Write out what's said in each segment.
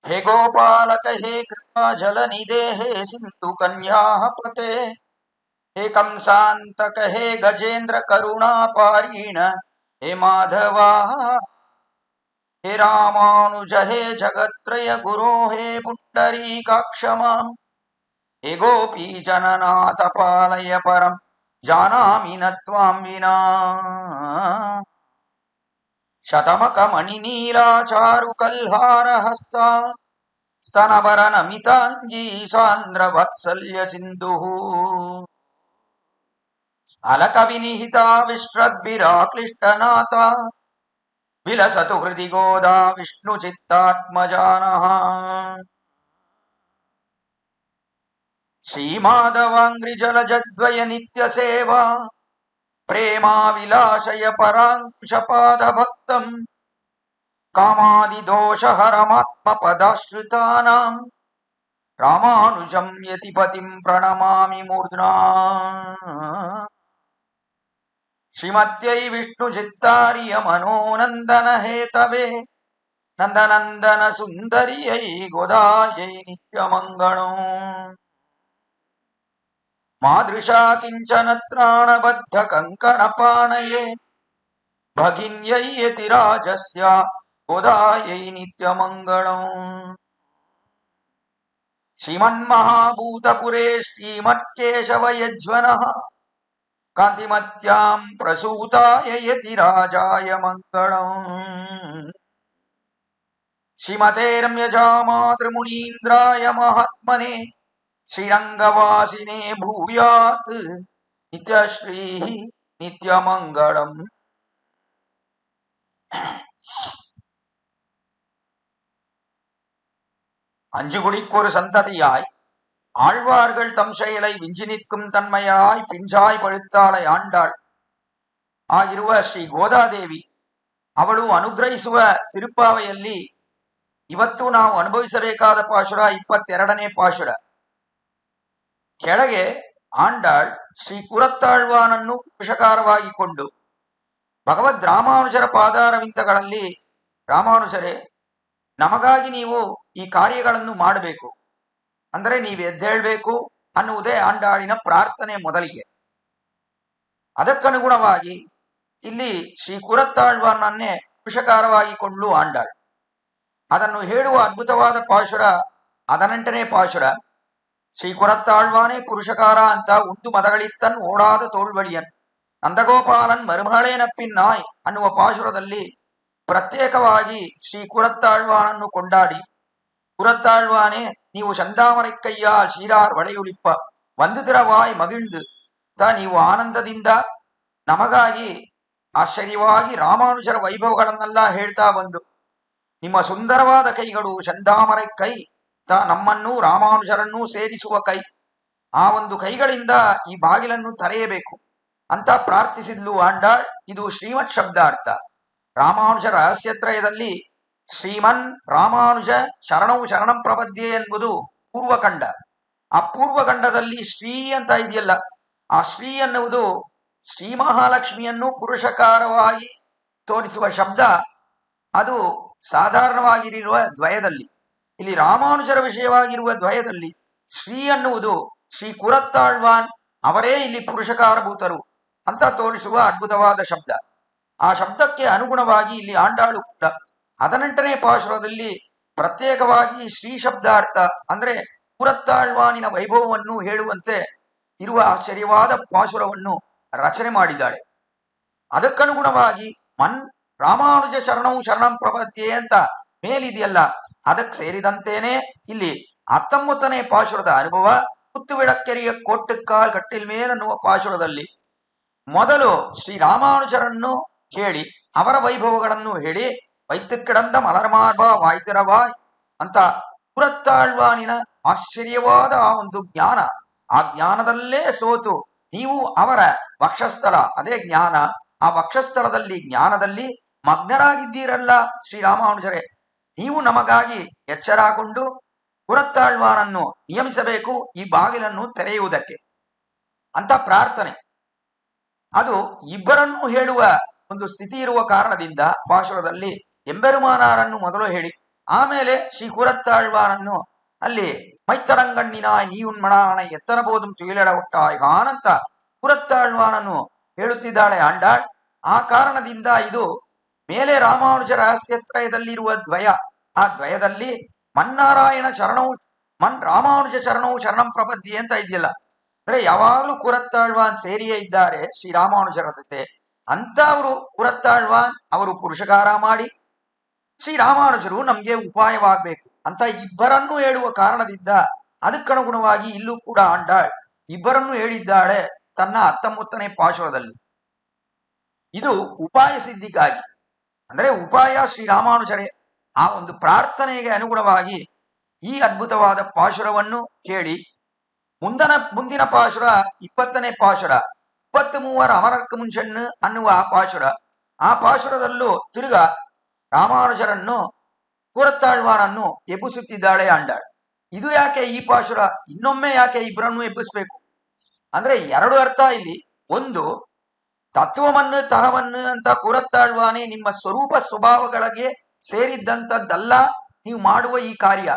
हे गोपालक हे कृपा जलनिधे हे सिंधु कन्यापते हे कंसांतक हे गजेंद्र करुणा पारीण हे माधवा हे रामानुज हे जगत्रय गुरो हे पुंडरीकाक्षमा हे गोपी जननाथ पालय परम जानामि न त्वां विना शतमक मणिनीला चारु कल्हार हस्ता स्तनवर नमितांगी सान्द्र वत्सल्य सिंधुः अलक विनिहिता विश्रद्भिराक्लिष्टनाथा विलसतु हृदि गोदा विष्णु चित्तात्मजानः श्रीमाधवांग्रिजलजद्वय नित्य सेवा प्रेमा विलासय परांकुशपाद भक्तम् कामादिदोषहरमात्मपदाश्रितानां रामानुजं यतिपतिं प्रणमामि मूर्ध्ना श्रीमत्यै विष्णुचित्तार्य मनोनन्दन हेतवे नन्दनन्दन सुन्दर्यै गोदायै नित्यमङ्गलम् मादृशा किञ्चन त्राणबद्ध कङ्कणपाणये भगिन्यै यतिराजस्य गोदायै नित्यमङ्गलम् श्रीमन्महाभूतपुरे श्रीमत्केशव यज्वनः कान्तिमत्यां प्रसूताय यतिराजाय मङ्गलम् श्रीमते रम्यजामातृमुनीन्द्राय महात्मने श्रीरङ्गवासिने भूयात् नित्यश्रीः नित्यमङ्गलम् அஞ்சுகுடிக்கொரு சந்ததியாய் ஆழ்வார்கள் தம் செயலை விஞ்சி நிற்கும் தன்மையாய் ಪಿಂಜಾಯ್ ಪಳುತ್ತಾಳೆ ಆಂಡಾಳ್ ಆಗಿರುವ ಶ್ರೀ ಗೋದಾದೇವಿ ಅವಳು ಅನುಗ್ರಹಿಸುವ ತಿರುಪ್ಪಾವೆಯಲ್ಲಿ ಇವತ್ತು ನಾವು ಅನುಭವಿಸಬೇಕಾದ ಪಾಶುರ 22ನೇ ಪಾಶುರ. ಕೆಳಗೆ ಆಂಡಾಳ್ ಶ್ರೀ ಕುರತ್ತಾಳ್ವಾನನ್ನು ಪುರುಷಕಾರವಾಗಿಕೊಂಡು ಭಗವದ್ ರಾಮಾನುಜರ ಪಾದಾರವಿಂದಗಳಲ್ಲಿ ರಾಮಾನುಜರೇ ನಮಗಾಗಿ ನೀವು ಈ ಕಾರ್ಯಗಳನ್ನು ಮಾಡಬೇಕು, ಅಂದರೆ ನೀವು ಎದ್ದೇಳಬೇಕು ಅನ್ನುವುದೇ ಆಂಡಾಳಿನ ಪ್ರಾರ್ಥನೆ ಮೊದಲಿಗೆ. ಅದಕ್ಕನುಗುಣವಾಗಿ ಇಲ್ಲಿ ಶ್ರೀ ಕುರತ್ತಾಳ್ವಾನನ್ನೇ ಪುರುಷಕಾರವಾಗಿಕೊಂಡು ಆಂಡಾಳ್ ಅದನ್ನು ಹೇಳುವ ಅದ್ಭುತವಾದ ಪಾಶುರ 18ನೇ ಪಾಶುರ. ಶ್ರೀ ಕುರತ್ತಾಳ್ವಾನೇ ಪುರುಷಕಾರ ಅಂತ ಉಂದು ಮದಗಳಿತ್ತನ್ ಓಡಾದ ತೋಳ್ವಳಿಯನ್ ನಂದಗೋಪಾಲನ್ ಮರುಮಗಳೇನಪ್ಪಿನ್ ನಾಯ್ ಅನ್ನುವ ಪಾಶುರದಲ್ಲಿ ಪ್ರತ್ಯೇಕವಾಗಿ ಶ್ರೀ ಕುರತ್ತಾಳ್ವಾನನ್ನು ಕೊಂಡಾಡಿ, ಕುರತ್ತಾಳ್ವಾನೇ ನೀವು ಚಂದಾಮರೈಕ್ಕಯ್ಯ ಶೀರಾರ್ ಒಳೆಯುಳಿಪ್ಪ ಒಂದು ದಿರವಾಯ್ ಮಗಿಳ್ದು ನೀವು ಆನಂದದಿಂದ ನಮಗಾಗಿ ಆಶ್ಚರ್ಯವಾಗಿ ರಾಮಾನುಜರ ವೈಭವಗಳನ್ನೆಲ್ಲ ಹೇಳ್ತಾ ಬಂದು ನಿಮ್ಮ ಸುಂದರವಾದ ಕೈಗಳು ಚಂದಾಮರೈ ಕೈ ನಮ್ಮನ್ನೂ ರಾಮಾನುಜರನ್ನೂ ಸೇರಿಸುವ ಕೈ, ಆ ಒಂದು ಕೈಗಳಿಂದ ಈ ಬಾಗಿಲನ್ನು ತೆರೆಯಬೇಕು ಅಂತ ಪ್ರಾರ್ಥಿಸಿದ್ಲು ಆಂಡಾಳ್. ಇದು ಶ್ರೀಮತ್ ಶಬ್ದಾರ್ಥ. ರಾಮಾನುಜ ರಹಸ್ಯತ್ರಯದಲ್ಲಿ ಶ್ರೀಮನ್ ರಾಮಾನುಜ ಶರಣವು ಶರಣಂ ಪ್ರಪದ್ಯೆ ಎಂಬುದು ಪೂರ್ವಖಂಡ. ಆ ಪೂರ್ವಖಂಡದಲ್ಲಿ ಶ್ರೀ ಅಂತ ಇದೆಯಲ್ಲ, ಆ ಶ್ರೀ ಎನ್ನುವುದು ಶ್ರೀ ಮಹಾಲಕ್ಷ್ಮಿಯನ್ನು ಪುರುಷಕಾರವಾಗಿ ತೋರಿಸುವ ಶಬ್ದ. ಅದು ಸಾಧಾರಣವಾಗಿರುವ ದ್ವಯದಲ್ಲಿ, ಇಲ್ಲಿ ರಾಮಾನುಜರ ವಿಷಯವಾಗಿರುವ ದ್ವಯದಲ್ಲಿ ಶ್ರೀ ಅನ್ನುವುದು ಶ್ರೀ ಕುರತ್ತಾಳ್ವಾನ್ ಅವರೇ ಇಲ್ಲಿ ಪುರುಷಕಾರಭೂತರು ಅಂತ ತೋರಿಸುವ ಅದ್ಭುತವಾದ ಶಬ್ದ. ಆ ಶಬ್ದಕ್ಕೆ ಅನುಗುಣವಾಗಿ ಇಲ್ಲಿ ಆಂಡಾಳು ಕೂಡ 18ನೇ ಪಾಶುರದಲ್ಲಿ ಪ್ರತ್ಯೇಕವಾಗಿ ಶ್ರೀ ಶಬ್ದಾರ್ಥ ಅಂದ್ರೆ ಕುರತ್ತಾಳ್ವಾನಿನ ವೈಭವವನ್ನು ಹೇಳುವಂತೆ ಇರುವ ಆಶ್ಚರ್ಯವಾದ ಪಾಶುರವನ್ನು ರಚನೆ ಮಾಡಿದ್ದಾಳೆ. ಅದಕ್ಕನುಗುಣವಾಗಿ ಮನ್ ರಾಮಾನುಜ ಶರಣವು ಶರಣಂ ಪ್ರಪದ್ಯೆ ಅಂತ ಮೇಲಿದೆಯಲ್ಲ, ಅದಕ್ಕೆ ಸೇರಿದಂತೇನೆ ಇಲ್ಲಿ 19ನೇ ಪಾಶುರದ ಅನುಭವ. ಕುತ್ತು ವಿಳಕ್ಕೆರೆಯ ಕೋಟ್ಟುಕಾಲ್ ಕಟ್ಟಿಲ್ ಮೇಲನ್ನುವ ಪಾಶುರದಲ್ಲಿ ಮೊದಲು ಶ್ರೀ ರಾಮಾನುಜರನ್ನು ಹೇಳಿ ಅವರ ವೈಭವಗಳನ್ನು ಹೇಳಿ ವೈತು ಕಿಡಂದ ಮಲರ್ಮಾರ್ಬ ವಾಯ್ತಿರವಾಯ್ ಅಂತ ಕುರತ್ತಾಳ್ವಾನಿನ ಆಶ್ಚರ್ಯವಾದ ಆ ಒಂದು ಜ್ಞಾನ, ಆ ಜ್ಞಾನದಲ್ಲೇ ಸೋತು ನೀವು ಅವರ ವಕ್ಷಸ್ಥಳ, ಅದೇ ಜ್ಞಾನ, ಆ ವಕ್ಷಸ್ಥಳದಲ್ಲಿ ಜ್ಞಾನದಲ್ಲಿ ಮಗ್ನರಾಗಿದ್ದೀರಲ್ಲ ಶ್ರೀರಾಮಾನುಜರೇ, ನೀವು ನಮಗಾಗಿ ಎಚ್ಚರಾಕೊಂಡು ಕುರತ್ತಾಳ್ವಾನನ್ನು ನಿಯಮಿಸಬೇಕು ಈ ಬಾಗಿಲನ್ನು ತೆರೆಯುವುದಕ್ಕೆ ಅಂತ ಪ್ರಾರ್ಥನೆ. ಅದು ಇಬ್ಬರನ್ನು ಹೇಳುವ ಒಂದು ಸ್ಥಿತಿ ಇರುವ ಕಾರಣದಿಂದ ಪಾಶುರದಲ್ಲಿ ಎಂಬೆರುಮಾನಾರನ್ನು ಮೊದಲು ಹೇಳಿ ಆಮೇಲೆ ಶ್ರೀ ಕೂರತ್ತಾಳ್ವಾನನ್ನು ಅಲ್ಲಿ ಮೈತ್ತಡಂಗಣ್ಣಿನಾಯ್ ನೀವುನ್ಮಣಾಣ ಎತ್ತನ ಬೋಧಂ ತುಯಿಲೆಡ ಹುಟ್ಟಾಯ್ ಹಾನಂತ ಕೂರತ್ತಾಳ್ವಾನನ್ನು ಹೇಳುತ್ತಿದ್ದಾಳೆ ಆಂಡಾಳ್. ಆ ಕಾರಣದಿಂದ ಇದು ಮೇಲೆ ರಾಮಾನುಜ ರಹಸ್ಯತ್ರಯದಲ್ಲಿರುವ ದ್ವಯ, ಆ ದ್ವಯದಲ್ಲಿ ಮನ್ನಾರಾಯಣ ಶರಣವು ರಾಮಾನುಜ ಶರಣವು ಶರಣಂ ಪ್ರಪದ್ಯೆ ಅಂತ ಇದೆಯಲ್ಲ, ಅಂದ್ರೆ ಯಾವಾಗ್ಲೂ ಕೂರತ್ತಾಳ್ವಾನ್ ಸೇರಿಯೇ ಇದ್ದಾರೆ ಶ್ರೀರಾಮಾನುಜರ ಜೊತೆ ಅಂತ. ಅವರು ಕೂರತ್ತಾಳ್ವಾನ್ ಅವರು ಪುರುಷಕಾರ ಮಾಡಿ ಶ್ರೀರಾಮಾನುಜರು ನಮ್ಗೆ ಉಪಾಯವಾಗಬೇಕು ಅಂತ ಇಬ್ಬರನ್ನೂ ಹೇಳುವ ಕಾರಣದಿಂದ ಅದಕ್ಕನುಗುಣವಾಗಿ ಇಲ್ಲೂ ಕೂಡ ಆಂಡಾಳ್ ಇಬ್ಬರನ್ನೂ ಹೇಳಿದ್ದಾಳೆ ತನ್ನ 19ನೇ ಪಾಶುರದಲ್ಲಿ. ಇದು ಉಪಾಯ ಸಿದ್ಧಿಗಾಗಿ, ಅಂದ್ರೆ ಉಪಾಯ ಶ್ರೀರಾಮಾನುಜರೇ. ಆ ಒಂದು ಪ್ರಾರ್ಥನೆಗೆ ಅನುಗುಣವಾಗಿ ಈ ಅದ್ಭುತವಾದ ಪಾಶುರವನ್ನು ಕೇಳಿ ಮುಂದಿನ ಪಾಶುರ 20ನೇ ಪಾಶುರ 23 ಅಮರರ್ಕ ಮುಂಚೆಣ್ಣು ಅನ್ನುವ ಆ ಪಾಶುರ. ಆ ಪಾಶುರದಲ್ಲೂ ತಿರುಗ ರಾಮಾನುಜರನ್ನು ಕೂರತ್ತಾಳ್ವಾನನ್ನು ಎಬ್ಬಿಸುತ್ತಿದ್ದಾಳೆ ಆಂಡಾಳ್. ಇದು ಯಾಕೆ ಈ ಪಾಶುರ ಇನ್ನೊಮ್ಮೆ ಯಾಕೆ ಇಬ್ಬರನ್ನು ಎಬ್ಬಿಸ್ಬೇಕು ಅಂದ್ರೆ ಎರಡು ಅರ್ಥ ಇಲ್ಲಿ. ಒಂದು, ತತ್ವವನ್ನು ತಹವನ್ನು ಅಂತ ಕೂರತ್ತಾಳ್ವಾನೆ ನಿಮ್ಮ ಸ್ವರೂಪ ಸ್ವಭಾವಗಳಿಗೆ ಸೇರಿದ್ದಂಥದ್ದಲ್ಲ ನೀವು ಮಾಡುವ ಈ ಕಾರ್ಯ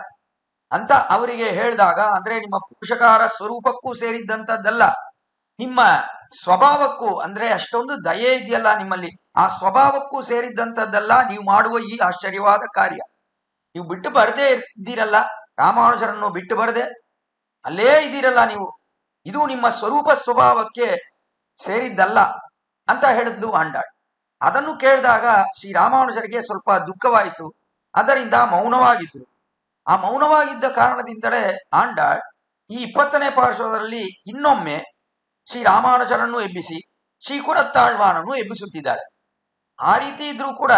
ಅಂತ ಅವರಿಗೆ ಹೇಳಿದಾಗ, ಅಂದ್ರೆ ನಿಮ್ಮ ಪುರುಷಕಾರ ಸ್ವರೂಪಕ್ಕೂ ಸೇರಿದ್ದಂಥದ್ದಲ್ಲ, ನಿಮ್ಮ ಸ್ವಭಾವಕ್ಕೂ ಅಂದ್ರೆ ಅಷ್ಟೊಂದು ದಯೆ ಇದೆಯಲ್ಲ ನಿಮ್ಮಲ್ಲಿ, ಆ ಸ್ವಭಾವಕ್ಕೂ ಸೇರಿದ್ದಂಥದ್ದಲ್ಲ ನೀವು ಮಾಡುವ ಈ ಆಶ್ಚರ್ಯವಾದ ಕಾರ್ಯ. ನೀವು ಬಿಟ್ಟು ಬರದೇ ಇದ್ದೀರಲ್ಲ, ರಾಮಾನುಜರನ್ನು ಬಿಟ್ಟು ಬರದೆ ಅಲ್ಲೇ ಇದ್ದೀರಲ್ಲ ನೀವು, ಇದು ನಿಮ್ಮ ಸ್ವರೂಪ ಸ್ವಭಾವಕ್ಕೆ ಸೇರಿದ್ದಲ್ಲ ಅಂತ ಹೇಳಿದ್ಲು ಆಂಡಾಳ್. ಅದನ್ನು ಕೇಳಿದಾಗ ಶ್ರೀರಾಮಾನುಜರಿಗೆ ಸ್ವಲ್ಪ ದುಃಖವಾಯಿತು. ಅದರಿಂದ ಮೌನವಾಗಿದ್ರು. ಆ ಮೌನವಾಗಿದ್ದ ಕಾರಣದಿಂದಲೇ ಆಂಡಾಳ್ ಈ 20ನೇ ಪಾರ್ಶ್ವದಲ್ಲಿ ಇನ್ನೊಮ್ಮೆ ಶ್ರೀರಾಮಾನುಜರನ್ನು ಎಬ್ಬಿಸಿ ಶ್ರೀ ಕೂರತ್ತಾಳ್ವಾನನ್ನು ಎಬ್ಬಿಸುತ್ತಿದ್ದಾಳೆ. ಆ ರೀತಿ ಇದ್ರೂ ಕೂಡ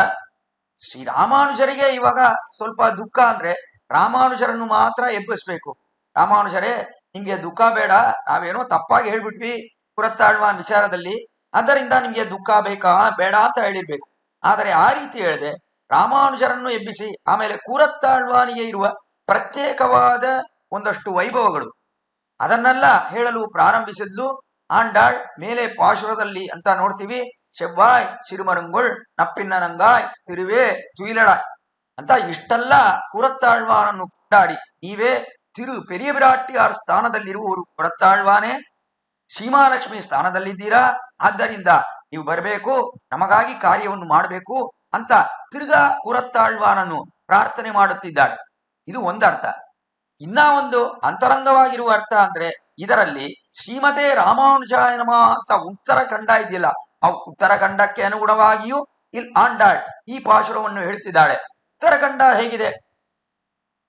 ಶ್ರೀರಾಮಾನುಜರಿಗೆ ಇವಾಗ ಸ್ವಲ್ಪ ದುಃಖ. ಅಂದ್ರೆ ರಾಮಾನುಜರನ್ನು ಮಾತ್ರ ಎಬ್ಬಿಸ್ಬೇಕು. ರಾಮಾನುಜರೇ ನಿಮ್ಗೆ ದುಃಖ ಬೇಡ, ನಾವೇನೋ ತಪ್ಪಾಗಿ ಹೇಳ್ಬಿಟ್ವಿ ಕೂರತ್ತಾಳ್ವಾನ್ ವಿಚಾರದಲ್ಲಿ, ಆದ್ದರಿಂದ ನಿಮ್ಗೆ ದುಃಖ ಬೇಕಾ ಬೇಡ ಅಂತ ಹೇಳಿರ್ಬೇಕು. ಆದರೆ ಆ ರೀತಿ ಹೇಳಿದೆ ರಾಮಾನುಜರನ್ನು ಎಬ್ಬಿಸಿ ಆಮೇಲೆ ಕೂರತ್ತಾಳ್ವಾನಿಗೆ ಇರುವ ಪ್ರತ್ಯೇಕವಾದ ಒಂದಷ್ಟು ವೈಭವಗಳು ಅದನ್ನೆಲ್ಲ ಹೇಳಲು ಪ್ರಾರಂಭಿಸಿದ್ಲು ಆಂಡಾಳ್. ಮೇಲೆ ಪಾಶುರದಲ್ಲಿ ಅಂತ ನೋಡ್ತೀವಿ, ಚೆವ್ವಾಯ್ ಸಿರುಮರುಂಗುಳ್ ನಪ್ಪಿನ್ನನಂಗಾಯ್ ತಿರುವೆ ತುಯಿಲಡಾಯ್ ಅಂತ ಇಷ್ಟೆಲ್ಲ ಕೂರತ್ತಾಳ್ವಾನನ್ನು ಕೊಂಡಾಡಿ, ನೀವೇ ತಿರು ಪೆರಿಯ ಬಿರಾಟಿಯಾರ್ ಸ್ಥಾನದಲ್ಲಿರುವವರು ಕೂರತ್ತಾಳ್ವಾನೆ, ಸೀಮಾಲಕ್ಷ್ಮಿ ಸ್ಥಾನದಲ್ಲಿದ್ದೀರಾ, ಆದ್ದರಿಂದ ನೀವು ಬರಬೇಕು, ನಮಗಾಗಿ ಕಾರ್ಯವನ್ನು ಮಾಡಬೇಕು ಅಂತ ತಿರ್ಗಾ ಕೂರತ್ತಾಳ್ವಾನನ್ನು ಪ್ರಾರ್ಥನೆ ಮಾಡುತ್ತಿದ್ದಾಳೆ. ಇದು ಒಂದರ್ಥ. ಇನ್ನ ಒಂದು ಅಂತರಂಗವಾಗಿರುವ ಅರ್ಥ ಅಂದ್ರೆ ಇದರಲ್ಲಿ ಶ್ರೀಮತೆ ರಾಮಾನುಜಾಯ ನಮಃ ಅಂತ ಉತ್ತರಖಂಡ ಇದೆಯಲ್ಲ, ಆ ಉತ್ತರಖಂಡಕ್ಕೆ ಅನುಗುಣವಾಗಿಯೂ ಇಲ್ಲಿ ಆಂಡಾಳ್ ಈ ಪಾಶುರವನ್ನು ಹೇಳ್ತಿದ್ದಾಳೆ. ಉತ್ತರಖಂಡ ಹೇಗಿದೆ,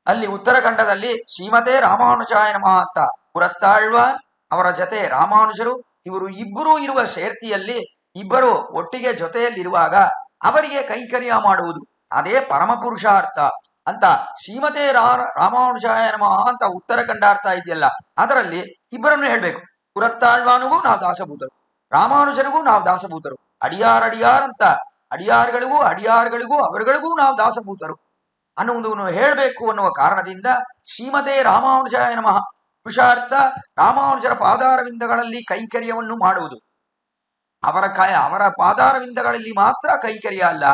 ಅಲ್ಲಿ ಉತ್ತರಖಂಡದಲ್ಲಿ ಶ್ರೀಮತೆ ರಾಮಾನುಜಾಯ ನಮಃ ಅಂತ ಕೂರತ್ತಾಳ್ವಾನ್ ಅವರ ಜೊತೆ ರಾಮಾನುಜರು ಇವರು ಇಬ್ಬರೂ ಇರುವ ಸೇರ್ತಿಯಲ್ಲಿ ಇಬ್ಬರು ಒಟ್ಟಿಗೆ ಜೊತೆಯಲ್ಲಿರುವಾಗ ಅವರಿಗೆ ಕೈಂಕರ್ಯ ಮಾಡುವುದು ಅದೇ ಪರಮ ಪುರುಷಾರ್ಥ ಅಂತ ಶ್ರೀಮತೆ ರಾಮಾನುಜಾಯ ನಮಃ ಅಂತ ಉತ್ತರಖಂಡ ಅರ್ಥ ಇದೆಯಲ್ಲ, ಅದರಲ್ಲಿ ಇಬ್ಬರನ್ನು ಹೇಳ್ಬೇಕು. ಕೂರತ್ತಾಳ್ವಾನಿಗೂ ನಾವು ದಾಸಭೂತರು, ರಾಮಾನುಜರಿಗೂ ನಾವು ದಾಸಭೂತರು, ಅಡಿಯಾರ್ ಅಂತ ಅಡಿಯಾರ್ಗಳಿಗೂ ಅವರುಗಳಿಗೂ ನಾವು ದಾಸಭೂತರು ಅನ್ನುವುದನ್ನು ಹೇಳಬೇಕು ಅನ್ನುವ ಕಾರಣದಿಂದ ಶ್ರೀಮತೆ ರಾಮಾನುಜಾಯ ನಮಃ ಪುರುಷಾರ್ಥ ರಾಮಾನುಜರ ಪಾದಾರವಿಂದಗಳಲ್ಲಿ ಕೈಂಕರ್ಯವನ್ನು ಮಾಡುವುದು. ಅವರ ಪಾದಾರವಿಂದಗಳಲ್ಲಿ ಮಾತ್ರ ಕೈಂಕರ್ಯ ಅಲ್ಲ,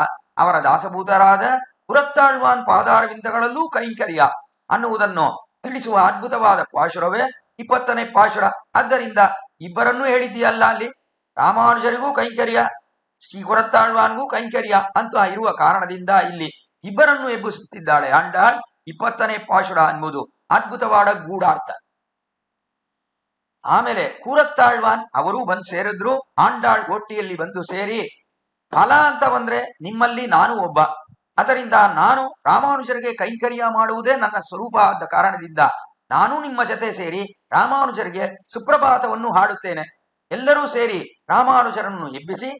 ಅವರ ದಾಸಭೂತರಾದ ಕೂರತ್ತಾಳ್ವಾನ್ ಪಾದಾರವಿಂದಗಳಲ್ಲೂ ಕೈಂಕರ್ಯ ಅನ್ನುವುದನ್ನು ತಿಳಿಸುವ ಅದ್ಭುತವಾದ ಪಾಶುರವೇ 20ನೇ ಪಾಶುರ. ಆದ್ದರಿಂದ ಇಬ್ಬರನ್ನೂ ಹೇಳಿದ್ದೀಯಲ್ಲ, ಅಲ್ಲಿ ರಾಮಾನುಜರಿಗೂ ಕೈಂಕರ್ಯ ಶ್ರೀ ಕೂರತ್ತಾಳ್ವಾನ್ಗೂ ಕೈಂಕರ್ಯ ಅಂತ ಇರುವ ಕಾರಣದಿಂದ ಇಲ್ಲಿ ಇಬ್ಬರನ್ನು ಎಬ್ಬಿಸುತ್ತಿದ್ದಾಳೆ ಆಂಡಾಳ್. 20ನೇ ಪಾಶುರ ಅನ್ನುವುದು ಅದ್ಭುತವಾದ ಗೂಢಾರ್ಥ. ಆಮೇಲೆ ಕೂರತ್ತಾಳ್ವಾನ್ ಅವರೂ ಬಂದು ಸೇರಿದ್ರು. ಆಂಡಾಳ್ ಒಟ್ಟಿಯಲ್ಲಿ ಬಂದು ಸೇರಿ, ಫಲ ಅಂತ ಬಂದ್ರೆ ನಿಮ್ಮಲ್ಲಿ ನಾನು ಒಬ್ಬ, ಅದರಿಂದ ನಾನು ರಾಮಾನುಜರಿಗೆ ಕೈಂಕರ್ಯ ಮಾಡುವುದೇ ನನ್ನ ಸ್ವರೂಪ ಆದ ಕಾರಣದಿಂದ ನಾನು ನಿಮ್ಮ ಜೊತೆ ಸೇರಿ ರಾಮಾನುಜರಿಗೆ ಸುಪ್ರಭಾತವನ್ನು ಹಾಡುತ್ತೇನೆ. ಎಲ್ಲರೂ ಸೇರಿ ರಾಮಾನುಜರನ್ನು ಎಬ್ಬಿಸಿ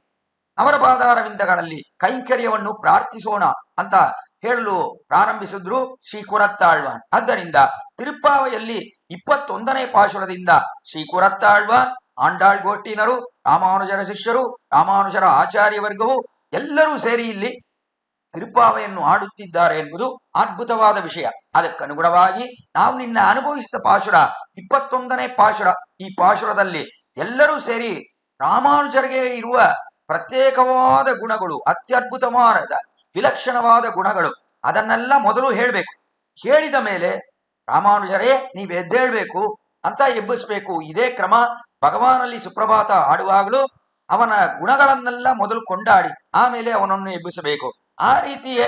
ಅವರ ಪಾದಾರವಿಂದಗಳಲ್ಲಿ ಕೈಂಕರ್ಯವನ್ನು ಪ್ರಾರ್ಥಿಸೋಣ ಅಂತ ಹೇಳಲು ಪ್ರಾರಂಭಿಸಿದ್ರು ಶ್ರೀ ಕೂರತ್ತಾಳ್ವಾನ್. ಆದ್ದರಿಂದ ತಿರುಪ್ಪಾವೆಯಲ್ಲಿ 21ನೇ ಪಾಶುರದಿಂದ ಶ್ರೀ ಕೂರತ್ತಾಳ್ವಾನ್, ಆಂಡಾಳ್ ಗೋಷ್ಠಿನರು, ರಾಮಾನುಜರ ಶಿಷ್ಯರು, ರಾಮಾನುಜರ ಆಚಾರ್ಯ ವರ್ಗವು ಎಲ್ಲರೂ ಸೇರಿ ಇಲ್ಲಿ ತಿರುಪ್ಪಾವೆಯನ್ನು ಆಡುತ್ತಿದ್ದಾರೆ ಎಂಬುದು ಅದ್ಭುತವಾದ ವಿಷಯ. ಅದಕ್ಕನುಗುಣವಾಗಿ ನಾವು ನಿನ್ನ ಅನುಭವಿಸಿದ ಪಾಶುರ 21ನೇ ಪಾಶುರ. ಈ ಪಾಶುರದಲ್ಲಿ ಎಲ್ಲರೂ ಸೇರಿ ರಾಮಾನುಜರಿಗೆ ಇರುವ ಪ್ರತ್ಯೇಕವಾದ ಗುಣಗಳು, ಅತ್ಯದ್ಭುತವಾದ ವಿಲಕ್ಷಣವಾದ ಗುಣಗಳು, ಅದನ್ನೆಲ್ಲ ಮೊದಲು ಹೇಳ್ಬೇಕು. ಹೇಳಿದ ಮೇಲೆ ರಾಮಾನುಜರೇ ನೀವ್ ಎದ್ದೇಳ್ಬೇಕು ಅಂತ ಎಬ್ಬಿಸ್ಬೇಕು. ಇದೇ ಕ್ರಮ. ಭಗವಾನಲ್ಲಿ ಸುಪ್ರಭಾತ ಆಡುವಾಗಲೂ ಅವನ ಗುಣಗಳನ್ನೆಲ್ಲ ಮೊದಲು ಕೊಂಡಾಡಿ ಆಮೇಲೆ ಅವನನ್ನು ಎಬ್ಬಿಸಬೇಕು. ಆ ರೀತಿಯೇ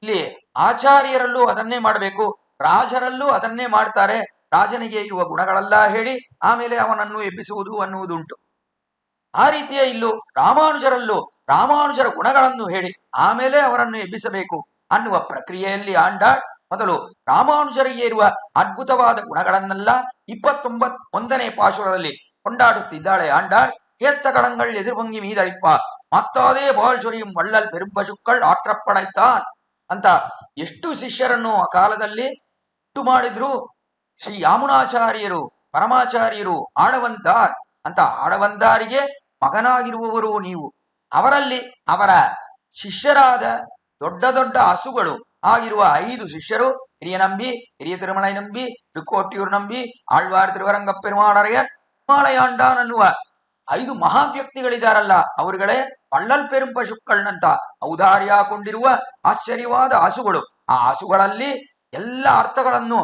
ಇಲ್ಲಿ ಆಚಾರ್ಯರಲ್ಲೂ ಅದನ್ನೇ ಮಾಡಬೇಕು, ರಾಜರಲ್ಲೂ ಅದನ್ನೇ ಮಾಡ್ತಾರೆ. ರಾಜನಿಗೆ ಇರುವ ಗುಣಗಳೆಲ್ಲ ಹೇಳಿ ಆಮೇಲೆ ಅವನನ್ನು ಎಬ್ಬಿಸುವುದು ಅನ್ನುವುದುಂಟು. ಆ ರೀತಿಯ ಇಲ್ಲೂ ರಾಮಾನುಜರಲ್ಲೂ ರಾಮಾನುಜರ ಗುಣಗಳನ್ನು ಹೇಳಿ ಆಮೇಲೆ ಅವರನ್ನು ಎಬ್ಬಿಸಬೇಕು ಅನ್ನುವ ಪ್ರಕ್ರಿಯೆಯಲ್ಲಿ ಆಂಡಾಳ್ ಮೊದಲು ರಾಮಾನುಜರಿಗೆ ಇರುವ ಅದ್ಭುತವಾದ ಗುಣಗಳನ್ನೆಲ್ಲ 21ನೇ ಪಾಶುರದಲ್ಲಿ ಕೊಂಡಾಡುತ್ತಿದ್ದಾಳೆ ಆಂಡಾಳ್. ಏತ್ತ ಕಡಂಗಳ್ ಎದುರುಭಂಗಿ ಮೀದಳಿಪ್ಪ ಮತ್ತಾದೇ ಬಾಳ್ ಚೊರಿயும் வள்ளல் பெரும்பசுக்கள் ಆಟ್ರಪ್ಪಡೈತಾನ್ ಅಂತ ಎಷ್ಟು ಶಿಷ್ಯರನ್ನು ಆ ಕಾಲದಲ್ಲಿ ಉಂಟು ಮಾಡಿದ್ರು. ಶ್ರೀ ಯಾಮುನಾಚಾರ್ಯರು ಪರಮಾಚಾರ್ಯರು ಆಡವಂದಾರ್ ಅಂತ ಆಡವಂದಾರಿಗೆ ಮಗನಾಗಿರುವವರು ನೀವು. ಅವರಲ್ಲಿ ಅವರ ಶಿಷ್ಯರಾದ ದೊಡ್ಡ ದೊಡ್ಡ ಹಸುಗಳು ಆಗಿರುವ 5 ಶಿಷ್ಯರು, ಹಿರಿಯ ತಿರುಮಲೈ ನಂಬಿ, ತಿರುಕೋಟಿಯೂರ್ ನಂಬಿ, ಆಳ್ವಾರ್ ತಿರುವರಂಗ ಪೆರುಮಾಳರೆಯರ್, ಹಿಮಾಲಯಾಂಡಾನ್ ಅನ್ನುವ 5 ಮಹಾವ್ಯಕ್ತಿಗಳಿದಾರಲ್ಲ, ಅವರುಗಳೇ ವಳ್ಳಲ್ ಪೆರುಂ ಪಶುಕ್ಕಳ್ನಂತ ಔದಾರ್ಯ ಕೊಂಡಿರುವ ಆಶ್ಚರ್ಯವಾದ ಹಸುಗಳು. ಆ ಹಸುಗಳಲ್ಲಿ ಎಲ್ಲ ಅರ್ಥಗಳನ್ನು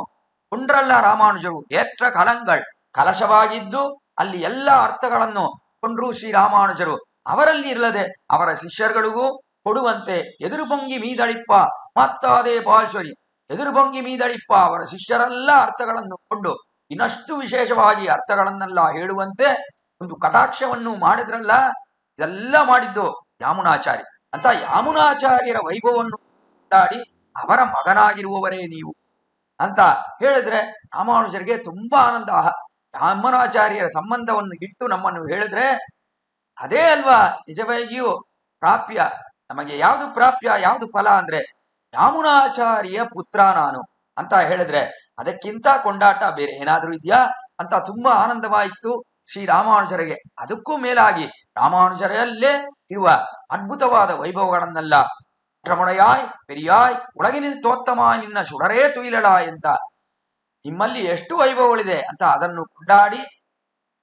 ಕೊಂಡ್ರಲ್ಲ ರಾಮಾನುಜರು. ಏತ್ರ ಕಲಂಗಳ್ ಕಲಶವಾಗಿದ್ದು ಅಲ್ಲಿ ಎಲ್ಲ ಅರ್ಥಗಳನ್ನು ಕೊಂಡ್ರು ಶ್ರೀರಾಮಾನುಜರು. ಅವರಲ್ಲಿ ಇರಲದೆ ಅವರ ಶಿಷ್ಯರುಗಳಿಗೂ ಕೊಡುವಂತೆ ಎದುರುಭಂಗಿ ಮೀದಳಿಪ್ಪ ಮತ್ತಾದೇ ಬಾಳ್ಶ್ವರಿ ಎದುರುಭಂಗಿ ಮೀದಳಿಪ್ಪ ಅವರ ಶಿಷ್ಯರೆಲ್ಲ ಅರ್ಥಗಳನ್ನು ಕೊಂಡು ಇನ್ನಷ್ಟು ವಿಶೇಷವಾಗಿ ಅರ್ಥಗಳನ್ನೆಲ್ಲ ಹೇಳುವಂತೆ ಒಂದು ಕಟಾಕ್ಷವನ್ನು ಮಾಡಿದ್ರಲ್ಲ. ಇದೆಲ್ಲ ಮಾಡಿದ್ದು ಯಾಮುನಾಚಾರ್ಯ ಅಂತ ಯಾಮುನಾಚಾರ್ಯರ ವೈಭವವನ್ನು ಕೊಂಡಾಡಿ ಅವರ ಮಗನಾಗಿರುವವರೇ ನೀವು ಅಂತ ಹೇಳಿದ್ರೆ ರಾಮಾನುಜರಿಗೆ ತುಂಬಾ ಆನಂದ. ಯಾಮುನಾಚಾರ್ಯರ ಸಂಬಂಧವನ್ನು ಇಟ್ಟು ನಮ್ಮನ್ನು ಹೇಳಿದ್ರೆ ಅದೇ ಅಲ್ವಾ ನಿಜವಾಗಿಯೂ ಪ್ರಾಪ್ಯ. ನಮಗೆ ಯಾವುದು ಪ್ರಾಪ್ಯ, ಯಾವುದು ಫಲ ಅಂದ್ರೆ ಯಾಮುನಾಚಾರ್ಯ ಪುತ್ರ ನಾನು ಅಂತ ಹೇಳಿದ್ರೆ ಅದಕ್ಕಿಂತ ಕೊಂಡಾಟ ಬೇರೆ ಏನಾದ್ರೂ ಇದೆಯಾ ಅಂತ ತುಂಬಾ ಆನಂದವಾಯಿತು ಶ್ರೀರಾಮಾನುಜರಿಗೆ. ಅದಕ್ಕೂ ಮೇಲಾಗಿ ರಾಮಾನುಜರಲ್ಲೇ ಇರುವ ಅದ್ಭುತವಾದ ವೈಭವಗಳನ್ನೆಲ್ಲ ಕ್ಷಮಣೆಯಾಯ್ ಪೆರಿಯಾಯ್ ಉಳಗಿನಿಲ್ ತೋತ್ತಮಾಯ್ ನಿನ್ನ ಸುಡರೇ ತುಯಿಲಡಾಯ್ ಅಂತ ನಿಮ್ಮಲ್ಲಿ ಎಷ್ಟು ವೈಭವಗಳಿದೆ ಅಂತ ಅದನ್ನು ಕೊಂಡಾಡಿ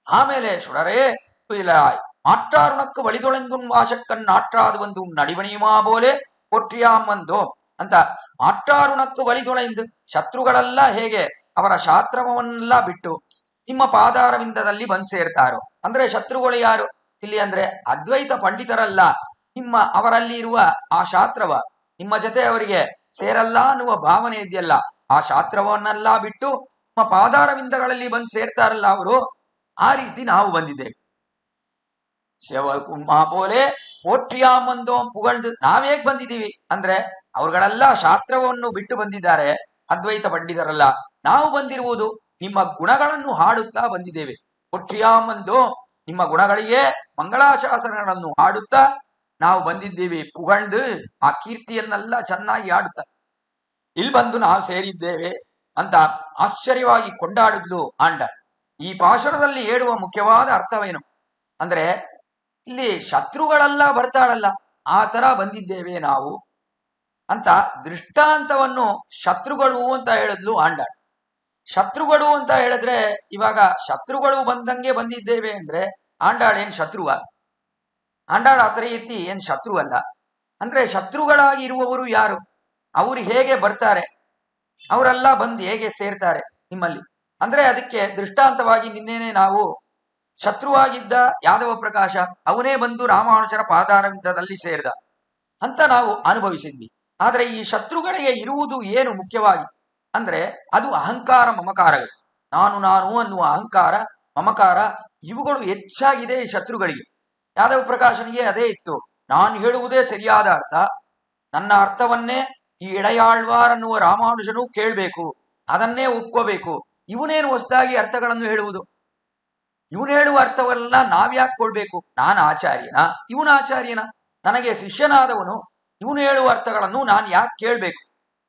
ಆಮೇಲೆ ಸುಡರೇ ತುಯಿಲಡಾಯ್ மாற்றாருனக்கு வழிதொலைந்துன் வாசக்கண் ஆற்றாது வந்து உன் நடிவணியுமா போலே ಪೊಟ್ರಿಯಾಮಂದು ಅಂತ ಮಾಟ್ಟಾರುಣಕ್ಕೂ ವಳಿದೊಳೆಂದು ಶತ್ರುಗಳೆಲ್ಲ ಹೇಗೆ ಅವರ ಶಾಸ್ತ್ರವನ್ನೆಲ್ಲ ಬಿಟ್ಟು ನಿಮ್ಮ ಪಾದಾರವಿಂದದಲ್ಲಿ ಬಂದು ಸೇರ್ತಾರೋ. ಅಂದ್ರೆ ಶತ್ರುಗಳು ಯಾರು ಇಲ್ಲಿ ಅಂದ್ರೆ ಅದ್ವೈತ ಪಂಡಿತರಲ್ಲ. ಅವರಲ್ಲಿ ಇರುವ ಆ ಶಾಸ್ತ್ರವ ನಿಮ್ಮ ಜೊತೆ ಅವರಿಗೆ ಸೇರಲ್ಲ ಅನ್ನುವ ಭಾವನೆ ಇದೆಯಲ್ಲ, ಆ ಶಾಸ್ತ್ರವನ್ನೆಲ್ಲ ಬಿಟ್ಟು ನಿಮ್ಮ ಪಾದಾರವಿಂದಗಳಲ್ಲಿ ಬಂದು ಸೇರ್ತಾರಲ್ಲ ಅವರು. ಆ ರೀತಿ ನಾವು ಬಂದಿದ್ದೇವೆ. ಶಿವಕುಂಭ ಪೋಲೆ ಪೋಟ್ರಿಯಾಮಂದೋ ಪುಗಳ್ದು ನಾವೇಗ್ ಬಂದಿದ್ದೀವಿ ಅಂದ್ರೆ ಅವ್ರುಗಳೆಲ್ಲ ಶಾಸ್ತ್ರವನ್ನು ಬಿಟ್ಟು ಬಂದಿದ್ದಾರೆ, ಅದ್ವೈತ ಪಂಡಿತರಲ್ಲ. ನಾವು ಬಂದಿರುವುದು ನಿಮ್ಮ ಗುಣಗಳನ್ನು ಹಾಡುತ್ತಾ ಬಂದಿದ್ದೇವೆ. ಪೋಟ್ರಿಯಾಮಂದೋ ನಿಮ್ಮ ಗುಣಗಳಿಗೆ ಮಂಗಳಾಶಾಸನಗಳನ್ನು ಹಾಡುತ್ತಾ ನಾವು ಬಂದಿದ್ದೀವಿ. ಪುಗಳ್ದು ಆ ಕೀರ್ತಿಯನ್ನೆಲ್ಲ ಚೆನ್ನಾಗಿ ಹಾಡುತ್ತಾ ಇಲ್ಲಿ ಬಂದು ನಾವು ಸೇರಿದ್ದೇವೆ ಅಂತ ಆಶ್ಚರ್ಯವಾಗಿ ಕೊಂಡಾಡಿದ್ಲು ಆಂಡ. ಈ ಪಾಶುರದಲ್ಲಿ ಹೇಳುವ ಮುಖ್ಯವಾದ ಅರ್ಥವೇನು ಅಂದ್ರೆ ಇಲ್ಲಿ ಶತ್ರುಗಳೆಲ್ಲ ಬರ್ತಾಳಲ್ಲ, ಆ ತರ ಬಂದಿದ್ದೇವೆ ನಾವು ಅಂತ ದೃಷ್ಟಾಂತವನ್ನು ಶತ್ರುಗಳು ಅಂತ ಹೇಳಿದ್ಲು ಆಂಡಾಳ್. ಶತ್ರುಗಳು ಅಂತ ಹೇಳಿದ್ರೆ ಇವಾಗ ಶತ್ರುಗಳು ಬಂದಂಗೆ ಬಂದಿದ್ದೇವೆ ಅಂದ್ರೆ ಆಂಡಾಳ್ ಏನ್ ಶತ್ರುವ? ಆಂಡಾಳ್ ಆತರ ರೀತಿ ಏನ್ ಶತ್ರು ಅಲ್ಲ. ಅಂದ್ರೆ ಶತ್ರುಗಳಾಗಿ ಇರುವವರು ಯಾರು, ಅವರು ಹೇಗೆ ಬರ್ತಾರೆ, ಅವರೆಲ್ಲ ಬಂದು ಹೇಗೆ ಸೇರ್ತಾರೆ ನಿಮ್ಮಲ್ಲಿ ಅಂದ್ರೆ ಅದಕ್ಕೆ ದೃಷ್ಟಾಂತವಾಗಿ ನಿನ್ನೇನೆ ನಾವು ಶತ್ರುವಾಗಿದ್ದ ಯಾದವ ಪ್ರಕಾಶ ಅವನೇ ಬಂದು ರಾಮಾನುಜರ ಪಾದಾರವಿಂದದಲ್ಲಿ ಸೇರಿದ ಅಂತ ನಾವು ಅನುಭವಿಸಿದ್ವಿ. ಆದ್ರೆ ಈ ಶತ್ರುಗಳಿಗೆ ಇರುವುದು ಏನು ಮುಖ್ಯವಾಗಿ ಅಂದ್ರೆ ಅದು ಅಹಂಕಾರ ಮಮಕಾರಗಳು. ನಾನು ಅನ್ನುವ ಅಹಂಕಾರ ಮಮಕಾರ ಇವುಗಳು ಹೆಚ್ಚಾಗಿದೆ ಈ ಶತ್ರುಗಳಿಗೆ. ಯಾದವ ಪ್ರಕಾಶನಿಗೆ ಅದೇ ಇತ್ತು, ನಾನು ಹೇಳುವುದೇ ಸರಿಯಾದ ಅರ್ಥ, ನನ್ನ ಅರ್ಥವನ್ನೇ ಈ ಇಳೆಯಾಳ್ವಾರ್ ಅನ್ನುವ ರಾಮಾನುಜನು ಕೇಳ್ಬೇಕು, ಅದನ್ನೇ ಒಪ್ಕೋಬೇಕು. ಇವನೇನು ಹೊಸದಾಗಿ ಅರ್ಥಗಳನ್ನು ಹೇಳುವುದು, ಇವನು ಹೇಳುವ ಅರ್ಥವನ್ನ ನಾವ್ಯಾಕೆ ಕೊಳ್ಬೇಕು? ನಾನು ಆಚಾರ್ಯನ, ಇವನು ಆಚಾರ್ಯನ, ನನಗೆ ಶಿಷ್ಯನಾದವನು ಇವನು ಹೇಳುವ ಅರ್ಥಗಳನ್ನು ನಾನು ಯಾಕೆ ಕೇಳ್ಬೇಕು?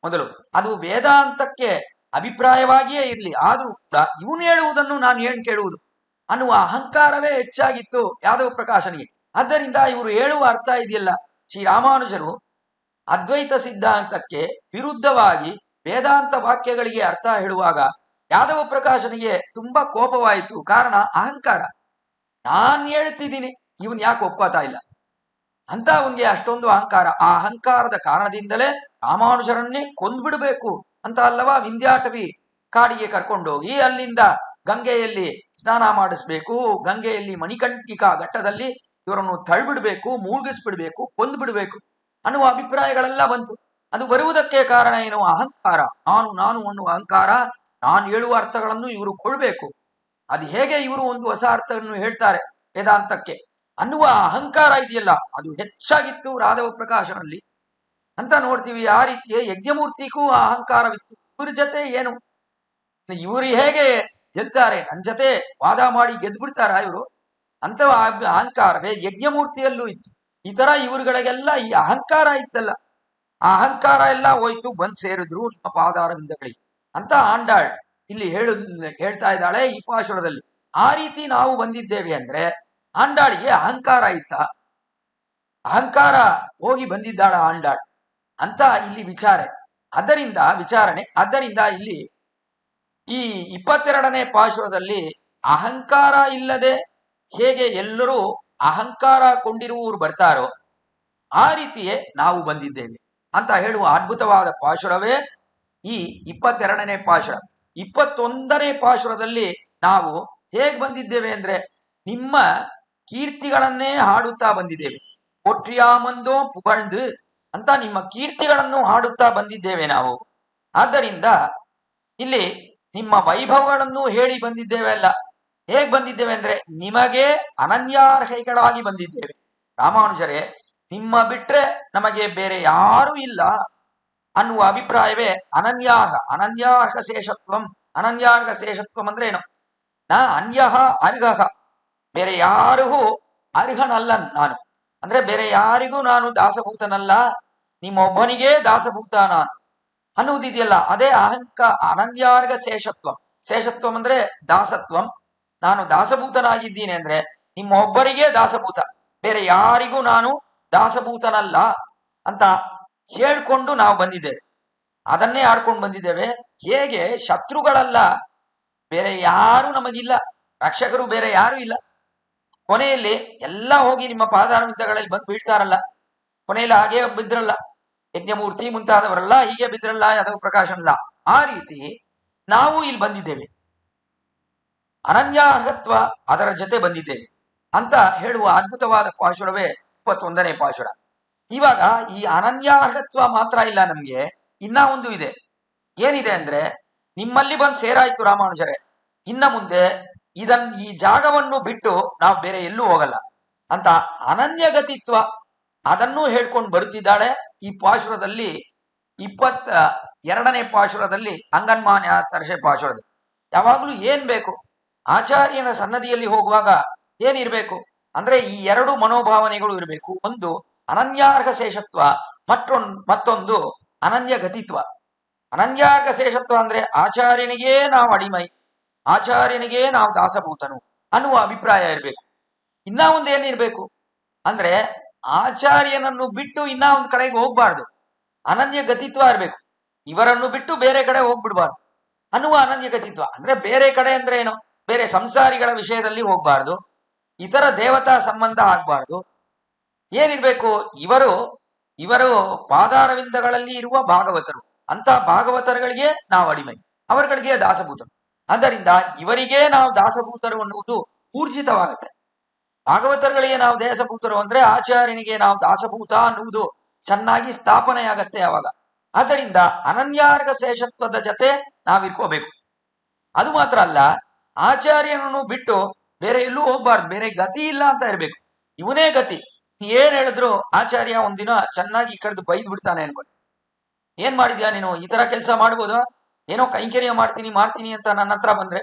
ಮೊದಲು ಅದು ವೇದಾಂತಕ್ಕೆ ಅಭಿಪ್ರಾಯವಾಗಿಯೇ ಇರಲಿ, ಆದ್ರೂ ಕೂಡ ಇವನು ಹೇಳುವುದನ್ನು ನಾನು ಏನ್ ಕೇಳುವುದು ಅನ್ನುವ ಅಹಂಕಾರವೇ ಹೆಚ್ಚಾಗಿತ್ತು ಯಾದವ ಪ್ರಕಾಶನಿಗೆ. ಆದ್ದರಿಂದ ಇವರು ಹೇಳುವ ಅರ್ಥ ಇದೆಯಲ್ಲ, ಶ್ರೀರಾಮಾನುಜರು ಅದ್ವೈತ ಸಿದ್ಧಾಂತಕ್ಕೆ ವಿರುದ್ಧವಾಗಿ ವೇದಾಂತ ವಾಕ್ಯಗಳಿಗೆ ಅರ್ಥ ಹೇಳುವಾಗ ಯಾದವ ಪ್ರಕಾಶನಿಗೆ ತುಂಬಾ ಕೋಪವಾಯಿತು. ಕಾರಣ ಅಹಂಕಾರ. ನಾನ್ ಹೇಳ್ತಿದ್ದೀನಿ, ಇವನ್ ಯಾಕೆ ಒಪ್ಕೋತಾ ಇಲ್ಲ? ಅಂತ ಅವನಿಗೆ ಅಷ್ಟೊಂದು ಅಹಂಕಾರ. ಆ ಅಹಂಕಾರದ ಕಾರಣದಿಂದಲೇ ರಾಮಾನುಜರನ್ನೇ ಕೊಂದ್ಬಿಡ್ಬೇಕು ಅಂತ ಅಲ್ಲವಾ ವಿಂಧ್ಯಾಟವಿ ಕಾಡಿಗೆ ಕರ್ಕೊಂಡೋಗಿ ಅಲ್ಲಿಂದ ಗಂಗೆಯಲ್ಲಿ ಸ್ನಾನ ಮಾಡಿಸ್ಬೇಕು, ಗಂಗೆಯಲ್ಲಿ ಮಣಿಕಂಠಿಕಾ ಘಟ್ಟದಲ್ಲಿ ಇವರನ್ನು ತಳ್ಬಿಡ್ಬೇಕು, ಮುಳುಗಿಸ್ಬಿಡ್ಬೇಕು, ಕೊಂದ್ಬಿಡ್ಬೇಕು ಅನ್ನುವ ಅಭಿಪ್ರಾಯಗಳೆಲ್ಲ ಬಂತು. ಅದು ಬರುವುದಕ್ಕೆ ಕಾರಣ ಏನು? ಅಹಂಕಾರ. ನಾನು ನಾನು ಅನ್ನುವ ಅಹಂಕಾರ. ನಾನು ಹೇಳುವ ಅರ್ಥಗಳನ್ನು ಇವರು ಕೊಳ್ಬೇಕು. ಅದು ಹೇಗೆ ಇವರು ಒಂದು ಹೊಸ ಅರ್ಥವನ್ನು ಹೇಳ್ತಾರೆ ವೇದಾಂತಕ್ಕೆ ಅನ್ನುವ ಅಹಂಕಾರ ಇದೆಯಲ್ಲ, ಅದು ಹೆಚ್ಚಾಗಿತ್ತು ರಾಧವ ಪ್ರಕಾಶನಲ್ಲಿ ಅಂತ ನೋಡ್ತೀವಿ. ಆ ರೀತಿಯೇ ಯಜ್ಞಮೂರ್ತಿಗೂ ಆ ಅಹಂಕಾರವಿತ್ತು. ಇವ್ರ ಜೊತೆ ಏನು, ಇವರು ಹೇಗೆ ಗೆಲ್ತಾರೆ, ನನ್ನ ಜೊತೆ ವಾದ ಮಾಡಿ ಗೆದ್ದು ಬಿಡ್ತಾರ ಇವರು ಅಂತ ಅಹಂಕಾರವೇ ಯಜ್ಞಮೂರ್ತಿಯಲ್ಲೂ ಇತ್ತು. ಈ ತರ ಇವರುಗಳಿಗೆಲ್ಲ ಈ ಅಹಂಕಾರ ಇತ್ತಲ್ಲ, ಆ ಅಹಂಕಾರ ಎಲ್ಲ ಹೋಯ್ತು, ಬಂದ್ ಸೇರಿದ್ರು ನಿಮ್ಮ ಪಾದಾರವಿಂದಗಳಿಗೆ ಅಂತ ಆಂಡಾಳ್ ಇಲ್ಲಿ ಹೇಳ್ತಾ ಇದ್ದಾಳೆ ಈ ಪಾಶುರದಲ್ಲಿ. ಆ ರೀತಿ ನಾವು ಬಂದಿದ್ದೇವೆ ಅಂದ್ರೆ ಆಂಡಾಳಿಗೆ ಅಹಂಕಾರ ಇತ್ತ? ಅಹಂಕಾರ ಹೋಗಿ ಬಂದಿದ್ದಾಳ ಆಂಡಾಳ್ ಅಂತ ಇಲ್ಲಿ ವಿಚಾರಣೆ. ಆದ್ದರಿಂದ ಇಲ್ಲಿ ಈ 22ನೇ ಪಾಶುರದಲ್ಲಿ ಅಹಂಕಾರ ಇಲ್ಲದೆ ಹೇಗೆ ಎಲ್ಲರೂ ಅಹಂಕಾರ ಕೊಂಡಿರುವವರು ಬರ್ತಾರೋ ಆ ರೀತಿಯೇ ನಾವು ಬಂದಿದ್ದೇವೆ ಅಂತ ಹೇಳುವ ಅದ್ಭುತವಾದ ಪಾಶುರವೇ ಈ 22ನೇ ಪಾಶುರ. 21ನೇ ಪಾಶುರದಲ್ಲಿ ನಾವು ಹೇಗ್ ಬಂದಿದ್ದೇವೆ ಅಂದ್ರೆ ನಿಮ್ಮ ಕೀರ್ತಿಗಳನ್ನೇ ಹಾಡುತ್ತಾ ಬಂದಿದ್ದೇವೆ. ಪೊಟ್ರಿಯಾಮಂದೋ ಪುಗಳ್ದು ಅಂತ ನಿಮ್ಮ ಕೀರ್ತಿಗಳನ್ನು ಹಾಡುತ್ತಾ ಬಂದಿದ್ದೇವೆ ನಾವು. ಆದ್ದರಿಂದ ಇಲ್ಲಿ ನಿಮ್ಮ ವೈಭವಗಳನ್ನು ಹೇಳಿ ಬಂದಿದ್ದೇವೆ ಅಲ್ಲ, ಹೇಗ್ ಬಂದಿದ್ದೇವೆ ಅಂದ್ರೆ ನಿಮಗೆ ಅನನ್ಯಾರ್ಹಗಳಾಗಿ ಬಂದಿದ್ದೇವೆ. ರಾಮಾನುಜರೇ, ನಿಮ್ಮ ಬಿಟ್ರೆ ನಮಗೆ ಬೇರೆ ಯಾರೂ ಇಲ್ಲ ಅನ್ನುವ ಅಭಿಪ್ರಾಯವೇ ಅನನ್ಯಾರ್ಹ ಶೇಷತ್ವಂ. ಅನನ್ಯಾರ್ಹ ಶೇಷತ್ವಂ ಅಂದ್ರೆ ಏನು? ನಾ ಅನ್ಯಃ ಅರ್ಹಃ, ಬೇರೆ ಯಾರಿಗೂ ಅರ್ಹನಲ್ಲ ನಾನು, ಅಂದ್ರೆ ಬೇರೆ ಯಾರಿಗೂ ನಾನು ದಾಸಭೂತನಲ್ಲ, ನಿಮ್ಮೊಬ್ಬನಿಗೇ ದಾಸಭೂತ ನಾನು ಅನ್ನುವುದಿದೆಯಲ್ಲ, ಅದೇ ಅನನ್ಯಾರ್ಹ ಶೇಷತ್ವಂ. ಶೇಷತ್ವಂ ಅಂದ್ರೆ ದಾಸತ್ವಂ. ನಾನು ದಾಸಭೂತನಾಗಿದ್ದೀನಿ ಅಂದ್ರೆ ನಿಮ್ಮೊಬ್ಬರಿಗೇ ದಾಸಭೂತ, ಬೇರೆ ಯಾರಿಗೂ ನಾನು ದಾಸಭೂತನಲ್ಲ ಅಂತ ಹೇಳ್ಕೊಂಡು ನಾವು ಬಂದಿದ್ದೇವೆ. ಅದನ್ನೇ ಆಡ್ಕೊಂಡು ಬಂದಿದ್ದೇವೆ. ಹೇಗೆ ಶತ್ರುಗಳಲ್ಲ, ಬೇರೆ ಯಾರು ನಮಗಿಲ್ಲ, ರಕ್ಷಕರು ಬೇರೆ ಯಾರು ಇಲ್ಲ. ಕೊನೆಯಲ್ಲಿ ಎಲ್ಲ ಹೋಗಿ ನಿಮ್ಮ ಪಾದಾರವಿಂದಗಳಲ್ಲಿ ಬಂದು ಬೀಳ್ತಾರಲ್ಲ, ಕೊನೆಯಲ್ಲಿ ಹಾಗೆ ಬಿದ್ರಲ್ಲ ಯಜ್ಞಮೂರ್ತಿ ಮುಂತಾದವರೆಲ್ಲ ಹೀಗೆ ಬಿದ್ರಲ್ಲ ಯಾದವ ಪ್ರಕಾಶನಲ್ಲ. ಆ ರೀತಿ ನಾವು ಇಲ್ಲಿ ಬಂದಿದ್ದೇವೆ, ಅನನ್ಯಾರ್ಹತ್ವ ಅದರ ಜೊತೆ ಬಂದಿದ್ದೇವೆ ಅಂತ ಹೇಳುವ ಅದ್ಭುತವಾದ ಪಾಶುರವೇ 21ನೇ ಪಾಶುರ. ಇವಾಗ ಈ ಅನನ್ಯಾರ್ಹತ್ವ ಮಾತ್ರ ಇಲ್ಲ ನಮ್ಗೆ, ಇನ್ನ ಒಂದು ಇದೆ. ಏನಿದೆ ಅಂದ್ರೆ ನಿಮ್ಮಲ್ಲಿ ಬಂದು ಸೇರಾಯ್ತು ರಾಮಾನುಜರೇ, ಇನ್ನ ಮುಂದೆ ಈ ಜಾಗವನ್ನು ಬಿಟ್ಟು ನಾವು ಬೇರೆ ಎಲ್ಲೂ ಹೋಗಲ್ಲ ಅಂತ ಅನನ್ಯಗತಿತ್ವ ಅದನ್ನು ಹೇಳ್ಕೊಂಡು ಬರುತ್ತಿದ್ದಾಳೆ ಈ ಪಾಶುರದಲ್ಲಿ. 22ನೇ ಪಾಶುರದಲ್ಲಿ ಅಂಗನ್ಮಾನ್ಯ ತರ್ಷೆ ಪಾಶುರದಲ್ಲಿ ಯಾವಾಗ್ಲೂ ಏನ್ ಬೇಕು, ಆಚಾರ್ಯನ ಸನ್ನದಿಯಲ್ಲಿ ಹೋಗುವಾಗ ಏನಿರ್ಬೇಕು ಅಂದ್ರೆ ಈ ಎರಡು ಮನೋಭಾವನೆಗಳು ಇರಬೇಕು. ಒಂದು ಅನನ್ಯಾರ್ಹ ಶೇಷತ್ವ, ಮತ್ತೊಂದು ಅನನ್ಯ ಗತಿತ್ವ. ಅನನ್ಯಾರ್ಹ ಶೇಷತ್ವ ಅಂದ್ರೆ ಆಚಾರ್ಯನಿಗೇ ನಾವು ಅಡಿಮೈ, ಆಚಾರ್ಯನಿಗೇ ನಾವು ದಾಸಭೂತನು ಅನ್ನುವ ಅಭಿಪ್ರಾಯ ಇರಬೇಕು. ಇನ್ನ ಒಂದು ಏನಿರ್ಬೇಕು ಅಂದ್ರೆ ಆಚಾರ್ಯನನ್ನು ಬಿಟ್ಟು ಇನ್ನ ಒಂದು ಕಡೆಗೆ ಹೋಗ್ಬಾರ್ದು, ಅನನ್ಯ ಗತಿತ್ವ ಇರಬೇಕು. ಇವರನ್ನು ಬಿಟ್ಟು ಬೇರೆ ಕಡೆ ಹೋಗ್ಬಿಡ್ಬಾರ್ದು ಅನ್ನುವ ಅನನ್ಯ ಗತಿತ್ವ. ಅಂದ್ರೆ ಬೇರೆ ಕಡೆ ಅಂದ್ರೆ ಏನು, ಬೇರೆ ಸಂಸಾರಿಗಳ ವಿಷಯದಲ್ಲಿ ಹೋಗ್ಬಾರ್ದು, ಇತರ ದೇವತಾ ಸಂಬಂಧ ಆಗ್ಬಾರ್ದು. ಏನಿರ್ಬೇಕು, ಇವರು ಪಾದಾರವಿಂದಗಳಲ್ಲಿ ಇರುವ ಭಾಗವತರು, ಅಂತ ಭಾಗವತರುಗಳಿಗೆ ನಾವು ಅಡಿಮೈ, ಅವರುಗಳಿಗೆ ದಾಸಭೂತರು. ಆದ್ದರಿಂದ ಇವರಿಗೇ ನಾವು ದಾಸಭೂತರು ಅನ್ನುವುದು ಊರ್ಜಿತವಾಗುತ್ತೆ. ಭಾಗವತರುಗಳಿಗೆ ನಾವು ದಾಸಭೂತರು ಅಂದ್ರೆ ಆಚಾರ್ಯನಿಗೆ ನಾವು ದಾಸಭೂತ ಅನ್ನುವುದು ಚೆನ್ನಾಗಿ ಸ್ಥಾಪನೆಯಾಗತ್ತೆ ಅವಾಗ. ಆದ್ದರಿಂದ ಅನನ್ಯಾರ್ಹ ಶೇಷತ್ವದ ಜೊತೆ ನಾವಿರ್ಕೋಬೇಕು. ಅದು ಮಾತ್ರ ಅಲ್ಲ, ಆಚಾರ್ಯನನ್ನು ಬಿಟ್ಟು ಬೇರೆ ಎಲ್ಲೂ ಹೋಗ್ಬಾರ್ದು, ಬೇರೆ ಗತಿ ಇಲ್ಲ ಅಂತ ಇರ್ಬೇಕು, ಇವನೇ ಗತಿ. ಏನ್ ಹೇಳಿದ್ರು ಆಚಾರ್ಯ ಒಂದಿನ ಚೆನ್ನಾಗಿ ಕರೆದು ಬೈದ್ ಬಿಡ್ತಾನೆ ಅನ್ಕೊಳ್ಳಿ. ಏನ್ ಮಾಡಿದ್ಯಾ ನೀನು, ಈ ತರ ಕೆಲಸ ಮಾಡ್ಬೋದಾ, ಏನೋ ಕೈಂಕರ್ಯ ಮಾಡ್ತೀನಿ ಅಂತ ನನ್ನ ಹತ್ರ ಬಂದ್ರೆ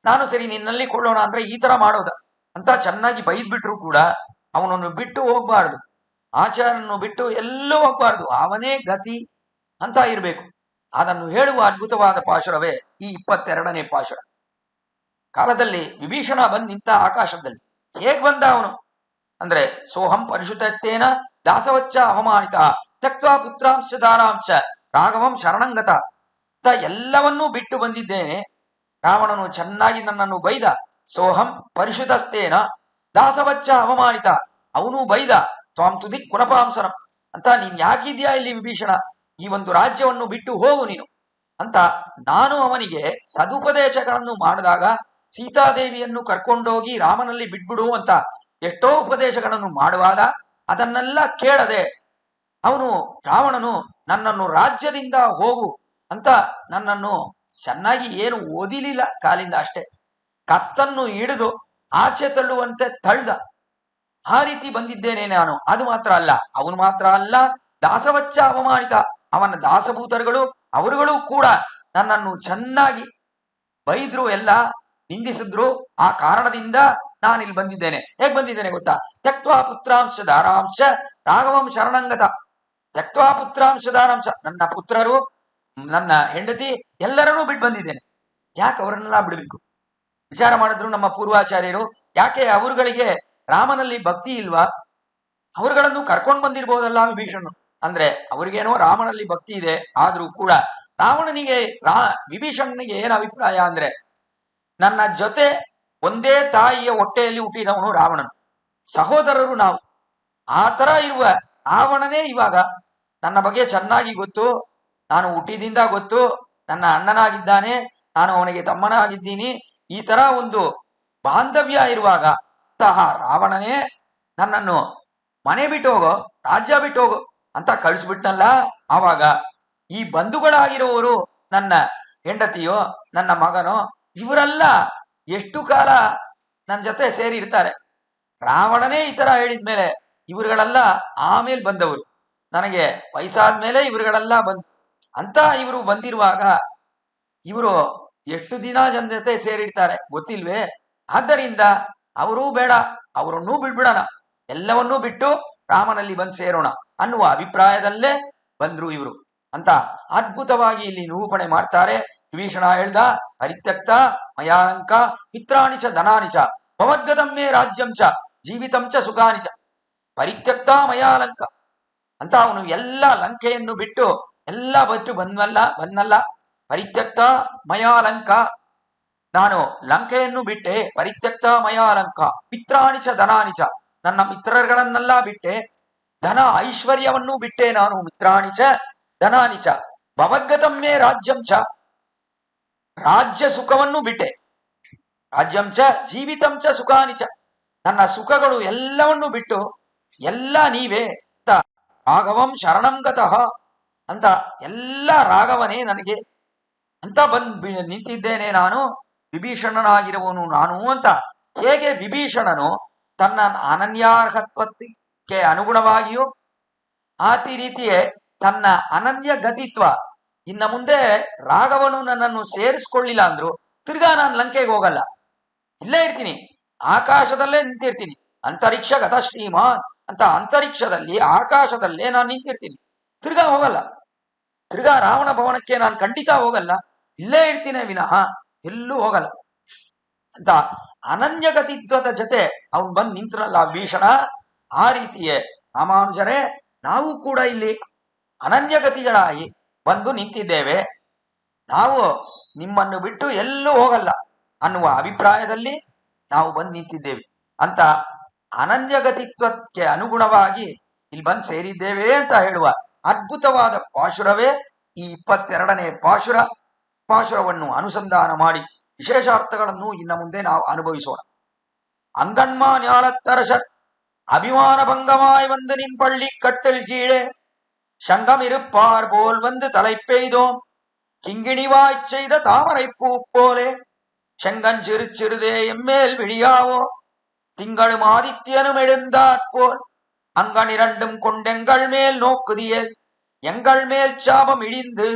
ನಾನು ಸರಿ ನಿನ್ನಲ್ಲಿ ಕೊಳ್ಳೋಣ ಅಂದ್ರೆ ಈ ತರ ಮಾಡೋದ ಅಂತ ಚೆನ್ನಾಗಿ ಬೈದ್ ಬಿಟ್ರು ಕೂಡ ಅವನನ್ನು ಬಿಟ್ಟು ಹೋಗ್ಬಾರ್ದು, ಆಚಾರ್ಯನನ್ನು ಬಿಟ್ಟು ಎಲ್ಲೂ ಹೋಗ್ಬಾರ್ದು, ಅವನೇ ಗತಿ ಅಂತ ಇರ್ಬೇಕು. ಅದನ್ನು ಹೇಳುವ ಅದ್ಭುತವಾದ ಪಾಶುರವೇ ಈ 22ನೇ ಪಾಶುರ. ಕಾಲದಲ್ಲಿ ವಿಭೀಷಣ ಬಂದ್ ನಿಂತ ಆಕಾಶದಲ್ಲಿ. ಹೇಗ್ ಬಂದ ಅವನು ಅಂದ್ರೆ ಸೋಹಂ ಪರಿಶುದ್ಧಸ್ತೇನ ದಾಸವಚ್ಚ ಅವಮಾನಿತ ತ್ಯಕ್ವಾ ಪುತ್ರಾಂಶ ದಾರಾಂಶ ರಾಘವಂ ಶರಣಂಗತ ಅಂತ ಎಲ್ಲವನ್ನೂ ಬಿಟ್ಟು ಬಂದಿದ್ದೇನೆ. ರಾವಣನು ಚೆನ್ನಾಗಿ ನನ್ನನ್ನು ಬೈದ, ಸೋಹಂ ಪರಿಶುದ್ಧಸ್ತೇನ ದಾಸವಚ್ಚ ಅವಮಾನಿತ, ಅವನು ಬೈದ, ತ್ವಾಂ ತುದಿ ಕುಲಪಾಂಸನಂ ಅಂತ ನೀನ್ ಯಾಕಿದ್ಯಾ ಇಲ್ಲಿ ವಿಭೀಷಣ, ಈ ಒಂದು ರಾಜ್ಯವನ್ನು ಬಿಟ್ಟು ಹೋಗು ನೀನು ಅಂತ ನಾನು ಅವನಿಗೆ ಸದುಪದೇಶಗಳನ್ನು ಮಾಡಿದಾಗ, ಸೀತಾದೇವಿಯನ್ನು ಕರ್ಕೊಂಡೋಗಿ ರಾಮನಲ್ಲಿ ಬಿಟ್ಬಿಡು ಅಂತ ಎಷ್ಟೋ ಉಪದೇಶಗಳನ್ನು ಮಾಡುವಾಗ ಅದನ್ನೆಲ್ಲ ಕೇಳದೆ ಅವನು ರಾವಣನು ನನ್ನನ್ನು ರಾಜ್ಯದಿಂದ ಹೋಗು ಅಂತ ನನ್ನನ್ನು ಚೆನ್ನಾಗಿ ಏನು ಓದಿಲಿಲ್ಲ, ಕಾಲಿಂದ ಅಷ್ಟೇ ಕತ್ತನ್ನು ಹಿಡಿದು ಆಚೆ ತಳ್ಳುವಂತೆ ತಳ್ದ. ಆ ರೀತಿ ಬಂದಿದ್ದೇನೆ ನಾನು. ಅದು ಮಾತ್ರ ಅಲ್ಲ, ಅವನು ಮಾತ್ರ ಅಲ್ಲ, ದಾಸವಚ್ಚ ಅವಮಾನಿತ, ಅವನ ದಾಸಭೂತರುಗಳು ಅವರುಗಳು ಕೂಡ ನನ್ನನ್ನು ಚೆನ್ನಾಗಿ ಬೈದ್ರು, ಎಲ್ಲ ನಿಂದಿಸಿದ್ರು. ಆ ಕಾರಣದಿಂದ ನಾನು ಇಲ್ಲಿ ಬಂದಿದ್ದೇನೆ. ಹೇಗ್ ಬಂದಿದ್ದೇನೆ ಗೊತ್ತಾ? ತ್ಯಕ್ವಾ ಪುತ್ರಾಂಶ ದಾರಾಂಶ ರಾಘವಂ ಶರಣಂಗತ. ತ್ಯಕ್ವಾ ಪುತ್ರಾಂಶ ದಾರಾಂಶ, ನನ್ನ ಪುತ್ರರು ನನ್ನ ಹೆಂಡತಿ ಎಲ್ಲರನ್ನೂ ಬಿಟ್ಟು ಬಂದಿದ್ದೇನೆ. ಯಾಕೆ ಅವರನ್ನೆಲ್ಲ ಬಿಡಬೇಕು? ವಿಚಾರ ಮಾಡಿದ್ರು ನಮ್ಮ ಪೂರ್ವಾಚಾರ್ಯರು. ಯಾಕೆ ಅವರುಗಳಿಗೆ ರಾಮನಲ್ಲಿ ಭಕ್ತಿ ಇಲ್ವಾ? ಅವರುಗಳನ್ನು ಕರ್ಕೊಂಡು ಬಂದಿರ್ಬೋದಲ್ಲ ವಿಭೀಷಣನು. ಅಂದ್ರೆ ಅವ್ರಿಗೇನೋ ರಾಮನಲ್ಲಿ ಭಕ್ತಿ ಇದೆ, ಆದ್ರೂ ಕೂಡ ರಾವಣನಿಗೆ ವಿಭೀಷಣನಿಗೆ ಏನ್ ಅಭಿಪ್ರಾಯ ಅಂದ್ರೆ, ನನ್ನ ಜೊತೆ ಒಂದೇ ತಾಯಿಯ ಹೊಟ್ಟೆಯಲ್ಲಿ ಹುಟ್ಟಿದವನು ರಾವಣನು, ಸಹೋದರರು ನಾವು. ಆ ತರ ಇರುವ ರಾವಣನೇ ಇವಾಗ ನನ್ನ ಬಗ್ಗೆ ಚೆನ್ನಾಗಿ ಗೊತ್ತು, ನಾನು ಹುಟ್ಟಿದಿಂದ ಗೊತ್ತು, ನನ್ನ ಅಣ್ಣನಾಗಿದ್ದಾನೆ, ನಾನು ಅವನಿಗೆ ತಮ್ಮನಾಗಿದ್ದೀನಿ, ಈ ತರ ಒಂದು ಬಾಂಧವ್ಯ ಇರುವಾಗ ಅಂತಹ ರಾವಣನೇ ನನ್ನನ್ನು ಮನೆ ಬಿಟ್ಟು ಹೋಗೋ, ರಾಜ್ಯ ಬಿಟ್ಟು ಹೋಗೋ ಅಂತ ಕಳಿಸ್ಬಿಟ್ನಲ್ಲ. ಆವಾಗ ಈ ಬಂಧುಗಳಾಗಿರುವವರು, ನನ್ನ ಹೆಂಡತಿಯೋ ನನ್ನ ಮಗನೋ, ಇವರೆಲ್ಲ ಎಷ್ಟು ಕಾಲ ನನ್ನ ಜೊತೆ ಸೇರಿ ಇರ್ತಾರೆ? ರಾವಣನೇ ಈ ತರ ಹೇಳಿದ್ಮೇಲೆ ಇವರುಗಳೆಲ್ಲ ಆಮೇಲೆ ಬಂದವರು, ನನಗೆ ವಯಸ್ಸಾದ್ಮೇಲೆ ಇವರುಗಳೆಲ್ಲ ಅಂತ ಇವರು ಬಂದಿರುವಾಗ ಇವರು ಎಷ್ಟು ದಿನ ಜನ ಜೊತೆ ಸೇರಿರ್ತಾರೆ ಗೊತ್ತಿಲ್ವೇ? ಆದ್ದರಿಂದ ಅವರೂ ಬೇಡ, ಅವರನ್ನೂ ಬಿಡ್ಬಿಡೋಣ, ಎಲ್ಲವನ್ನೂ ಬಿಟ್ಟು ರಾಮನಲ್ಲಿ ಬಂದು ಸೇರೋಣ ಅನ್ನುವ ಅಭಿಪ್ರಾಯದಲ್ಲೇ ಬಂದ್ರು ಇವರು ಅಂತ ಅದ್ಭುತವಾಗಿ ಇಲ್ಲಿ ನಿರೂಪಣೆ ಮಾಡ್ತಾರೆ. ವಿಭೀಷಣ ಹೇಳ್ದ, ಪರಿತ್ಯಕ್ತ ಮಯಾಲಂಕ ಮಿತ್ರಾಣಿಚ ಧನಾನಿಚ ಭವದ್ಗತಮ್ಮೆ ರಾಜ್ಯಂಚ ಜೀವಿತಂಚ ಸುಖಾನಿಚ. ಪರಿತ್ಯಕ್ತ ಮಯಾಲಂಕ ಅಂತ ಅವನು ಎಲ್ಲ ಲಂಕೆಯನ್ನು ಬಿಟ್ಟು ಎಲ್ಲ ಬಿಟ್ಟು ಬಂದಲ್ಲ. ಪರಿತ್ಯಕ್ತ ಮಯಾಲಂಕ, ನಾನು ಲಂಕೆಯನ್ನು ಬಿಟ್ಟೆ. ಪರಿತ್ಯಕ್ತ ಮಯಾಲಂಕ ಮಿತ್ರಾಣಿಚ ಧನಾನಿಚ, ನನ್ನ ಮಿತ್ರಗಳನ್ನೆಲ್ಲ ಬಿಟ್ಟೆ, ಧನ ಐಶ್ವರ್ಯವನ್ನು ಬಿಟ್ಟೆ ನಾನು. ಮಿತ್ರಾಣಿಚ ಧನಾನಿಚ ಭವದ್ಗತಮ್ಮೆ ರಾಜ್ಯಂಚ, ರಾಜ್ಯ ಸುಖವನ್ನು ಬಿಟ್ಟೆ. ರಾಜ್ಯಂಚ ಜೀವಿತಂಚ ಸುಖಾನಿಚ, ನನ್ನ ಸುಖಗಳು ಎಲ್ಲವನ್ನು ಬಿಟ್ಟು ಎಲ್ಲ ನೀವೇ ಅಂತ ರಾಘವಂ ಶರಣಂಗತಃ ಅಂತ ಎಲ್ಲ ರಾಘವನೇ ನನಗೆ ಅಂತ ನಿಂತಿದ್ದೇನೆ ನಾನು, ವಿಭೀಷಣನಾಗಿರುವನು ನಾನು ಅಂತ. ಹೇಗೆ ವಿಭೀಷಣನು ತನ್ನ ಅನನ್ಯಾರ್ಹತ್ವಕ್ಕೆ ಅನುಗುಣವಾಗಿಯೂ ಆತಿ ರೀತಿಯೇ ತನ್ನ ಅನನ್ಯ ಗತಿತ್ವ, ಇನ್ನ ಮುಂದೆ ರಾಘವನು ನನ್ನನ್ನು ಸೇರಿಸ್ಕೊಳ್ಳಿಲ್ಲ ಅಂದ್ರು ತಿರ್ಗಾ ನಾನು ಲಂಕೆಗೆ ಹೋಗಲ್ಲ, ಇಲ್ಲೇ ಇರ್ತೀನಿ, ಆಕಾಶದಲ್ಲೇ ನಿಂತಿರ್ತೀನಿ. ಅಂತರಿಕ್ಷ ಗತ ಶ್ರೀಮಾನ್ ಅಂತ ಅಂತರಿಕ್ಷದಲ್ಲಿ ಆಕಾಶದಲ್ಲೇ ನಾನು ನಿಂತಿರ್ತೀನಿ, ತಿರ್ಗಾ ಹೋಗಲ್ಲ. ತಿರ್ಗಾ ರಾವಣ ಭವನಕ್ಕೆ ನಾನು ಖಂಡಿತ ಹೋಗಲ್ಲ, ಇಲ್ಲೇ ಇರ್ತೀನಿ ವಿನಃ ಎಲ್ಲೂ ಹೋಗಲ್ಲ ಅಂತ ಅನನ್ಯಗತಿತ್ವದ ಜೊತೆ ಅವನು ಬಂದು ನಿಂತ್ರಲ್ಲ ಭೀಷಣ. ಆ ರೀತಿಯೇ ರಾಮಾನುಜರೇ ನಾವು ಕೂಡ ಇಲ್ಲಿ ಅನನ್ಯಗತಿಗಳಾಗಿ ಬಂದು ನಿಂತಿದ್ದೇವೆ. ನಾವು ನಿಮ್ಮನ್ನು ಬಿಟ್ಟು ಎಲ್ಲೂ ಹೋಗಲ್ಲ ಅನ್ನುವ ಅಭಿಪ್ರಾಯದಲ್ಲಿ ನಾವು ಬಂದು ನಿಂತಿದ್ದೇವೆ ಅಂತ ಅನನ್ಯಗತಿತ್ವಕ್ಕೆ ಅನುಗುಣವಾಗಿ ಇಲ್ಲಿ ಬಂದು ಸೇರಿದ್ದೇವೆ ಅಂತ ಹೇಳುವ ಅದ್ಭುತವಾದ ಪಾಶುರವೇ ಈ 22ನೇ ಪಾಶುರ. ಪಾಶುರವನ್ನು ಅನುಸಂಧಾನ ಮಾಡಿ ವಿಶೇಷಾರ್ಥಗಳನ್ನು ಇನ್ನ ಮುಂದೆ ನಾವು ಅನುಭವಿಸೋಣ. அங்கன்மா ஞாலத்தரசர் அபிமான பங்கமாய் வந்து நின் பள்ளி கட்டில் கீழே சங்கம் இருப்பார் போல் வந்து தலை பெய்தோம். கிங்கிணிவாய்ச் செய்த தாமரை பூ போலே செங்கஞ்சிறு சிறுதே எம்மேல் விழியாவோ. திங்களும் ஆதித்யனும் எழுந்தாற்போல் அங்கனிரண்டும் கொண்டெங்கள் மேல் நோக்குதியே ಎಂಗಳ್ ಮೇಲ್ ಚಾಪಂ ಇಳಿಂದು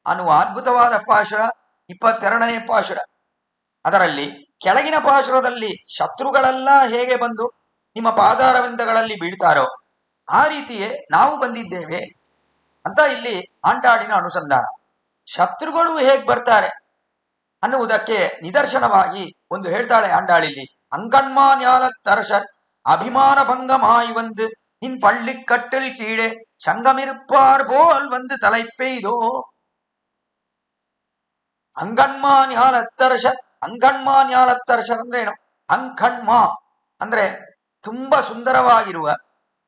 ಅನ್ನುವ ಅದ್ಭುತವಾದ ಪಾಶುರ 22ನೇ ಪಾಶುರ. ಅದರಲ್ಲಿ ಕೆಳಗಿನ ಪಾಶುರದಲ್ಲಿ ಶತ್ರುಗಳೆಲ್ಲ ಹೇಗೆ ಬಂದು ನಿಮ್ಮ ಪಾದಾರವಿಂದಗಳಲ್ಲಿ ಬೀಳ್ತಾರೋ ಆ ರೀತಿಯೇ ನಾವು ಬಂದಿದ್ದೇವೆ ಅಂತ ಇಲ್ಲಿ ಆಂಟಾಡಿನ ಅನುಸಂಧಾನ. ಶತ್ರುಗಳು ಹೇಗ್ ಬರ್ತಾರೆ ಅನ್ನುವುದಕ್ಕೆ ನಿದರ್ಶನವಾಗಿ ಒಂದು ಹೇಳ್ತಾಳೆ ಆಂಡಾಳಿಲ್ಲಿ. ಅಂಗಣ್ಮಾ ஞால தரசர் அபிமான பங்கமாய் வந்து நின் பள்ளி கட்டில் கீழே சங்கமிருப்பார் போல் வந்து தலை பெய்தோ. ಅಂಗಣ್ಮಾ ஞாலத்தரசர், ಅಂಗಣ್ಮಾ ஞாலத்தரசர் ಅಂದ್ರೆ ಏನು? ಅಂಕಣ್ಮಾ ಅಂದ್ರೆ ತುಂಬಾ ಸುಂದರವಾಗಿರುವ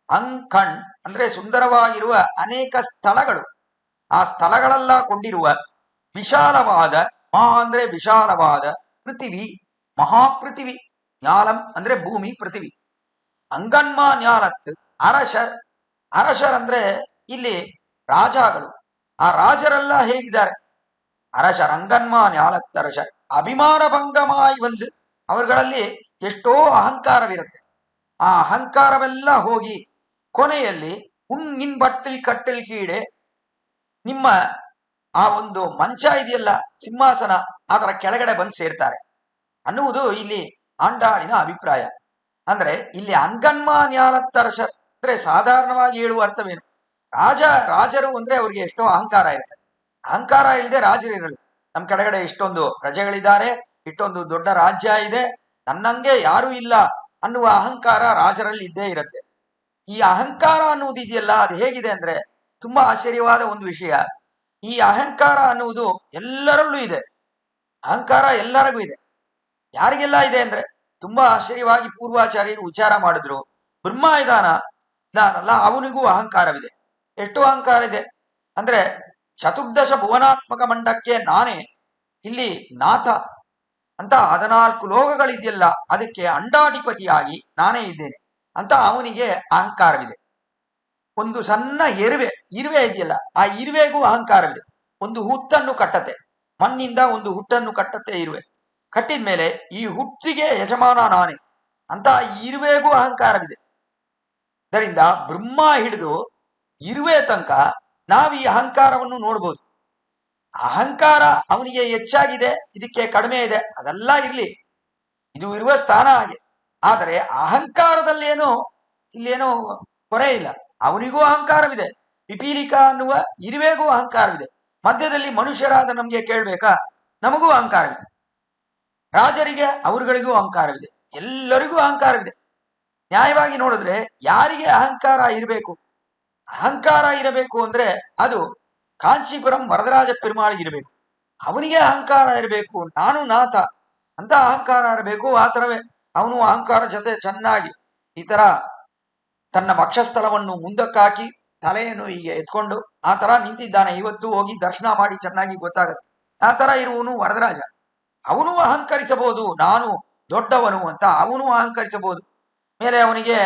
ಅಂಕಣ್ ಅಂದ್ರೆ ಸುಂದರವಾಗಿರುವ ಅನೇಕ ಸ್ಥಳಗಳು, ಆ ಸ್ಥಳಗಳೆಲ್ಲ ಕೊಂಡಿರುವ ವಿಶಾಲವಾದ, ಮಹಾ ಅಂದ್ರೆ ವಿಶಾಲವಾದ ಪೃಥಿವಿ, ಮಹಾಪೃಥಿವಿ, ஞாலம் ಅಂದ್ರೆ ಭೂಮಿ, ಪೃಥಿವಿ. ಅಂಗನ್ಮಾ ஞாலத்து ಅರಶರ್, ಅರಶರ್ ಅಂದ್ರೆ ಇಲ್ಲಿ ರಾಜಗಳು. ಆ ರಾಜರೆಲ್ಲ ಹೇಗಿದ್ದಾರೆ? ಅರಶರ್ ಅಂಗನ್ಮಾ ஞாலத்து ಅರಶರ್ ಅಭಿಮಾನ ಭಂಗಮಾಯಿ ಬಂದು, ಅವರುಗಳಲ್ಲಿ ಎಷ್ಟೋ ಅಹಂಕಾರವಿರುತ್ತೆ. ಆ ಅಹಂಕಾರವೆಲ್ಲ ಹೋಗಿ ಕೊನೆಯಲ್ಲಿ ನಿನ್ ಬಟ್ಟಲ್ ಕಟ್ಟಲ್ ಕೀಡೆ, ನಿಮ್ಮ ಆ ಒಂದು ಮಂಚ ಇದೆಯಲ್ಲ, ಸಿಂಹಾಸನ, ಅದರ ಕೆಳಗಡೆ ಬಂದು ಸೇರ್ತಾರೆ ಅನ್ನುವುದು ಇಲ್ಲಿ ಆಂಡಾಳಿನ ಅಭಿಪ್ರಾಯ. ಅಂದ್ರೆ ಇಲ್ಲಿ ಅಂಗನ್ಮಾ ஞாலத்தரச ಅಂದ್ರೆ ಸಾಧಾರಣವಾಗಿ ಹೇಳುವ ಅರ್ಥವೇನು? ರಾಜರು ಅಂದ್ರೆ ಅವ್ರಿಗೆ ಎಷ್ಟೋ ಅಹಂಕಾರ ಇರುತ್ತೆ. ಅಹಂಕಾರ ಇಲ್ಲದೆ ರಾಜರು ಇರಲಿ. ನಮ್ಮ ಕೆಳಗಡೆ ಇಷ್ಟೊಂದು ಪ್ರಜೆಗಳಿದ್ದಾರೆ, ಇಷ್ಟೊಂದು ದೊಡ್ಡ ರಾಜ್ಯ ಇದೆ, ನನ್ನಂಗೆ ಯಾರೂ ಇಲ್ಲ ಅನ್ನುವ ಅಹಂಕಾರ ರಾಜರಲ್ಲಿ ಇದ್ದೇ ಇರುತ್ತೆ. ಈ ಅಹಂಕಾರ ಅನ್ನುವುದು ಇದೆಯಲ್ಲ, ಅದು ಹೇಗಿದೆ ಅಂದ್ರೆ ತುಂಬಾ ಆಶ್ಚರ್ಯವಾದ ಒಂದು ವಿಷಯ. ಈ ಅಹಂಕಾರ ಅನ್ನುವುದು ಎಲ್ಲರಲ್ಲೂ ಇದೆ. ಅಹಂಕಾರ ಎಲ್ಲರಿಗೂ ಇದೆ. ಯಾರಿಗೆಲ್ಲ ಇದೆ ಅಂದ್ರೆ ತುಂಬಾ ಆಶ್ಚರ್ಯವಾಗಿ ಪೂರ್ವಾಚಾರ್ಯರು ವಿಚಾರ ಮಾಡಿದ್ರು. ಬ್ರಹ್ಮ ಇದಾನಲ್ಲ, ಅವನಿಗೂ ಅಹಂಕಾರವಿದೆ. ಎಷ್ಟು ಅಹಂಕಾರ ಇದೆ ಅಂದ್ರೆ, ಚತುರ್ದಶ ಭುವನಾತ್ಮಕ ಮಂಡಕ್ಕೆ ನಾನೇ ಇಲ್ಲಿ ನಾಥ ಅಂತ 14 ಲೋಕಗಳಿದೆಯಲ್ಲ, ಅದಕ್ಕೆ ಅಂಡಾಧಿಪತಿಯಾಗಿ ನಾನೇ ಇದ್ದೇನೆ ಅಂತ ಅವನಿಗೆ ಅಹಂಕಾರವಿದೆ. ಒಂದು ಸಣ್ಣ ಇರುವೆ ಇದೆಯಲ್ಲ, ಆ ಇರುವೆಗೂ ಅಹಂಕಾರವಿದೆ. ಒಂದು ಹುಟ್ಟನ್ನು ಕಟ್ಟತ್ತೆ, ಮಣ್ಣಿಂದ ಒಂದು ಹುಟ್ಟನ್ನು ಕಟ್ಟತ್ತೆ ಇರುವೆ. ಕಟ್ಟಿದ ಮೇಲೆ ಈ ಹುಟ್ಟಿಗೆ ಯಜಮಾನ ನಾನೇ ಅಂತ ಇರುವೆಗೂ ಅಹಂಕಾರವಿದೆ. ಇದರಿಂದ ಬ್ರಹ್ಮ ಹಿಡಿದು ಇರುವೆ ತನಕ ನಾವು ಈ ಅಹಂಕಾರವನ್ನು ನೋಡ್ಬೋದು. ಅಹಂಕಾರ ಅವನಿಗೆ ಹೆಚ್ಚಾಗಿದೆ, ಇದಕ್ಕೆ ಕಡಿಮೆ ಇದೆ, ಅದೆಲ್ಲ ಇರ್ಲಿ, ಇದು ಇರುವ ಸ್ಥಾನ ಹಾಗೆ. ಆದರೆ ಅಹಂಕಾರದಲ್ಲೇನೋ ಇಲ್ಲೇನೋ ಕೊರೆ ಇಲ್ಲ. ಅವನಿಗೂ ಅಹಂಕಾರವಿದೆ. ಪಿಪೀಲಿಕ ಅನ್ನುವ ಇರುವೆಗೂ ಅಹಂಕಾರವಿದೆ. ಮಧ್ಯದಲ್ಲಿ ಮನುಷ್ಯರಾದ ನಮ್ಗೆ ಕೇಳ್ಬೇಕಾ? ನಮಗೂ ಅಹಂಕಾರವಿದೆ. ರಾಜರಿಗೆ ಅವರುಗಳಿಗೂ ಅಹಂಕಾರವಿದೆ. ಎಲ್ಲರಿಗೂ ಅಹಂಕಾರವಿದೆ. ನ್ಯಾಯವಾಗಿ ನೋಡಿದ್ರೆ ಯಾರಿಗೆ ಅಹಂಕಾರ ಇರಬೇಕು? ಅಹಂಕಾರ ಇರಬೇಕು ಅಂದ್ರೆ ಅದು ಕಾಂಚೀಪುರಂ ವರದರಾಜ ಪೆರುಮಾಳಿಗೆ ಇರಬೇಕು. ಅವನಿಗೆ ಅಹಂಕಾರ ಇರಬೇಕು, ನಾನು ನಾಥ ಅಂತ ಅಹಂಕಾರ ಇರಬೇಕು. ಆ ಥರವೇ ಅವನು ಅಹಂಕಾರ ಜೊತೆ ಚೆನ್ನಾಗಿ ಈ ತರ ತನ್ನ ವಕ್ಷಸ್ಥಳವನ್ನು ಮುಂದಕ್ಕಾಕಿ ತಲೆಯನ್ನು ಹೀಗೆ ಎತ್ಕೊಂಡು ಆ ತರ ನಿಂತಿದ್ದಾನೆ. ಇವತ್ತು ಹೋಗಿ ದರ್ಶನ ಮಾಡಿ ಚೆನ್ನಾಗಿ ಗೊತ್ತಾಗತ್ತೆ. ಆ ತರ ಇರುವನು ವರದರಾಜ. ಅವನು ಅಹಂಕರಿಸಬಹುದು, ನಾನು ದೊಡ್ಡವನು ಅಂತ ಅವನು ಅಹಂಕರಿಸಬಹುದು. ಮೇಲೆ ಅವನಿಗೆ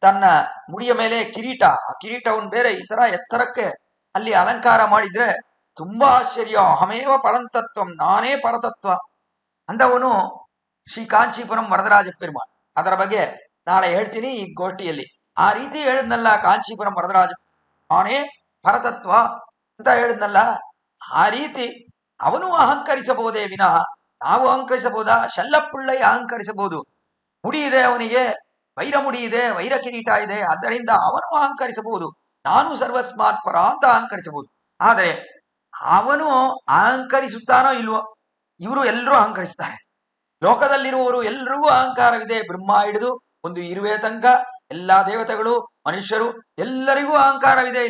ತನ್ನ ಮುಡಿಯ ಮೇಲೆ ಕಿರೀಟ, ಆ ಕಿರೀಟವನ್ನು ಬೇರೆ ಈ ತರ ಎತ್ತರಕ್ಕೆ ಅಲ್ಲಿ ಅಲಂಕಾರ ಮಾಡಿದ್ರೆ ತುಂಬಾ ಆಶ್ಚರ್ಯ. ಅಹಮೇವ ಪರಂತತ್ವಂ, ನಾನೇ ಪರತತ್ವ ಅಂದವನು ಶ್ರೀ ಕಾಂಚೀಪುರಂ ವರದರಾಜ ಪೆರುಮಾಳ್. ಅದರ ಬಗ್ಗೆ ನಾಳೆ ಹೇಳ್ತೀನಿ ಈ ಗೋಷ್ಠಿಯಲ್ಲಿ. ಆ ರೀತಿ ಹೇಳಿದ್ನಲ್ಲ ಕಾಂಚೀಪುರಂ ವರದರಾಜ, ನಾನೇ ಪರತತ್ವ ಅಂತ ಹೇಳಿದ್ನಲ್ಲ, ಆ ರೀತಿ ಅವನು ಅಹಂಕರಿಸಬಹುದೇ ವಿನಃ ನಾವು ಅಹಂಕರಿಸಬಹುದಾ? ಶಲ್ಲಪ್ಪುಳ್ಳಯ್ಯ ಅಹಂಕರಿಸಬಹುದು. ಮುಡಿ ಇದೆ ಅವನಿಗೆ, ವೈರ ಮುಡಿ ಇದೆ, ವೈರ ಕಿರೀಟ ಇದೆ, ಆದ್ದರಿಂದ ಅವನು ಅಹಂಕರಿಸಬಹುದು. ನಾನು ಸರ್ವಸ್ಮಾತ್ ಪರ ಅಂತ ಅಹಂಕರಿಸಬಹುದು. ಆದರೆ ಅವನು ಅಹಂಕರಿಸುತ್ತಾನೋ ಇಲ್ವೋ? ಇವರು ಎಲ್ಲರೂ ಅಹಂಕರಿಸ್ತಾರೆ. ಲೋಕದಲ್ಲಿರುವವರು ಎಲ್ರಿಗೂ ಅಹಂಕಾರವಿದೆ. ಬ್ರಹ್ಮ ಹಿಡಿದು ಒಂದು ಇರುವೆ ತನಕ ಎಲ್ಲಾ ದೇವತೆಗಳು, ಮನುಷ್ಯರು ಎಲ್ಲರಿಗೂ ಅಹಂಕಾರವಿದೆ.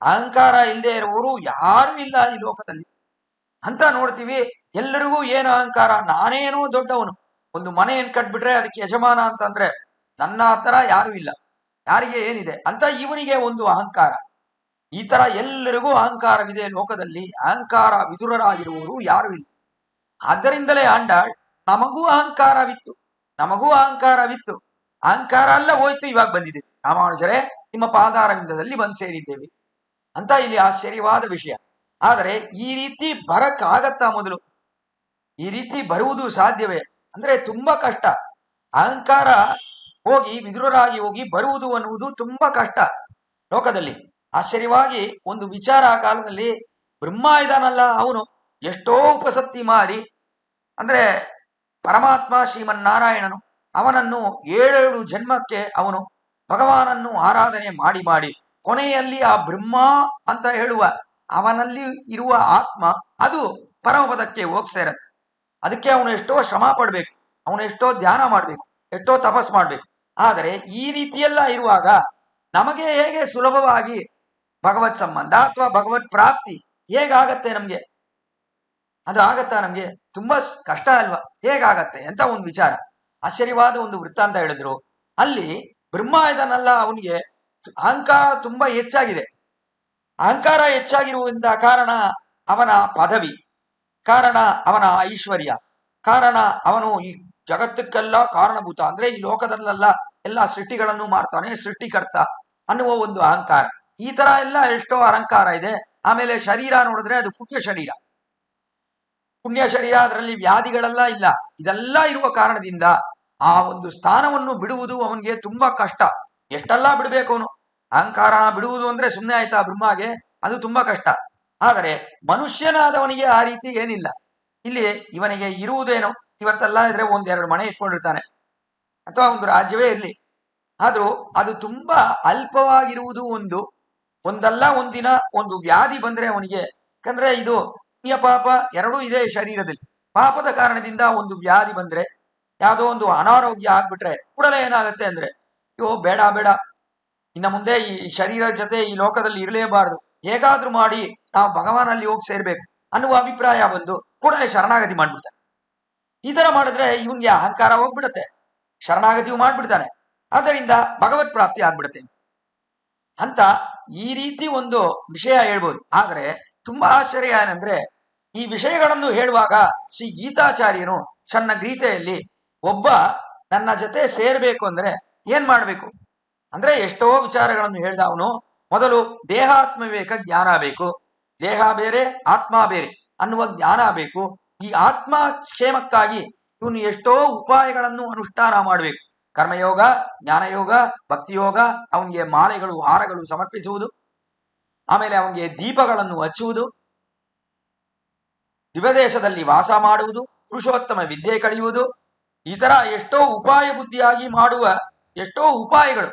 ಅಹಂಕಾರ ಇಲ್ಲದೆ ಇರುವವರು ಯಾರೂ ಇಲ್ಲ ಈ ಲೋಕದಲ್ಲಿ ಅಂತ ನೋಡ್ತೀವಿ. ಎಲ್ಲರಿಗೂ ಏನು ಅಹಂಕಾರ? ನಾನೇನೋ ದೊಡ್ಡವನು. ಒಂದು ಮನೆಯನ್ನು ಕಟ್ಬಿಟ್ರೆ ಅದಕ್ಕೆ ಯಜಮಾನ ಅಂತಂದ್ರೆ ನನ್ನ ಹತ್ರ ಯಾರೂ ಇಲ್ಲ, ಯಾರಿಗೆ ಏನಿದೆ ಅಂತ ಇವನಿಗೆ ಒಂದು ಅಹಂಕಾರ. ಈ ತರ ಎಲ್ಲರಿಗೂ ಅಹಂಕಾರವಿದೆ ಲೋಕದಲ್ಲಿ. ಅಹಂಕಾರ ವಿದುರರಾಗಿರುವವರು ಯಾರೂ ಇಲ್ಲ. ಆದ್ದರಿಂದಲೇ ಆಂಡಾಳ್ ನಮಗೂ ಅಹಂಕಾರವಿತ್ತು, ನಮಗೂ ಅಹಂಕಾರವಿತ್ತು, ಅಹಂಕಾರ ಎಲ್ಲ ಹೋಯ್ತು, ಇವಾಗ ಬಂದಿದೆ ರಾಮಾನುಜರೇ ನಿಮ್ಮ ಪಾದಾರವಿಂದದಲ್ಲಿ ಬಂದು ಸೇರಿದ್ದೇವೆ ಅಂತ ಇಲ್ಲಿ ಆಶ್ಚರ್ಯವಾದ ವಿಷಯ. ಆದರೆ ಈ ರೀತಿ ಬರಕ್ಕಾಗತ್ತಾ? ಮೊದಲು ಈ ರೀತಿ ಬರುವುದು ಸಾಧ್ಯವೇ ಅಂದ್ರೆ ತುಂಬಾ ಕಷ್ಟ. ಅಹಂಕಾರ ಹೋಗಿ ವಿದುರರಾಗಿ ಹೋಗಿ ಬರುವುದು ಅನ್ನುವುದು ತುಂಬಾ ಕಷ್ಟ ಲೋಕದಲ್ಲಿ. ಆಶ್ಚರ್ಯವಾಗಿ ಒಂದು ವಿಚಾರ, ಆ ಕಾಲದಲ್ಲಿ ಬ್ರಹ್ಮ ಇದಾನಲ್ಲ, ಅವನು ಎಷ್ಟೋ ಉಪಸಕ್ತಿ ಮಾಡಿ ಅಂದ್ರೆ ಪರಮಾತ್ಮ ಶ್ರೀಮನ್ನಾರಾಯಣನು ಅವನನ್ನು 7 ಜನ್ಮಕ್ಕೆ ಅವನು ಭಗವಾನನ್ನು ಆರಾಧನೆ ಮಾಡಿ ಮಾಡಿ ಕೊನೆಯಲ್ಲಿ ಆ ಬ್ರಹ್ಮ ಅಂತ ಹೇಳುವ ಅವನಲ್ಲಿ ಇರುವ ಆತ್ಮ ಅದು ಪರಮಪದಕ್ಕೆ ಹೋಗಿ ಸೇರತ್ತೆ. ಅದಕ್ಕೆ ಅವನು ಎಷ್ಟೋ ಶ್ರಮ ಪಡ್ಬೇಕು, ಅವನು ಎಷ್ಟೋ ಧ್ಯಾನ ಮಾಡ್ಬೇಕು, ಎಷ್ಟೋ ತಪಸ್ ಮಾಡ್ಬೇಕು. ಆದರೆ ಈ ರೀತಿಯೆಲ್ಲ ಇರುವಾಗ ನಮಗೆ ಹೇಗೆ ಸುಲಭವಾಗಿ ಭಗವತ್ ಸಂಬಂಧ ಅಥವಾ ಭಗವತ್ ಪ್ರಾಪ್ತಿ ಹೇಗಾಗತ್ತೆ? ನಮ್ಗೆ ಅದು ಆಗತ್ತಾ? ನಮ್ಗೆ ತುಂಬಾ ಕಷ್ಟ ಅಲ್ವಾ? ಹೇಗಾಗತ್ತೆ ಅಂತ ಒಂದು ವಿಚಾರ. ಆಶ್ಚರ್ಯವಾದ ಒಂದು ವೃತ್ತಾಂತ ಹೇಳಿದ್ರು. ಅಲ್ಲಿ ಬ್ರಹ್ಮ ಇದನ್ನಲ್ಲ, ಅವನಿಗೆ ಅಹಂಕಾರ ತುಂಬಾ ಹೆಚ್ಚಾಗಿದೆ. ಅಹಂಕಾರ ಹೆಚ್ಚಾಗಿರುವುದರಿಂದ ಕಾರಣ ಅವನ ಪದವಿ, ಕಾರಣ ಅವನ ಐಶ್ವರ್ಯ, ಕಾರಣ ಅವನು ಈ ಜಗತ್ತಕ್ಕೆಲ್ಲ ಕಾರಣಭೂತ, ಅಂದ್ರೆ ಈ ಲೋಕದಲ್ಲೆಲ್ಲ ಎಲ್ಲ ಸೃಷ್ಟಿಗಳನ್ನು ಮಾಡ್ತಾನೆ, ಸೃಷ್ಟಿಕರ್ತ ಅನ್ನುವ ಒಂದು ಅಹಂಕಾರ. ಈ ತರ ಎಲ್ಲ ಎಷ್ಟೋ ಅಹಂಕಾರ ಇದೆ. ಆಮೇಲೆ ಶರೀರ ನೋಡಿದ್ರೆ ಅದು ಪುಣ್ಯ ಶರೀರ, ಪುಣ್ಯ ಶರೀರ, ಅದರಲ್ಲಿ ವ್ಯಾಧಿಗಳೆಲ್ಲ ಇಲ್ಲ. ಇದೆಲ್ಲ ಇರುವ ಕಾರಣದಿಂದ ಆ ಒಂದು ಸ್ಥಾನವನ್ನು ಬಿಡುವುದು ಅವನಿಗೆ ತುಂಬಾ ಕಷ್ಟ. ಎಷ್ಟೆಲ್ಲ ಬಿಡಬೇಕು ಅವನು. ಅಹಂಕಾರ ಬಿಡುವುದು ಅಂದ್ರೆ ಸುಮ್ಮನೆ ಆಯ್ತಾ ಬ್ರಹ್ಮಗೆ? ಅದು ತುಂಬಾ ಕಷ್ಟ. ಆದರೆ ಮನುಷ್ಯನಾದವನಿಗೆ ಆ ರೀತಿ ಏನಿಲ್ಲ. ಇಲ್ಲಿ ಇವನಿಗೆ ಇರುವುದೇನೋ, ಇವತ್ತೆಲ್ಲ ಇದ್ರೆ ಒಂದೆರಡು ಮನೆ ಇಟ್ಕೊಂಡಿರ್ತಾನೆ, ಅಥವಾ ಒಂದು ರಾಜ್ಯವೇ ಇರಲಿ, ಆದ್ರೂ ಅದು ತುಂಬಾ ಅಲ್ಪವಾಗಿರುವುದು. ಒಂದಲ್ಲ ಒಂದಿನ ಒಂದು ವ್ಯಾಧಿ ಬಂದ್ರೆ ಅವನಿಗೆ, ಯಾಕಂದ್ರೆ ಇದು ಪುಣ್ಯ ಪಾಪ ಎರಡೂ ಇದೆ ಶರೀರದಲ್ಲಿ. ಪಾಪದ ಕಾರಣದಿಂದ ಒಂದು ವ್ಯಾಧಿ ಬಂದ್ರೆ, ಯಾವುದೋ ಒಂದು ಅನಾರೋಗ್ಯ ಆಗ್ಬಿಟ್ರೆ ಕೂಡಲೇ ಏನಾಗುತ್ತೆ ಅಂದ್ರೆ, ಅಯ್ಯೋ ಬೇಡ ಬೇಡ, ಇನ್ನು ಮುಂದೆ ಈ ಶರೀರದ ಜೊತೆ ಈ ಲೋಕದಲ್ಲಿ ಇರಲೇಬಾರದು, ಹೇಗಾದ್ರೂ ಮಾಡಿ ನಾವು ಭಗವಾನಲ್ಲಿ ಹೋಗಿ ಸೇರ್ಬೇಕು ಅನ್ನುವ ಅಭಿಪ್ರಾಯ ಬಂದು ಕೂಡಲೇ ಶರಣಾಗತಿ ಮಾಡ್ಬಿಡ್ತಾನೆ. ಈ ತರ ಮಾಡಿದ್ರೆ ಇವನ್ಗೆ ಅಹಂಕಾರ ಹೋಗ್ಬಿಡುತ್ತೆ, ಶರಣಾಗತಿಯು ಮಾಡ್ಬಿಡ್ತಾನೆ. ಆದ್ದರಿಂದ ಭಗವತ್ ಪ್ರಾಪ್ತಿ ಆಗ್ಬಿಡುತ್ತೆ ಅಂತ ಈ ರೀತಿ ಒಂದು ವಿಷಯ ಹೇಳ್ಬೋದು. ಆದ್ರೆ ತುಂಬಾ ಆಶ್ಚರ್ಯ ಏನಂದ್ರೆ, ಈ ವಿಷಯಗಳನ್ನು ಹೇಳುವಾಗ ಶ್ರೀ ಗೀತಾಚಾರ್ಯನು ಸಣ್ಣ ಗೀತೆಯಲ್ಲಿ ಒಬ್ಬ ನನ್ನ ಜೊತೆ ಸೇರ್ಬೇಕು ಅಂದ್ರೆ ಏನ್ ಮಾಡ್ಬೇಕು ಅಂದ್ರೆ ಎಷ್ಟೋ ವಿಚಾರಗಳನ್ನು ಹೇಳ್ದ ಅವನು. ಮೊದಲು ದೇಹಾತ್ಮ ವಿವೇಕ ಜ್ಞಾನ ಬೇಕು, ದೇಹ ಬೇರೆ ಆತ್ಮ ಬೇರೆ ಅನ್ನುವ ಜ್ಞಾನ ಬೇಕು. ಈ ಆತ್ಮ ಕ್ಷೇಮಕ್ಕಾಗಿ ಇವನು ಎಷ್ಟೋ ಉಪಾಯಗಳನ್ನು ಅನುಷ್ಠಾನ ಮಾಡಬೇಕು. ಕರ್ಮಯೋಗ, ಜ್ಞಾನಯೋಗ, ಭಕ್ತಿಯೋಗ, ಅವನಿಗೆ ಮಾಲೆಗಳು ಹಾರಗಳು ಸಮರ್ಪಿಸುವುದು, ಆಮೇಲೆ ಅವನಿಗೆ ದೀಪಗಳನ್ನು ಹಚ್ಚುವುದು, ದಿವದೇಶದಲ್ಲಿ ವಾಸ ಮಾಡುವುದು, ಪುರುಷೋತ್ತಮ ವಿದ್ಯೆ ಕಳೆಯುವುದು, ಈ ತರ ಎಷ್ಟೋ ಉಪಾಯ ಬುದ್ಧಿಯಾಗಿ ಮಾಡುವ ಎಷ್ಟೋ ಉಪಾಯಗಳು.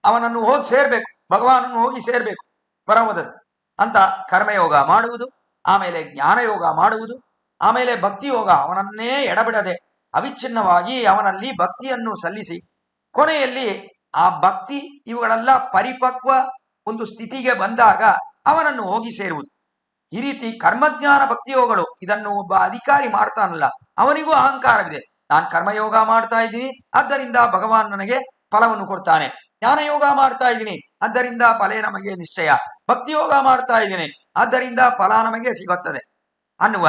ಅವನನ್ನು ಹೋಗಿ ಸೇರ್ಬೇಕು, ಭಗವಾನನ್ನು ಹೋಗಿ ಸೇರ್ಬೇಕು ಪರಮದಲ್ಲಿ ಅಂತ ಕರ್ಮಯೋಗ ಮಾಡುವುದು, ಆಮೇಲೆ ಜ್ಞಾನಯೋಗ ಮಾಡುವುದು, ಆಮೇಲೆ ಭಕ್ತಿಯೋಗ, ಅವನನ್ನೇ ಎಡಬಿಡದೆ ಅವಿಚ್ಛಿನ್ನವಾಗಿ ಅವನಲ್ಲಿ ಭಕ್ತಿಯನ್ನು ಸಲ್ಲಿಸಿ ಕೊನೆಯಲ್ಲಿ ಆ ಭಕ್ತಿ ಇವುಗಳೆಲ್ಲ ಪರಿಪಕ್ವ ಒಂದು ಸ್ಥಿತಿಗೆ ಬಂದಾಗ ಅವನನ್ನು ಹೋಗಿ ಸೇರುವುದು. ಈ ರೀತಿ ಕರ್ಮಜ್ಞಾನ ಭಕ್ತಿಯೋಗಗಳು ಇದನ್ನು ಒಬ್ಬ ಅಧಿಕಾರಿ ಮಾಡ್ತಾನಲ್ಲ, ಅವನಿಗೂ ಅಹಂಕಾರವಿದೆ. ನಾನು ಕರ್ಮಯೋಗ ಮಾಡ್ತಾ ಇದ್ದೀನಿ, ಆದ್ದರಿಂದ ಭಗವಾನ್ ನನಗೆ ಫಲವನ್ನು ಕೊಡ್ತಾನೆ. ಜ್ಞಾನಯೋಗ ಮಾಡ್ತಾ ಇದ್ದೀನಿ, ಆದ್ದರಿಂದ ಫಲ ನಮಗೆ ನಿಶ್ಚಯ. ಭಕ್ತಿಯೋಗ ಮಾಡ್ತಾ ಇದ್ದೀನಿ, ಆದ್ದರಿಂದ ಫಲ ನಮಗೆ ಸಿಗುತ್ತದೆ ಅನ್ನುವ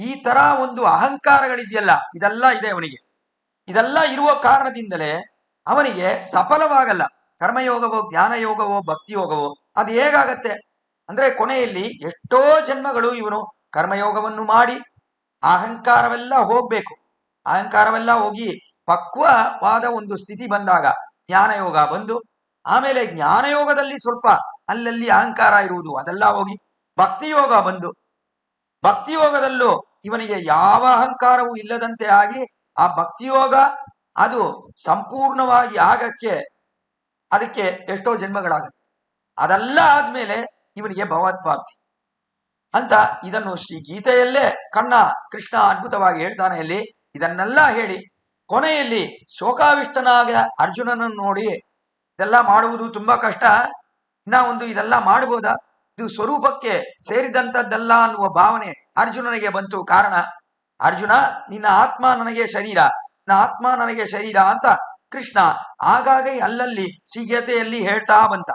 ಈ ತರ ಒಂದು ಅಹಂಕಾರಗಳಿದೆಯಲ್ಲ, ಇದೆಲ್ಲ ಇದೆ ಅವನಿಗೆ. ಇದೆಲ್ಲ ಇರುವ ಕಾರಣದಿಂದಲೇ ಅವನಿಗೆ ಸಫಲವಾಗಲ್ಲ. ಕರ್ಮಯೋಗವೋ ಜ್ಞಾನಯೋಗವೋ ಭಕ್ತಿಯೋಗವೋ ಅದು ಹೇಗಾಗತ್ತೆ ಅಂದ್ರೆ, ಕೊನೆಯಲ್ಲಿ ಎಷ್ಟೋ ಜನ್ಮಗಳು ಇವನು ಕರ್ಮಯೋಗವನ್ನು ಮಾಡಿ ಅಹಂಕಾರವೆಲ್ಲ ಹೋಗ್ಬೇಕು, ಅಹಂಕಾರವೆಲ್ಲ ಹೋಗಿ ಪಕ್ವವಾದ ಒಂದು ಸ್ಥಿತಿ ಬಂದಾಗ ಜ್ಞಾನಯೋಗ ಬಂದು, ಆಮೇಲೆ ಜ್ಞಾನಯೋಗದಲ್ಲಿ ಸ್ವಲ್ಪ ಅಲ್ಲಲ್ಲಿ ಅಹಂಕಾರ ಇರುವುದು ಅದೆಲ್ಲ ಹೋಗಿ ಭಕ್ತಿಯೋಗ ಬಂದು, ಭಕ್ತಿಯೋಗದಲ್ಲೂ ಇವನಿಗೆ ಯಾವ ಅಹಂಕಾರವೂ ಇಲ್ಲದಂತೆ ಆಗಿ ಆ ಭಕ್ತಿಯೋಗ ಅದು ಸಂಪೂರ್ಣವಾಗಿ ಆಗಕ್ಕೆ ಅದಕ್ಕೆ ಎಷ್ಟೋ ಜನ್ಮಗಳಾಗತ್ತೆ. ಅದೆಲ್ಲ ಆದ್ಮೇಲೆ ಇವನಿಗೆ ಭಗವತ್ಪ್ರಾಪ್ತಿ ಅಂತ ಇದನ್ನು ಶ್ರೀ ಗೀತೆಯಲ್ಲೇ ಕೃಷ್ಣ ಅದ್ಭುತವಾಗಿ ಹೇಳ್ತಾನೆ. ಇಲ್ಲಿ ಇದನ್ನೆಲ್ಲ ಹೇಳಿ ಕೊನೆಯಲ್ಲಿ ಶೋಕಾವಿಷ್ಟನಾಗ ಅರ್ಜುನನನ್ನು ನೋಡಿ, ಇದೆಲ್ಲ ಮಾಡುವುದು ತುಂಬಾ ಕಷ್ಟ, ಇನ್ನ ಒಂದು ಇದೆಲ್ಲ ಮಾಡಬಹುದಾ, ಇದು ಸ್ವರೂಪಕ್ಕೆ ಸೇರಿದಂಥದ್ದಲ್ಲ ಅನ್ನುವ ಭಾವನೆ ಅರ್ಜುನನಿಗೆ ಬಂತು. ಕಾರಣ, ಅರ್ಜುನ ನಿನ್ನ ಆತ್ಮ ನನಗೆ ಶರೀರ, ನಿನ್ನ ಆತ್ಮ ನನಗೆ ಶರೀರ ಅಂತ ಕೃಷ್ಣ ಆಗಾಗ ಅಲ್ಲಲ್ಲಿ ಶ್ರೀಗೀತೆಯಲ್ಲಿ ಹೇಳ್ತಾ ಬಂತ.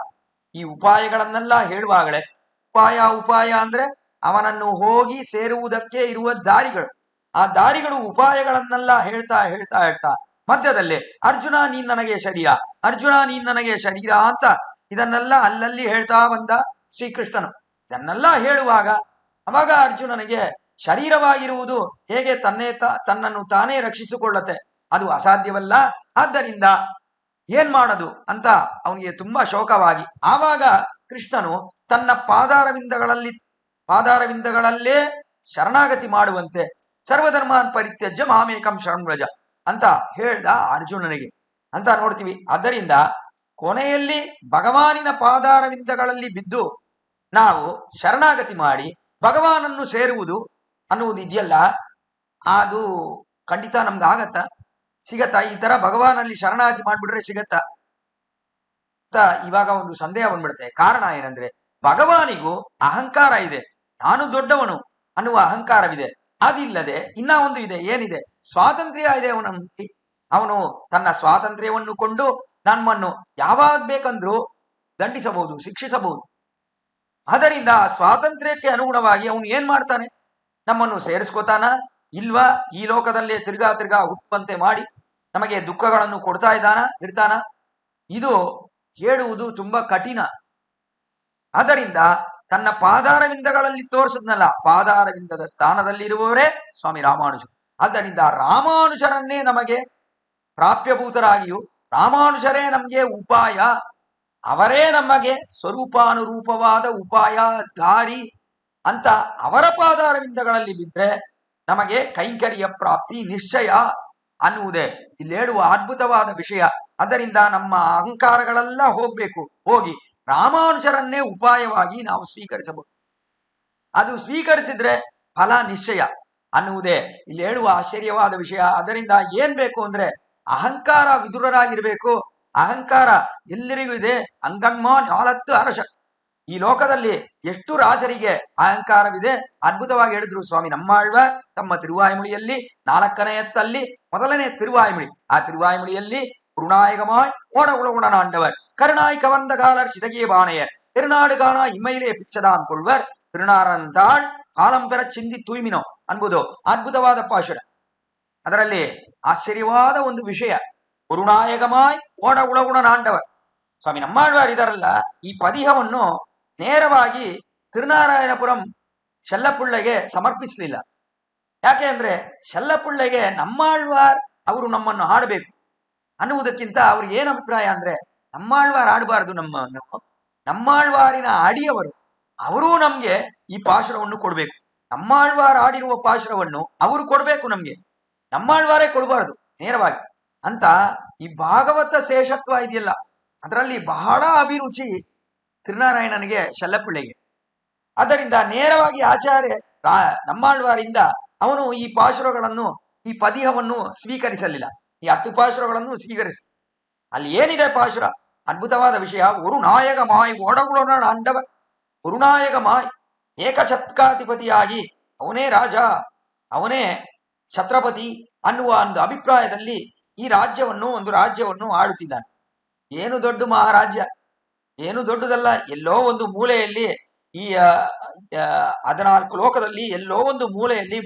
ಈ ಉಪಾಯಗಳನ್ನೆಲ್ಲ ಹೇಳುವಾಗಲೇ, ಉಪಾಯ ಅಂದ್ರೆ ಅವನನ್ನು ಹೋಗಿ ಸೇರುವುದಕ್ಕೆ ಇರುವ ದಾರಿಗಳು, ಆ ದಾರಿಗಳು ಉಪಾಯಗಳನ್ನೆಲ್ಲ ಹೇಳ್ತಾ ಹೇಳ್ತಾ ಹೇಳ್ತಾ ಮಧ್ಯದಲ್ಲಿ ಅರ್ಜುನ ನೀನ್ ನನಗೆ ಶರೀರ, ಅರ್ಜುನ ನೀನ್ ನನಗೆ ಶರೀರ ಅಂತ ಇದನ್ನೆಲ್ಲ ಅಲ್ಲಲ್ಲಿ ಹೇಳ್ತಾ ಬಂದ ಶ್ರೀಕೃಷ್ಣನು. ಇದನ್ನೆಲ್ಲ ಹೇಳುವಾಗ ಅವಾಗ ಅರ್ಜುನನಿಗೆ ಶರೀರವಾಗಿರುವುದು ಹೇಗೆ ತನ್ನನ್ನು ತಾನೇ ರಕ್ಷಿಸಿಕೊಳ್ಳುತ್ತೆ, ಅದು ಅಸಾಧ್ಯವಲ್ಲ. ಆದ್ದರಿಂದ ಏನ್ ಮಾಡೋದು ಅಂತ ಅವನಿಗೆ ತುಂಬಾ ಶೋಕವಾಗಿ, ಆವಾಗ ಕೃಷ್ಣನು ತನ್ನ ಪಾದಾರವಿಂದಗಳಲ್ಲೇ ಶರಣಾಗತಿ ಮಾಡುವಂತೆ ಸರ್ವಧರ್ಮಾನ್ ಪರಿತ್ಯಜ್ಯ ಮಾಮೇಕಂ ಶರಣಂ ವ್ರಜ ಅಂತ ಹೇಳ್ದ ಅರ್ಜುನನಿಗೆ ಅಂತ ನೋಡ್ತೀವಿ. ಆದ್ದರಿಂದ ಕೊನೆಯಲ್ಲಿ ಭಗವಾನಿನ ಪಾದಾರವಿಂದಗಳಲ್ಲಿ ಬಿದ್ದು ನಾವು ಶರಣಾಗತಿ ಮಾಡಿ ಭಗವಾನನ್ನು ಸೇರುವುದು ಅನ್ನುವುದು ಇದೆಯಲ್ಲ, ಅದು ಖಂಡಿತ ನಮ್ಗೆ ಆಗತ್ತ, ಸಿಗತ್ತಾ? ಈ ತರ ಭಗವಾನಲ್ಲಿ ಶರಣಾಗತಿ ಮಾಡ್ಬಿಟ್ರೆ ಸಿಗತ್ತಾ ಅಂತ ಇವಾಗ ಒಂದು ಸಂದೇಹ ಬಂದ್ಬಿಡುತ್ತೆ. ಕಾರಣ ಏನಂದ್ರೆ, ಭಗವಾನಿಗೂ ಅಹಂಕಾರ ಇದೆ, ನಾನು ದೊಡ್ಡವನು ಅನ್ನುವ ಅಹಂಕಾರವಿದೆ. ಅದಿಲ್ಲದೆ ಇನ್ನ ಒಂದು ಇದೆ, ಏನಿದೆ? ಸ್ವಾತಂತ್ರ್ಯ ಇದೆ ಅವನಲ್ಲಿ. ಅವನು ತನ್ನ ಸ್ವಾತಂತ್ರ್ಯವನ್ನು ಕೊಂಡು ನಮ್ಮನ್ನು ಯಾವಾಗ ಬೇಕಂದ್ರೂ ದಂಡಿಸಬಹುದು, ಶಿಕ್ಷಿಸಬಹುದು. ಅದರಿಂದ ಸ್ವಾತಂತ್ರ್ಯಕ್ಕೆ ಅನುಗುಣವಾಗಿ ಅವನು ಏನ್ ಮಾಡ್ತಾನೆ? ನಮ್ಮನ್ನು ಸೇರಿಸ್ಕೋತಾನ ಇಲ್ವಾ? ಈ ಲೋಕದಲ್ಲೇ ತಿರ್ಗಾ ಹುಟ್ಟುವಂತೆ ಮಾಡಿ ನಮಗೆ ದುಃಖಗಳನ್ನು ಕೊಡ್ತಾ ಇರ್ತಾನ? ಇದು ಹೇಳುವುದು ತುಂಬಾ ಕಠಿಣ. ಆದ್ದರಿಂದ ತನ್ನ ಪಾದಾರವಿಂದಗಳಲ್ಲಿ ತೋರಿಸಿದ್ನಲ್ಲ, ಪಾದಾರವಿಂದದ ಸ್ಥಾನದಲ್ಲಿರುವವರೇ ಸ್ವಾಮಿ ರಾಮಾನುಜರು. ಆದ್ದರಿಂದ ರಾಮಾನುಜರನ್ನೇ ನಮಗೆ ಪ್ರಾಪ್ಯಭೂತರಾಗಿಯೂ ರಾಮಾನುಜರೇ ನಮಗೆ ಉಪಾಯ, ಅವರೇ ನಮಗೆ ಸ್ವರೂಪಾನುರೂಪವಾದ ಉಪಾಯ ದಾರಿ ಅಂತ ಅವರ ಪಾದಾರವಿಂದಗಳಲ್ಲಿ ಬಿದ್ದರೆ ನಮಗೆ ಕೈಂಕರ್ಯ ಪ್ರಾಪ್ತಿ ನಿಶ್ಚಯ ಅನ್ನುವುದೇ ಇಲ್ಲಿ ಹೇಳುವ ಅದ್ಭುತವಾದ ವಿಷಯ. ಅದರಿಂದ ನಮ್ಮ ಅಹಂಕಾರಗಳೆಲ್ಲ ಹೋಗಿ ರಾಮಾನುಜರನ್ನೇ ಉಪಾಯವಾಗಿ ನಾವು ಸ್ವೀಕರಿಸಬಹುದು. ಅದು ಸ್ವೀಕರಿಸಿದ್ರೆ ಫಲ ನಿಶ್ಚಯ ಅನ್ನುವುದೇ ಇಲ್ಲಿ ಹೇಳುವ ಆಶ್ಚರ್ಯವಾದ ವಿಷಯ. ಅದರಿಂದ ಏನ್ ಬೇಕು ಅಂದ್ರೆ ಅಹಂಕಾರ ವಿದುರರಾಗಿರ್ಬೇಕು. ಅಹಂಕಾರ ಎಲ್ಲರಿಗೂ ಇದೆ. ಅಂಗನ್ಮ 4 ಅರಶ. ಈ ಲೋಕದಲ್ಲಿ ಎಷ್ಟು ರಾಜರಿಗೆ ಅಹಂಕಾರವಿದೆ ಅದ್ಭುತವಾಗಿ ಹೇಳಿದ್ರು ಸ್ವಾಮಿ ನಮ್ಮಾಳ್ವಾರ್ ತಮ್ಮ ತಿರುವಾಯ್ಮೊಳಿಯಲ್ಲಿ 4ನೇ ಎತ್ತಲ್ಲಿ 1ನೇ ತಿರುವಾಯ್ಮೊಳಿ. ಆ ತಿರುವಾಯ್ಮೊಳಿಯಲ್ಲಿ குருநாயகமாய் ஓட உலகுடன் ஆண்டவர் கருணாய் கவர்ந்த காலர் சிதகிய பாணையர் திருநாடு காண இம்மையிலே பிச்சதான் கொள்வர் திருநாರಂತಾಳ್ ಕಾಲಂ ಪೆರ ಚಿಂದಿ ತೂಯ್ಮಿನೋ ಅನ್ಬೋದು ಅದ್ಭುತವಾದ ಪಾಶುರ. ಅದರಲ್ಲಿ ಆಶ್ಚರ್ಯವಾದ ಒಂದು ವಿಷಯ, ಗುರುನಾಯಕಮಾಯ್ ಓಡ ಉಳಗುಣ ಆಂಡವರ್ ಸ್ವಾಮಿ ನಮ್ಮಾಳ್ವಾರ್ ಇದಾರಲ್ಲ, ಈ ಪದಿಹವನ್ನು ನೇರವಾಗಿ ತಿರುನಾರಾಯಣಪುರಂ ಶೆಲ್ಲಪುಳ್ಳೆಗೆ ಸಮರ್ಪಿಸಲಿಲ್ಲ. ಯಾಕೆ ಅಂದ್ರೆ ಶೆಲ್ಲಪುಳ್ಳೆಗೆ ನಮ್ಮಾಳ್ವಾರ್ ಅವರು ನಮ್ಮನ್ನು ಹಾಡಬೇಕು ಅನ್ನುವುದಕ್ಕಿಂತ ಅವ್ರಿಗೆ ಏನು ಅಭಿಪ್ರಾಯ ಅಂದ್ರೆ ನಮ್ಮಾಳ್ವಾರ್ ಆಡಬಾರದು, ನಮ್ಮಾಳ್ವಾರಿನ ಅಡಿಯವರು ಅವರೂ ನಮ್ಗೆ ಈ ಪಾಶುರವನ್ನು ಕೊಡ್ಬೇಕು. ನಮ್ಮಾಳ್ವಾರ್ ಆಡಿರುವ ಪಾಶುರವನ್ನು ಅವರು ಕೊಡ್ಬೇಕು ನಮ್ಗೆ, ನಮ್ಮಾಳ್ವಾರೇ ಕೊಡಬಾರದು ನೇರವಾಗಿ ಅಂತ. ಈ ಭಾಗವತ ಶೇಷತ್ವ ಇದೆಯಲ್ಲ, ಅದರಲ್ಲಿ ಬಹಳ ಅಭಿರುಚಿ ತಿರುನಾರಾಯಣನಿಗೆ ಶೆಲ್ಲಪಿಳ್ಳೆಗೆ. ಆದ್ದರಿಂದ ನೇರವಾಗಿ ಆಚಾರ್ಯ ನಮ್ಮಾಳ್ವಾರಿಂದ ಅವನು ಈ ಪಾಶುರಗಳನ್ನು ಈ ಪದಿಹವನ್ನು ಸ್ವೀಕರಿಸಲಿಲ್ಲ. ಈ 10 ಪಾಶುರಗಳನ್ನು ಸ್ವೀಕರಿಸಿ ಅಲ್ಲಿ ಏನಿದೆ ಪಾಶುರ ಅದ್ಭುತವಾದ ವಿಷಯ. ஒரு நாயகமாய் ஓடகுளோಣ ಆಂಡವ, ಗುರುನಾಯಕಮಾಯ್ ಏಕಛತ್ಕಾಧಿಪತಿಯಾಗಿ ಅವನೇ ರಾಜ, ಅವನೇ ಛತ್ರಪತಿ ಅನ್ನುವ ಒಂದು ಅಭಿಪ್ರಾಯದಲ್ಲಿ ಈ ಒಂದು ರಾಜ್ಯವನ್ನು ಆಳುತ್ತಿದ್ದಾನೆ. ಏನು ದೊಡ್ಡ ಮಹಾರಾಜ್ಯ, ಏನು ದೊಡ್ಡದಲ್ಲ. ಎಲ್ಲೋ ಒಂದು ಮೂಲೆಯಲ್ಲಿ ಈ 14 ಲೋಕದಲ್ಲಿ ಎಲ್ಲೋ ಒಂದು ಮೂಲೆಯಲ್ಲಿ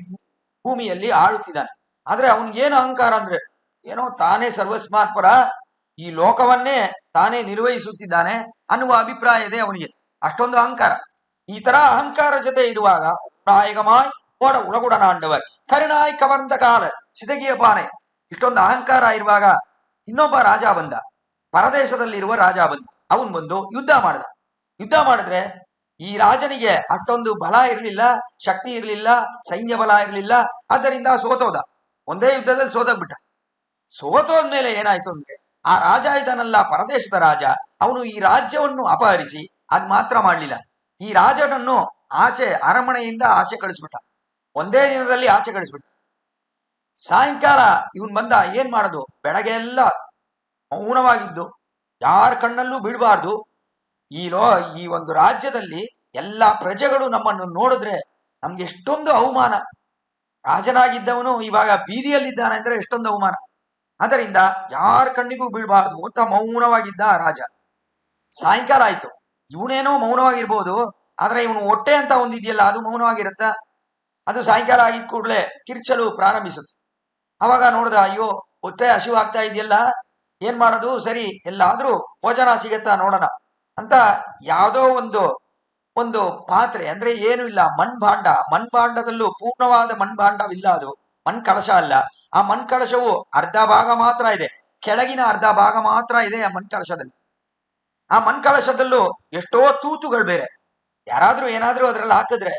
ಭೂಮಿಯಲ್ಲಿ ಆಳುತ್ತಿದ್ದಾನೆ. ಆದ್ರೆ ಅವನಿಗೇನು ಅಹಂಕಾರ ಅಂದ್ರೆ ಏನೋ ತಾನೇ ಸರ್ವಸ್ಮಾತ್ಪರ, ಈ ಲೋಕವನ್ನೇ ತಾನೇ ನಿರ್ವಹಿಸುತ್ತಿದ್ದಾನೆ ಅನ್ನುವ ಅಭಿಪ್ರಾಯ ಇದೆ ಅವನಿಗೆ. ಅಷ್ಟೊಂದು ಅಹಂಕಾರ. ಈ ತರ ಅಹಂಕಾರ ಜೊತೆ ಇರುವಾಗ ನಾಯಕಮಾಯ್ ಓಡ ಉಳಗುಡನಾಂಡವರ್ ಕರುಣಾಯ್ ಕವರ್ಂದ ಕಾಲ ಸಿದಗಿಯ ಪಾನೆ, ಇಷ್ಟೊಂದು ಅಹಂಕಾರ ಇರುವಾಗ ಇನ್ನೊಬ್ಬ ರಾಜ ಬಂದ, ಪರದೇಶದಲ್ಲಿರುವ ರಾಜ ಬಂದ. ಅವನ್ ಬಂದು ಯುದ್ಧ ಮಾಡಿದ್ರೆ ಈ ರಾಜನಿಗೆ ಅಷ್ಟೊಂದು ಬಲ ಇರಲಿಲ್ಲ, ಶಕ್ತಿ ಇರಲಿಲ್ಲ, ಸೈನ್ಯ ಬಲ ಇರಲಿಲ್ಲ. ಆದ್ದರಿಂದ ಸೋತೋದ, ಒಂದೇ ಯುದ್ಧದಲ್ಲಿ ಸೋತೋಗ್ಬಿಟ್ಟ. ಸೋತೋದ್ಮೇಲೆ ಏನಾಯ್ತು ಅಂದ್ರೆ ಆ ರಾಜ ಇದ್ದಾನಲ್ಲ, ಪರದೇಶದ ರಾಜ, ಅವನು ಈ ರಾಜ್ಯವನ್ನು ಅಪಹರಿಸಿ ಅದ್ ಮಾತ್ರ ಮಾಡ್ಲಿಲ್ಲ, ಈ ರಾಜನನ್ನು ಅರಮನೆಯಿಂದ ಆಚೆ ಕಳಿಸ್ಬಿಟ್ಟ. ಒಂದೇ ದಿನದಲ್ಲಿ ಆಚೆ ಕಳಿಸ್ಬಿಟ್ಟ. ಸಾಯಂಕಾಲ ಇವನ್ ಬಂದ, ಏನ್ ಮಾಡೋದು? ಬೆಳಗ್ಗೆ ಎಲ್ಲ ಮೌನವಾಗಿದ್ದು ಯಾರ ಕಣ್ಣಲ್ಲೂ ಬೀಳಬಾರ್ದು. ಈ ಒಂದು ರಾಜ್ಯದಲ್ಲಿ ಎಲ್ಲ ಪ್ರಜೆಗಳು ನಮ್ಮನ್ನು ನೋಡಿದ್ರೆ ನಮ್ಗೆ ಎಷ್ಟೊಂದು ಅವಮಾನ. ರಾಜನಾಗಿದ್ದವನು ಇವಾಗ ಬೀದಿಯಲ್ಲಿದ್ದಾನೆ ಅಂದ್ರೆ ಎಷ್ಟೊಂದು ಅವಮಾನ. ಅದರಿಂದ ಯಾರ ಕಣ್ಣಿಗೂ ಬೀಳಬಾರ್ದು ಅಂತ ಮೌನವಾಗಿದ್ದ ಆ ರಾಜ. ಸಾಯಂಕಾಲ ಆಯ್ತು, ಇವನೇನೋ ಮೌನವಾಗಿರ್ಬೋದು, ಆದ್ರೆ ಇವನು ಹೊಟ್ಟೆ ಅಂತ ಒಂದಿದೆಯಲ್ಲ ಅದು ಮೌನವಾಗಿರುತ್ತ. ಅದು ಸಾಯಂಕಾಲ ಆಗಿದ ಕೂಡಲೇ ಕಿರ್ಚಲು ಪ್ರಾರಂಭಿಸುತ್ತೆ. ಅವಾಗ ನೋಡ್ದ, ಅಯ್ಯೋ ಹೊಟ್ಟೆ ಹಸಿವಾಗ್ತಾ ಇದೆಯಲ್ಲ, ಏನ್ ಮಾಡೋದು? ಸರಿ, ಎಲ್ಲಾದ್ರೂ ಭೋಜನ ಸಿಗತ್ತಾ ನೋಡೋಣ ಅಂತ ಯಾವುದೋ ಒಂದು ಪಾತ್ರೆ, ಅಂದ್ರೆ ಏನು ಇಲ್ಲ, ಮಣ್ಭಾಂಡದಲ್ಲೂ ಪೂರ್ಣವಾದ ಮಣ್ಭಾಂಡವಿಲ್ಲ, ಅದು ಮಣ್ಕಳಶ ಅಲ್ಲ. ಆ ಮಣ್ಕಳಶವು ಅರ್ಧ ಭಾಗ ಮಾತ್ರ ಇದೆ, ಕೆಳಗಿನ ಅರ್ಧ ಭಾಗ ಮಾತ್ರ ಇದೆ ಆ ಮಣ್ಕಳಶದಲ್ಲಿ. ಆ ಮಣ್ಕಳಶದಲ್ಲೂ ಎಷ್ಟೋ ತೂತುಗಳು ಬೇರೆ, ಯಾರಾದ್ರೂ ಏನಾದ್ರೂ ಅದ್ರಲ್ಲಿ ಹಾಕಿದ್ರೆ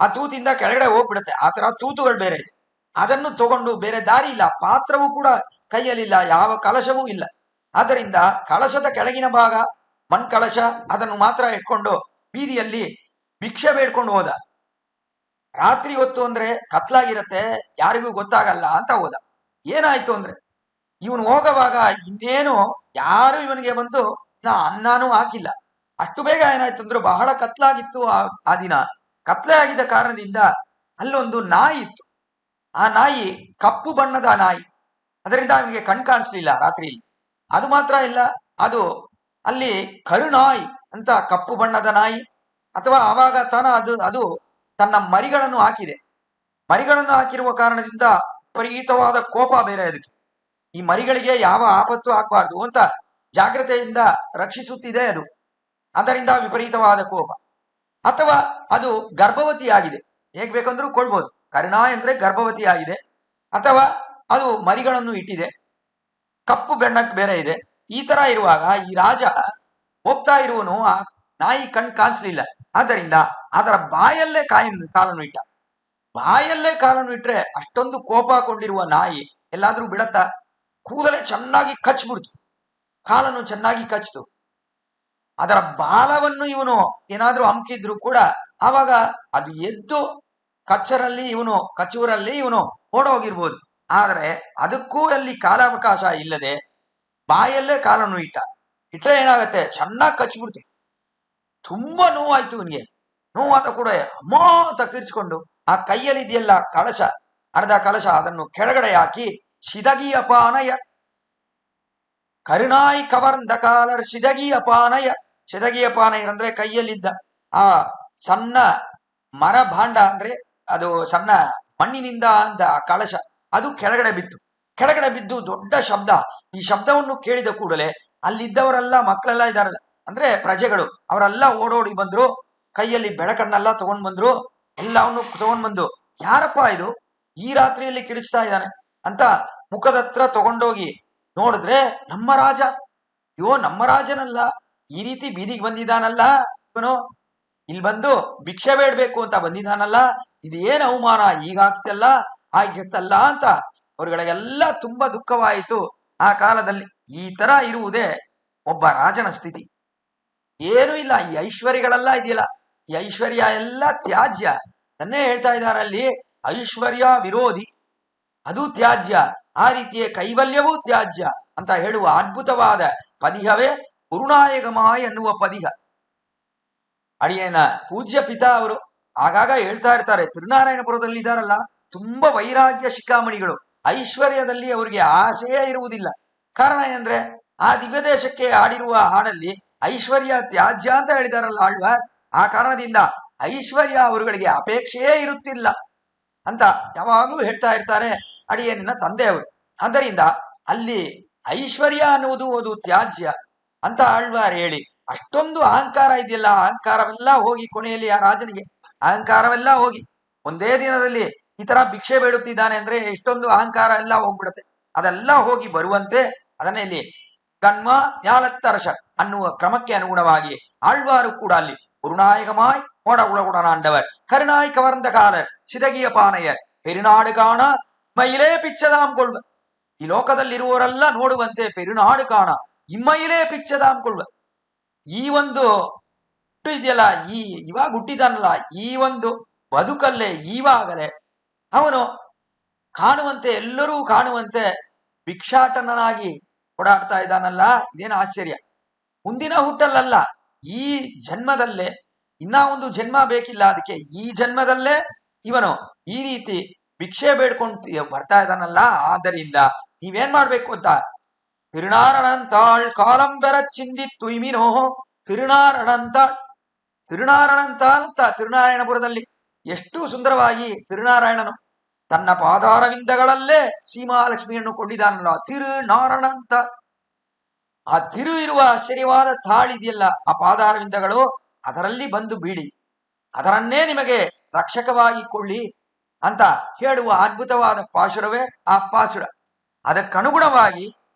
ಆ ತೂತಿಂದ ಕೆಳಗಡೆ ಹೋಗ್ಬಿಡುತ್ತೆ. ಆ ತರ ತೂತುಗಳು ಬೇರೆ ಇದೆ. ಅದನ್ನು ತಗೊಂಡು ಬೇರೆ ದಾರಿ ಇಲ್ಲ, ಪಾತ್ರವೂ ಕೂಡ ಕೈಯಲ್ಲಿಲ್ಲ, ಯಾವ ಕಳಶವೂ ಇಲ್ಲ. ಆದ್ದರಿಂದ ಕಳಶದ ಕೆಳಗಿನ ಭಾಗ ಮಣ್ಕಳಶ, ಅದನ್ನು ಮಾತ್ರ ಇಟ್ಕೊಂಡು ಬೀದಿಯಲ್ಲಿ ಭಿಕ್ಷೆ ಬೇಡ್ಕೊಂಡು ಹೋದ. ರಾತ್ರಿ ಹೊತ್ತು ಅಂದ್ರೆ ಕತ್ಲಾಗಿರತ್ತೆ, ಯಾರಿಗೂ ಗೊತ್ತಾಗಲ್ಲ ಅಂತ ಹೋದ. ಏನಾಯ್ತು ಅಂದ್ರೆ ಇವನು ಹೋಗುವಾಗ ಇನ್ನೇನು ಯಾರು ಇವನಿಗೆ ಬಂದು ಅನ್ನನೂ ಹಾಕಿಲ್ಲ. ಅಷ್ಟು ಬೇಗ ಏನಾಯ್ತು ಅಂದ್ರೆ ಬಹಳ ಕತ್ಲಾಗಿತ್ತು ಆ ದಿನ. ಕತ್ಲೆ ಆಗಿದ್ದ ಕಾರಣದಿಂದ ಅಲ್ಲೊಂದು ನಾಯಿ ಇತ್ತು. ಆ ನಾಯಿ ಕಪ್ಪು ಬಣ್ಣದ ನಾಯಿ, ಅದರಿಂದ ಅವನಿಗೆ ಕಣ್ ಕಾಣಿಸ್ಲಿಲ್ಲ ರಾತ್ರಿಯಲ್ಲಿ. ಅದು ಮಾತ್ರ ಇಲ್ಲ, ಅದು ಅಲ್ಲಿ ಕರುನಾಯಿ ಅಂತ ಕಪ್ಪು ಬಣ್ಣದ ನಾಯಿ, ಅಥವಾ ಆವಾಗ ಅದು ತನ್ನ ಮರಿಗಳನ್ನು ಹಾಕಿದೆ. ಮರಿಗಳನ್ನು ಹಾಕಿರುವ ಕಾರಣದಿಂದ ವಿಪರೀತವಾದ ಕೋಪ ಬೇರೆ ಅದಕ್ಕೆ. ಈ ಮರಿಗಳಿಗೆ ಯಾವ ಆಪತ್ತು ಆಗ್ಬಾರ್ದು ಅಂತ ಜಾಗ್ರತೆಯಿಂದ ರಕ್ಷಿಸುತ್ತಿದೆ ಅದು. ಅದರಿಂದ ವಿಪರೀತವಾದ ಕೋಪ. ಅಥವಾ ಅದು ಗರ್ಭವತಿಯಾಗಿದೆ, ಹೇಗ್ ಬೇಕಂದ್ರೂ ಕೊಳ್ಬೋದು. ಕರುನಾಯಿ ಅಂದ್ರೆ ಗರ್ಭವತಿಯಾಗಿದೆ, ಅಥವಾ ಅದು ಮರಿಗಳನ್ನು ಇಟ್ಟಿದೆ, ಕಪ್ಪು ಬೆಣ್ಣಕ್ಕೆ ಬೇರೆ ಇದೆ. ಈ ತರ ಇರುವಾಗ ಈ ರಾಜ ಹೋಗ್ತಾ ಇರುವನು, ಆ ನಾಯಿ ಕಣ್ ಕಾಣಿಸ್ಲಿಲ್ಲ. ಆದ್ದರಿಂದ ಅದರ ಬಾಯಲ್ಲೇ ಕಾಲನ್ನು ಇಟ್ಟ. ಬಾಯಲ್ಲೇ ಕಾಲನ್ನು ಇಟ್ರೆ ಅಷ್ಟೊಂದು ಕೋಪ ಕೊಂಡಿರುವ ನಾಯಿ ಎಲ್ಲಾದ್ರೂ ಬಿಡತ್ತಾ? ಕೂದಲೇ ಚೆನ್ನಾಗಿ ಕಚ್ಬಿಡ್ತು, ಕಾಲನ್ನು ಚೆನ್ನಾಗಿ ಕಚ್ತು. ಅದರ ಬಾಲವನ್ನು ಇವನು ಏನಾದ್ರೂ ಅಮ್ಕಿದ್ರು ಕೂಡ ಆವಾಗ ಅದು ಎದ್ದು ಕಚ್ಚೂರಲ್ಲಿ ಇವನು ಓಡೋಗಿರ್ಬೋದು. ಆದರೆ ಅದಕ್ಕೂ ಅಲ್ಲಿ ಕಾಲಾವಕಾಶ ಇಲ್ಲದೆ ಬಾಯಲ್ಲೇ ಕಾಲನ್ನು ಇಟ್ಟರೆ ಏನಾಗತ್ತೆ, ಚೆನ್ನಾಗಿ ಕಚ್ಬಿಡ್ತು. ತುಂಬಾ ನೋವಾಯ್ತು ಇವನಿಗೆ. ನೋವಾದ ಕೂಡ ಅಮ್ಮ ಅಂತ ಕಿರ್ಚ್ಕೊಂಡು ಆ ಕೈಯಲ್ಲಿ ಇದೆಯಲ್ಲ ಕಳಶ, ಅರ್ಧ ಕಳಶ, ಅದನ್ನು ಕೆಳಗಡೆ ಹಾಕಿ ಸಿದಗಿ ಅಪಾನಯ ಕರುನಾಯಿ ಕವರ್ಂದ ಕಾಲರ್ ಸಿದಗಿ ಅಪಾನಯ. ಸಿದಗಿ ಅಪಾನಯ ಅಂದ್ರೆ ಕೈಯಲ್ಲಿದ್ದ ಆ ಸಣ್ಣ ಮರ ಭಾಂಡ, ಅಂದ್ರೆ ಅದು ಸಣ್ಣ ಮಣ್ಣಿನಿಂದ ಅಂದ ಆ ಕಳಶ, ಅದು ಕೆಳಗಡೆ ಬಿದ್ದು ದೊಡ್ಡ ಶಬ್ದ. ಈ ಶಬ್ದವನ್ನು ಕೇಳಿದ ಕೂಡಲೇ ಅಲ್ಲಿದ್ದವರೆಲ್ಲ, ಮಕ್ಕಳೆಲ್ಲ ಇದಾರಲ್ಲ, ಅಂದ್ರೆ ಪ್ರಜೆಗಳು, ಅವರೆಲ್ಲ ಓಡೋಡಿ ಬಂದ್ರು. ಕೈಯಲ್ಲಿ ಬೆಳಕನ್ನೆಲ್ಲ ತಗೊಂಡ್ ಬಂದ್ರು, ಎಲ್ಲವನ್ನು ತಗೊಂಡ್ ಬಂದು, ಯಾರಪ್ಪ ಇದು ಈ ರಾತ್ರಿಯಲ್ಲಿ ಕಿರಿಚ್ತಾ ಇದ್ದಾನೆ ಅಂತ ಮುಖದತ್ರ ತಗೊಂಡೋಗಿ ನೋಡಿದ್ರೆ ನಮ್ಮ ರಾಜ. ನಮ್ಮ ರಾಜನಲ್ಲ, ಈ ರೀತಿ ಬೀದಿಗೆ ಬಂದಿದ್ದಾನಲ್ಲ ಇವನು, ಇಲ್ಲಿ ಬಂದು ಭಿಕ್ಷೆ ಬೇಡ್ಬೇಕು ಅಂತ ಬಂದಿದ್ದಾನಲ್ಲ, ಇದೇನ್ ಅವಮಾನ, ಈಗಾಗ್ತಲ್ಲ ಆಗಿತ್ತಲ್ಲ ಅಂತ ಅವ್ರಗಳಿಗೆಲ್ಲ ತುಂಬಾ ದುಃಖವಾಯಿತು. ಆ ಕಾಲದಲ್ಲಿ ಈ ತರ ಇರುವುದೇ ಒಬ್ಬ ರಾಜನ ಸ್ಥಿತಿ. ಏನೂ ಇಲ್ಲ, ಈ ಐಶ್ವರ್ಯಗಳೆಲ್ಲ ಇದೆಯಲ್ಲ, ಈ ಐಶ್ವರ್ಯ ಎಲ್ಲ ತ್ಯಾಜ್ಯ. ತನ್ನೇ ಹೇಳ್ತಾ ಇದ್ದಾರೆ ಅಲ್ಲಿ, ಐಶ್ವರ್ಯ ವಿರೋಧಿ ಅದು ತ್ಯಾಜ್ಯ, ಆ ರೀತಿಯ ಕೈವಲ್ಯವೂ ತ್ಯಾಜ್ಯ ಅಂತ ಹೇಳುವ ಅದ್ಭುತವಾದ ಪದಿಹವೇ ಗುರುನಾಯಕಮಾಯ ಎನ್ನುವ ಪದಿಹ. ಅಡಿಯೇನ ಪೂಜ್ಯ ಪಿತಾ ಅವರು ಆಗಾಗ ಹೇಳ್ತಾ ಇರ್ತಾರೆ, ತಿರುನಾರಾಯಣಪುರದಲ್ಲಿ ಇದಾರಲ್ಲ ತುಂಬಾ ವೈರಾಗ್ಯ ಶಿಖಾಮಣಿಗಳು, ಐಶ್ವರ್ಯದಲ್ಲಿ ಅವರಿಗೆ ಆಸೆಯೇ ಇರುವುದಿಲ್ಲ. ಕಾರಣ ಏನಂದ್ರೆ ಆ ದಿವ್ಯ ದೇಶಕ್ಕೆ ಆಡಿರುವ ಹಾಡಲ್ಲಿ ಐಶ್ವರ್ಯ ತ್ಯಾಜ್ಯ ಅಂತ ಹೇಳಿದಾರಲ್ಲ ಆಳ್ವಾರ್. ಆ ಕಾರಣದಿಂದ ಐಶ್ವರ್ಯ ಅವರುಗಳಿಗೆ ಅಪೇಕ್ಷೆಯೇ ಇರುತ್ತಿಲ್ಲ ಅಂತ ಯಾವಾಗಲೂ ಹೇಳ್ತಾ ಇರ್ತಾರೆ ಅಡಿಯೇನಿನ ತಂದೆಯವರು. ಆದ್ದರಿಂದ ಅಲ್ಲಿ ಐಶ್ವರ್ಯ ಅನ್ನುವುದು ಅದು ತ್ಯಾಜ್ಯ ಅಂತ ಆಳ್ವಾರ್ ಹೇಳಿ, ಅಷ್ಟೊಂದು ಅಹಂಕಾರ ಇದೆಯಲ್ಲ, ಅಹಂಕಾರವೆಲ್ಲ ಹೋಗಿ ಕೊನೆಯಲ್ಲಿ ಆ ರಾಜನಿಗೆ ಅಹಂಕಾರವೆಲ್ಲ ಹೋಗಿ ಒಂದೇ ದಿನದಲ್ಲಿ ಈ ತರ ಭಿಕ್ಷೆ ಬೇಡುತ್ತಿದ್ದಾನೆ ಅಂದ್ರೆ ಎಷ್ಟೊಂದು ಅಹಂಕಾರ ಎಲ್ಲ ಹೋಗ್ಬಿಡುತ್ತೆ. ಅದೆಲ್ಲ ಹೋಗಿ ಬರುವಂತೆ ಅದನ್ನೇ ಇಲ್ಲಿ ಗನ್ಮ ஞாலத்தரச ಅನ್ನುವ ಕ್ರಮಕ್ಕೆ ಅನುಗುಣವಾಗಿ ಆಳ್ವಾರು ಕೂಡ ಅಲ್ಲಿ ಗುರುನಾಯಕಮಾಯ್ ಓಡ ಉಳಗುಡನಾಂಡವರ್ ಕರುನಾಯ್ ಕವರ್ந்த ಕಾಲರ್ ಸಿದಗಿಯ ಪಾನಯರ್ ಪೆರುನಾಡು ಕಾಣ ಇಮ್ಮೈಲೇ ಪಿಚ್ಚದಾಂಕೊಳ್ವ. ಈ ಲೋಕದಲ್ಲಿರುವವರೆಲ್ಲ ನೋಡುವಂತೆ ಪೆರುನಾಡು ಕಾಣ ಇಮ್ಮೈಲೇ ಪಿಚ್ಚದಾಂಕೊಳ್ವ. ಈ ಒಂದು ಇದೆಯಲ್ಲ, ಇವಾಗ ಹುಟ್ಟಿದಾನಲ್ಲ, ಈ ಒಂದು ಬದುಕಲ್ಲೇ ಈವಾಗಲೇ ಅವನು ಕಾಣುವಂತೆ, ಎಲ್ಲರೂ ಕಾಣುವಂತೆ ಭಿಕ್ಷಾಟನನಾಗಿ ಓಡಾಡ್ತಾ ಇದ್ದಾನಲ್ಲ, ಇದೇನು ಆಶ್ಚರ್ಯ. ಮುಂದಿನ ಹುಟ್ಟಲ್ಲ, ಈ ಜನ್ಮದಲ್ಲೇ, ಇನ್ನ ಒಂದು ಜನ್ಮ ಬೇಕಿಲ್ಲ ಅದಕ್ಕೆ, ಈ ಜನ್ಮದಲ್ಲೇ ಇವನು ಈ ರೀತಿ ಭಿಕ್ಷೆ ಬೇಡ್ಕೊಂಡು ಬರ್ತಾ ಇದ್ದಾನಲ್ಲ. ಆದ್ದರಿಂದ ನೀವೇನ್ ಮಾಡ್ಬೇಕು ಅಂತ, ತಿರುನಾರಣಂತಾಳ್ ಕಾಲಂಬೆರ ಚಿಂದಿ ತುಯ್ಮಿನೋ ತಿರುನಾರಣಂತಾಳ್. ತಿರುನಾರಣಂತಾಳ್ ಅಂತ ತಿರುನಾರಾಯಣಪುರದಲ್ಲಿ ಎಷ್ಟು ಸುಂದರವಾಗಿ ತಿರುನಾರಾಯಣನು ತನ್ನ ಪಾದಾರವಿಂದಗಳಲ್ಲೇ ಸೀಮಾಲಕ್ಷ್ಮಿಯನ್ನು ಕೊಂಡಿದ್ದಾನಲ್ಲ, ತಿರುನಾರಣ ಅಂತ. ಆ ತಿರು ಇರುವ ಆಶ್ಚರ್ಯವಾದ ತಾಳಿದೆಯಲ್ಲ, ಆ ಪಾದಾರವಿಂದಗಳು, ಅದರಲ್ಲಿ ಬಂದು ಬೀಳಿ, ಅದರನ್ನೇ ನಿಮಗೆ ರಕ್ಷಕವಾಗಿ ಕೊಳ್ಳಿ ಅಂತ ಹೇಳುವ ಅದ್ಭುತವಾದ ಪಾಶುರವೇ ಆ ಪಾಶುರ. ಅದಕ್ಕನುಗುಣವಾಗಿ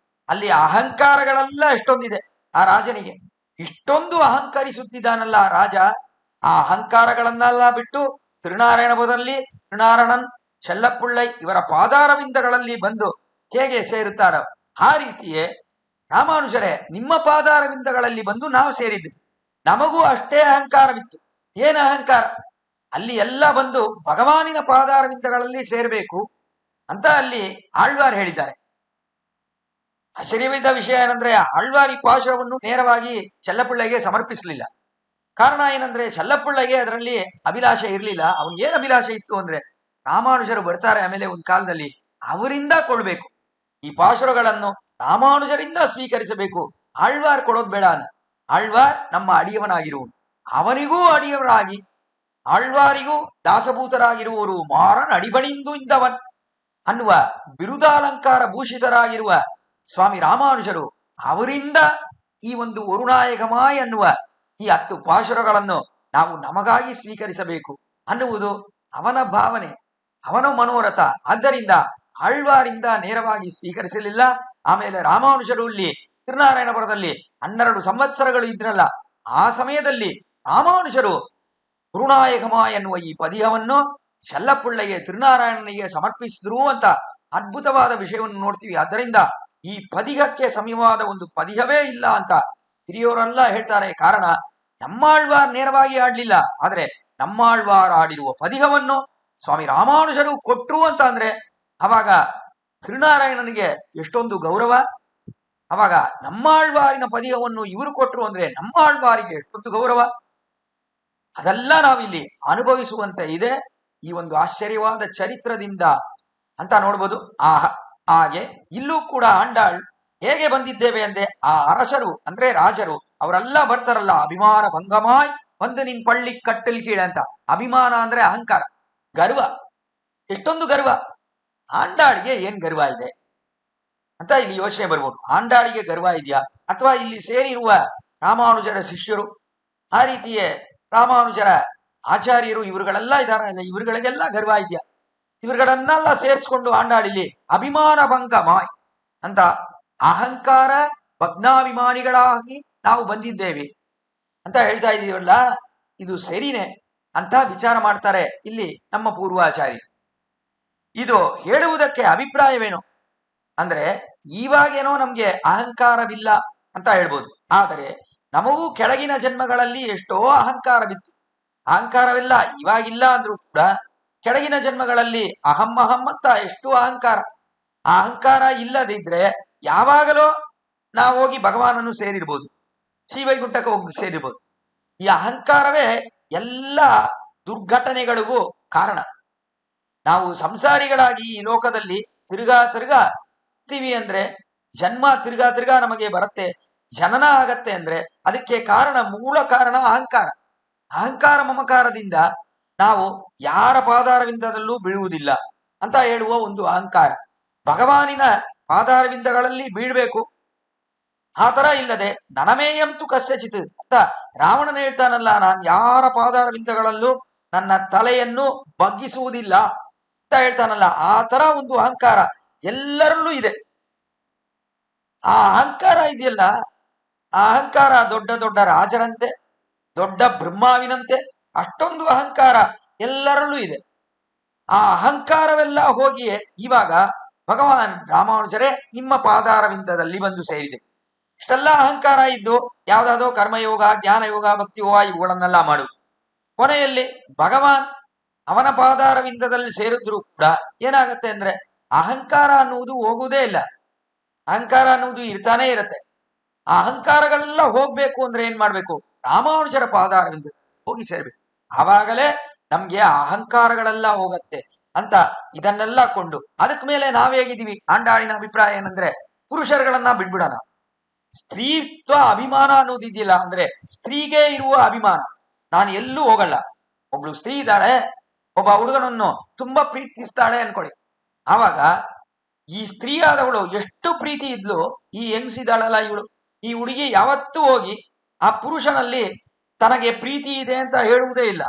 ಅಲ್ಲಿ ಅಹಂಕಾರಗಳೆಲ್ಲ ಎಷ್ಟೊಂದಿದೆ ಆ ರಾಜನಿಗೆ. ಇಷ್ಟೊಂದು ಅಹಂಕರಿಸುತ್ತಿದ್ದಾನಲ್ಲ ಆ ರಾಜ, ಆ ಅಹಂಕಾರಗಳನ್ನೆಲ್ಲ ಬಿಟ್ಟು ತಿರುನಾರಾಯಣಪುರದಲ್ಲಿ ತಿರುನಾರಣನ್ ಚೆಲ್ಲಪ್ಪುಳ್ಳೈ ಇವರ ಪಾದಾರವಿಂದಗಳಲ್ಲಿ ಬಂದು ಹೇಗೆ ಸೇರುತ್ತಾರೋ ಆ ರೀತಿಯೇ ರಾಮಾನುಜರೇ ನಿಮ್ಮ ಪಾದಾರವಿಂದಗಳಲ್ಲಿ ಬಂದು ನಾವು ಸೇರಿದ್ವಿ. ನಮಗೂ ಅಷ್ಟೇ ಅಹಂಕಾರವಿತ್ತು. ಏನು ಅಹಂಕಾರ? ಅಲ್ಲಿ ಎಲ್ಲ ಬಂದು ಭಗವಾನಿನ ಪಾದಾರವಿಂದಗಳಲ್ಲಿ ಸೇರಬೇಕು ಅಂತ ಅಲ್ಲಿ ಆಳ್ವಾರ್ ಹೇಳಿದ್ದಾರೆ. ಆಶ್ಚರ್ಯವಿದ್ದ ವಿಷಯ ಏನಂದ್ರೆ, ಆಳ್ವಾರ್ ಈ ಪಾಶುರವನ್ನು ನೇರವಾಗಿ ಚೆಲ್ಲಪುಳ್ಳಗೆ ಸಮರ್ಪಿಸಲಿಲ್ಲ. ಕಾರಣ ಏನಂದ್ರೆ, ಚೆಲ್ಲಪುಳ್ಳಗೆ ಅದರಲ್ಲಿ ಅಭಿಲಾಷೆ ಇರಲಿಲ್ಲ. ಅವನ್ ಏನ್ ಅಭಿಲಾಷೆ ಇತ್ತು ಅಂದ್ರೆ, ರಾಮಾನುಜರು ಬರ್ತಾರೆ ಆಮೇಲೆ ಒಂದ್ ಕಾಲದಲ್ಲಿ ಅವರಿಂದ ಕೊಳ್ಬೇಕು, ಈ ಪಾಶುರಗಳನ್ನು ರಾಮಾನುಜರಿಂದ ಸ್ವೀಕರಿಸಬೇಕು. ಆಳ್ವಾರ್ ಕೊಡೋದು ಬೇಡ. ಆಳ್ವಾರ್ ನಮ್ಮ ಅಡಿಯವನಾಗಿರುವನು, ಅವನಿಗೂ ಅಡಿಯವರಾಗಿ ಆಳ್ವಾರಿಗೂ ದಾಸಭೂತರಾಗಿರುವವರು ಮಾರನ್ ಅಡಿಬಣಿಂದು ಇಂದವನ್ ಅನ್ನುವ ಬಿರುದಾಲಂಕಾರ ಭೂಷಿತರಾಗಿರುವ ಸ್ವಾಮಿ ರಾಮಾನುಜರು ಅವರಿಂದ ಈ ಒಂದು ವರುಣಾಯಗಮಾಯ್ ಅನ್ನುವ ಈ 10 ಪಾಶುರಗಳನ್ನು ನಾವು ನಮಗಾಗಿ ಸ್ವೀಕರಿಸಬೇಕು ಅನ್ನುವುದು ಅವನ ಭಾವನೆ, ಅವನ ಮನೋರಥ. ಆದ್ದರಿಂದ ಆಳ್ವಾರಿಂದ ನೇರವಾಗಿ ಸ್ವೀಕರಿಸಲಿಲ್ಲ. ಆಮೇಲೆ ರಾಮಾನುಜರು ಇಲ್ಲಿ ತಿರುನಾರಾಯಣಪುರದಲ್ಲಿ 12 ಸಂವತ್ಸರಗಳು ಇದ್ರಲ್ಲ, ಆ ಸಮಯದಲ್ಲಿ ರಾಮಾನುಜರು ವರುಣಾಯಗಮಾಯ್ ಎನ್ನುವ ಈ ಪದ್ಯವನ್ನು ಶಲ್ಲಪುಳ್ಳೆಗೆ ತಿರುನಾರಾಯಣನಿಗೆ ಸಮರ್ಪಿಸಿದ್ರು ಅಂತ ಅದ್ಭುತವಾದ ವಿಷಯವನ್ನು ನೋಡ್ತೀವಿ. ಆದ್ದರಿಂದ ಈ ಪದಿಗಕ್ಕೆ ಸಮಯವಾದ ಒಂದು ಪದಿಯವೇ ಇಲ್ಲ ಅಂತ ಹಿರಿಯವರೆಲ್ಲ ಹೇಳ್ತಾರೆ. ಕಾರಣ ನಮ್ಮಾಳ್ವಾರ್ ನೇರವಾಗಿ ಆಡ್ಲಿಲ್ಲ, ಆದ್ರೆ ನಮ್ಮಾಳ್ವಾರ್ ಆಡಿರುವ ಪದಿಗವನ್ನು ಸ್ವಾಮಿ ರಾಮಾನುಜರು ಕೊಟ್ರು ಅಂತ ಅಂದ್ರೆ ಅವಾಗ ತಿರುನಾರಾಯಣನಿಗೆ ಎಷ್ಟೊಂದು ಗೌರವ. ಅವಾಗ ನಮ್ಮಾಳ್ವಾರಿನ ಪದಿಗವನ್ನು ಇವರು ಕೊಟ್ರು ಅಂದ್ರೆ ನಮ್ಮಾಳ್ವಾರಿಗೆ ಎಷ್ಟೊಂದು ಗೌರವ. ಅದೆಲ್ಲ ನಾವಿಲ್ಲಿ ಅನುಭವಿಸುವಂತೆ ಇದೆ ಈ ಒಂದು ಆಶ್ಚರ್ಯವಾದ ಚರಿತ್ರದಿಂದ ಅಂತ ನೋಡ್ಬೋದು. ಹಾಗೆ ಇಲ್ಲೂ ಕೂಡ ಆಂಡಾಳ್ ಹೇಗೆ ಬಂದಿದ್ದೇವೆ ಅಂದ್ರೆ ಆ ಅರಸರು ಅಂದ್ರೆ ರಾಜರು ಅವರೆಲ್ಲ ಬರ್ತಾರಲ್ಲ, ಅಭಿಮಾನ ಭಂಗಮಾಯ್ ಒಂದು ನಿನ್ ಪಳ್ಳಿ ಕಟ್ಟಲ್ ಕೀಳೆ ಅಂತ. ಅಭಿಮಾನ ಅಂದ್ರೆ ಅಹಂಕಾರ, ಗರ್ವ. ಎಷ್ಟೊಂದು ಗರ್ವ. ಆಂಡಾಳಿಗೆ ಏನ್ ಗರ್ವ ಇದೆ ಅಂತ ಇಲ್ಲಿ ಯೋಚನೆ ಬರ್ಬೋದು. ಆಂಡಾಳಿಗೆ ಗರ್ವ ಇದೆಯಾ, ಅಥವಾ ಇಲ್ಲಿ ಸೇರಿರುವ ರಾಮಾನುಜರ ಶಿಷ್ಯರು, ಆ ರೀತಿಯೇ ರಾಮಾನುಜರ ಆಚಾರ್ಯರು ಇವರುಗಳೆಲ್ಲ ಇದಾರ, ಇವರುಗಳಿಗೆಲ್ಲ ಗರ್ವ ಇದೆಯಾ? ಇವರುಗಳನ್ನೆಲ್ಲ ಸೇರಿಸ್ಕೊಂಡು ಆಂಡಾಳಿಲಿ ಅಭಿಮಾನ ಭಂಗಮಾಯ್ ಅಂತ ಅಹಂಕಾರ ಭಗ್ನಾಭಿಮಾನಿಗಳಾಗಿ ನಾವು ಬಂದಿದ್ದೇವೆ ಅಂತ ಹೇಳ್ತಾ ಇದೀವಲ್ಲ, ಇದು ಸರಿನೇ ಅಂತ ವಿಚಾರ ಮಾಡ್ತಾರೆ ಇಲ್ಲಿ ನಮ್ಮ ಪೂರ್ವಾಚಾರ್ಯ. ಇದು ಹೇಳುವುದಕ್ಕೆ ಅಭಿಪ್ರಾಯವೇನು ಅಂದ್ರೆ, ಇವಾಗೇನೋ ನಮ್ಗೆ ಅಹಂಕಾರವಿಲ್ಲ ಅಂತ ಹೇಳ್ಬೋದು, ಆದರೆ ನಮಗೂ ಕೆಳಗಿನ ಜನ್ಮಗಳಲ್ಲಿ ಎಷ್ಟೋ ಅಹಂಕಾರವಿತ್ತು. ಅಹಂಕಾರವಿಲ್ಲ ಇವಾಗಿಲ್ಲ ಅಂದ್ರೂ ಕೂಡ ಕೆಳಗಿನ ಜನ್ಮಗಳಲ್ಲಿ ಅಹಂ ಅಹಂ ಅಂತ ಎಷ್ಟು ಅಹಂಕಾರ. ಆ ಅಹಂಕಾರ ಇಲ್ಲದಿದ್ರೆ ಯಾವಾಗಲೂ ನಾವು ಹೋಗಿ ಭಗವಾನನ್ನು ಸೇರಿರ್ಬೋದು, ಶ್ರೀವೈಕುಂಠಕ್ಕೆ ಹೋಗಿ ಸೇರಿರ್ಬೋದು. ಈ ಅಹಂಕಾರವೇ ಎಲ್ಲ ದುರ್ಘಟನೆಗಳಿಗೂ ಕಾರಣ. ನಾವು ಸಂಸಾರಿಗಳಾಗಿ ಈ ಲೋಕದಲ್ಲಿ ತಿರುಗಾತೀವಿ ಅಂದ್ರೆ, ಜನ್ಮ ತಿರುಗಾ ನಮಗೆ ಬರುತ್ತೆ, ಜನನ ಆಗತ್ತೆ ಅಂದ್ರೆ ಅದಕ್ಕೆ ಕಾರಣ, ಮೂಲ ಕಾರಣ ಅಹಂಕಾರ. ಅಹಂಕಾರ ಮಮಕಾರದಿಂದ ನಾವು ಯಾರ ಪಾದಾರವಿಂದದಲ್ಲೂ ಬೀಳುವುದಿಲ್ಲ ಅಂತ ಹೇಳುವ ಒಂದು ಅಹಂಕಾರ. ಭಗವಾನಿನ ಪಾದಾರವಿಂದಗಳಲ್ಲಿ ಬೀಳ್ಬೇಕು, ಆ ತರ ಇಲ್ಲದೆ ನನಮೇಯಂತು ಕಸ್ಯಚಿತ್ ಅಂತ ರಾವಣನ ಹೇಳ್ತಾನಲ್ಲ, ನಾನು ಯಾರ ಪಾದಾರವಿಂದಗಳಲ್ಲೂ ನನ್ನ ತಲೆಯನ್ನು ಬಗ್ಗಿಸುವುದಿಲ್ಲ ಅಂತ ಹೇಳ್ತಾನಲ್ಲ, ಆ ತರ ಒಂದು ಅಹಂಕಾರ ಎಲ್ಲರಲ್ಲೂ ಇದೆ. ಆ ಅಹಂಕಾರ ಇದೆಯಲ್ಲ, ಆ ಅಹಂಕಾರ ದೊಡ್ಡ ದೊಡ್ಡ ರಾಜರಂತೆ, ದೊಡ್ಡ ಬ್ರಹ್ಮಾವಿನಂತೆ ಅಷ್ಟೊಂದು ಅಹಂಕಾರ ಎಲ್ಲರಲ್ಲೂ ಇದೆ. ಆ ಅಹಂಕಾರವೆಲ್ಲ ಹೋಗಿ ಇವಾಗ ಭಗವಾನ್ ರಾಮಾನುಜರೇ ನಿಮ್ಮ ಪಾದಾರವಿಂದದಲ್ಲಿ ಬಂದು ಸೇರಿದೆ. ಇಷ್ಟೆಲ್ಲ ಅಹಂಕಾರ ಇದ್ದು ಯಾವ್ದಾದೋ ಕರ್ಮಯೋಗ, ಜ್ಞಾನಯೋಗ, ಭಕ್ತಿಯೋಗ ಇವುಗಳನ್ನೆಲ್ಲ ಮಾಡು, ಕೊನೆಯಲ್ಲಿ ಭಗವಾನ್ ಅವನ ಪಾದಾರವಿಂದದಲ್ಲಿ ಸೇರಿದ್ರು ಕೂಡ ಏನಾಗತ್ತೆ ಅಂದ್ರೆ ಅಹಂಕಾರ ಅನ್ನುವುದು ಹೋಗುವುದೇ ಇಲ್ಲ, ಅಹಂಕಾರ ಅನ್ನುವುದು ಇರ್ತಾನೆ ಇರತ್ತೆ. ಆ ಅಹಂಕಾರಗಳೆಲ್ಲ ಹೋಗ್ಬೇಕು ಅಂದ್ರೆ ಏನ್ ಮಾಡ್ಬೇಕು? ರಾಮಾನುಜರ ಪಾದಾರವಿಂದ ಹೋಗಿ ಸೇರ್ಬೇಕು. ಆವಾಗಲೇ ನಮ್ಗೆ ಆ ಅಹಂಕಾರಗಳೆಲ್ಲ ಹೋಗತ್ತೆ ಅಂತ ಇದನ್ನೆಲ್ಲ ಕೊಂಡು, ಅದಕ್ ಮೇಲೆ ನಾವೇಗಿದ್ದೀವಿ? ಆಂಡಾಳಿನ ಅಭಿಪ್ರಾಯ ಏನಂದ್ರೆ ಪುರುಷರುಗಳನ್ನ ಬಿಡ್ಬಿಡೋಣ, ಸ್ತ್ರೀತ್ವ ಅಭಿಮಾನ ಅನ್ನೋದಿದ್ದಿಲ್ಲ ಅಂದ್ರೆ ಸ್ತ್ರೀಗೆ ಇರುವ ಅಭಿಮಾನ. ನಾನು ಎಲ್ಲೂ ಹೋಗಲ್ಲ, ಒಬ್ಳು ಸ್ತ್ರೀ ಇದ್ದಾಳೆ, ಒಬ್ಬ ಹುಡುಗನನ್ನು ತುಂಬಾ ಪ್ರೀತಿಸ್ತಾಳೆ ಅನ್ಕೊಳ್ಳಿ, ಆವಾಗ ಈ ಸ್ತ್ರೀ ಆದವಳು ಎಷ್ಟು ಪ್ರೀತಿ ಇದ್ಲು, ಈ ಹೆಂಗ್ಸಿದಾಳಲ್ಲ ಇವಳು, ಈ ಹುಡುಗಿ ಯಾವತ್ತೂ ಹೋಗಿ ಆ ಪುರುಷನಲ್ಲಿ ತನಗೆ ಪ್ರೀತಿ ಇದೆ ಅಂತ ಹೇಳುವುದೇ ಇಲ್ಲ.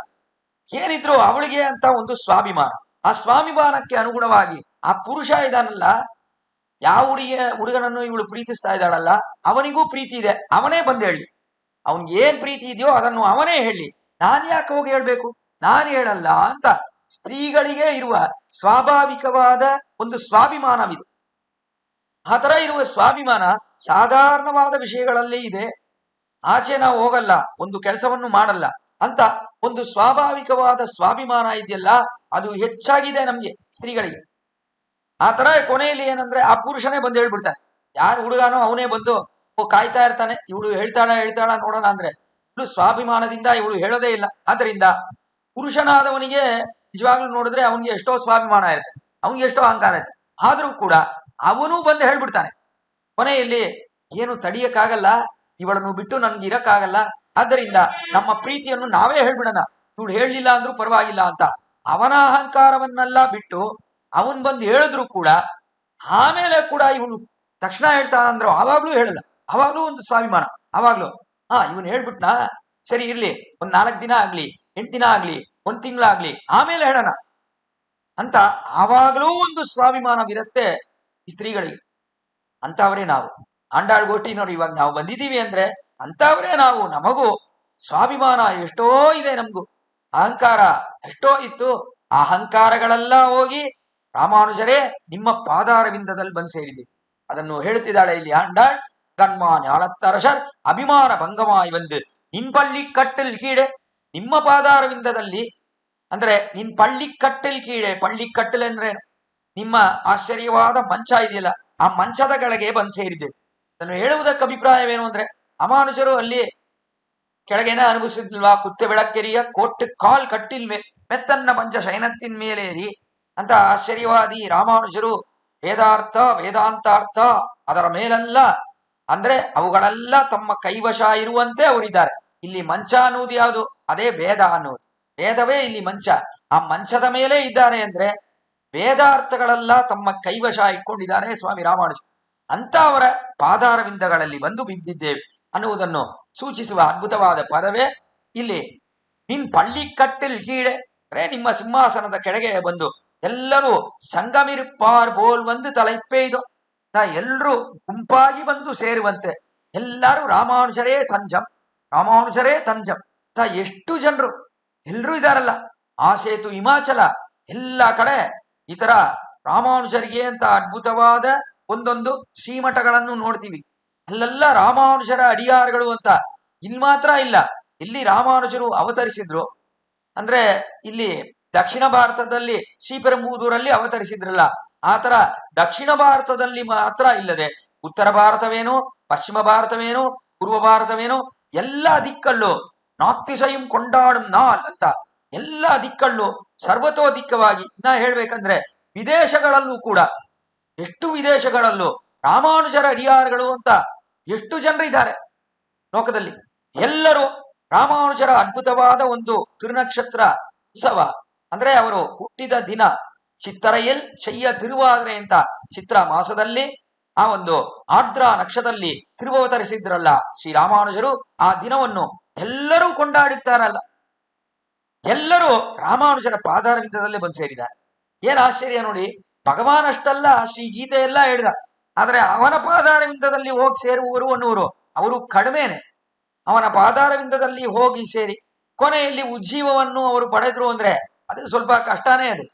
ಏನಿದ್ರು ಅವಳಿಗೆ ಅಂತ ಒಂದು ಸ್ವಾಭಿಮಾನ. ಆ ಸ್ವಾಭಿಮಾನಕ್ಕೆ ಅನುಗುಣವಾಗಿ ಆ ಪುರುಷ ಇದಾನಲ್ಲ, ಯಾವ ಹುಡುಗನನ್ನು ಇವಳು ಪ್ರೀತಿಸ್ತಾ ಇದ್ದಾಳಲ್ಲ, ಅವನಿಗೂ ಪ್ರೀತಿ ಇದೆ, ಅವನೇ ಬಂದು ಹೇಳಿ. ಅವನ್ಗೆ ಏನ್ ಪ್ರೀತಿ ಇದೆಯೋ ಅದನ್ನು ಅವನೇ ಹೇಳಿ, ನಾನ್ ಯಾಕೆ ಹೋಗಿ ಹೇಳ್ಬೇಕು? ನಾನು ಹೇಳಲ್ಲ ಅಂತ ಸ್ತ್ರೀಗಳಿಗೆ ಇರುವ ಸ್ವಾಭಾವಿಕವಾದ ಒಂದು ಸ್ವಾಭಿಮಾನವಿದೆ. ಆ ತರ ಇರುವ ಸ್ವಾಭಿಮಾನ ಸಾಧಾರಣವಾದ ವಿಷಯಗಳಲ್ಲಿ ಇದೆ. ಆಚೆ ನಾವು ಹೋಗಲ್ಲ, ಒಂದು ಕೆಲಸವನ್ನು ಮಾಡಲ್ಲ ಅಂತ ಒಂದು ಸ್ವಾಭಾವಿಕವಾದ ಸ್ವಾಭಿಮಾನ ಇದೆಯಲ್ಲ, ಅದು ಹೆಚ್ಚಾಗಿದೆ ನಮ್ಗೆ ಸ್ತ್ರೀಗಳಿಗೆ. ಆ ತರ ಕೊನೆಯಲ್ಲಿ ಏನಂದ್ರೆ ಆ ಪುರುಷನೇ ಬಂದು ಹೇಳ್ಬಿಡ್ತಾನೆ, ಯಾರು ಹುಡುಗಾನೋ ಅವನೇ ಬಂದು ಕಾಯ್ತಾ ಇರ್ತಾನೆ, ಇವಳು ಹೇಳ್ತಾಳ ನೋಡೋಣ ಅಂದ್ರೆ ಇವಳು ಸ್ವಾಭಿಮಾನದಿಂದ ಇವಳು ಹೇಳೋದೇ ಇಲ್ಲ. ಆದ್ರಿಂದ ಪುರುಷನಾದವನಿಗೆ ನಿಜವಾಗ್ಲೂ ನೋಡಿದ್ರೆ ಅವನಿಗೆ ಎಷ್ಟೋ ಸ್ವಾಭಿಮಾನ ಇರುತ್ತೆ, ಅವನಿಗೆ ಎಷ್ಟೋ ಅಹಂಕಾರ ಇರುತ್ತೆ. ಆದ್ರೂ ಕೂಡ ಅವನು ಬಂದು ಹೇಳ್ಬಿಡ್ತಾನೆ. ಕೊನೆಯಲ್ಲಿ ಏನು ತಡಿಯಕ್ಕಾಗಲ್ಲ, ಇವಳನ್ನು ಬಿಟ್ಟು ನನ್ಗೆ ಇರಕ್ಕಾಗಲ್ಲ, ಆದ್ದರಿಂದ ನಮ್ಮ ಪ್ರೀತಿಯನ್ನು ನಾವೇ ಹೇಳ್ಬಿಡೋಣ, ಇವಳು ಹೇಳಲಿಲ್ಲ ಅಂದ್ರೂ ಪರವಾಗಿಲ್ಲ ಅಂತ. ಅವನ ಅಹಂಕಾರವನ್ನೆಲ್ಲ ಬಿಟ್ಟು ಅವನ್ ಬಂದು ಹೇಳಿದ್ರು ಕೂಡ ಆಮೇಲೆ ಕೂಡ ಇವನು ತಕ್ಷಣ ಹೇಳ್ತಾನಂದ್ರು ಆವಾಗ್ಲೂ ಹೇಳಲ್ಲ. ಅವಾಗ್ಲೂ ಒಂದು ಸ್ವಾಭಿಮಾನ. ಅವಾಗ್ಲೂ ಇವನು ಹೇಳ್ಬಿಟ್ನಾ, ಸರಿ ಇರ್ಲಿ, ಒಂದ್ 4 ದಿನ ಆಗ್ಲಿ, 8 ದಿನ ಆಗ್ಲಿ, 1 ತಿಂಗಳಾಗ್ಲಿ, ಆಮೇಲೆ ಹೇಳೋಣ ಅಂತ ಆವಾಗ್ಲೂ ಒಂದು ಸ್ವಾಭಿಮಾನವಿರುತ್ತೆ ಈ ಸ್ತ್ರೀಗಳಿಗೆ. ಅಂತವರೇ ನಾವು. ಆಂಡಾಳ್ ಗೋಷ್ಠಿನವ್ರು ಇವಾಗ ನಾವು ಬಂದಿದ್ದೀವಿ ಅಂದ್ರೆ ಅಂತವರೇ ನಾವು. ನಮಗೂ ಸ್ವಾಭಿಮಾನ ಎಷ್ಟೋ ಇದೆ, ನಮಗೂ ಅಹಂಕಾರ ಎಷ್ಟೋ ಇತ್ತು. ಆ ಅಹಂಕಾರಗಳೆಲ್ಲ ಹೋಗಿ ರಾಮಾನುಜರೇ ನಿಮ್ಮ ಪಾದಾರವಿಂದದಲ್ಲಿ ಬಂದು ಸೇರಿದ್ದೀವಿ. ಅದನ್ನು ಹೇಳ್ತಿದ್ದಾಳೆ ಇಲ್ಲಿ ಆಂಡಾಳ್. கண்மான் ஞானத்தரசர் ಅಭಿಮಾನ ಭಂಗಮಾಯಿ ಬಂದು ನಿನ್ ಪಳ್ಳಿ ಕಟ್ಟಲ್ ಕೀಡೆ, ನಿಮ್ಮ ಪಾದಾರವಿಂದದಲ್ಲಿ ಅಂದ್ರೆ ನಿನ್ ಪಳ್ಳಿ ಕಟ್ಟಲ್ ಕೀಡೆ. ಪಳ್ಳಿ ಕಟ್ಟಲ್ ಅಂದ್ರೆ ನಿಮ್ಮ ಆಶ್ಚರ್ಯವಾದ ಮಂಚ ಇದೆಯಲ್ಲ, ಆ ಮಂಚದ ಕೆಳಗೆ ಬಂದು ಸೇರಿದ್ದೇವೆ. ಅದನ್ನು ಹೇಳುವುದಕ್ಕೆ ಅಭಿಪ್ರಾಯವೇನು ಅಂದ್ರೆ, ರಾಮಾನುಜರು ಅಲ್ಲಿ ಕೆಳಗೇನ ಅನುಭವಿಸಿದ್ಲ್ವಾ, ಕುತ್ತೆ ಬೆಳಕೆರಿಯ ಕೋಟ್ಟು ಕಾಲ್ ಕಟ್ಟಿಲ್ ಮೆತ್ತನ್ನ ಮಂಚ ಶಯನತ್ತಿನ ಮೇಲೇರಿ ಅಂತ ಆಶ್ಚರ್ಯವಾದಿ ರಾಮಾನುಜರು ವೇದಾರ್ಥ ವೇದಾಂತಾರ್ಥ ಅದರ ಮೇಲೆಲ್ಲ ಅಂದ್ರೆ ಅವುಗಳೆಲ್ಲ ತಮ್ಮ ಕೈವಶ ಇರುವಂತೆ ಅವರಿದ್ದಾರೆ. ಇಲ್ಲಿ ಮಂಚ ಅನ್ನುವುದು ಯಾವುದು? ಅದೇ ವೇದ ಅನ್ನುವುದು. ವೇದವೇ ಇಲ್ಲಿ ಮಂಚ. ಆ ಮಂಚದ ಮೇಲೆ ಇದ್ದಾರೆ ಅಂದ್ರೆ ವೇದಾರ್ಥಗಳೆಲ್ಲ ತಮ್ಮ ಕೈವಶ ಇಟ್ಕೊಂಡಿದ್ದಾರೆ ಸ್ವಾಮಿ ರಾಮಾನುಜ ಅಂತ. ಅವರ ಪಾದಾರವಿಂದಗಳಲ್ಲಿ ಬಂದು ಬಿದ್ದಿದ್ದೇವೆ ಅನ್ನುವುದನ್ನು ಸೂಚಿಸುವ ಅದ್ಭುತವಾದ ಪದವೇ ಇಲ್ಲಿ ನಿನ್ ಪಳ್ಳಿ ಕಟ್ಟಿಲ್ ಕೀಡೆ ಅಂದ್ರೆ ನಿಮ್ಮ ಸಿಂಹಾಸನದ ಕೆಳಗೆ ಬಂದು ಎಲ್ಲರೂ ಸಂಗಮಿರುಪಾರ್ ಬೋಲ್ ಒಂದು ತಲೈಪ್ಪೆ ಎಲ್ರೂ ಗುಂಪಾಗಿ ಬಂದು ಸೇರುವಂತೆ ಎಲ್ಲರೂ ರಾಮಾನುಜರೇ ತಂಜಂ, ರಾಮಾನುಜರೇ ತಂಜಂ ಎಷ್ಟು ಜನರು ಎಲ್ರೂ ಇದಾರಲ್ಲ. ಆ ಸೇತು ಹಿಮಾಚಲ ಎಲ್ಲ ಕಡೆ ಈ ತರ ರಾಮಾನುಜರಿಗೆ ಅಂತ ಅದ್ಭುತವಾದ ಒಂದೊಂದು ಶ್ರೀಮಠಗಳನ್ನು ನೋಡ್ತೀವಿ. ಅಲ್ಲೆಲ್ಲ ರಾಮಾನುಜರ ಅಡಿಯಾರುಗಳು ಅಂತ. ಇಲ್ಲಿ ಮಾತ್ರ ಇಲ್ಲ, ಇಲ್ಲಿ ರಾಮಾನುಜರು ಅವತರಿಸಿದ್ರು ಅಂದ್ರೆ ಇಲ್ಲಿ ದಕ್ಷಿಣ ಭಾರತದಲ್ಲಿ ಶ್ರೀಪೆರುಂಬುದೂರಲ್ಲಿ ಅವತರಿಸಿದ್ರಲ್ಲ, ಆತರ ದಕ್ಷಿಣ ಭಾರತದಲ್ಲಿ ಮಾತ್ರ ಇಲ್ಲದೆ ಉತ್ತರ ಭಾರತವೇನು, ಪಶ್ಚಿಮ ಭಾರತವೇನು, ಪೂರ್ವ ಭಾರತವೇನು ಎಲ್ಲ ದಿಕ್ಕಲ್ಲೂ ನಾಕ್ತಿಸಯಂ ಕೊಂಡಾಡು ನಾಲ್ ಅಂತ ಎಲ್ಲ ದಿಕ್ಕಲ್ಲೂ ಸರ್ವತೋದಿಕ್ಕವಾಗಿ. ನಾ ಹೇಳ್ಬೇಕಂದ್ರೆ ವಿದೇಶಗಳಲ್ಲೂ ಕೂಡ, ಎಷ್ಟು ವಿದೇಶಗಳಲ್ಲೂ ರಾಮಾನುಜರ ಅಡಿಯಾರುಗಳು ಅಂತ ಎಷ್ಟು ಜನರಿದ್ದಾರೆ ಲೋಕದಲ್ಲಿ. ಎಲ್ಲರೂ ರಾಮಾನುಜರ ಅದ್ಭುತವಾದ ಒಂದು ತಿರುನಕ್ಷತ್ರ ಉತ್ಸವ ಅಂದ್ರೆ ಅವರು ಹುಟ್ಟಿದ ದಿನ ಚಿತ್ತರೈಯಲ್ ಶಯ್ಯ ತಿರುವಾದ್ರೆ ಅಂತ ಚಿತ್ರ ಮಾಸದಲ್ಲಿ ಆ ಒಂದು ಆರ್ದ್ರ ನಕ್ಷತ್ರದಲ್ಲಿ ತಿರುವವತರಿಸಿದ್ರಲ್ಲ ಶ್ರೀರಾಮಾನುಜರು. ಆ ದಿನವನ್ನು ಎಲ್ಲರೂ ಕೊಂಡಾಡುತ್ತಾರಲ್ಲ, ಎಲ್ಲರೂ ರಾಮಾನುಜರ ಪಾದಾರವಿಂದದಲ್ಲೇ ಬಂದು ಸೇರಿದ್ದಾರೆ. ಏನ್ ಆಶ್ಚರ್ಯ ನೋಡಿ, ಭಗವಾನ್ ಅಷ್ಟಲ್ಲ ಶ್ರೀ ಗೀತೆ ಎಲ್ಲ ಹೇಳಿದ, ಆದ್ರೆ ಅವನ ಪಾದಾರವಿಂದದಲ್ಲಿ ಹೋಗಿ ಸೇರುವವರು ಅನ್ನುವರು ಅವರು ಕಡಿಮೆನೆ. ಅವನ ಪಾದಾರವಿಂದದಲ್ಲಿ ಹೋಗಿ ಸೇರಿ ಕೊನೆಯಲ್ಲಿ ಉಜ್ಜೀವವನ್ನು ಅವರು ಪಡೆದ್ರು ಅಂದ್ರೆ ಅದು ಸ್ವಲ್ಪ ಕಷ್ಟನೇ. ಅದು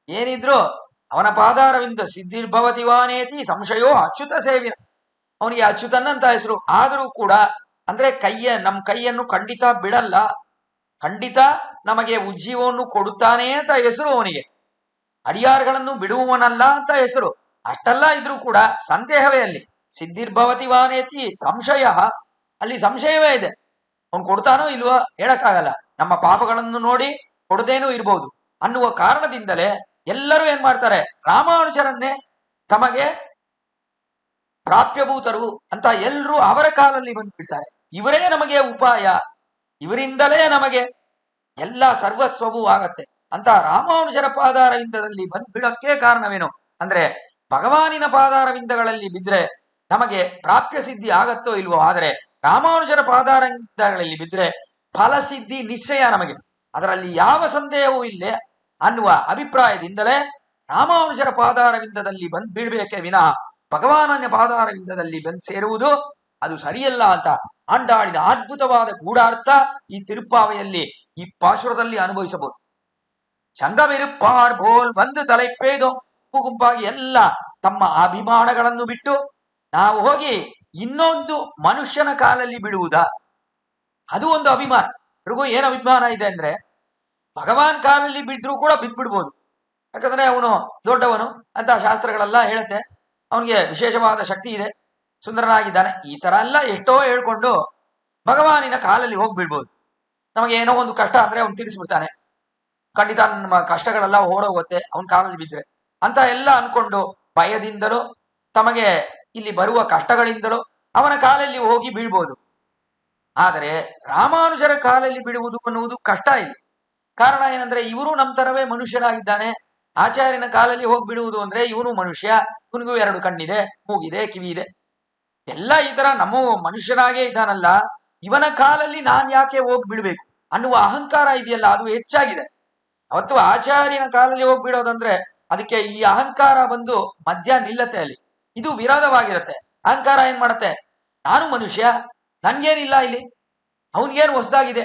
ಏನಿದ್ರು ಅವನ ಪಾದಾರವಿಂದ ಸಿದ್ಧಿರ್ಭವತಿ ವಾನೇತಿ ಸಂಶಯೋ ಅಚ್ಯುತ ಸೇವ್ಯ. ಅವನಿಗೆ ಅಚ್ಯುತನಂತ ಹೆಸರು. ಆದರೂ ಕೂಡ ಅಂದ್ರೆ ನಮ್ಮ ಕೈಯನ್ನು ಖಂಡಿತ ಬಿಡಲ್ಲ, ಖಂಡಿತ ನಮಗೆ ಉಜ್ಜೀವವನ್ನು ಕೊಡುತ್ತಾನೆ ಅಂತ ಹೆಸರು ಅವನಿಗೆ. ಅಡಿಯಾರ್ಗಳನ್ನು ಬಿಡುವವನಲ್ಲ ಅಂತ ಹೆಸರು. ಅಷ್ಟೆಲ್ಲ ಇದ್ರೂ ಕೂಡ ಸಂದೇಹವೇ ಅಲ್ಲಿ. ಸಿದ್ಧಿರ್ಭವತಿ ವಾನೇತಿ ಸಂಶಯ, ಅಲ್ಲಿ ಸಂಶಯವೇ ಇದೆ. ಅವನು ಕೊಡ್ತಾನೋ ಇಲ್ವೋ ಹೇಳಕ್ಕಾಗಲ್ಲ. ನಮ್ಮ ಪಾಪಗಳನ್ನು ನೋಡಿ ಕೊಡದೇನೂ ಇರ್ಬೋದು ಅನ್ನುವ ಕಾರಣದಿಂದಲೇ ಎಲ್ಲರೂ ಏನ್ ಮಾಡ್ತಾರೆ, ರಾಮಾನುಜರನ್ನೇ ತಮಗೆ ಪ್ರಾಪ್ಯಭೂತರು ಅಂತ ಎಲ್ಲರೂ ಅವರ ಕಾಲಲ್ಲಿ ಬಂದು ಬಿಡ್ತಾರೆ. ಇವರೇ ನಮಗೆ ಉಪಾಯ, ಇವರಿಂದಲೇ ನಮಗೆ ಎಲ್ಲ ಸರ್ವಸ್ವವೂ ಆಗತ್ತೆ ಅಂತ ರಾಮಾನುಜರ ಪಾದಾರವಿಂದದಲ್ಲಿ ಬಂದು ಬಿಡೋಕ್ಕೆ ಕಾರಣವೇನು ಅಂದ್ರೆ, ಭಗವಾನಿನ ಪಾದಾರವಿಂದಗಳಲ್ಲಿ ಬಿದ್ರೆ ನಮಗೆ ಪ್ರಾಪ್ಯ ಸಿದ್ಧಿ ಆಗತ್ತೋ ಇಲ್ವೋ, ಆದರೆ ರಾಮಾನುಜರ ಪಾದಾರವಿಂದಗಳಲ್ಲಿ ಬಿದ್ರೆ ಫಲಸಿದ್ಧಿ ನಿಶ್ಚಯ ನಮಗೆ, ಅದರಲ್ಲಿ ಯಾವ ಸಂದೇಹವೂ ಇಲ್ಲ ಅನ್ನುವ ಅಭಿಪ್ರಾಯದಿಂದಲೇ ರಾಮಾನುಜರ ಪಾದಾರವಿಂದದಲ್ಲಿ ಬಂದು ಬೀಳ್ಬೇಕೆ ವಿನಃ ಭಗವಾನನ ಪಾದಾರವಿಂದದಲ್ಲಿ ಬಂದು ಸೇರುವುದು ಅದು ಸರಿಯಲ್ಲ ಅಂತ ಆಂಡಾಳಿನ ಅದ್ಭುತವಾದ ಗೂಢಾರ್ಥ ಈ ತಿರುಪ್ಪಾವೆಯಲ್ಲಿ ಈ ಪಾಶುರದಲ್ಲಿ ಅನುಭವಿಸಬಹುದು. ಸಂಗಮಿರುಪಾರ್ ಬೋಲ್ ಒಂದು ತಲೈಪ್ಪೇದು ಗುಂಪಾಗಿ ಎಲ್ಲ ತಮ್ಮ ಅಭಿಮಾನಗಳನ್ನು ಬಿಟ್ಟು ನಾವು ಹೋಗಿ ಇನ್ನೊಂದು ಮನುಷ್ಯನ ಕಾಲಲ್ಲಿ ಬಿಡುವುದಾ, ಅದು ಒಂದು ಅಭಿಮಾನ. ಅವ್ರಿಗೂ ಏನು ಅಭಿಮಾನ ಇದೆ ಅಂದ್ರೆ, ಭಗವಾನ್ ಕಾಲಲ್ಲಿ ಬಿದ್ರೂ ಕೂಡ ಬಿದ್ಬಿಡ್ಬೋದು, ಯಾಕಂದ್ರೆ ಅವನು ದೊಡ್ಡವನು ಅಂತ ಶಾಸ್ತ್ರಗಳೆಲ್ಲ ಹೇಳುತ್ತೆ, ಅವನಿಗೆ ವಿಶೇಷವಾದ ಶಕ್ತಿ ಇದೆ, ಸುಂದರನಾಗಿದ್ದಾನೆ, ಈ ತರ ಎಲ್ಲ ಎಷ್ಟೋ ಹೇಳ್ಕೊಂಡು ಭಗವಾನಿನ ಕಾಲಲ್ಲಿ ಹೋಗ್ಬಿಡ್ಬೋದು. ನಮಗೆ ಏನೋ ಒಂದು ಕಷ್ಟ ಅಂದ್ರೆ ಅವ್ನು ತಿಳಿಸ್ಬಿಡ್ತಾನೆ, ಖಂಡಿತ ನಮ್ಮ ಕಷ್ಟಗಳೆಲ್ಲ ಓಡೋಗುತ್ತೆ ಅವನ ಕಾಲಲ್ಲಿ ಬಿದ್ರೆ ಅಂತ ಎಲ್ಲ ಅನ್ಕೊಂಡು ಭಯದಿಂದಲೂ ತಮಗೆ ಇಲ್ಲಿ ಬರುವ ಕಷ್ಟಗಳಿಂದಲೋ ಅವನ ಕಾಲಲ್ಲಿ ಹೋಗಿ ಬೀಳ್ಬೋದು. ಆದರೆ ರಾಮಾನುಜರ ಕಾಲಲ್ಲಿ ಬಿಡುವುದು ಅನ್ನುವುದು ಕಷ್ಟ ಇಲ್ಲ. ಕಾರಣ ಏನಂದ್ರೆ ಇವರು ನಮ್ಮ ತರವೇ ಮನುಷ್ಯನಾಗಿದ್ದಾನೆ. ಆಚಾರ್ಯನ ಕಾಲಲ್ಲಿ ಹೋಗಿ ಬಿಡುವುದು ಅಂದ್ರೆ ಇವನು ಮನುಷ್ಯ, ಇವನಿಗೂ 2 ಕಣ್ಣಿದೆ, ಮೂಗಿದೆ, ಕಿವಿ ಇದೆ, ಎಲ್ಲ ಈ ತರ ನಮ್ಮ ಮನುಷ್ಯನಾಗೇ ಇದ್ದಾನಲ್ಲ, ಇವನ ಕಾಲಲ್ಲಿ ನಾನ್ ಯಾಕೆ ಹೋಗಿ ಬಿಡ್ಬೇಕು ಅನ್ನುವ ಅಹಂಕಾರ ಇದೆಯಲ್ಲ, ಅದು ಹೆಚ್ಚಾಗಿದೆ. ಅವತ್ತು ಆಚಾರ್ಯನ ಕಾಲಲ್ಲಿ ಹೋಗಿ ಬಿಡೋದಂದ್ರೆ ಅದಕ್ಕೆ ಈ ಅಹಂಕಾರ ಬಂದು ಮಧ್ಯ ನಿಲ್ಲತ್ತೆ ಅಲ್ಲಿ. ಇದು ವಿರೋಧವಾಗಿರುತ್ತೆ. ಅಹಂಕಾರ ಏನ್ ಮಾಡತ್ತೆ, ನಾನು ಮನುಷ್ಯ, ನನ್ಗೇನಿಲ್ಲ ಇಲ್ಲಿ, ಅವನ್ಗೇನು ಹೊಸದಾಗಿದೆ,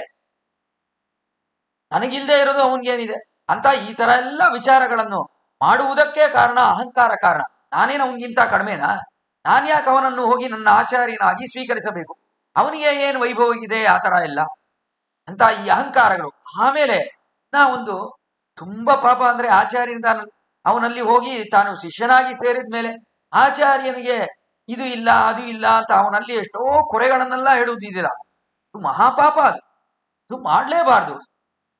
ನನಗಿಲ್ದೇ ಇರೋದು ಅವನ್ಗೇನಿದೆ ಅಂತ ಈ ತರ ಎಲ್ಲ ವಿಚಾರಗಳನ್ನು ಮಾಡುವುದಕ್ಕೆ ಕಾರಣ ಅಹಂಕಾರ ಕಾರಣ. ನಾನೇನು ಅವನಿಗಿಂತ ಕಡಿಮೆನಾ? ನಾನ್ ಯಾಕೆ ಅವನನ್ನು ಹೋಗಿ ನನ್ನ ಆಚಾರ್ಯನಾಗಿ ಸ್ವೀಕರಿಸಬೇಕು? ಅವನಿಗೆ ಏನು ವೈಭವ ಇದೆ ಆ ತರ ಎಲ್ಲ ಅಂತ ಈ ಅಹಂಕಾರಗಳು. ಆಮೇಲೆ ಒಂದು ತುಂಬಾ ಪಾಪ ಅಂದ್ರೆ ಆಚಾರ್ಯನ ಅವನಲ್ಲಿ ಹೋಗಿ ತಾನು ಶಿಷ್ಯನಾಗಿ ಸೇರಿದ ಮೇಲೆ ಆಚಾರ್ಯನಿಗೆ ಇದು ಇಲ್ಲ ಅದು ಇಲ್ಲ ಅಂತ ಅವನಲ್ಲಿ ಎಷ್ಟೋ ಕೊರೆಗಳನ್ನೆಲ್ಲ ಹೇಳುವುದಿಲ್ಲ. ಇದು ಮಹಾಪಾಪ, ಅದು ಮಾಡ್ಲೇಬಾರ್ದು.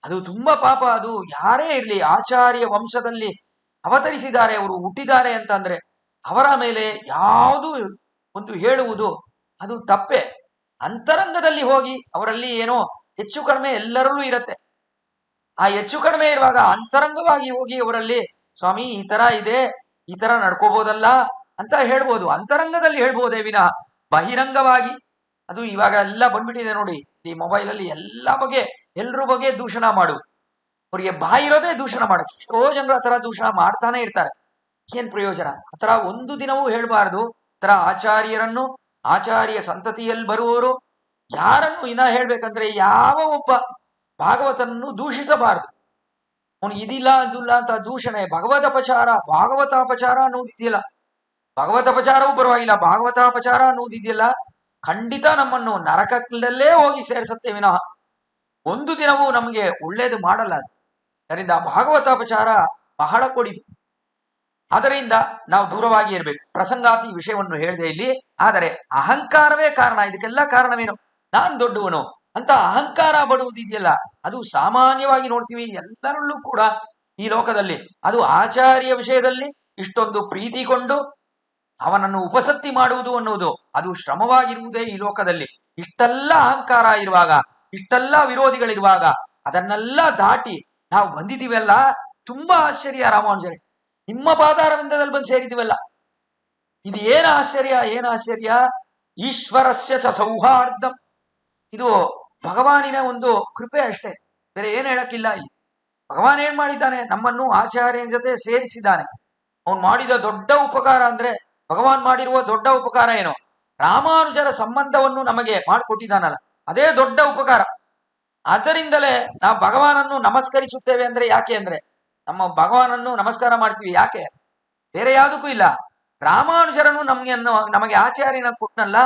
ಅದು ತುಂಬಾ ಪಾಪ. ಅದು ಯಾರೇ ಇರ್ಲಿ, ಆಚಾರ್ಯ ವಂಶದಲ್ಲಿ ಅವತರಿಸಿದ್ದಾರೆ, ಅವರು ಹುಟ್ಟಿದ್ದಾರೆ ಅಂತಂದ್ರೆ ಅವರ ಮೇಲೆ ಯಾವುದು ಒಂದು ಹೇಳುವುದು ಅದು ತಪ್ಪೆ. ಅಂತರಂಗದಲ್ಲಿ ಹೋಗಿ ಅವರಲ್ಲಿ ಏನೋ ಹೆಚ್ಚು ಕಡಿಮೆ ಎಲ್ಲರಲ್ಲೂ ಇರತ್ತೆ. ಆ ಹೆಚ್ಚು ಕಡಿಮೆ ಇರುವಾಗ ಅಂತರಂಗವಾಗಿ ಹೋಗಿ ಅವರಲ್ಲಿ ಸ್ವಾಮಿ ಈ ತರ ಇದೆ, ಈ ತರ ನಡ್ಕೋಬಹುದಲ್ಲ ಅಂತ ಹೇಳ್ಬೋದು. ಅಂತರಂಗದಲ್ಲಿ ಹೇಳ್ಬೋದೇ ವಿನ ಬಹಿರಂಗವಾಗಿ ಅದು ಇವಾಗ ಎಲ್ಲ ಬಂದ್ಬಿಟ್ಟಿದೆ ನೋಡಿ. ಈ ಮೊಬೈಲ್ ಅಲ್ಲಿ ಎಲ್ಲ ಬಗ್ಗೆ ಎಲ್ರ ಬಗ್ಗೆ ದೂಷಣ ಮಾಡು, ಅವ್ರಿಗೆ ಬಾಯಿರೋದೇ ದೂಷಣ ಮಾಡಕ್ಕೆ. ಎಷ್ಟೋ ಜನರು ಆ ತರ ದೂಷಣ ಮಾಡ್ತಾನೆ ಇರ್ತಾರೆ. ಏನ್ ಪ್ರಯೋಜನ? ಆತರ ಒಂದು ದಿನವೂ ಹೇಳ್ಬಾರ್ದು. ತರ ಆಚಾರ್ಯರನ್ನು, ಆಚಾರ್ಯ ಸಂತತಿಯಲ್ಲಿ ಬರುವವರು ಯಾರನ್ನು ಇನ್ನ ಹೇಳ್ಬೇಕಂದ್ರೆ ಯಾವ ಒಬ್ಬ ಭಾಗವತನನ್ನು ದೂಷಿಸಬಾರದು. ಅವನು ಇದಿಲ್ಲ ಅದಿಲ್ಲ ಅಂತ ದೂಷಣೆ, ಭಗವದಪಚಾರ, ಭಾಗವತಾಪಚಾರ ಅನ್ನೋದಿದೆಯಲ್ಲ, ಭಗವತಪಚಾರವೂ ಪರವಾಗಿಲ್ಲ, ಭಾಗವತಾಪಚಾರ ಅನ್ನೋದಿದೆಯಲ್ಲ, ಖಂಡಿತ ನಮ್ಮನ್ನು ನರಕದಲ್ಲೇ ಹೋಗಿ ಸೇರಿಸುತ್ತೆ ವಿನಃ ಒಂದು ದಿನವೂ ನಮಗೆ ಒಳ್ಳೇದು ಮಾಡಲ್ಲ. ಅದರಿಂದ ಭಾಗವತಾಪಚಾರ ಬಹಳ ಕೊಡಿದು. ಅದರಿಂದ ನಾವು ದೂರವಾಗಿ ಇರಬೇಕು. ಪ್ರಸಂಗಾತಿ ವಿಷಯವನ್ನು ಹೇಳಿದೆ ಇಲ್ಲಿ. ಆದರೆ ಅಹಂಕಾರವೇ ಕಾರಣ. ಇದಕ್ಕೆಲ್ಲ ಕಾರಣವೇನು? ನಾನ್ ದೊಡ್ಡವನು ಅಂತ ಅಹಂಕಾರ ಪಡುವುದಿದೆಯಲ್ಲ, ಅದು ಸಾಮಾನ್ಯವಾಗಿ ನೋಡ್ತೀವಿ ಎಲ್ಲರಲ್ಲೂ ಕೂಡ ಈ ಲೋಕದಲ್ಲಿ. ಅದು ಆಚಾರ್ಯ ವಿಷಯದಲ್ಲಿ ಇಷ್ಟೊಂದು ಪ್ರೀತಿಗೊಂಡು ಅವನನ್ನು ಉಪಸತ್ತಿ ಮಾಡುವುದು ಅನ್ನುವುದು ಅದು ಶ್ರಮವಾಗಿರುವುದೇ ಈ ಲೋಕದಲ್ಲಿ. ಇಷ್ಟೆಲ್ಲ ಅಹಂಕಾರ ಇರುವಾಗ, ಇಷ್ಟೆಲ್ಲ ವಿರೋಧಿಗಳಿರುವಾಗ ಅದನ್ನೆಲ್ಲ ದಾಟಿ ನಾವು ಬಂದಿದ್ದೀವಲ್ಲ, ತುಂಬಾ ಆಶ್ಚರ್ಯ. ರಾಮಾನುಜರೇ, ನಿಮ್ಮ ಪಾದಾರವಿಂದದಲ್ಲಿ ಬಂದು ಸೇರಿದ್ದೀವಲ್ಲ, ಇದು ಏನು ಆಶ್ಚರ್ಯ, ಏನು ಆಶ್ಚರ್ಯ! ಈಶ್ವರಸ್ಯ ಚ ಸೌಹಾರ್ದಂ, ಇದು ಭಗವಾನಿನ ಒಂದು ಕೃಪೆ ಅಷ್ಟೇ, ಬೇರೆ ಏನು ಹೇಳಕ್ಕಿಲ್ಲ ಇಲ್ಲಿ. ಭಗವಾನ್ ಏನ್ ಮಾಡಿದ್ದಾನೆ? ನಮ್ಮನ್ನು ಆಚಾರ್ಯನ ಜೊತೆ ಸೇರಿಸಿದ್ದಾನೆ. ಅವನು ಮಾಡಿದ ದೊಡ್ಡ ಉಪಕಾರ ಅಂದ್ರೆ, ಭಗವಾನ್ ಮಾಡಿರುವ ದೊಡ್ಡ ಉಪಕಾರ ಏನು? ರಾಮಾನುಜರ ಸಂಬಂಧವನ್ನು ನಮಗೆ ಮಾಡಿಕೊಟ್ಟಿದ್ದಾನಲ್ಲ, ಅದೇ ದೊಡ್ಡ ಉಪಕಾರ. ಆದ್ದರಿಂದಲೇ ನಾವು ಭಗವಾನನ್ನು ನಮಸ್ಕರಿಸುತ್ತೇವೆ ಅಂದ್ರೆ ಯಾಕೆ ಅಂದ್ರೆ, ನಮ್ಮ ಭಗವಾನನ್ನು ನಮಸ್ಕಾರ ಮಾಡ್ತೀವಿ ಯಾಕೆ? ಬೇರೆ ಯಾವುದಕ್ಕೂ ಇಲ್ಲ. ರಾಮಾನುಜರನ್ನು ನಮಗೆ ಆಚಾರ್ಯನ ಕೊಟ್ಟನಲ್ಲ,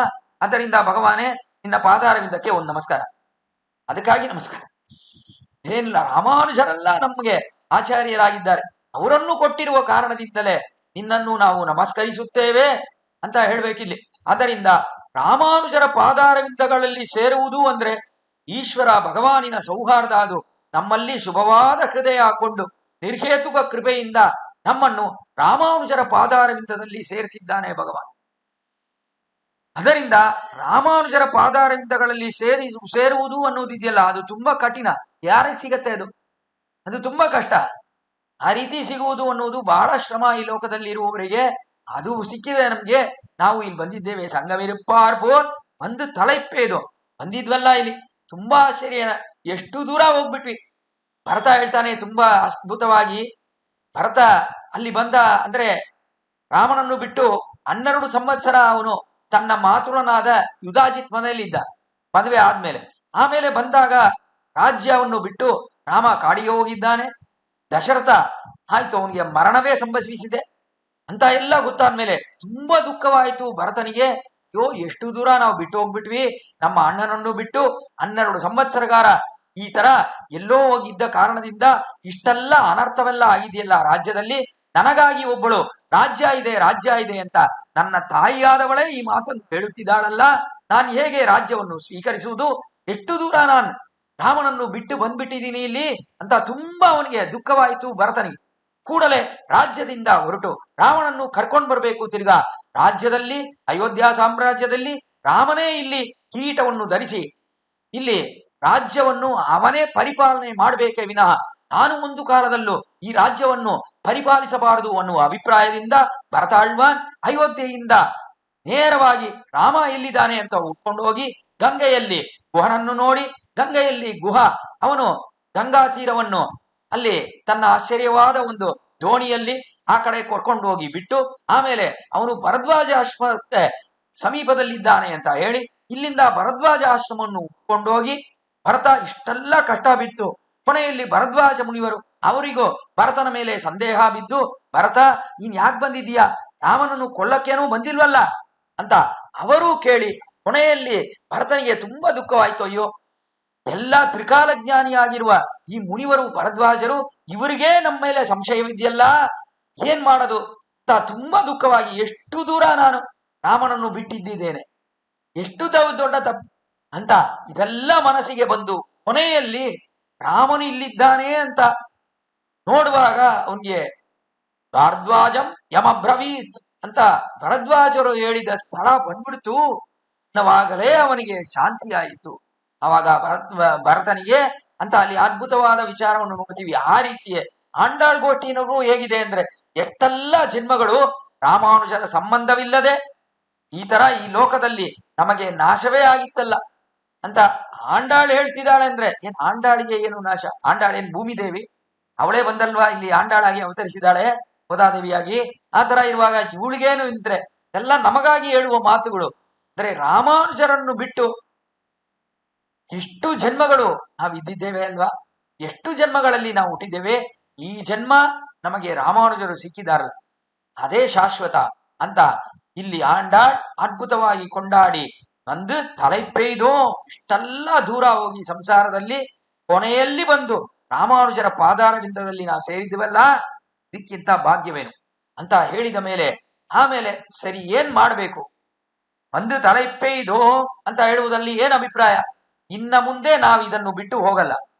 ಅದರಿಂದ ಭಗವಾನೇ ನಿನ್ನ ಪಾದಾರವಿಂದಕ್ಕೆ ಒಂದು ನಮಸ್ಕಾರ, ಅದಕ್ಕಾಗಿ ನಮಸ್ಕಾರ. ಏನಿಲ್ಲ, ರಾಮಾನುಜರೆಲ್ಲ ನಮಗೆ ಆಚಾರ್ಯರಾಗಿದ್ದಾರೆ, ಅವರನ್ನು ಕೊಟ್ಟಿರುವ ಕಾರಣದಿಂದಲೇ ನಿನ್ನನ್ನು ನಾವು ನಮಸ್ಕರಿಸುತ್ತೇವೆ ಅಂತ ಹೇಳ್ಬೇಕಿಲ್ಲಿ. ಆದ್ದರಿಂದ ರಾಮಾನುಜರ ಪಾದಾರವಿಂದಗಳಲ್ಲಿ ಸೇರುವುದು ಅಂದ್ರೆ ಈಶ್ವರ ಭಗವಾನಿನ ಸೌಹಾರ್ದ. ಅದು ನಮ್ಮಲ್ಲಿ ಶುಭವಾದ ಹೃದಯ ಹಾಕೊಂಡು ನಿರ್ಹೇತುಕ ಕೃಪೆಯಿಂದ ನಮ್ಮನ್ನು ರಾಮಾನುಜರ ಪಾದಾರವಿಂದದಲ್ಲಿ ಸೇರಿಸಿದ್ದಾನೆ ಭಗವಾನ್. ಅದರಿಂದ ರಾಮಾನುಜರ ಪಾದಾರವಿಂದಗಳಲ್ಲಿ ಸೇರುವುದು ಅನ್ನೋದಿದೆಯಲ್ಲ, ಅದು ತುಂಬಾ ಕಠಿಣ. ಯಾರಿಗೆ ಸಿಗತ್ತೆ ಅದು? ಅದು ತುಂಬಾ ಕಷ್ಟ. ಆ ರೀತಿ ಸಿಗುವುದು ಅನ್ನೋದು ಬಹಳ ಶ್ರಮ ಈ ಲೋಕದಲ್ಲಿ ಇರುವವರಿಗೆ. ಅದು ಸಿಕ್ಕಿದೆ ನಮ್ಗೆ. ನಾವು ಇಲ್ಲಿ ಬಂದಿದ್ದೇವೆ, ಸಂಗಮಿರುಪ್ಪಾರ್ಬೋನ್ ಒಂದು ತಲೆಪ್ಪೇದು ಬಂದಿದ್ವಲ್ಲ ಇಲ್ಲಿ. ತುಂಬಾ ಆಶ್ಚರ್ಯ, ಎಷ್ಟು ದೂರ ಹೋಗ್ಬಿಟ್ವಿ. ಭರತ ಹೇಳ್ತಾನೆ ತುಂಬಾ ಅದ್ಭುತವಾಗಿ. ಭರತ ಅಲ್ಲಿ ಬಂದ ಅಂದ್ರೆ ರಾಮನನ್ನು ಬಿಟ್ಟು 12 ಸಂವತ್ಸರ ಅವನು ತನ್ನ ಮಾತುಳನಾದ ಯುಧಾಜಿತ್ ಮನೆಯಲ್ಲಿದ್ದ, ಮದುವೆ ಆದ್ಮೇಲೆ. ಆಮೇಲೆ ಬಂದಾಗ ರಾಜ್ಯವನ್ನು ಬಿಟ್ಟು ರಾಮ ಕಾಡಿಗೆ ಹೋಗಿದ್ದಾನೆ. ದಶರಥ ಆಯ್ತು, ಅವನಿಗೆ ಮರಣವೇ ಸಂಭವಿಸಿದೆ ಅಂತ ಎಲ್ಲ ಗೊತ್ತಾದ್ಮೇಲೆ ತುಂಬಾ ದುಃಖವಾಯಿತು ಭರತನಿಗೆ. ಎಷ್ಟು ದೂರ ನಾವು ಬಿಟ್ಟು ಹೋಗ್ಬಿಟ್ವಿ, ನಮ್ಮ ಅಣ್ಣನನ್ನು ಬಿಟ್ಟು 12 ಸಂವತ್ಸರಗಾರ ಈ ತರ ಎಲ್ಲೋ ಹೋಗಿದ್ದ ಕಾರಣದಿಂದ ಇಷ್ಟೆಲ್ಲ ಅನರ್ಥವೆಲ್ಲ ಆಗಿದೆಯಲ್ಲ ರಾಜ್ಯದಲ್ಲಿ. ನನಗಾಗಿ ಒಬ್ಬಳು ರಾಜ್ಯ ಇದೆ ರಾಜ್ಯ ಇದೆ ಅಂತ ನನ್ನ ತಾಯಿಯಾದವಳೇ ಈ ಮಾತನ್ನು ಹೇಳುತ್ತಿದ್ದಾಳಲ್ಲ, ನಾನು ಹೇಗೆ ರಾಜ್ಯವನ್ನು ಸ್ವೀಕರಿಸುವುದು? ಎಷ್ಟು ದೂರ ನಾನು ರಾಮನನ್ನು ಬಿಟ್ಟು ಬಂದ್ಬಿಟ್ಟಿದ್ದೀನಿ ಇಲ್ಲಿ ಅಂತ ತುಂಬಾ ಅವನಿಗೆ ದುಃಖವಾಯಿತು ಭರತನಿಗೆ. ಕೂಡಲೇ ರಾಜ್ಯದಿಂದ ಹೊರಟು ರಾವಣನ್ನು ಕರ್ಕೊಂಡು ಬರಬೇಕು. ತಿರ್ಗಾ ರಾಜ್ಯದಲ್ಲಿ, ಅಯೋಧ್ಯ ಸಾಮ್ರಾಜ್ಯದಲ್ಲಿ ರಾಮನೇ ಇಲ್ಲಿ ಕಿರೀಟವನ್ನು ಧರಿಸಿ ಇಲ್ಲಿ ರಾಜ್ಯವನ್ನು ಅವನೇ ಪರಿಪಾಲನೆ ಮಾಡಬೇಕೇ ವಿನಃ ನಾನು ಒಂದು ಕಾಲದಲ್ಲೂ ಈ ರಾಜ್ಯವನ್ನು ಪರಿಪಾಲಿಸಬಾರದು ಅನ್ನುವ ಅಭಿಪ್ರಾಯದಿಂದ ಭರತಾಳ್ವಾನ್ ಅಯೋಧ್ಯೆಯಿಂದ ನೇರವಾಗಿ ರಾಮ ಎಲ್ಲಿದ್ದಾನೆ ಅಂತ ಹುಡ್ಕೊಂಡು ಹೋಗಿ ಗಂಗೆಯಲ್ಲಿ ಗುಹನನ್ನು ನೋಡಿ, ಗಂಗೆಯಲ್ಲಿ ಗುಹ ಅವನು ಗಂಗಾ ತೀರವನ್ನು ಅಲ್ಲಿ ತನ್ನ ಆಶ್ಚರ್ಯವಾದ ಒಂದು ದೋಣಿಯಲ್ಲಿ ಆ ಕಡೆ ಕರ್ಕೊಂಡು ಹೋಗಿ ಬಿಟ್ಟು, ಆಮೇಲೆ ಅವನು ಭರದ್ವಾಜ ಆಶ್ರಮಕ್ಕೆ ಸಮೀಪದಲ್ಲಿದ್ದಾನೆ ಅಂತ ಹೇಳಿ ಇಲ್ಲಿಂದ ಭರದ್ವಾಜ ಆಶ್ರಮವನ್ನು ಕೊಂಡೋಗಿ ಭರತ ಇಷ್ಟೆಲ್ಲ ಕಷ್ಟ ಬಿಟ್ಟು ಕೊನೆಯಲ್ಲಿ ಭರದ್ವಾಜ ಮುನಿವರು ಅವರಿಗೂ ಭರತನ ಮೇಲೆ ಸಂದೇಹ ಬಿದ್ದು, ಭರತ ನೀನ್ ಯಾಕೆ ಬಂದಿದ್ದೀಯಾ, ರಾಮನನ್ನು ಕೊಲ್ಲಕ್ಕೇನೂ ಬಂದಿಲ್ವಲ್ಲ ಅಂತ ಅವರೂ ಕೇಳಿ ಕೊನೆಯಲ್ಲಿ ಭರತನಿಗೆ ತುಂಬಾ ದುಃಖವಾಯ್ತು. ಅಯ್ಯೋ, ಎಲ್ಲ ತ್ರಿಕಾಲಜ್ಞಾನಿಯಾಗಿರುವ ಈ ಮುನಿವರು ಭರದ್ವಾಜರು, ಇವರಿಗೇ ನಮ್ಮ ಮೇಲೆ ಸಂಶಯವಿದೆಯಲ್ಲ, ಏನ್ ಮಾಡೋದು ಅಂತ ತುಂಬಾ ದುಃಖವಾಗಿ ಎಷ್ಟು ದೂರ ನಾನು ರಾಮನನ್ನು ಬಿಟ್ಟಿದ್ದೇನೆ, ಎಷ್ಟು ದೊಡ್ಡ ತಪ್ಪು ಅಂತ ಇದೆಲ್ಲ ಮನಸ್ಸಿಗೆ ಬಂದು ಕೊನೆಯಲ್ಲಿ ರಾಮನು ಇಲ್ಲಿದ್ದಾನೆ ಅಂತ ನೋಡುವಾಗ ಅವನಿಗೆ ಭಾರದ್ವಾಜಂ ಯಮಬ್ರವೀತ್ ಅಂತ ಭರದ್ವಾಜರು ಹೇಳಿದ ಸ್ಥಳ ಬಂದ್ಬಿಡ್ತು. ಅವಾಗಲೇ ಅವನಿಗೆ ಶಾಂತಿ ಆಯಿತು. ಅವಾಗ ಭರತನಿಗೆ ಅಂತ ಅಲ್ಲಿ ಅದ್ಭುತವಾದ ವಿಚಾರವನ್ನು ನೋಡ್ತೀವಿ. ಆ ರೀತಿಯೇ ಆಂಡಾಳ್ ಗೋಷ್ಠಿನವರು ಹೇಗಿದೆ ಅಂದ್ರೆ, ಎಷ್ಟೆಲ್ಲ ಜನ್ಮಗಳು ರಾಮಾನುಜರ ಸಂಬಂಧವಿಲ್ಲದೆ ಈ ತರ ಈ ಲೋಕದಲ್ಲಿ ನಮಗೆ ನಾಶವೇ ಆಗಿತ್ತಲ್ಲ ಅಂತ ಆಂಡಾಳ್ ಹೇಳ್ತಿದ್ದಾಳೆ. ಅಂದ್ರೆ ಏನ್ ಆಂಡಾಳಿಗೆ ಏನು ನಾಶ? ಆಂಡಾಳ್ ಏನ್ ಭೂಮಿ ದೇವಿ? ಅವಳೇ ಬಂದಲ್ವಾ ಇಲ್ಲಿ ಆಂಡಾಳಾಗಿ ಅವತರಿಸಿದಾಳೆ, ಗೋದಾದೇವಿಯಾಗಿ. ಆ ತರ ಇರುವಾಗ ಇವಳಿಗೇನು ಇದ್ರೆ ಎಲ್ಲ ನಮಗಾಗಿ ಹೇಳುವ ಮಾತುಗಳು. ಅಂದ್ರೆ ರಾಮಾನುಜರನ್ನು ಬಿಟ್ಟು ಎಷ್ಟು ಜನ್ಮಗಳು ನಾವು ಇದ್ದಿದ್ದೇವೆ ಅಲ್ವಾ, ಎಷ್ಟು ಜನ್ಮಗಳಲ್ಲಿ ನಾವು ಹುಟ್ಟಿದ್ದೇವೆ. ಈ ಜನ್ಮ ನಮಗೆ ರಾಮಾನುಜರು ಸಿಕ್ಕಿದಾರಲ್ಲ, ಅದೇ ಶಾಶ್ವತ ಅಂತ ಇಲ್ಲಿ ಆಂಡಾಳ್ ಅದ್ಭುತವಾಗಿ ಕೊಂಡಾಡಿ ಬಂದು ತಲೆಪೆಯ್ದು ಇಷ್ಟೆಲ್ಲ ದೂರ ಹೋಗಿ ಸಂಸಾರದಲ್ಲಿ ಕೊನೆಯಲ್ಲಿ ಬಂದು ರಾಮಾನುಜರ ಪಾದಾರವಿಂದದಲ್ಲಿ ನಾವು ಸೇರಿದ್ದೀವಲ್ಲ, ಇದಕ್ಕಿಂತ ಭಾಗ್ಯವೇನು ಅಂತ ಹೇಳಿದ ಮೇಲೆ ಆಮೇಲೆ ಸರಿ ಏನ್ ಮಾಡ್ಬೇಕು, ಒಂದು ತಲೆಪೆಯ್ದು ಅಂತ ಹೇಳುವುದಲ್ಲಿ ಏನ್ ಅಭಿಪ್ರಾಯ? ಇನ್ನ ಮುಂದೆ ನಾವು ಇದನ್ನು ಬಿಟ್ಟು ಹೋಗಲ್ಲ,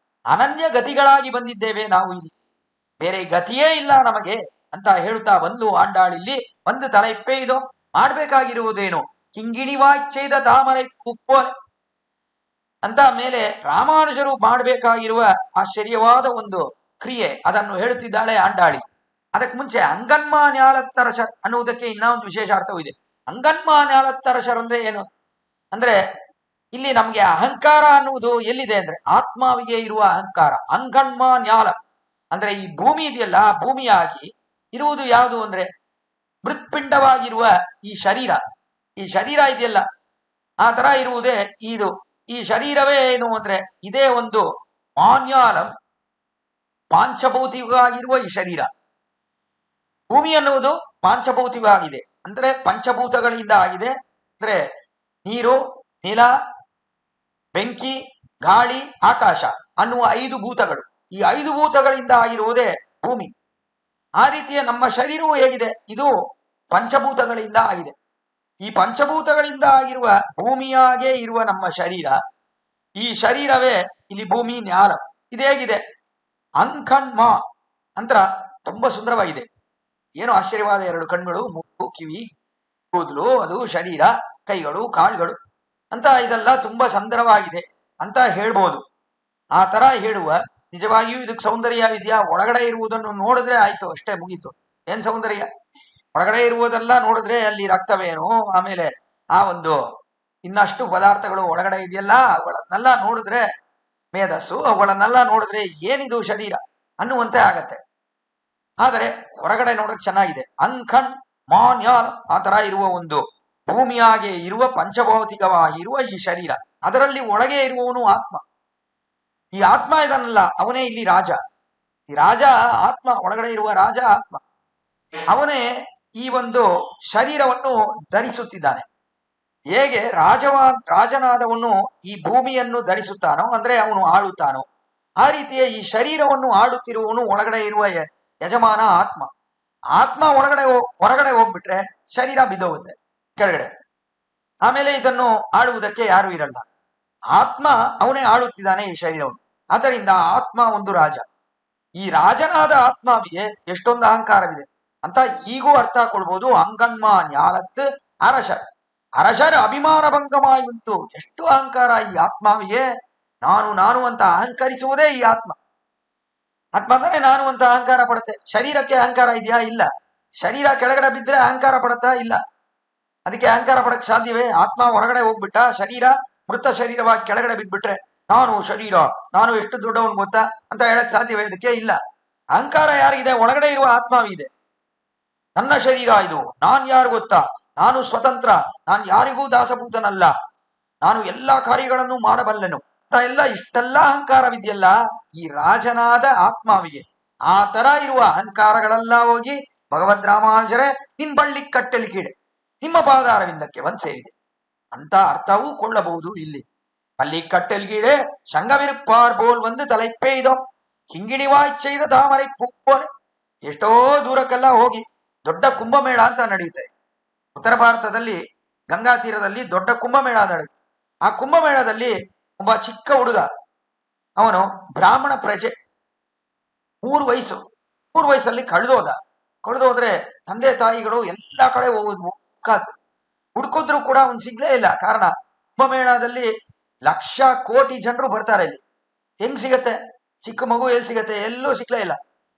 ಅನನ್ಯ ಗತಿಗಳಾಗಿ ಬಂದಿದ್ದೇವೆ ನಾವು, ಇಲ್ಲಿ ಬೇರೆ ಗತಿಯೇ ಇಲ್ಲ ನಮಗೆ ಅಂತ ಹೇಳುತ್ತಾ ಬಂದು ಆಂಡಾಳಿಲ್ಲಿ ಒಂದು ತಲೆಪೆಯ್ದು ಮಾಡ್ಬೇಕಾಗಿರುವುದೇನು, ಕಿಂಗಿಣಿ ವಾಚ್ಯದ ತಾಮರೆ ಕುಪ್ಪೋಲೆ ಅಂತ ಮೇಲೆ ರಾಮಾನುಜರು ಮಾಡಬೇಕಾಗಿರುವ ಆಶ್ಚರ್ಯವಾದ ಒಂದು ಕ್ರಿಯೆ ಅದನ್ನು ಹೇಳುತ್ತಿದ್ದಾಳೆ ಆಂಡಾಳಿ. ಅದಕ್ಕೆ ಮುಂಚೆ ಅಂಗನ್ಮಾನ್ಯಾಲತ್ತರಸ ಅನ್ನುವುದಕ್ಕೆ ಇನ್ನೊಂದು ವಿಶೇಷ ಅರ್ಥವೂ ಇದೆ. ಅಂಗನ್ಮಾನ್ಯಾಲತ್ತರಸರ್ ಅಂದ್ರೆ ಏನು ಅಂದ್ರೆ, ಇಲ್ಲಿ ನಮ್ಗೆ ಅಹಂಕಾರ ಅನ್ನುವುದು ಎಲ್ಲಿದೆ ಅಂದ್ರೆ ಆತ್ಮಾವಿಗೆ ಇರುವ ಅಹಂಕಾರ. ಅಂಗನ್ಮಾನ್ಯಾಲ ಅಂದ್ರೆ ಈ ಭೂಮಿ ಇದೆಯಲ್ಲ, ಭೂಮಿಯಾಗಿ ಇರುವುದು ಯಾವುದು ಅಂದ್ರೆ ಮೃತ್ಪಿಂಡವಾಗಿರುವ ಈ ಶರೀರ. ಈ ಶರೀರ ಇದೆಯಲ್ಲ, ಆ ತರ ಇರುವುದೇ ಇದು. ಈ ಶರೀರವೇ ಏನು ಅಂದ್ರೆ ಇದೇ ಒಂದು ಮಾನ್ಯಾಲಂ, ಪಾಂಚಭೌತಿಕವಾಗಿರುವ ಈ ಶರೀರ. ಭೂಮಿ ಅನ್ನುವುದು ಪಾಂಚಭೌತಿಕವಾಗಿದೆ, ಅಂದ್ರೆ ಪಂಚಭೂತಗಳಿಂದ ಆಗಿದೆ. ಅಂದ್ರೆ ನೀರು, ನೆಲ, ಬೆಂಕಿ, ಗಾಳಿ, ಆಕಾಶ ಅನ್ನುವ 5 ಭೂತಗಳು. ಈ 5 ಭೂತಗಳಿಂದ ಆಗಿರುವುದೇ ಭೂಮಿ. ಆ ರೀತಿಯ ನಮ್ಮ ಶರೀರವು ಹೇಗಿದೆ, ಇದು ಪಂಚಭೂತಗಳಿಂದ ಆಗಿದೆ. ಈ ಪಂಚಭೂತಗಳಿಂದ ಆಗಿರುವ ಭೂಮಿಯಾಗೆ ಇರುವ ನಮ್ಮ ಶರೀರ, ಈ ಶರೀರವೇ ಇಲ್ಲಿ ಭೂಮಿ ನ್ಯಾಲ. ಇದೇಗಿದೆ ಅಂಕಣ್ಮ ಅಂತ ತುಂಬಾ ಸುಂದರವಾಗಿದೆ. ಏನು ಆಶ್ಚರ್ಯವಾದ 2 ಕಣ್ಗಳು, ಮೂಗು, ಕಿವಿ, ಕೂದಲು, ಅದು ಶರೀರ, ಕೈಗಳು, ಕಾಳುಗಳು ಅಂತ ಇದೆಲ್ಲ ತುಂಬಾ ಸುಂದರವಾಗಿದೆ ಅಂತ ಹೇಳ್ಬೋದು. ಆ ತರ ಹೇಳುವ ನಿಜವಾಗಿಯೂ ಇದಕ್ಕೆ ಸೌಂದರ್ಯ ವಿದ್ಯಾ ಒಳಗಡೆ ಇರುವುದನ್ನು ನೋಡಿದ್ರೆ ಆಯ್ತು, ಅಷ್ಟೇ ಮುಗೀತು. ಏನ್ ಸೌಂದರ್ಯ? ಒಳಗಡೆ ಇರುವುದೆಲ್ಲ ನೋಡಿದ್ರೆ ಅಲ್ಲಿ ರಕ್ತವೇನು, ಆಮೇಲೆ ಆ ಒಂದು ಇನ್ನಷ್ಟು ಪದಾರ್ಥಗಳು ಒಳಗಡೆ ಇದೆಯಲ್ಲ, ಅವುಗಳನ್ನೆಲ್ಲ ನೋಡಿದ್ರೆ ಮೇಧಸ್ಸು, ಅವುಗಳನ್ನೆಲ್ಲ ನೋಡಿದ್ರೆ ಏನಿದು ಶರೀರ ಅನ್ನುವಂತೆ ಆಗತ್ತೆ. ಆದರೆ ಹೊರಗಡೆ ನೋಡಕ್ ಚೆನ್ನಾಗಿದೆ. ಅಂಕಣ್ ಮಾನ್ಯಾಲ್ ಆ ತರ ಇರುವ ಒಂದು ಭೂಮಿಯಾಗೆ ಇರುವ ಪಂಚಭೌತಿಕವಾಗಿರುವ ಈ ಶರೀರ, ಅದರಲ್ಲಿ ಒಳಗೆ ಇರುವವನು ಆತ್ಮ. ಈ ಆತ್ಮ ಇದನ್ನಲ್ಲ, ಅವನೇ ಇಲ್ಲಿ ರಾಜ. ಈ ರಾಜ ಆತ್ಮ, ಒಳಗಡೆ ಇರುವ ರಾಜ ಆತ್ಮ. ಅವನೇ ಈ ಒಂದು ಶರೀರವನ್ನು ಧರಿಸುತ್ತಿದ್ದಾನೆ. ಹೇಗೆ ರಾಜನಾದವನು ಈ ಭೂಮಿಯನ್ನು ಧರಿಸುತ್ತಾನೋ, ಅಂದ್ರೆ ಅವನು ಆಳುತ್ತಾನೋ, ಆ ರೀತಿಯ ಈ ಶರೀರವನ್ನು ಆಳುತ್ತಿರುವವನು ಒಳಗಡೆ ಇರುವ ಯಜಮಾನ ಆತ್ಮ. ಆತ್ಮ ಹೊರಗಡೆ ಹೋಗ್ಬಿಟ್ರೆ ಶರೀರ ಬಿದ್ದೋಗುತ್ತೆ ಕೆಳಗಡೆ. ಆಮೇಲೆ ಇದನ್ನು ಆಳುವುದಕ್ಕೆ ಯಾರು ಇರಲ್ಲ. ಆತ್ಮ ಅವನೇ ಆಳುತ್ತಿದ್ದಾನೆ ಈ ಶರೀರವನ್ನು. ಆದ್ದರಿಂದ ಆತ್ಮ ಒಂದು ರಾಜ. ಈ ರಾಜನಾದ ಆತ್ಮಾವಿಗೆ ಎಷ್ಟೊಂದು ಅಹಂಕಾರವಿದೆ ಅಂತ ಈಗೂ ಅರ್ಥ ಕೊಡ್ಬೋದು. ಅಂಗನ್ಮ ನ್ಯಾಲತ್ ಅರಶರ್, ಅರಶರ್ ಅಭಿಮಾನ ಭಂಗಮಾಯಿ ಉಂಟು. ಎಷ್ಟು ಅಹಂಕಾರ ಈ ಆತ್ಮಾವಿಗೆ. ನಾನು ನಾನು ಅಂತ ಅಹಂಕರಿಸುವುದೇ ಈ ಆತ್ಮ. ಆತ್ಮ ಅಂದ್ರೆ ನಾನು ಅಂತ ಅಹಂಕಾರ ಪಡುತ್ತೆ. ಶರೀರಕ್ಕೆ ಅಹಂಕಾರ ಇದೆಯಾ? ಇಲ್ಲ. ಶರೀರ ಕೆಳಗಡೆ ಬಿದ್ದರೆ ಅಹಂಕಾರ ಪಡುತ್ತಾ? ಇಲ್ಲ. ಅದಕ್ಕೆ ಅಹಂಕಾರ ಪಡಕ್ ಸಾಧ್ಯವೇ? ಆತ್ಮ ಹೊರಗಡೆ ಹೋಗ್ಬಿಟ್ಟ, ಶರೀರ ಮೃತ ಶರೀರವಾಗಿ ಕೆಳಗಡೆ ಬಿದ್ಬಿಟ್ರೆ ನಾನು ಶರೀರ, ನಾನು ಎಷ್ಟು ದೊಡ್ಡವನು ಗೊತ್ತಾ ಅಂತ ಹೇಳಕ್ ಸಾಧ್ಯವೇ? ಇದಕ್ಕೆ ಇಲ್ಲ. ಅಹಂಕಾರ ಯಾರಿಗಿದೆ? ಒಳಗಡೆ ಇರುವ ಆತ್ಮಾವಿದೆ. ನನ್ನ ಶರೀರ ಇದು, ನಾನ್ ಯಾರು ಗೊತ್ತಾ, ನಾನು ಸ್ವತಂತ್ರ, ನಾನು ಯಾರಿಗೂ ದಾಸಭೂತನಲ್ಲ, ನಾನು ಎಲ್ಲಾ ಕಾರ್ಯಗಳನ್ನು ಮಾಡಬಲ್ಲೆನು ಅಂತ ಇಷ್ಟೆಲ್ಲ ಅಹಂಕಾರವಿದೆಯಲ್ಲ ಈ ರಾಜನಾದ ಆತ್ಮಾವಿಗೆ. ಆ ತರ ಇರುವ ಅಹಂಕಾರಗಳೆಲ್ಲ ಹೋಗಿ ಭಗವದ್ ರಾಮಾನುಜರೇ ನಿನ್ ಬಳ್ಳಿ ಕಟ್ಟೆಲಿ ಕೀಡೆ ನಿಮ್ಮ ಪಾದಾರವಿಂದಕ್ಕೆ ಬಂದ್ ಸೇರಿದೆ ಅಂತ ಅರ್ಥವೂ ಕೊಳ್ಳಬಹುದು ಇಲ್ಲಿ. பள்ளி கட்டல் கீழே சங்கவிருப்பார் போல் வந்து தலை பெய்தோம் ಹಿಂಗಿಣಿವಾಯ್ ಚೈದ ತಾಮರೈ ಪುಪ್ಪೋಲೆ. ಎಷ್ಟೋ ದೂರಕ್ಕೆಲ್ಲ ಹೋಗಿ ದೊಡ್ಡ ಕುಂಭಮೇಳ ಅಂತ ನಡೆಯುತ್ತೆ. ಉತ್ತರ ಭಾರತದಲ್ಲಿ ಗಂಗಾ ತೀರದಲ್ಲಿ ದೊಡ್ಡ ಕುಂಭಮೇಳ ನಡೆಯುತ್ತೆ. ಆ ಕುಂಭಮೇಳದಲ್ಲಿ ಒಬ್ಬ ಚಿಕ್ಕ ಹುಡುಗ, ಅವನು ಬ್ರಾಹ್ಮಣ ಪ್ರಜೆ, 3 ವಯಸ್ಸು. 3 ವಯಸ್ಸಲ್ಲಿ ಕಳೆದೋದ್ರೆ ತಂದೆ ತಾಯಿಗಳು ಎಲ್ಲಾ ಕಡೆ ಹುಡುಕಿದ್ರು ಕೂಡ ಅವನು ಸಿಗ್ಲೇ ಇಲ್ಲ. ಕಾರಣ ಕುಂಭಮೇಳದಲ್ಲಿ ಲಕ್ಷ ಕೋಟಿ ಜನರು ಬರ್ತಾರೆ. ಇಲ್ಲಿ ಹೆಂಗ್ ಸಿಗತ್ತೆ? ಚಿಕ್ಕ ಮಗು ಎಲ್ಲಿ ಸಿಗತ್ತೆ? ಎಲ್ಲೂ ಸಿಗ್ಲೇ ಇಲ್ಲ.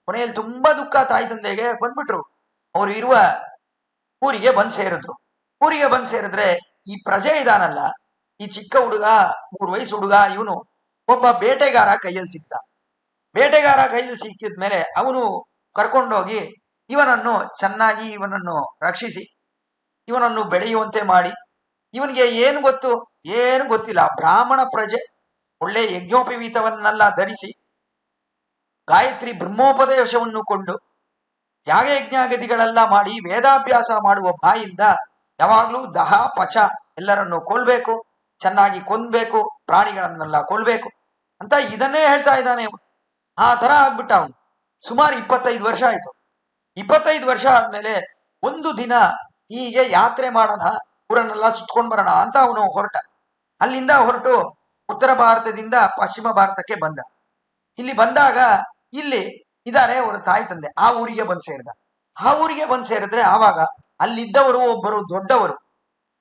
ಕೊನೆಯಲ್ಲಿ ತುಂಬಾ ದುಃಖ ತಾಯಿ ತಂದೆಗೆ. ಬಂದ್ಬಿಟ್ರು, ಅವ್ರು ಇರುವ ಊರಿಗೆ ಬಂದ್ ಸೇರಿದ್ರು. ಊರಿಗೆ ಬಂದ್ ಸೇರಿದ್ರೆ ಈ ಪ್ರಜೆ ಇದಾನಲ್ಲ, ಈ ಚಿಕ್ಕ ಹುಡುಗ, 3 ವಯಸ್ಸು ಹುಡುಗ, ಇವನು ಒಬ್ಬ ಬೇಟೆಗಾರ ಕೈಯಲ್ಲಿ ಸಿಕ್ತ. ಬೇಟೆಗಾರ ಕೈಯಲ್ಲಿ ಸಿಕ್ಕಿದ್ಮೇಲೆ ಅವನು ಕರ್ಕೊಂಡೋಗಿ ಇವನನ್ನು ಚೆನ್ನಾಗಿ ರಕ್ಷಿಸಿ ಇವನನ್ನು ಬೆಳೆಯುವಂತೆ ಮಾಡಿ, ಇವನಿಗೆ ಏನು ಗೊತ್ತು? ಏನು ಗೊತ್ತಿಲ್ಲ. ಬ್ರಾಹ್ಮಣ ಪ್ರಜೆ, ಒಳ್ಳೆ ಯಜ್ಞೋಪವೀತವನ್ನೆಲ್ಲ ಧರಿಸಿ ಗಾಯತ್ರಿ ಬ್ರಹ್ಮೋಪದೇಶವನ್ನು ಕೊಂಡು ಯಾಗ ಯಜ್ಞಾಗದಿಗಳೆಲ್ಲ ಮಾಡಿ ವೇದಾಭ್ಯಾಸ ಮಾಡುವ ಬಾಯಿಂದ ಯಾವಾಗ್ಲೂ ದಹ ಪಚ ಎಲ್ಲರನ್ನು ಕೊಲ್ಬೇಕು, ಚೆನ್ನಾಗಿ ಕೊಂದ್ಬೇಕು, ಪ್ರಾಣಿಗಳನ್ನೆಲ್ಲ ಕೊಲ್ಬೇಕು ಅಂತ ಇದನ್ನೇ ಹೇಳ್ತಾ ಇದ್ದಾನೆ. ಆ ತರ ಆಗ್ಬಿಟ್ಟ ಅವನು. ಸುಮಾರು 25 ವರ್ಷ ಆಯ್ತು. 25 ವರ್ಷ ಆದ್ಮೇಲೆ ಒಂದು ದಿನ ಹೀಗೆ ಯಾತ್ರೆ ಮಾಡೋಣ, ಊರನ್ನೆಲ್ಲ ಸುತ್ಕೊಂಡ್ ಬರೋಣ ಅಂತ ಅವನು ಹೊರಟ. ಅಲ್ಲಿಂದ ಹೊರಟು ಉತ್ತರ ಭಾರತದಿಂದ ಪಶ್ಚಿಮ ಭಾರತಕ್ಕೆ ಬಂದ. ಇಲ್ಲಿ ಬಂದಾಗ ಇಲ್ಲಿ ಇದಾರೆ ಅವರ ತಾಯಿ ತಂದೆ. ಆ ಊರಿಗೆ ಬಂದು ಸೇರಿದ. ಆ ಊರಿಗೆ ಬಂದು ಸೇರಿದ್ರೆ ಆವಾಗ ಅಲ್ಲಿದ್ದವರು ಒಬ್ಬರು ದೊಡ್ಡವರು,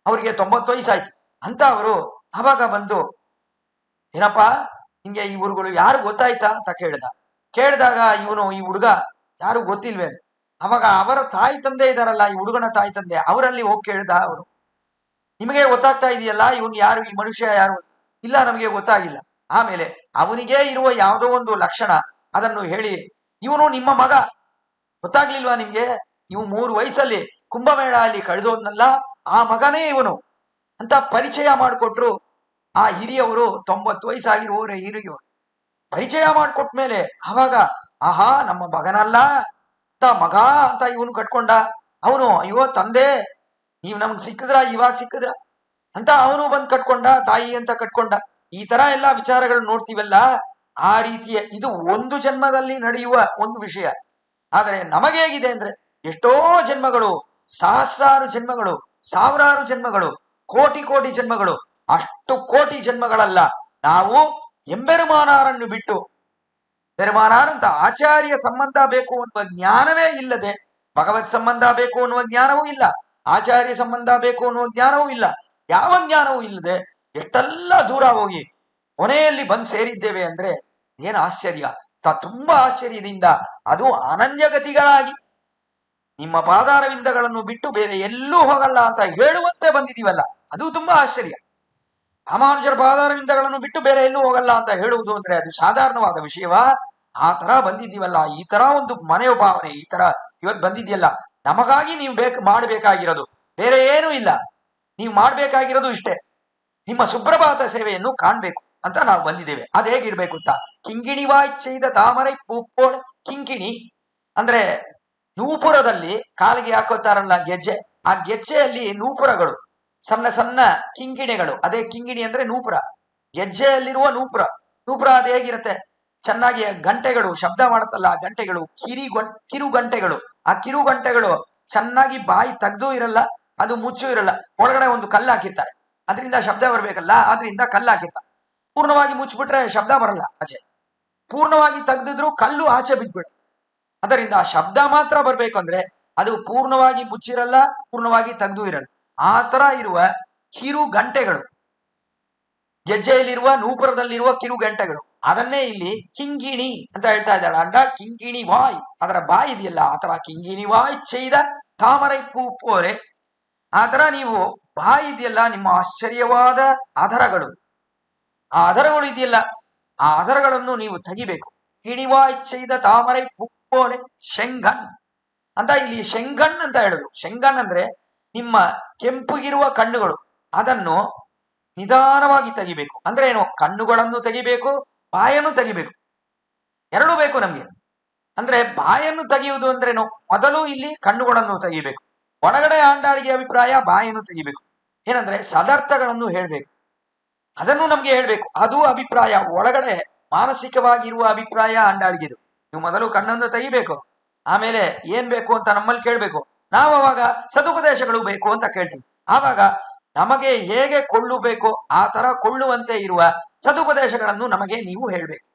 ಅವರಿಗೆ 90 ವಯಸ್ಸಾಯ್ತು ಅಂತ ಅವರು ಆವಾಗ ಬಂದು, ಏನಪ್ಪಾ ನಿಂಗೆ ಈ ಊರುಗಳು ಯಾರು ಗೊತ್ತಾಯ್ತಾ ಅಂತ ಕೇಳಿದಾಗ ಈ ಹುಡುಗ ಯಾರು ಗೊತ್ತಿಲ್ವೇ? ಅವಾಗ ಅವರ ತಾಯಿ ತಂದೆ ಇದಾರಲ್ಲ, ಈ ಹುಡುಗನ ತಾಯಿ ತಂದೆ, ಅವರಲ್ಲಿ ಹೋಗಿ ಕೇಳ್ದ ಅವರು, ನಿಮಗೆ ಗೊತ್ತಾಗ್ತಾ ಇದೆಯಲ್ಲ ಇವನು ಯಾರು, ಈ ಮನುಷ್ಯ ಯಾರು? ಇಲ್ಲ, ನಮಗೆ ಗೊತ್ತಾಗಿಲ್ಲ. ಆಮೇಲೆ ಅವನಿಗೆ ಇರುವ ಯಾವುದೋ ಒಂದು ಲಕ್ಷಣ ಅದನ್ನು ಹೇಳಿ, ಇವನು ನಿಮ್ಮ ಮಗ, ಗೊತ್ತಾಗ್ಲಿಲ್ವಾ ನಿಮ್ಗೆ? ಇವು 3 ವಯಸ್ಸಲ್ಲಿ ಕುಂಭಮೇಳ ಅಲ್ಲಿ ಕಳೆದೋದ್ನಲ್ಲ, ಆ ಮಗನೇ ಇವನು ಅಂತ ಪರಿಚಯ ಮಾಡಿಕೊಟ್ರು. ಆ ಹಿರಿಯವರು 90 ವಯಸ್ಸಾಗಿರುವವರೇ ಹಿರಿಯವರು ಪರಿಚಯ ಮಾಡಿಕೊಟ್ಮೇಲೆ ಆವಾಗ ಆಹಾ ನಮ್ಮ ಮಗನಲ್ಲ ಅಂತ ಮಗ ಅಂತ ಇವನು ಕಟ್ಕೊಂಡ. ಅವನು ಅಯ್ಯೋ ತಂದೆ ನೀವು ನಮ್ಗೆ ಸಿಕ್ಕಿದ್ರ, ಇವಾಗ ಸಿಕ್ಕಿದ್ರ ಅಂತ ಅವನು ಬಂದು ಕಟ್ಕೊಂಡ, ತಾಯಿ ಅಂತ ಕಟ್ಕೊಂಡ. ಈ ತರ ಎಲ್ಲ ವಿಚಾರಗಳು ನೋಡ್ತೀವಲ್ಲ, ಆ ರೀತಿಯ ಇದು ಒಂದು ಜನ್ಮದಲ್ಲಿ ನಡೆಯುವ ಒಂದು ವಿಷಯ. ಆದರೆ ನಮಗೇಗಿದೆ ಅಂದ್ರೆ ಎಷ್ಟೋ ಜನ್ಮಗಳು, ಸಹಸ್ರಾರು ಜನ್ಮಗಳು, ಸಾವಿರಾರು ಜನ್ಮಗಳು, ಕೋಟಿ ಕೋಟಿ ಜನ್ಮಗಳು, ಅಷ್ಟು ಕೋಟಿ ಜನ್ಮಗಳಲ್ಲ ನಾವು ಎಂಬೆರುಮಾನಾರನ್ನು ಬಿಟ್ಟು, ಬೆರುಮಾನಾರಂತ ಆಚಾರ್ಯ ಸಂಬಂಧ ಬೇಕು ಅನ್ನುವ ಜ್ಞಾನವೇ ಇಲ್ಲದೆ, ಭಗವತ್ ಸಂಬಂಧ ಬೇಕು ಅನ್ನುವ ಜ್ಞಾನವೂ ಇಲ್ಲ, ಆಚಾರ್ಯ ಸಂಬಂಧ ಬೇಕು ಅನ್ನುವ ಜ್ಞಾನವೂ ಇಲ್ಲ, ಯಾವ ಜ್ಞಾನವೂ ಇಲ್ಲದೆ ಎಷ್ಟೆಲ್ಲ ದೂರ ಹೋಗಿ ಕೊನೆಯಲ್ಲಿ ಬಂದು ಸೇರಿದ್ದೇವೆ ಅಂದ್ರೆ ಏನು ಆಶ್ಚರ್ಯ! ತುಂಬಾ ಆಶ್ಚರ್ಯದಿಂದ ಅದು ಅನನ್ಯಗತಿಗಳಾಗಿ ನಿಮ್ಮ ಪಾದಾರವಿಂದಗಳನ್ನು ಬಿಟ್ಟು ಬೇರೆ ಎಲ್ಲೂ ಹೋಗಲ್ಲ ಅಂತ ಹೇಳುವಂತೆ ಬಂದಿದೀವಲ್ಲ, ಅದು ತುಂಬಾ ಆಶ್ಚರ್ಯ. ರಾಮಾನುಜರ ಪಾದಾರವಿಂದಗಳನ್ನು ಬಿಟ್ಟು ಬೇರೆ ಎಲ್ಲೂ ಹೋಗಲ್ಲ ಅಂತ ಹೇಳುವುದು ಅಂದ್ರೆ ಅದು ಸಾಧಾರಣವಾದ ವಿಷಯವಾ? ಆ ತರ ಬಂದಿದ್ದೀವಲ್ಲ, ಈ ತರ ಒಂದು ಮನೆಯ ಭಾವನೆ ಈ ತರ ಇವತ್ತು ಬಂದಿದೆಯಲ್ಲ, ನಮಗಾಗಿ ನೀವು ಮಾಡಬೇಕಾಗಿರೋದು ಬೇರೆ ಏನೂ ಇಲ್ಲ. ನೀವು ಮಾಡ್ಬೇಕಾಗಿರೋದು ಇಷ್ಟೇ, ನಿಮ್ಮ ಸುಪ್ರಭಾತ ಸೇವೆಯನ್ನು ಕಾಣ್ಬೇಕು ಅಂತ ನಾವು ಬಂದಿದ್ದೇವೆ. ಅದ್ ಹೇಗಿರ್ಬೇಕು ಅಂತ, ಕಿಂಗಿಣಿ ವಾಯ್ಚೈದ ತಾಮರೈ ಪೂಪ್ಪೋಳೆ. ಕಿಂಕಿಣಿ ಅಂದ್ರೆ ನೂಪುರದಲ್ಲಿ ಕಾಲಿಗೆ ಹಾಕೋತಾರಲ್ಲ ಗೆಜ್ಜೆ, ಆ ಗೆಜ್ಜೆಯಲ್ಲಿ ನೂಪುರಗಳು, ಸಣ್ಣ ಸಣ್ಣ ಕಿಂಗಿಣಿಗಳು, ಅದೇ ಕಿಂಗಿಣಿ ಅಂದ್ರೆ ನೂಪುರ. ಗೆಜ್ಜೆಯಲ್ಲಿರುವ ನೂಪುರ ಅದು ಹೇಗಿರುತ್ತೆ? ಚೆನ್ನಾಗಿ ಗಂಟೆಗಳು ಶಬ್ದ ಮಾಡುತ್ತಲ್ಲ, ಆ ಗಂಟೆಗಳು ಕಿರು ಗಂಟೆಗಳು. ಆ ಕಿರು ಗಂಟೆಗಳು ಚೆನ್ನಾಗಿ ಬಾಯಿ ತೆಗ್ದೂ ಇರಲ್ಲ, ಅದು ಮುಚ್ಚೂ ಇರಲ್ಲ, ಒಳಗಡೆ ಒಂದು ಕಲ್ಲು ಹಾಕಿರ್ತಾರೆ, ಅದರಿಂದ ಶಬ್ದ ಬರ್ಬೇಕಲ್ಲ, ಆದ್ರಿಂದ ಕಲ್ಲು ಹಾಕಿರ್ತಾರೆ. ಪೂರ್ಣವಾಗಿ ಮುಚ್ಚಿಬಿಟ್ರೆ ಶಬ್ದ ಬರಲ್ಲ ಆಚೆ. ಪೂರ್ಣವಾಗಿ ತೆಗೆದಿದ್ರು ಕಲ್ಲು ಆಚೆ ಬಿದ್ಬಿಡ. ಅದರಿಂದ ಆ ಶಬ್ದ ಮಾತ್ರ ಬರ್ಬೇಕು ಅಂದ್ರೆ ಅದು ಪೂರ್ಣವಾಗಿ ಮುಚ್ಚಿರಲ್ಲ, ಪೂರ್ಣವಾಗಿ ತೆಗೆದು ಇರಲ್ಲ. ಆ ತರ ಇರುವ ಕಿರು ಗಂಟೆಗಳು, ಗೆಜ್ಜೆಯಲ್ಲಿರುವ ನೂಪುರದಲ್ಲಿರುವ ಕಿರು ಗಂಟೆಗಳು, ಅದನ್ನೇ ಇಲ್ಲಿ ಕಿಂಗಿಣಿ ಅಂತ ಹೇಳ್ತಾ ಇದ್ದಾಳೆ ಅಂಡ. ಕಿಂಗಿಣಿ ವಾಯ್, ಅದರ ಬಾಯಿ ಇದೆಯಲ್ಲ ಆ ತರ ಕಿಂಗಿಣಿ ವಾಯ್ ചെയ്ത ತಾಮರೈ ಪೂ ಪೋರೆ. ಆ ತರ ನೀವು ಬಾಯಿ ಇದೆಯಲ್ಲ, ನಿಮ್ಮ ಆಶ್ಚರ್ಯವಾದ ಅಧರಗಳು, ಆ ಅಧರಗಳು ಇದೆಯಲ್ಲ, ಆ ಅಧರಗಳನ್ನು ನೀವು ತೆಗಿಬೇಕು. ಕಿಣಿವಾಯ್ ചെയ്ത ತಾಮರೈ ಪೂ ಪೋರೆ ಶೆಂಗನ್ ಅಂತ ಇಲ್ಲಿ ಶೆಂಗನ್ ಅಂತ ಹೇಳುದು. ಶೆಂಗನ್ ಅಂದ್ರೆ ನಿಮ್ಮ ಕೆಂಪುಗಿರುವ ಕಣ್ಣುಗಳು, ಅದನ್ನು ನಿಧಾನವಾಗಿ ತೆಗಿಬೇಕು. ಅಂದ್ರೆ ಏನು, ಕಣ್ಣುಗಳನ್ನು ತೆಗಿಬೇಕು, ಬಾಯನ್ನು ತೆಗಿಬೇಕು, ಎರಡೂ ಬೇಕು ನಮ್ಗೆ. ಅಂದ್ರೆ ಬಾಯನ್ನು ತೆಗೆಯುವುದು ಅಂದ್ರೇನು, ಮೊದಲು ಇಲ್ಲಿ ಕಣ್ಣುಗಳನ್ನು ತೆಗಿಬೇಕು. ಒಳಗಡೆ ಆಂಡಾಳಿಗೆ ಅಭಿಪ್ರಾಯ ಬಾಯನ್ನು ತೆಗಿಬೇಕು. ಏನಂದ್ರೆ ಸದರ್ಥಗಳನ್ನು ಹೇಳ್ಬೇಕು, ಅದನ್ನು ನಮ್ಗೆ ಹೇಳ್ಬೇಕು. ಅದು ಅಭಿಪ್ರಾಯ, ಒಳಗಡೆ ಮಾನಸಿಕವಾಗಿರುವ ಅಭಿಪ್ರಾಯ ಆಂಡಾಳಿಗೆದು. ನೀವು ಮೊದಲು ಕಣ್ಣನ್ನು ತೆಗಿಬೇಕು, ಆಮೇಲೆ ಏನ್ ಬೇಕು ಅಂತ ನಮ್ಮಲ್ಲಿ ಕೇಳ್ಬೇಕು. ನಾವು ಅವಾಗ ಸದುಪದೇಶಗಳು ಬೇಕು ಅಂತ ಕೇಳ್ತೀವಿ. ಆವಾಗ ನಮಗೆ ಹೇಗೆ ಕೊಳ್ಳಬೇಕು ಆ ತರ ಕೊಳ್ಳುವಂತೆ ಇರುವ ಸದುಪದೇಶಗಳನ್ನು ನಮಗೆ ನೀವು ಹೇಳ್ಬೇಕು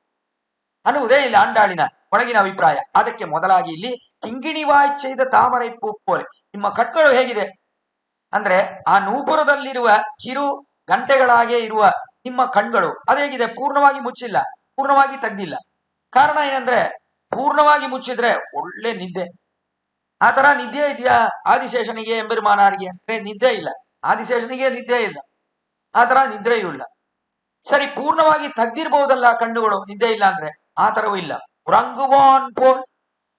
ಅನ್ನುವುದೇ ಇಲ್ಲಿ ಆಂಡಾಳಿನ ಒಳಗಿನ ಅಭಿಪ್ರಾಯ. ಅದಕ್ಕೆ ಮೊದಲಾಗಿ ಇಲ್ಲಿ ಕಿಂಗಿಣಿ ವಾಯ್ ചെയ്ത ತಾಮರೈ ಪೂ ಪೋರೆ, ನಿಮ್ಮ ಕಟ್ಗಳು ಹೇಗಿದೆ ಅಂದ್ರೆ ಆ ನೂಪುರದಲ್ಲಿರುವ ಕಿರು ಗಂಟೆಗಳಾಗೆ ಇರುವ ನಿಮ್ಮ ಕಣ್ಗಳು ಅದೇಗಿದೆ, ಪೂರ್ಣವಾಗಿ ಮುಚ್ಚಿಲ್ಲ, ಪೂರ್ಣವಾಗಿ ತೆಗ್ದಿಲ್ಲ. ಕಾರಣ ಏನಂದ್ರೆ ಪೂರ್ಣವಾಗಿ ಮುಚ್ಚಿದ್ರೆ ಒಳ್ಳೆ ನಿದ್ದೆ. ಆ ತರ ನಿದ್ದೆ ಇದೆಯಾ ಆದಿಶೇಷನಿಗೆ ಎಂಬೆರುಮಾನಾರಿಗೆ ಅಂದ್ರೆ ನಿದ್ದೆ ಇಲ್ಲ, ಆದಿಶೇಷನಿಗೆ ನಿದ್ದೆ ಇಲ್ಲ, ಆ ತರ ನಿದ್ರೆಯೂ ಇಲ್ಲ. ಸರಿ, ಪೂರ್ಣವಾಗಿ ತೆಗ್ದಿರ್ಬಹುದಲ್ಲ ಕಣ್ಣುಗಳು, ನಿದ್ದೆ ಇಲ್ಲ ಅಂದ್ರೆ ಆ ತರವೂ ಇಲ್ಲ. ಉರಂಗುವಾನ್ ಪೋಲ್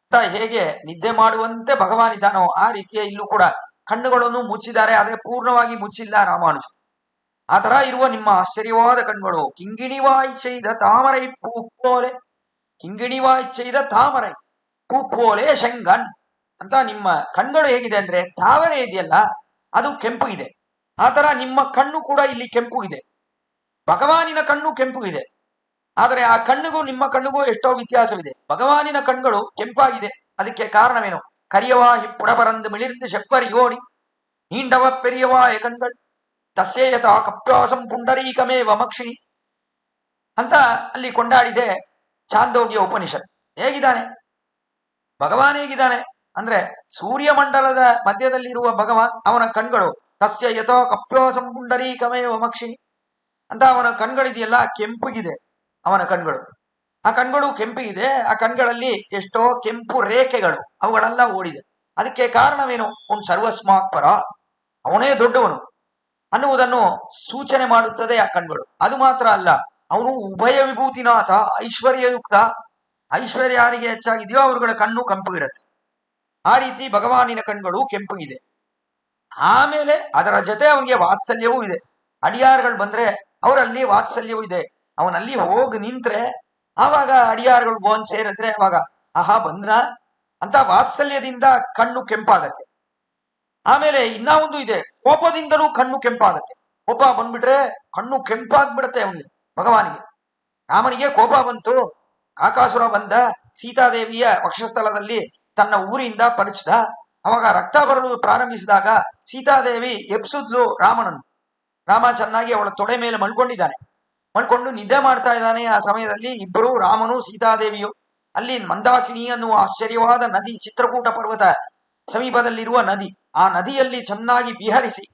ಅಂತ ಹೇಗೆ ನಿದ್ದೆ ಮಾಡುವಂತೆ ಭಗವಾನ್ ಇದ್ದಾನೋ ಆ ರೀತಿಯ ಇಲ್ಲೂ ಕೂಡ ಕಣ್ಣುಗಳನ್ನು ಮುಚ್ಚಿದ್ದಾರೆ, ಆದ್ರೆ ಪೂರ್ಣವಾಗಿ ಮುಚ್ಚಿಲ್ಲ ರಾಮಾನುಜ. ಆ ತರ ಇರುವ ನಿಮ್ಮ ಆಶ್ಚರ್ಯವಾದ ಕಣ್ಗಳು ಕಿಂಗಿಣಿವಾಯ್ ചെയ്ത ತಾಮರೈ ಪೂ ಪೋಲೆ, ಕಿಂಗಿಣಿವಾಯ್ ചെയ്ത ತಾಮರೈ ಪೂ ಪೋಲೆ ಶೆಂಗನ್ ಅಂತ ನಿಮ್ಮ ಕಣ್ಗಳು ಹೇಗಿದೆ ಅಂದ್ರೆ ತಾವರೆ ಇದೆಯಲ್ಲ ಅದು ಕೆಂಪು ಇದೆ, ಆ ತರ ನಿಮ್ಮ ಕಣ್ಣು ಕೂಡ ಇಲ್ಲಿ ಕೆಂಪು ಇದೆ. ಭಗವಾನಿನ ಕಣ್ಣು ಕೆಂಪು ಇದೆ, ಆದರೆ ಆ ಕಣ್ಣಿಗೂ ನಿಮ್ಮ ಕಣ್ಣಿಗೂ ಎಷ್ಟೋ ವ್ಯತ್ಯಾಸವಿದೆ. ಭಗವಾನಿನ ಕಣ್ಗಳು ಕೆಂಪಾಗಿದೆ, ಅದಕ್ಕೆ ಕಾರಣವೇನು, ಕರಿಯವಾ ಪುಡಪರಂದು ಮಿಳಿರ್ದು ಶೆಪ್ಪರಿಯೋಡಿ ನೀಂಡವ ಪೆರಿಯವಾಯ ಕಣ್ಗಳು ತಸ್ಯೇಯತ ಕಪ್ಯಾಸಂ ಪುಂಡರೀಕಮೇವ ಮಕ್ಷಿಣಿ ಅಂತ ಅಲ್ಲಿ ಕೊಂಡಾಡಿದೆ ಚಾಂದೋಗ್ಯ ಉಪನಿಷತ್. ಹೇಗಿದ್ದಾನೆ ಭಗವಾನ್, ಹೇಗಿದ್ದಾನೆ ಅಂದ್ರೆ ಸೂರ್ಯಮಂಡಲದ ಮಧ್ಯದಲ್ಲಿರುವ ಭಗವಾನ್, ಅವನ ಕಣ್ಗಳು ತಸ್ಯ ಯಥೋ ಕಪ್ಯೋಸಂ ಪುಂಡರೀಕಮೇವ ಮಕ್ಷಿಣಿ ಅಂತ ಅವನ ಕಣ್ಗಳಿದೆಯಲ್ಲ ಕೆಂಪುಗಿದೆ. ಅವನ ಕಣ್ಗಳು, ಆ ಕಣ್ಗಳು ಕೆಂಪಿಗಿದೆ, ಆ ಕಣ್ಗಳಲ್ಲಿ ಎಷ್ಟೋ ಕೆಂಪು ರೇಖೆಗಳು ಅವುಗಳೆಲ್ಲ ಓಡಿದೆ. ಅದಕ್ಕೆ ಕಾರಣವೇನು, ಅವನು ಸರ್ವಸ್ಮಾತ್ ಪರ, ಅವನೇ ದೊಡ್ಡವನು ಅನ್ನುವುದನ್ನು ಸೂಚನೆ ಮಾಡುತ್ತದೆ ಆ ಕಣ್ಗಳು. ಅದು ಮಾತ್ರ ಅಲ್ಲ, ಅವನು ಉಭಯ ವಿಭೂತಿನಾಥ, ಐಶ್ವರ್ಯಯುಕ್ತ. ಐಶ್ವರ್ಯ ಯಾರಿಗೆ ಹೆಚ್ಚಾಗಿದೆಯೋ ಅವರುಗಳ ಕಣ್ಣು ಕೆಂಪು ಇರುತ್ತೆ. ಆ ರೀತಿ ಭಗವಾನಿನ ಕಣ್ಗಳು ಕೆಂಪು ಇದೆ. ಆಮೇಲೆ ಅದರ ಜೊತೆ ಅವನಿಗೆ ವಾತ್ಸಲ್ಯವೂ ಇದೆ. ಅಡಿಯಾರ್ಗಳು ಬಂದ್ರೆ ಅವರಲ್ಲಿ ವಾತ್ಸಲ್ಯವೂ ಇದೆ. ಅವನಲ್ಲಿ ಹೋಗಿ ನಿಂತ್ರೆ ಆವಾಗ ಅಡಿಯಾರ್ಗಳು ಬೋನ್ ಸೇರಿದ್ರೆ ಅವಾಗ ಆಹಾ ಬಂದ್ರ ಅಂತ ವಾತ್ಸಲ್ಯದಿಂದ ಕಣ್ಣು ಕೆಂಪಾಗತ್ತೆ. ಆಮೇಲೆ ಇನ್ನ ಒಂದು ಇದೆ, ಕೋಪದಿಂದಲೂ ಕಣ್ಣು ಕೆಂಪಾಗತ್ತೆ. ಕೋಪ ಬಂದ್ಬಿಟ್ರೆ ಕಣ್ಣು ಕೆಂಪಾಗ್ಬಿಡತ್ತೆ ಅವನಿಗೆ, ಭಗವಾನಿಗೆ. ರಾಮನಿಗೆ ಕೋಪ ಬಂತು, ಕಾಕಾಸುರ ಬಂದ, ಸೀತಾದೇವಿಯ ವಕ್ಷಸ್ಥಳದಲ್ಲಿ ತನ್ನ ಊರಿಂದ ಪರಿಚಿದ. ಅವಾಗ ರಕ್ತ ಬರಲು ಪ್ರಾರಂಭಿಸಿದಾಗ ಸೀತಾದೇವಿ ಎಬ್ಸುದ್ಲು ರಾಮನನ್ನು. ರಾಮ ಚೆನ್ನಾಗಿ ಅವಳ ತೊಡೆ ಮೇಲೆ ಮಲ್ಕೊಂಡಿದ್ದಾನೆ, ಮಲ್ಕೊಂಡು ನಿದ್ದೆ ಮಾಡ್ತಾ ಇದ್ದಾನೆ. ಆ ಸಮಯದಲ್ಲಿ ಇಬ್ಬರು, ರಾಮನು ಸೀತಾದೇವಿಯು, ಅಲ್ಲಿ ಮಂದಾಕಿನಿ ಅನ್ನುವ ಆಶ್ಚರ್ಯವಾದ ನದಿ, ಚಿತ್ರಕೂಟ ಪರ್ವತ ಸಮೀಪದಲ್ಲಿರುವ ನದಿ, ಆ ನದಿಯಲ್ಲಿ ಚೆನ್ನಾಗಿ ವಿಹರಿಸಿ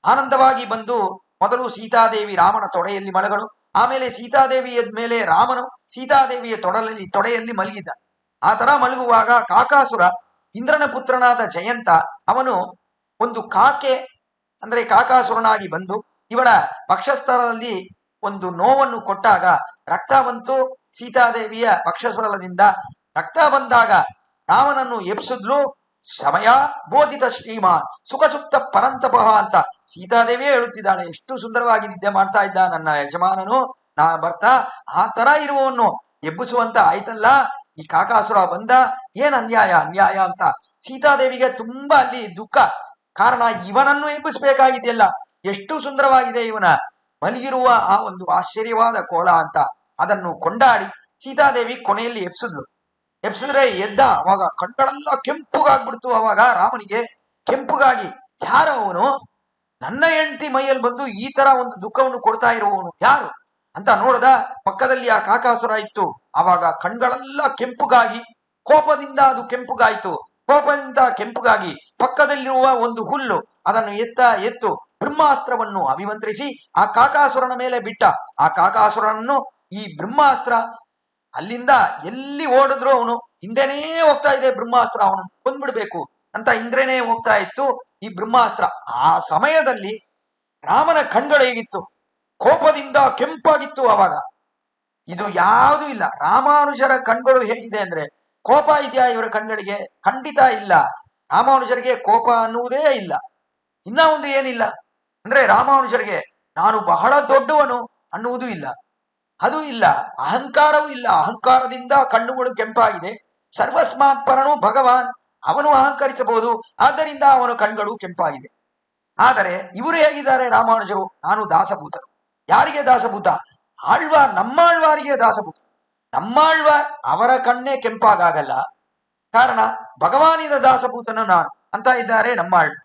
ಆನಂದವಾಗಿ ಬಂದು ಮೊದಲು ಸೀತಾದೇವಿ ರಾಮನ ತೊಡೆಯಲ್ಲಿ ಮಲಗಳು, ಆಮೇಲೆ ಸೀತಾದೇವಿಯ ಮೇಲೆ ರಾಮನು ಸೀತಾದೇವಿಯ ತೊಡೆಯಲ್ಲಿ ಮಲಗಿದ್ದ. ಆ ತರ ಮಲಗುವಾಗ ಕಾಕಾಸುರ, ಇಂದ್ರನ ಪುತ್ರನಾದ ಜಯಂತ, ಅವನು ಒಂದು ಕಾಕೆ ಅಂದ್ರೆ ಕಾಕಾಸುರನಾಗಿ ಬಂದು ಇವಳ ವಕ್ಷಸ್ಥಳದಲ್ಲಿ ಒಂದು ನೋವನ್ನು ಕೊಟ್ಟಾಗ ರಕ್ತ ಬಂತು. ಸೀತಾದೇವಿಯ ವಕ್ಷಸ್ಥಳದಿಂದ ರಕ್ತ ಬಂದಾಗ ರಾಮನನ್ನು ಎಬ್ಸಿದ್ಲು. ಸಮಯ ಬೋಧಿತ ಶ್ರೀಮಾನ್ ಸುಖ ಸುಪ್ತ ಪರಂತಪಃ ಅಂತ ಸೀತಾದೇವಿಯೇ ಹೇಳುತ್ತಿದ್ದಾಳೆ. ಎಷ್ಟು ಸುಂದರವಾಗಿ ನಿದ್ದೆ ಮಾಡ್ತಾ ಇದ್ದ ನನ್ನ ಯಜಮಾನನು, ನಾ ಬರ್ತಾ ಆ ತರ ಇರುವವನ್ನು ಎಬ್ಬಿಸುವಂತ ಆಯ್ತಲ್ಲ ಈ ಕಾಕಾಸುರ ಬಂದ, ಏನ್ ಅನ್ಯಾಯ ಅನ್ಯಾಯ ಅಂತ ಸೀತಾದೇವಿಗೆ ತುಂಬಾ ಅಲ್ಲಿ ದುಃಖ. ಕಾರಣ ಇವನನ್ನು ಎಬ್ಬಿಸ್ಬೇಕಾಗಿದೆಯಲ್ಲ, ಎಷ್ಟು ಸುಂದರವಾಗಿದೆ ಇವನ ಮಲಗಿರುವ ಆ ಒಂದು ಆಶ್ಚರ್ಯವಾದ ಕೋಲ ಅಂತ ಅದನ್ನು ಕೊಂಡಾಡಿ ಸೀತಾದೇವಿ ಕೊನೆಯಲ್ಲಿ ಎಬ್ಸಿದ್ಲು. ಎಬ್ಸಿದ್ರೆ ಎದ್ದ, ಅವಾಗ ಕಣ್ಗಳೆಲ್ಲ ಕೆಂಪುಗಾಗ್ಬಿಡ್ತು. ಅವಾಗ ರಾಮನಿಗೆ ಕೆಂಪುಗಾಗಿ, ಯಾರು ಅವನು, ನನ್ನ ಹೆಂಡತಿ ಮೈಯಲ್ಲಿ ಬಂದು ಈ ತರ ಒಂದು ದುಃಖವನ್ನು ಕೊಡ್ತಾ ಇರುವವನು ಯಾರು, ಅಂತ ನೋಡ್ದ ಪಕ್ಕದಲ್ಲಿ ಆ ಕಾಕಾಸುರ ಇತ್ತು. ಆವಾಗ ಕಣ್ಗಳೆಲ್ಲ ಕೆಂಪುಗಾಗಿ, ಕೋಪದಿಂದ ಅದು ಕೆಂಪುಗಾಯ್ತು. ಕೋಪದಿಂದ ಕೆಂಪುಗಾಗಿ ಪಕ್ಕದಲ್ಲಿರುವ ಒಂದು ಹುಲ್ಲು ಅದನ್ನು ಎತ್ತು ಬ್ರಹ್ಮಾಸ್ತ್ರವನ್ನು ಅಭಿಮಂತ್ರಿಸಿ ಆ ಕಾಕಾಸುರನ ಮೇಲೆ ಬಿಟ್ಟ. ಆ ಕಾಕಾಸುರನನ್ನು ಈ ಬ್ರಹ್ಮಾಸ್ತ್ರ ಅಲ್ಲಿಂದ ಎಲ್ಲಿ ಓಡಿದ್ರು ಅವನು ಹಿಂದೆನೇ ಹೋಗ್ತಾ ಇದೆ. ಬ್ರಹ್ಮಾಸ್ತ್ರ ಅವನು ಕೊಂದ್ಬಿಡ್ಬೇಕು ಅಂತ ಹಿಂದ್ರೇನೆ ಹೋಗ್ತಾ ಇತ್ತು ಈ ಬ್ರಹ್ಮಾಸ್ತ್ರ. ಆ ಸಮಯದಲ್ಲಿ ರಾಮನ ಕಣ್ಗಳು ಹೇಗಿತ್ತು? ಕೋಪದಿಂದ ಕೆಂಪಾಗಿತ್ತು. ಆವಾಗ ಇದು ಯಾವುದೂ ಇಲ್ಲ. ರಾಮಾನುಜರ ಕಣ್ಗಳು ಹೇಗಿದೆ ಅಂದ್ರೆ, ಕೋಪ ಇದೆಯಾ ಇವರ ಕಣ್ಗಳಿಗೆ? ಖಂಡಿತ ಇಲ್ಲ. ರಾಮಾನುಜರಿಗೆ ಕೋಪ ಅನ್ನುವುದೇ ಇಲ್ಲ. ಇನ್ನ ಒಂದು ಏನಿಲ್ಲ ಅಂದ್ರೆ, ರಾಮಾನುಜರಿಗೆ ನಾನು ಬಹಳ ದೊಡ್ಡವನು ಅನ್ನುವುದೂ ಇಲ್ಲ, ಅದು ಇಲ್ಲ. ಅಹಂಕಾರವೂ ಇಲ್ಲ. ಅಹಂಕಾರದಿಂದ ಕಣ್ಣುಗಳು ಕೆಂಪಾಗಿದೆ. ಸರ್ವಸ್ಮಾತ್ ಪರನು ಭಗವಾನ್, ಅವನು ಅಹಂಕರಿಸಬಹುದು, ಆದ್ದರಿಂದ ಅವನ ಕಣ್ಗಳು ಕೆಂಪಾಗಿದೆ. ಆದರೆ ಇವರು ಹೇಗಿದ್ದಾರೆ ರಾಮಾನುಜರು? ನಾನು ದಾಸಭೂತರು. ಯಾರಿಗೆ ದಾಸಭೂತ? ಆಳ್ವಾರ್, ನಮ್ಮಾಳ್ವಾರಿಗೆ ದಾಸಭೂತ. ನಮ್ಮಾಳ್ವಾರ್ ಅವರ ಕಣ್ಣೇ ಕೆಂಪಾಗಲ್ಲ, ಕಾರಣ ಭಗವಾನಿನ ದಾಸಭೂತನು ನಾನು ಅಂತ ಇದ್ದಾರೆ ನಮ್ಮಾಳ್ವಾರ್.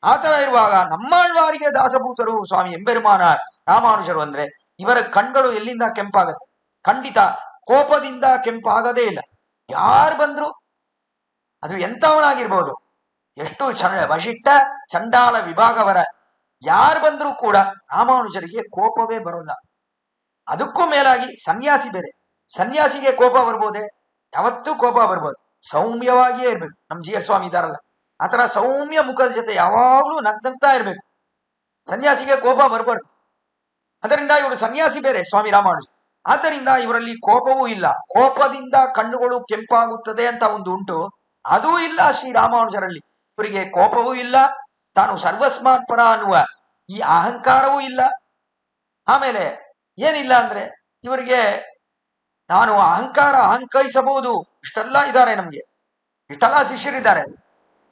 ಆತರ ಇರುವಾಗ ನಮ್ಮಾಳ್ವಾರಿಗೆ ದಾಸಭೂತರು ಸ್ವಾಮಿ ಎಂಬೆರುಮಾನ ರಾಮಾನುಜರು ಅಂದ್ರೆ, ಇವರ ಕಣ್ಗಳು ಎಲ್ಲಿಂದ ಕೆಂಪಾಗತ್ತೆ? ಖಂಡಿತ ಕೋಪದಿಂದ ಕೆಂಪಾಗದೇ ಇಲ್ಲ. ಯಾರು ಬಂದ್ರು, ಅದು ಎಂತವನಾಗಿರ್ಬೋದು, ಎಷ್ಟು ವಶಿಷ್ಠ ಚಂಡಾಲ ವಿಭಾಗವರ ಯಾರು ಬಂದರೂ ಕೂಡ ರಾಮಾನುಜರಿಗೆ ಕೋಪವೇ ಬರೋಲ್ಲ. ಅದಕ್ಕೂ ಮೇಲಾಗಿ ಸನ್ಯಾಸಿ ಬೇರೆ. ಸನ್ಯಾಸಿಗೆ ಕೋಪ ಬರ್ಬೋದೆ? ಯಾವತ್ತೂ ಕೋಪ ಬರ್ಬೋದು, ಸೌಮ್ಯವಾಗಿಯೇ ಇರ್ಬೇಕು. ನಮ್ ಜಿ ಆರ್ ಸ್ವಾಮಿ ಇದಾರಲ್ಲ, ಆತರ ಸೌಮ್ಯ ಮುಖದ ಜೊತೆ ಯಾವಾಗ್ಲೂ ನಗ್ನಗ್ತಾ ಇರ್ಬೇಕು. ಸನ್ಯಾಸಿಗೆ ಕೋಪ ಬರಬಾರ್ದು. ಅದರಿಂದ ಇವರು ಸನ್ಯಾಸಿ ಬೇರೆ ಸ್ವಾಮಿ ರಾಮಾನುಜ. ಆದ್ದರಿಂದ ಇವರಲ್ಲಿ ಕೋಪವೂ ಇಲ್ಲ. ಕೋಪದಿಂದ ಕಣ್ಣುಗಳು ಕೆಂಪಾಗುತ್ತದೆ ಅಂತ ಒಂದು ಉಂಟು, ಅದೂ ಇಲ್ಲ ಶ್ರೀ ರಾಮಾನುಜರಲ್ಲಿ. ಇವರಿಗೆ ಕೋಪವೂ ಇಲ್ಲ, ತಾನು ಸರ್ವಸ್ಮಾತ್ ಪರ ಅನ್ನುವ ಈ ಅಹಂಕಾರವೂ ಇಲ್ಲ. ಆಮೇಲೆ ಏನಿಲ್ಲ ಅಂದ್ರೆ, ಇವರಿಗೆ ನಾನು ಅಹಂಕರಿಸಬಹುದು. ಇಷ್ಟೆಲ್ಲ ಇದ್ದಾರೆ ನಮ್ಗೆ, ಇಷ್ಟೆಲ್ಲ ಶಿಷ್ಯರಿದ್ದಾರೆ,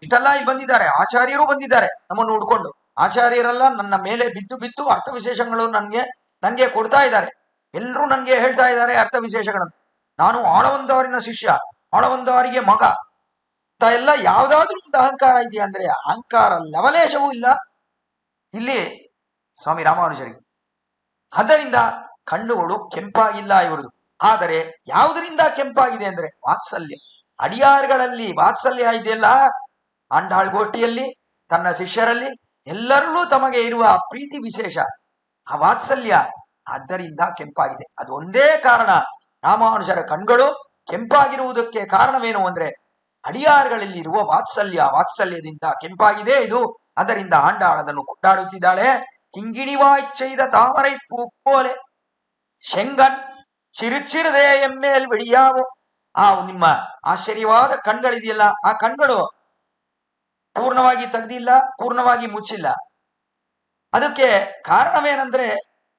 ಇಷ್ಟೆಲ್ಲ ಇಲ್ಲಿ ಬಂದಿದ್ದಾರೆ, ಆಚಾರ್ಯರು ಬಂದಿದ್ದಾರೆ ನಮ್ಮನ್ನು ಹುಡ್ಕೊಂಡು. ಆಚಾರ್ಯರೆಲ್ಲ ನನ್ನ ಮೇಲೆ ಬಿದ್ದು ಬಿದ್ದು ಅರ್ಥ ವಿಶೇಷಗಳು ನನ್ಗೆ ಕೊಡ್ತಾ ಇದ್ದಾರೆ. ಎಲ್ಲರೂ ನನ್ಗೆ ಹೇಳ್ತಾ ಇದ್ದಾರೆ ಅರ್ಥ ವಿಶೇಷಗಳನ್ನು. ನಾನು ಆಳವಂದವರಿನ ಶಿಷ್ಯ, ಆಳವಂದವರಿಗೆ ಮಗ ಅಂತ ಎಲ್ಲ ಯಾವ್ದಾದ್ರೂ ಒಂದು ಅಹಂಕಾರ ಇದೆಯಾ ಅಂದ್ರೆ, ಅಹಂಕಾರ ಲವಲೇಶವೂ ಇಲ್ಲ ಇಲ್ಲಿ ಸ್ವಾಮಿ ರಾಮಾನುಜರಿಗೆ. ಆದ್ದರಿಂದ ಕಣ್ಣುಗಳು ಕೆಂಪಾಗಿಲ್ಲ ಇವರದು. ಆದರೆ ಯಾವುದರಿಂದ ಕೆಂಪಾಗಿದೆ ಅಂದ್ರೆ ವಾತ್ಸಲ್ಯ. ಅಡಿಯಾರ್ಗಳಲ್ಲಿ ವಾತ್ಸಲ್ಯ ಇದೆಯಲ್ಲ, ಆಂಡಾಳ್ ಗೋಷ್ಠಿಯಲ್ಲಿ ತನ್ನ ಶಿಷ್ಯರಲ್ಲಿ ಎಲ್ಲರಲ್ಲೂ ತಮಗೆ ಇರುವ ಪ್ರೀತಿ ವಿಶೇಷ, ಆ ವಾತ್ಸಲ್ಯ, ಆದ್ದರಿಂದ ಕೆಂಪಾಗಿದೆ. ಅದು ಒಂದೇ ಕಾರಣ. ರಾಮಾನುಜರ ಕಣ್ಗಳು ಕೆಂಪಾಗಿರುವುದಕ್ಕೆ ಕಾರಣವೇನು ಅಂದ್ರೆ, ಅಡಿಯಾರ್ಗಳಲ್ಲಿ ಇರುವ ವಾತ್ಸಲ್ಯದಿಂದ ಕೆಂಪಾಗಿದೆ ಇದು. ಅದರಿಂದ ಆಂಡಾಳ್ ಅದನ್ನು ಕೊಂಡಾಡುತ್ತಿದ್ದಾಳೆ. ಕಿಂಗಿಣಿವಾಯ್ಚೈದ ತಾಮರೈ ಪೂಕೋಲೆ ಶೆಂಗನ್ ಚಿರುಚಿರದೆ ಎಮ್ಮೇಲ್ ಬಿಡಿಯಾವು. ಆ ನಿಮ್ಮ ಆಶ್ಚರ್ಯವಾದ ಕಣ್ಗಳಿದೆಯಲ್ಲ, ಆ ಕಣ್ಗಳು ಪೂರ್ಣವಾಗಿ ತೆಗ್ದಿಲ್ಲ, ಪೂರ್ಣವಾಗಿ ಮುಚ್ಚಿಲ್ಲ. ಅದಕ್ಕೆ ಕಾರಣವೇನೆಂದ್ರೆ,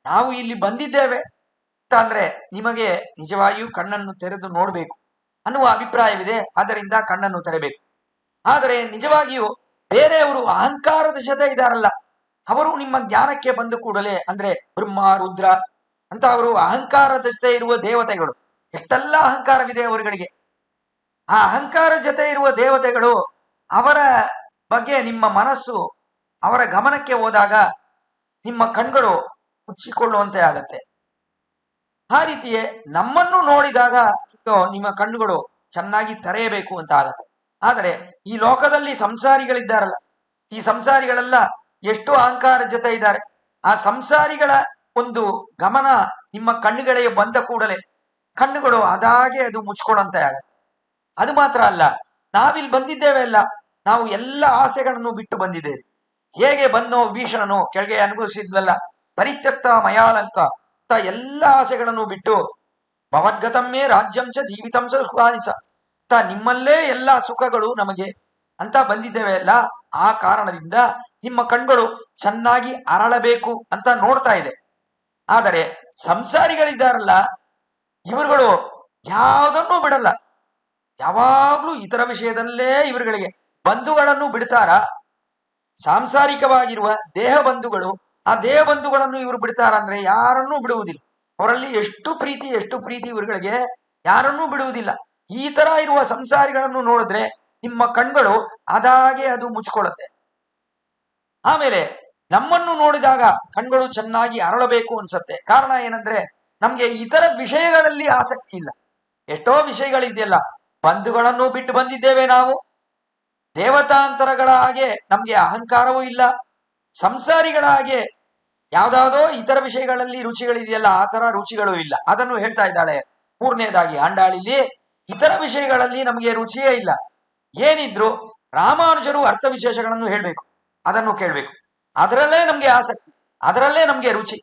ನಾವು ಇಲ್ಲಿ ಬಂದಿದ್ದೇವೆ ಅಂತ ಅಂದ್ರೆ ನಿಮಗೆ ನಿಜವಾಗಿಯೂ ಕಣ್ಣನ್ನು ತೆರೆದು ನೋಡ್ಬೇಕು ಅನ್ನುವ ಅಭಿಪ್ರಾಯವಿದೆ. ಆದ್ದರಿಂದ ಕಣ್ಣನ್ನು ತೆರೆಬೇಕು. ಆದರೆ ನಿಜವಾಗಿಯೂ ಬೇರೆಯವರು ಅಹಂಕಾರದ ಜೊತೆ ಇದ್ದಾರಲ್ಲ, ಅವರು ನಿಮ್ಮ ಜ್ಞಾನಕ್ಕೆ ಬಂದ ಕೂಡಲೇ ಅಂದ್ರೆ ಬ್ರಹ್ಮ ರುದ್ರ ಅಂತ ಅವರು ಅಹಂಕಾರದ ಜೊತೆ ಇರುವ ದೇವತೆಗಳು, ಎಷ್ಟೆಲ್ಲ ಅಹಂಕಾರವಿದೆ ಅವರುಗಳಿಗೆ. ಆ ಅಹಂಕಾರ ಜೊತೆ ಇರುವ ದೇವತೆಗಳು ಅವರ ಬಗ್ಗೆ ನಿಮ್ಮ ಮನಸ್ಸು ಅವರ ಗಮನಕ್ಕೆ ಹೋದಾಗ ನಿಮ್ಮ ಕಣ್ಗಳು ಮುಚ್ಚಿಕೊಳ್ಳುವಂತೆ ಆಗತ್ತೆ. ಆ ರೀತಿಯೇ ನಮ್ಮನ್ನು ನೋಡಿದಾಗ ನಿಮ್ಮ ಕಣ್ಣುಗಳು ಚೆನ್ನಾಗಿ ತೆರೆಯಬೇಕು ಅಂತ ಆಗತ್ತೆ. ಆದರೆ ಈ ಲೋಕದಲ್ಲಿ ಸಂಸಾರಿಗಳಿದ್ದಾರಲ್ಲ, ಈ ಸಂಸಾರಿಗಳೆಲ್ಲ ಎಷ್ಟು ಅಹಂಕಾರ ಜೊತೆ ಇದ್ದಾರೆ. ಆ ಸಂಸಾರಿಗಳ ಒಂದು ಗಮನ ನಿಮ್ಮ ಕಣ್ಣುಗಳಿಗೆ ಬಂದ ಕೂಡಲೇ ಕಣ್ಣುಗಳು ಅದಾಗೆ ಅದು ಮುಚ್ಕೊಳ್ಳಂತೆ ಆಗತ್ತೆ. ಅದು ಮಾತ್ರ ಅಲ್ಲ, ನಾವಿಲ್ಲಿ ಬಂದಿದ್ದೇವೆ ಅಲ್ಲ, ನಾವು ಎಲ್ಲ ಆಸೆಗಳನ್ನು ಬಿಟ್ಟು ಬಂದಿದ್ದೇವೆ. ಹೇಗೆ ಬಂದೋ ವಿಭೀಷಣನು ಕೆಳಗೆ ಅನುಭವಿಸಿದ್ವಲ್ಲ, ಪರಿತ್ಯಕ್ತ ಮಯಾಲಂಕ ಅಂತ ಎಲ್ಲ ಆಸೆಗಳನ್ನು ಬಿಟ್ಟು ಭವದ್ಗತಮ್ಮೇ ರಾಜ್ಯಂಶ ಜೀವಿತಂಶ ಸುಖಾನಿಸ ಅಂತ ನಿಮ್ಮಲ್ಲೇ ಎಲ್ಲ ಸುಖಗಳು ನಮಗೆ ಅಂತ ಬಂದಿದ್ದೇವೆ ಅಲ್ಲ. ಆ ಕಾರಣದಿಂದ ನಿಮ್ಮ ಕಣ್ಗಳು ಚೆನ್ನಾಗಿ ಅರಳಬೇಕು ಅಂತ ನೋಡ್ತಾ ಇದೆ. ಆದರೆ ಸಂಸಾರಿಗಳಿದ್ದಾರಲ್ಲ, ಇವರುಗಳು ಯಾವುದನ್ನೂ ಬಿಡಲ್ಲ. ಯಾವಾಗ್ಲೂ ಇತರ ವಿಷಯದಲ್ಲೇ ಇವರುಗಳಿಗೆ ಬಂಧುಗಳನ್ನು ಬಿಡ್ತಾರ. ಸಾಂಸಾರಿಕವಾಗಿರುವ ದೇಹ ಬಂಧುಗಳು, ಆ ದೇಹ ಬಂಧುಗಳನ್ನು ಇವರು ಬಿಡ್ತಾರ ಅಂದ್ರೆ ಯಾರನ್ನೂ ಬಿಡುವುದಿಲ್ಲ. ಅವರಲ್ಲಿ ಎಷ್ಟು ಪ್ರೀತಿ ಇವರುಗಳಿಗೆ, ಯಾರನ್ನೂ ಬಿಡುವುದಿಲ್ಲ. ಈ ತರ ಇರುವ ಸಂಸಾರಿಗಳನ್ನು ನೋಡಿದ್ರೆ ನಿಮ್ಮ ಕಣ್ಗಳು ಅದಾಗೆ ಅದು ಮುಚ್ಕೊಳ್ಳುತ್ತೆ. ಆಮೇಲೆ ನಮ್ಮನ್ನು ನೋಡಿದಾಗ ಕಣ್ಗಳು ಚೆನ್ನಾಗಿ ಅರಳಬೇಕು ಅನ್ಸತ್ತೆ. ಕಾರಣ ಏನಂದ್ರೆ ನಮ್ಗೆ ಇತರ ವಿಷಯಗಳಲ್ಲಿ ಆಸಕ್ತಿ ಇಲ್ಲ. ಎಷ್ಟೋ ವಿಷಯಗಳಿದೆಯಲ್ಲ, ಬಂಧುಗಳನ್ನು ಬಿಟ್ಟು ಬಂದಿದ್ದೇವೆ ನಾವು, ದೇವತಾಂತರಗಳ ಹಾಗೆ ನಮ್ಗೆ ಅಹಂಕಾರವೂ ಇಲ್ಲ, ಸಂಸಾರಿಗಳ ಹಾಗೆ ಯಾವ್ದಾವುದೋ ಇತರ ವಿಷಯಗಳಲ್ಲಿ ರುಚಿಗಳಿದೆಯಲ್ಲ ಆ ತರ ರುಚಿಗಳು ಇಲ್ಲ. ಅದನ್ನು ಹೇಳ್ತಾ ಇದ್ದಾಳೆ ಮೂರನೇದಾಗಿ ಆಂಡಾಳಿಲಿ. ಇತರ ವಿಷಯಗಳಲ್ಲಿ ನಮಗೆ ರುಚಿಯೇ ಇಲ್ಲ. ಏನಿದ್ರು ರಾಮಾನುಜರು ಅರ್ಥ ವಿಶೇಷಗಳನ್ನು ಹೇಳ್ಬೇಕು, ಅದನ್ನು ಕೇಳ್ಬೇಕು, ಅದರಲ್ಲೇ ನಮ್ಗೆ ಆಸಕ್ತಿ, ಅದರಲ್ಲೇ ನಮ್ಗೆ ರುಚಿ.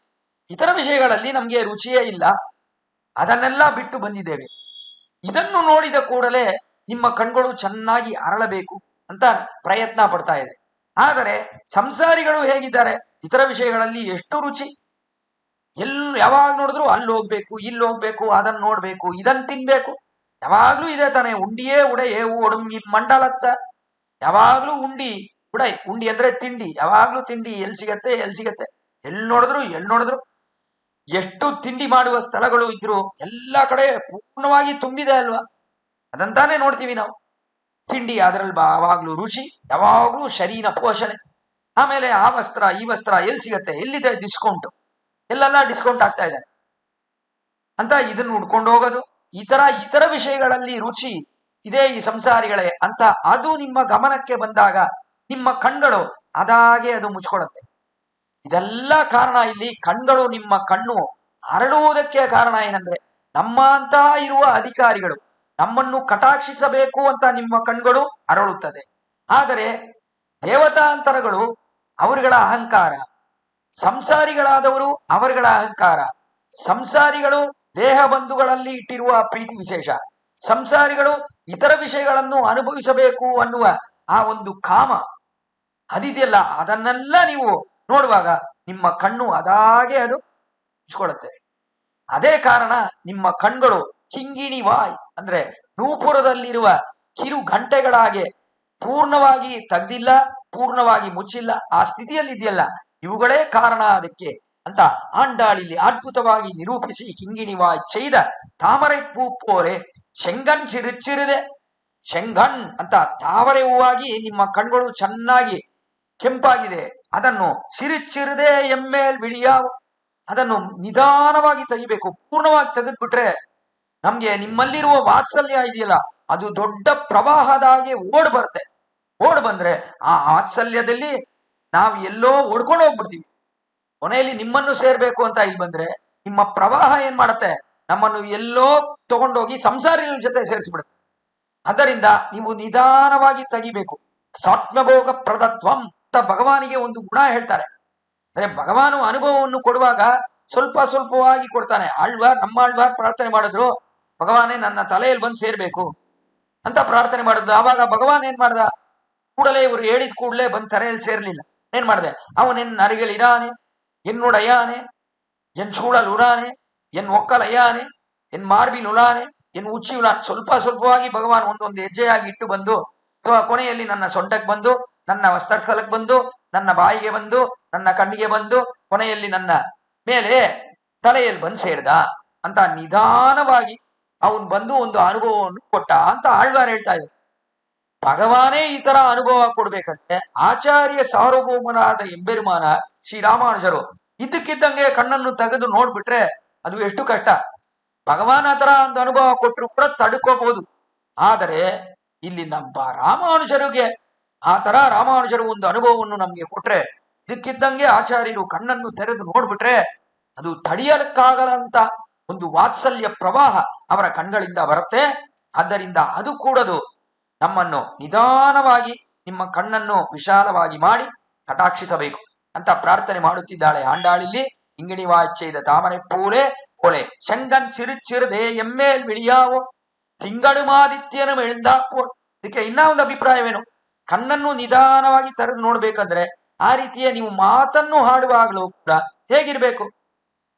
ಇತರ ವಿಷಯಗಳಲ್ಲಿ ನಮ್ಗೆ ರುಚಿಯೇ ಇಲ್ಲ, ಅದನ್ನೆಲ್ಲ ಬಿಟ್ಟು ಬಂದಿದ್ದೇವೆ. ಇದನ್ನು ನೋಡಿದ ಕೂಡಲೇ ನಿಮ್ಮ ಕಣ್ಗಳು ಚೆನ್ನಾಗಿ ಅರಳಬೇಕು ಅಂತ ಪ್ರಯತ್ನ ಪಡ್ತಾ ಇದೆ. ಆದರೆ ಸಂಸಾರಿಗಳು ಹೇಗಿದ್ದಾರೆ, ಇತರ ವಿಷಯಗಳಲ್ಲಿ ಎಷ್ಟು ರುಚಿ, ಯಾವಾಗ ನೋಡಿದ್ರು ಅಲ್ಲಿ ಹೋಗ್ಬೇಕು, ಇಲ್ಲಿ ಹೋಗ್ಬೇಕು, ಅದನ್ನ ನೋಡ್ಬೇಕು, ಇದನ್ನ ತಿನ್ಬೇಕು, ಯಾವಾಗ್ಲೂ ಇದೆ ತಾನೆ. ಉಂಡಿಯೇ ಉಡೆಯೇ ಓಡುಂ ಈ ಮಂಡಲತ್ತ, ಯಾವಾಗ್ಲೂ ಉಂಡಿ ಉಡೈ, ಉಂಡಿ ಅಂದ್ರೆ ತಿಂಡಿ, ಯಾವಾಗ್ಲೂ ತಿಂಡಿ, ಎಲ್ಲಿ ಸಿಗತ್ತೆ ಎಲ್ಲಿ ಸಿಗತ್ತೆ, ಎಲ್ಲಿ ನೋಡಿದ್ರು ಎಷ್ಟು ತಿಂಡಿ ಮಾಡುವ ಸ್ಥಳಗಳು ಇದ್ರು ಎಲ್ಲ ಕಡೆ ಪೂರ್ಣವಾಗಿ ತುಂಬಿದೆ ಅಲ್ವಾ. ಅದಂತಾನೆ ನೋಡ್ತೀವಿ ನಾವು. ತಿಂಡಿ ಅದರಲ್ಲಿ ಯಾವಾಗ್ಲೂ ರುಚಿ, ಯಾವಾಗ್ಲೂ ಶರೀರ ಪೋಷಣೆ. ಆಮೇಲೆ ಆ ವಸ್ತ್ರ ಈ ವಸ್ತ್ರ ಎಲ್ಲಿ ಸಿಗತ್ತೆ, ಎಲ್ಲಿದೆ ಡಿಸ್ಕೌಂಟ್, ಎಲ್ಲೆಲ್ಲ ಡಿಸ್ಕೌಂಟ್ ಆಗ್ತಾ ಇದೆ ಅಂತ ಇದನ್ನ ಉಡ್ಕೊಂಡು ಹೋಗೋದು. ಇತರ ವಿಷಯಗಳಲ್ಲಿ ರುಚಿ ಇದೇ ಈ ಸಂಸಾರಿಗಳೇ ಅಂತ ಅದು ನಿಮ್ಮ ಗಮನಕ್ಕೆ ಬಂದಾಗ ನಿಮ್ಮ ಕಣ್ಗಳು ಅದಾಗೆ ಅದು ಮುಚ್ಕೊಳ್ಳುತ್ತೆ. ಇದೆಲ್ಲ ಕಾರಣ ಇಲ್ಲಿ ಕಣ್ಗಳು, ನಿಮ್ಮ ಕಣ್ಣು ಅರಳುವುದಕ್ಕೆ ಕಾರಣ ಏನಂದ್ರೆ ನಮ್ಮ ಅಂತ ಇರುವ ಅಧಿಕಾರಿಗಳು ನಮ್ಮನ್ನು ಕಟಾಕ್ಷಿಸಬೇಕು ಅಂತ ನಿಮ್ಮ ಕಣ್ಗಳು ಅರಳುತ್ತದೆ. ಆದರೆ ದೇವತಾಂತರಗಳು ಅವರುಗಳ ಅಹಂಕಾರ, ಸಂಸಾರಿಗಳಾದವರು ಅವರುಗಳ ಅಹಂಕಾರ, ಸಂಸಾರಿಗಳು ದೇಹ ಬಂಧುಗಳಲ್ಲಿ ಇಟ್ಟಿರುವ ಪ್ರೀತಿ ವಿಶೇಷ, ಸಂಸಾರಿಗಳು ಇತರ ವಿಷಯಗಳನ್ನು ಅನುಭವಿಸಬೇಕು ಅನ್ನುವ ಆ ಒಂದು ಕಾಮ ಅದಿದೆಯಲ್ಲ, ಅದನ್ನೆಲ್ಲ ನೀವು ನೋಡುವಾಗ ನಿಮ್ಮ ಕಣ್ಣು ಅದಾಗೆ ಅದು ಮುಚ್ಕೊಳ್ಳುತ್ತೆ. ಅದೇ ಕಾರಣ ನಿಮ್ಮ ಕಣ್ಗಳು ಕಿಂಗಿಣಿ ವಾಯ್ ಅಂದ್ರೆ ನೂಪುರದಲ್ಲಿರುವ ಕಿರು ಗಂಟೆಗಳಾಗೆ ಪೂರ್ಣವಾಗಿ ತೆಗ್ದಿಲ್ಲ, ಪೂರ್ಣವಾಗಿ ಮುಚ್ಚಿಲ್ಲ, ಆ ಸ್ಥಿತಿಯಲ್ಲಿ ಇದೆಯಲ್ಲ, ಇವುಗಳೇ ಕಾರಣ ಅದಕ್ಕೆ ಅಂತ ಆಂಡಾಳಿಲಿ ಅದ್ಭುತವಾಗಿ ನಿರೂಪಿಸಿ ಕಿಂಗಿಣಿವಾಯ್ ಚೈದ ತಾಮரை ಪೂ ಪೋರೆ ಶೆಂಗನ್ ಚಿರುಚಿರಿದೆ. ಶೆಂಗನ್ ಅಂತ ತಾವರೆ ಹೂವಾಗಿ ನಿಮ್ಮ ಕಣ್ಗಳು ಚೆನ್ನಾಗಿ ಕೆಂಪಾಗಿದೆ, ಅದನ್ನು ಸಿರಿಚಿರದೆ ಎಮ್ಮೇಲ್ ಬಿಳಿಯಾವು, ಅದನ್ನು ನಿಧಾನವಾಗಿ ತೆಗಿಬೇಕು. ಪೂರ್ಣವಾಗಿ ತೆಗೆದ್ಬಿಟ್ರೆ ನಮ್ಗೆ ನಿಮ್ಮಲ್ಲಿರುವ ವಾತ್ಸಲ್ಯ ಇದೆಯಲ್ಲ ಅದು ದೊಡ್ಡ ಪ್ರವಾಹದಾಗೆ ಓಡ್ ಬರುತ್ತೆ. ಓಡ್ ಬಂದ್ರೆ ಆ ವಾತ್ಸಲ್ಯದಲ್ಲಿ ನಾವು ಎಲ್ಲೋ ಓಡ್ಕೊಂಡು ಹೋಗ್ಬಿಡ್ತೀವಿ. ಕೊನೆಯಲ್ಲಿ ನಿಮ್ಮನ್ನು ಸೇರ್ಬೇಕು ಅಂತ ಇಲ್ಲಿ ಬಂದ್ರೆ ನಿಮ್ಮ ಪ್ರವಾಹ ಏನ್ ಮಾಡುತ್ತೆ, ನಮ್ಮನ್ನು ಎಲ್ಲೋ ತಗೊಂಡೋಗಿ ಸಂಸಾರಿಗಳ ಜೊತೆ ಸೇರಿಸ್ಬಿಡುತ್ತೆ. ಅದರಿಂದ ನೀವು ನಿಧಾನವಾಗಿ ತೆಗಿಬೇಕು. ಸಾತ್ಮಭೋಗ ಪ್ರದತ್ವಂ ಅಂತ ಭಗವಾನಿಗೆ ಒಂದು ಗುಣ ಹೇಳ್ತಾರೆ. ಅಂದ್ರೆ ಭಗವಾನು ಅನುಭವವನ್ನು ಕೊಡುವಾಗ ಸ್ವಲ್ಪ ಸ್ವಲ್ಪವಾಗಿ ಕೊಡ್ತಾನೆ. ನಮ್ಮ ಆಳ್ವಾರ್ ಪ್ರಾರ್ಥನೆ ಮಾಡಿದ್ರು, ಭಗವಾನೇ ನನ್ನ ತಲೆಯಲ್ಲಿ ಬಂದು ಸೇರ್ಬೇಕು ಅಂತ ಪ್ರಾರ್ಥನೆ ಮಾಡಿದ್ರು. ಆವಾಗ ಭಗವಾನ್ ಏನ್ ಮಾಡ್ದ, ಕೂಡಲೇ ಇವರು ಹೇಳಿದ ಕೂಡಲೇ ಬಂದು ತಲೆಯಲ್ಲಿ ಸೇರ್ಲಿಲ್ಲ. ಏನ್ ಮಾಡಿದೆ, ಅವನೆನ್ ಅರಿಗಳಿರಾನೆ, ಎನ್ನುಡಯಾನೆ, ಎನ್ ಚೂಳಲ್ ಉರಾನೆ, ಎನ್ ಒಕ್ಕಲಯ್ಯಾನೆ, ಎನ್ ಮಾರ್ಬಿಲ್ ಉಲಾನೆ, ಎನ್ ಉಚ್ಚಿ ಉಲಾನೆ. ಸ್ವಲ್ಪ ಸ್ವಲ್ಪವಾಗಿ ಭಗವಾನ್ ಒಂದೊಂದು ಹೆಜ್ಜೆಯಾಗಿ ಇಟ್ಟು ಬಂದು ಕೊನೆಯಲ್ಲಿ ನನ್ನ ಸೊಂಟಕ್ಕೆ ಬಂದು, ನನ್ನ ವಸ್ತ್ರಸ್ಥಲಕ್ಕೆ ಬಂದು, ನನ್ನ ಬಾಯಿಗೆ ಬಂದು, ನನ್ನ ಕಣ್ಣಿಗೆ ಬಂದು, ಕೊನೆಯಲ್ಲಿ ನನ್ನ ಮೇಲೆ ತಲೆಯಲ್ಲಿ ಬಂದು ಸೇರ್ದ ಅಂತ ನಿಧಾನವಾಗಿ ಅವನ್ ಬಂದು ಒಂದು ಅನುಭವವನ್ನು ಕೊಟ್ಟ ಅಂತ ಆಳ್ವಾರ್ ಹೇಳ್ತಾ ಇದ್ದಾರೆ. ಭಗವಾನೇ ಈ ತರ ಅನುಭವ ಕೊಡ್ಬೇಕಂತೆ ಆಚಾರ್ಯ ಸಾರ್ವಭೌಮನಾದ ಎಂಬೆರುಮಾನ ಶ್ರೀರಾಮಾನುಜರು ಇದ್ದಕ್ಕಿದ್ದಂಗೆ ಕಣ್ಣನ್ನು ತೆಗೆದು ನೋಡ್ಬಿಟ್ರೆ ಅದು ಎಷ್ಟು ಕಷ್ಟ. ಭಗವಾನ್ ಆ ತರ ಒಂದು ಅನುಭವ ಕೊಟ್ಟರು ಕೂಡ ತಡ್ಕೋಬಹುದು. ಆದರೆ ಇಲ್ಲಿ ನಮ್ಮ ರಾಮಾನುಜರಿಗೆ ಆ ತರ ರಾಮಾನುಜರು ಒಂದು ಅನುಭವವನ್ನು ನಮ್ಗೆ ಕೊಟ್ರೆ ಇದಕ್ಕಿದ್ದಂಗೆ ಆಚಾರ್ಯರು ಕಣ್ಣನ್ನು ತೆರೆದು ನೋಡ್ಬಿಟ್ರೆ ಅದು ತಡೆಯಲಿಕ್ಕಾಗದಂತ ಒಂದು ವಾತ್ಸಲ್ಯ ಪ್ರವಾಹ ಅವರ ಕಣ್ಗಳಿಂದ ಬರುತ್ತೆ. ಆದ್ದರಿಂದ ಅದು ಕೂಡದು ನಮ್ಮನ್ನು ನಿಧಾನವಾಗಿ ನಿಮ್ಮ ಕಣ್ಣನ್ನು ವಿಶಾಲವಾಗಿ ಮಾಡಿ ಕಟಾಕ್ಷಿಸಬೇಕು ಅಂತ ಪ್ರಾರ್ಥನೆ ಮಾಡುತ್ತಿದ್ದಾಳೆ ಆಂಡಾಳಿಲ್ಲಿ. ಇಂಗಿಣಿ ವಾಚ್ಯದ ತಾಮರೆ ಪೂಲೆ ಕೊಲೆ ಶಂಗನ್ ಚಿರುಚಿರದೆ ಎಮ್ಮೇಲ್ ಬಿಳಿಯಾವೋ ತಿಂಗಳು ಮಾದಿತ್ಯನ ಮೆಳ್ದಾಕೋ. ಇದಕ್ಕೆ ಇನ್ನ ಒಂದು ಅಭಿಪ್ರಾಯವೇನು, ಕಣ್ಣನ್ನು ನಿಧಾನವಾಗಿ ತೆರೆದು ನೋಡ್ಬೇಕಂದ್ರೆ ಆ ರೀತಿಯ ನೀವು ಮಾತನ್ನು ಹಾಡುವಾಗಲೂ ಕೂಡ ಹೇಗಿರ್ಬೇಕು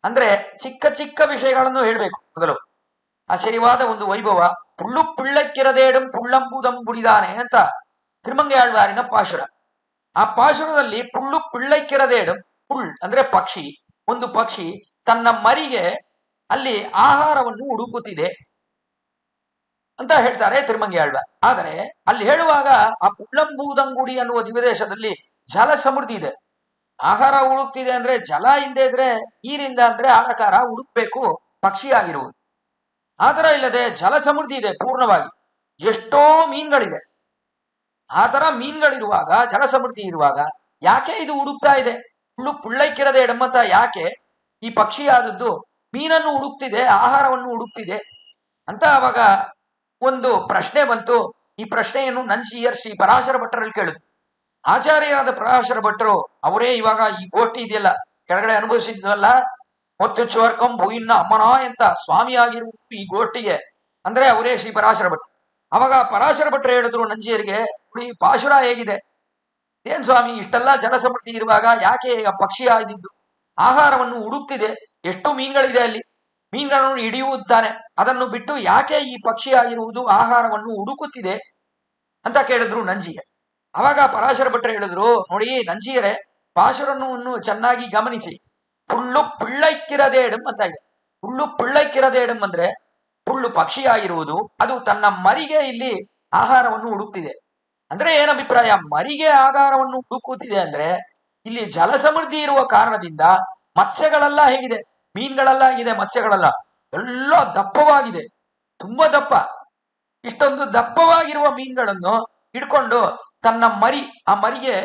ಅಂದ್ರೆ ಚಿಕ್ಕ ಚಿಕ್ಕ ವಿಷಯಗಳನ್ನು ಹೇಳ್ಬೇಕು. ಮೊದಲು ಆಶ್ಚರ್ಯವಾದ ಒಂದು ವೈಭವ, ಪುಳ್ಳು ಪಿಳ್ಳಕ್ಕಿರದೇಡಂ ಪುಳ್ಳಂಬುದಂ ಗುಡಿದಾನೆ ಅಂತ ತಿರುಮಂಗೆ ಆಳ್ವಾರಿನ ಪಾಶುರ. ಆ ಪಾಶುರದಲ್ಲಿ ಪುಳ್ಳು ಪಿಳ್ಳಕ್ಕಿರದೇಡಂ, ಪುಳ್ ಅಂದ್ರೆ ಪಕ್ಷಿ, ಒಂದು ಪಕ್ಷಿ ತನ್ನ ಮರಿಗೆ ಅಲ್ಲಿ ಆಹಾರವನ್ನು ಹುಡುಕುತ್ತಿದೆ ಅಂತ ಹೇಳ್ತಾರೆ ತಿರುಮಂಗೆ ಆಳ್ವಾರ್. ಆದರೆ ಅಲ್ಲಿ ಹೇಳುವಾಗ ಆ ಪುಳ್ಳಂಬೂದಂಗುಡಿ ಅನ್ನುವ ದಿವದೇಶದಲ್ಲಿ ಜಲ ಸಮೃದ್ಧಿ ಇದೆ. ಆಹಾರ ಹುಡುಕ್ತಿದೆ ಅಂದ್ರೆ ಜಲ ಇಲ್ಲದೆ ಇದ್ರೆ ನೀರಿಲ್ಲ ಅಂದ್ರೆ ಆಳಕಾರ ಹುಡುಕ್ಬೇಕು ಪಕ್ಷಿಯಾಗಿರುವುದು. ಆತರ ಇಲ್ಲದೆ ಜಲ ಸಮೃದ್ಧಿ ಇದೆ ಪೂರ್ಣವಾಗಿ, ಎಷ್ಟೋ ಮೀನುಗಳಿದೆ. ಆ ತರ ಮೀನುಗಳಿರುವಾಗ, ಜಲ ಸಮೃದ್ಧಿ ಇರುವಾಗ ಯಾಕೆ ಇದು ಹುಡುಕ್ತಾ ಇದೆ? ಪುಳ್ಳೈಕ್ಕಿರದೆ ಎಡಮ್ಮಂತ ಯಾಕೆ ಈ ಪಕ್ಷಿ ಆದದ್ದು ಮೀನನ್ನು ಹುಡುಕ್ತಿದೆ, ಆಹಾರವನ್ನು ಹುಡುಕ್ತಿದೆ ಅಂತ ಅವಾಗ ಒಂದು ಪ್ರಶ್ನೆ ಬಂತು. ಈ ಪ್ರಶ್ನೆಯನ್ನು ನಂಚಿಯರ್ ಶ್ರೀ ಪರಾಶರ ಭಟ್ಟರಲ್ಲಿ ಕೇಳಿದ್ರು. ಆಚಾರ್ಯರಾದ ಪರಾಶರ ಭಟ್ಟರು ಅವರೇ ಇವಾಗ ಈ ಗೋಷ್ಠಿ ಇದೆಯಲ್ಲ ಕೆಳಗಡೆ ಅನುಭವಿಸಿದ್ವಲ್ಲ, ಹೊತ್ತು ಚೋರ್ಕಂ ಭೂಯಿನ್ನ ಅಮ್ಮನ ಅಂತ ಸ್ವಾಮಿಯಾಗಿರುವ ಈ ಗೋಷ್ಠಿಗೆ ಅಂದ್ರೆ ಅವರೇ ಶ್ರೀ ಪರಾಶರ ಭಟ್ರು. ಅವಾಗ ಪರಾಶರ ಭಟ್ರು ಹೇಳಿದ್ರು ನಂಜಿಯರಿಗೆ, ಈ ಪಾಶುರ ಹೇಗಿದೆ, ಏನ್ ಸ್ವಾಮಿ ಇಷ್ಟೆಲ್ಲ ಜಲ ಸಮೃದ್ಧಿ ಇರುವಾಗ ಯಾಕೆ ಪಕ್ಷಿ ಆಯ್ದಿದ್ದು ಆಹಾರವನ್ನು ಹುಡುಕ್ತಿದೆ, ಎಷ್ಟು ಮೀನುಗಳಿದೆ ಅಲ್ಲಿ, ಮೀನುಗಳನ್ನು ಹಿಡಿಯುತ್ತಾನೆ, ಅದನ್ನು ಬಿಟ್ಟು ಯಾಕೆ ಈ ಪಕ್ಷಿ ಆಗಿರುವುದು ಆಹಾರವನ್ನು ಹುಡುಕುತ್ತಿದೆ ಅಂತ ಕೇಳಿದ್ರು ನಂಜಿಯ. ಅವಾಗ ಪರಾಶರ ಭಟ್ರು ಹೇಳಿದ್ರು, ನೋಡಿ ನಂಜಿಯರೇ, ಪಾಶುರನ್ನು ಚೆನ್ನಾಗಿ ಗಮನಿಸಿ. ಪುಳ್ಳು ಪಿಳ್ಳೈಕ್ಕಿರದೇಡಂ ಅಂತ ಇದೆ. ಪುಳ್ಳು ಪಿಳ್ಳೈಕ್ಕಿರದೇಡಂ ಅಂದ್ರೆ ಪುಳ್ಳು ಪಕ್ಷಿ ಆಗಿರುವುದು, ಅದು ತನ್ನ ಮರಿಗೆ ಇಲ್ಲಿ ಆಹಾರವನ್ನು ಹುಡುಕ್ತಿದೆ. ಅಂದ್ರೆ ಏನ್ ಅಭಿಪ್ರಾಯ? ಮರಿಗೆ ಆಹಾರವನ್ನು ಹುಡುಕುತ್ತಿದೆ ಅಂದ್ರೆ ಇಲ್ಲಿ ಜಲ ಸಮೃದ್ಧಿ ಇರುವ ಕಾರಣದಿಂದ ಮತ್ಸ್ಯಗಳೆಲ್ಲ ಹೇಗಿದೆ, ಮೀನುಗಳೆಲ್ಲ ಆಗಿದೆ, ಮತ್ಸ್ಯಗಳೆಲ್ಲ ಎಲ್ಲ ದಪ್ಪವಾಗಿದೆ, ತುಂಬಾ ದಪ್ಪ. ಇಷ್ಟೊಂದು ದಪ್ಪವಾಗಿರುವ ಮೀನುಗಳನ್ನು ಹಿಡ್ಕೊಂಡು ತನ್ನ ಮರಿ, ಆ ಮರಿಗೆ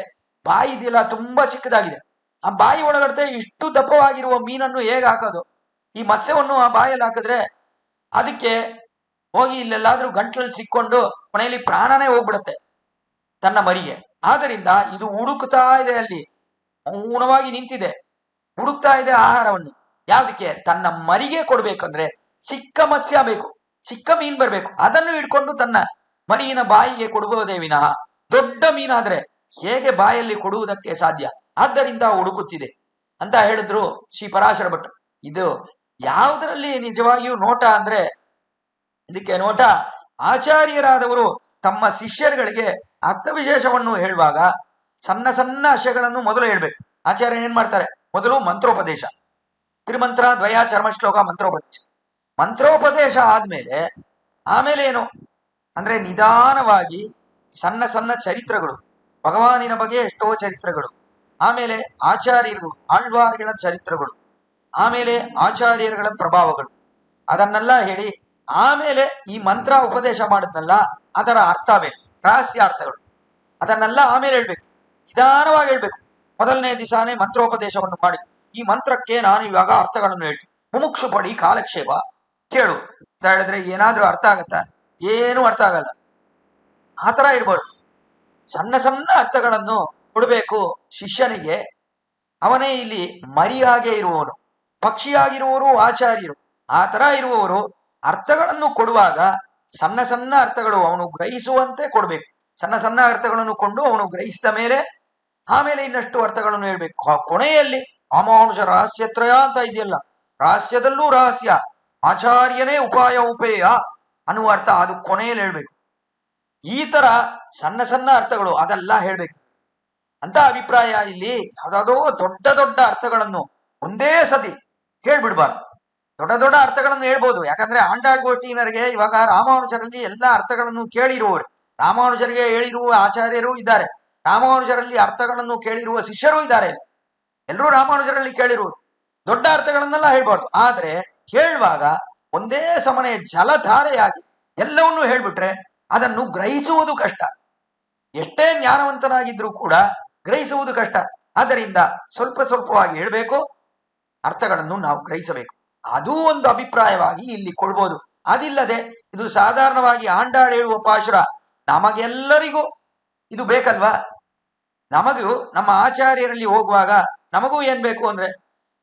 ಬಾಯಿ ಇದೆಯಲ್ಲ ತುಂಬಾ ಚಿಕ್ಕದಾಗಿದೆ, ಆ ಬಾಯಿ ಒಳಗಡೆ ಇಷ್ಟು ದಪ್ಪವಾಗಿರುವ ಮೀನನ್ನು ಹೇಗೆ ಹಾಕೋದು? ಈ ಮತ್ಸ್ಯವನ್ನು ಆ ಬಾಯಲ್ಲಿ ಹಾಕಿದ್ರೆ ಅದಕ್ಕೆ ಹೋಗಿ ಇಲ್ಲೆಲ್ಲಾದ್ರೂ ಗಂಟ್ಲಲ್ಲಿ ಸಿಕ್ಕೊಂಡು ಕೊನೆಯಲ್ಲಿ ಪ್ರಾಣನೇ ಹೋಗ್ಬಿಡುತ್ತೆ ತನ್ನ ಮರಿಗೆ. ಆದ್ದರಿಂದ ಇದು ಹುಡುಕ್ತಾ ಇದೆ, ಅಲ್ಲಿ ಮೌನವಾಗಿ ನಿಂತಿದೆ, ಹುಡುಕ್ತಾ ಇದೆ ಆಹಾರವನ್ನು. ಯಾವ್ದಕ್ಕೆ? ತನ್ನ ಮರಿಗೆ ಕೊಡ್ಬೇಕಂದ್ರೆ ಚಿಕ್ಕ ಮತ್ಸ್ಯ ಬೇಕು, ಚಿಕ್ಕ ಮೀನ್ ಬರ್ಬೇಕು, ಅದನ್ನು ಹಿಡ್ಕೊಂಡು ತನ್ನ ಮರಿಯಿನ ಬಾಯಿಗೆ ಕೊಡುವುದೇ ವಿನಃ ದೊಡ್ಡ ಮೀನಾದ್ರೆ ಹೇಗೆ ಬಾಯಲ್ಲಿ ಕೊಡುವುದಕ್ಕೆ ಸಾಧ್ಯ? ಆದ್ದರಿಂದ ಹುಡುಕುತ್ತಿದೆ ಅಂತ ಹೇಳಿದ್ರು ಶ್ರೀ ಪರಾಶರ ಭಟ್ರು. ಇದು ಯಾವುದರಲ್ಲಿ ನಿಜವಾಗಿಯೂ ನೋಟ ಅಂದ್ರೆ, ಇದಕ್ಕೆ ನೋಟ ಆಚಾರ್ಯರಾದವರು ತಮ್ಮ ಶಿಷ್ಯರುಗಳಿಗೆ ಅರ್ಥ ವಿಶೇಷವನ್ನು ಹೇಳುವಾಗ ಸಣ್ಣ ಸಣ್ಣ ಆಶಯಗಳನ್ನು ಮೊದಲು ಹೇಳ್ಬೇಕು. ಆಚಾರ್ಯ ಏನ್ ಮಾಡ್ತಾರೆ? ಮೊದಲು ಮಂತ್ರೋಪದೇಶ, ತ್ರಿಮಂತ್ರ ದ್ವಯ ಚರ್ಮ ಶ್ಲೋಕ ಮಂತ್ರೋಪದೇಶ. ಮಂತ್ರೋಪದೇಶ ಆದ್ಮೇಲೆ ಆಮೇಲೆ ಏನು ಅಂದ್ರೆ ನಿಧಾನವಾಗಿ ಸಣ್ಣ ಸಣ್ಣ ಚರಿತ್ರಗಳು, ಭಗವಾನಿನ ಬಗ್ಗೆ ಎಷ್ಟೋ ಚರಿತ್ರಗಳು, ಆಮೇಲೆ ಆಚಾರ್ಯರು ಆಳ್ವಾರ್ಗಳ ಚರಿತ್ರಗಳು, ಆಮೇಲೆ ಆಚಾರ್ಯರುಗಳ ಪ್ರಭಾವಗಳು, ಅದನ್ನೆಲ್ಲ ಹೇಳಿ ಆಮೇಲೆ ಈ ಮಂತ್ರ ಉಪದೇಶ ಮಾಡಿದ್ನಲ್ಲ ಅದರ ಅರ್ಥವೇನು, ರಹಸ್ಯಾರ್ಥಗಳು, ಅದನ್ನೆಲ್ಲ ಆಮೇಲೆ ಹೇಳ್ಬೇಕು, ನಿಧಾನವಾಗಿ ಹೇಳ್ಬೇಕು. ಮೊದಲನೇ ದಿವಸನೇ ಮಂತ್ರೋಪದೇಶವನ್ನು ಮಾಡಿ ಈ ಮಂತ್ರಕ್ಕೆ ನಾನು ಇವಾಗ ಅರ್ಥಗಳನ್ನು ಹೇಳ್ತೀನಿ, ಮುಮುಕ್ಷು ಪಡಿ ಕಾಲಕ್ಷೇಪ ಕೇಳು ಅಂತ ಹೇಳಿದ್ರೆ ಏನಾದ್ರೂ ಅರ್ಥ ಆಗತ್ತಾ? ಏನು ಅರ್ಥ ಆಗಲ್ಲ. ಆತರ ಇರ್ಬಾರ್ದು. ಸಣ್ಣ ಸಣ್ಣ ಅರ್ಥಗಳನ್ನು ಕೊಡಬೇಕು ಶಿಷ್ಯನಿಗೆ. ಅವನೇ ಇಲ್ಲಿ ಮರಿಯಾಗೆ ಇರುವವನು, ಪಕ್ಷಿಯಾಗಿರುವವರು ಆಚಾರ್ಯರು. ಆ ತರ ಇರುವವರು ಅರ್ಥಗಳನ್ನು ಕೊಡುವಾಗ ಸಣ್ಣ ಸಣ್ಣ ಅರ್ಥಗಳು ಅವನು ಗ್ರಹಿಸುವಂತೆ ಕೊಡ್ಬೇಕು. ಸಣ್ಣ ಸಣ್ಣ ಅರ್ಥಗಳನ್ನು ಕೊಂಡು ಅವನು ಗ್ರಹಿಸಿದ ಮೇಲೆ ಆಮೇಲೆ ಇನ್ನಷ್ಟು ಅರ್ಥಗಳನ್ನು ಹೇಳ್ಬೇಕು. ಕೊನೆಯಲ್ಲಿ ರಾಮಾನುಜ ರಹಸ್ಯತ್ರಯ ಅಂತ ಇದೆಯಲ್ಲ, ರಹಸ್ಯದಲ್ಲೂ ರಹಸ್ಯ, ಆಚಾರ್ಯನೇ ಉಪಾಯ ಉಪೇಯ ಅನ್ನುವ ಅರ್ಥ ಅದು ಕೊನೆಯಲ್ಲಿ ಹೇಳ್ಬೇಕು. ಈ ತರ ಸಣ್ಣ ಸಣ್ಣ ಅರ್ಥಗಳು ಅದೆಲ್ಲ ಹೇಳ್ಬೇಕು ಅಂತ ಅಭಿಪ್ರಾಯ. ಇಲ್ಲಿ ಯಾವ್ದಾದೋ ದೊಡ್ಡ ದೊಡ್ಡ ಅರ್ಥಗಳನ್ನು ಒಂದೇ ಸತಿ ಹೇಳ್ಬಿಡ್ಬಾರ್ದು. ದೊಡ್ಡ ದೊಡ್ಡ ಅರ್ಥಗಳನ್ನು ಹೇಳ್ಬೋದು, ಯಾಕಂದ್ರೆ ಆಂಡಾಳ್ ಗೋಷ್ಠಿನರಿಗೆ ಇವಾಗ ರಾಮಾನುಜರಲ್ಲಿ ಎಲ್ಲ ಅರ್ಥಗಳನ್ನು ಕೇಳಿರುವವರು, ರಾಮಾನುಜರಿಗೆ ಹೇಳಿರುವ ಆಚಾರ್ಯರು ಇದ್ದಾರೆ, ರಾಮಾನುಜರಲ್ಲಿ ಅರ್ಥಗಳನ್ನು ಕೇಳಿರುವ ಶಿಷ್ಯರು ಇದ್ದಾರೆ, ಎಲ್ಲರೂ ರಾಮಾನುಜರಲ್ಲಿ ಕೇಳಿರುವರು. ದೊಡ್ಡ ಅರ್ಥಗಳನ್ನೆಲ್ಲ ಹೇಳ್ಬಾರ್ದು. ಆದ್ರೆ ಹೇಳುವಾಗ ಒಂದೇ ಸಮನೆ ಜಲಧಾರೆಯಾಗಿ ಎಲ್ಲವನ್ನೂ ಹೇಳ್ಬಿಟ್ರೆ ಅದನ್ನು ಗ್ರಹಿಸುವುದು ಕಷ್ಟ. ಎಷ್ಟೇ ಜ್ಞಾನವಂತನಾಗಿದ್ರೂ ಕೂಡ ಗ್ರಹಿಸುವುದು ಕಷ್ಟ. ಆದ್ದರಿಂದ ಸ್ವಲ್ಪ ಸ್ವಲ್ಪವಾಗಿ ಹೇಳ್ಬೇಕು, ಅರ್ಥಗಳನ್ನು ನಾವು ಗ್ರಹಿಸಬೇಕು. ಅದೂ ಒಂದು ಅಭಿಪ್ರಾಯವಾಗಿ ಇಲ್ಲಿ ಕೊಡ್ಬೋದು. ಅದಿಲ್ಲದೆ ಇದು ಸಾಧಾರಣವಾಗಿ ಆಂಡಾಳ್ ಹೇಳುವ ಪಾಶುರ ನಮಗೆಲ್ಲರಿಗೂ ಇದು ಬೇಕಲ್ವಾ? ನಮಗೂ ನಮ್ಮ ಆಚಾರ್ಯರಲ್ಲಿ ಹೋಗುವಾಗ ನಮಗೂ ಏನ್ ಬೇಕು ಅಂದ್ರೆ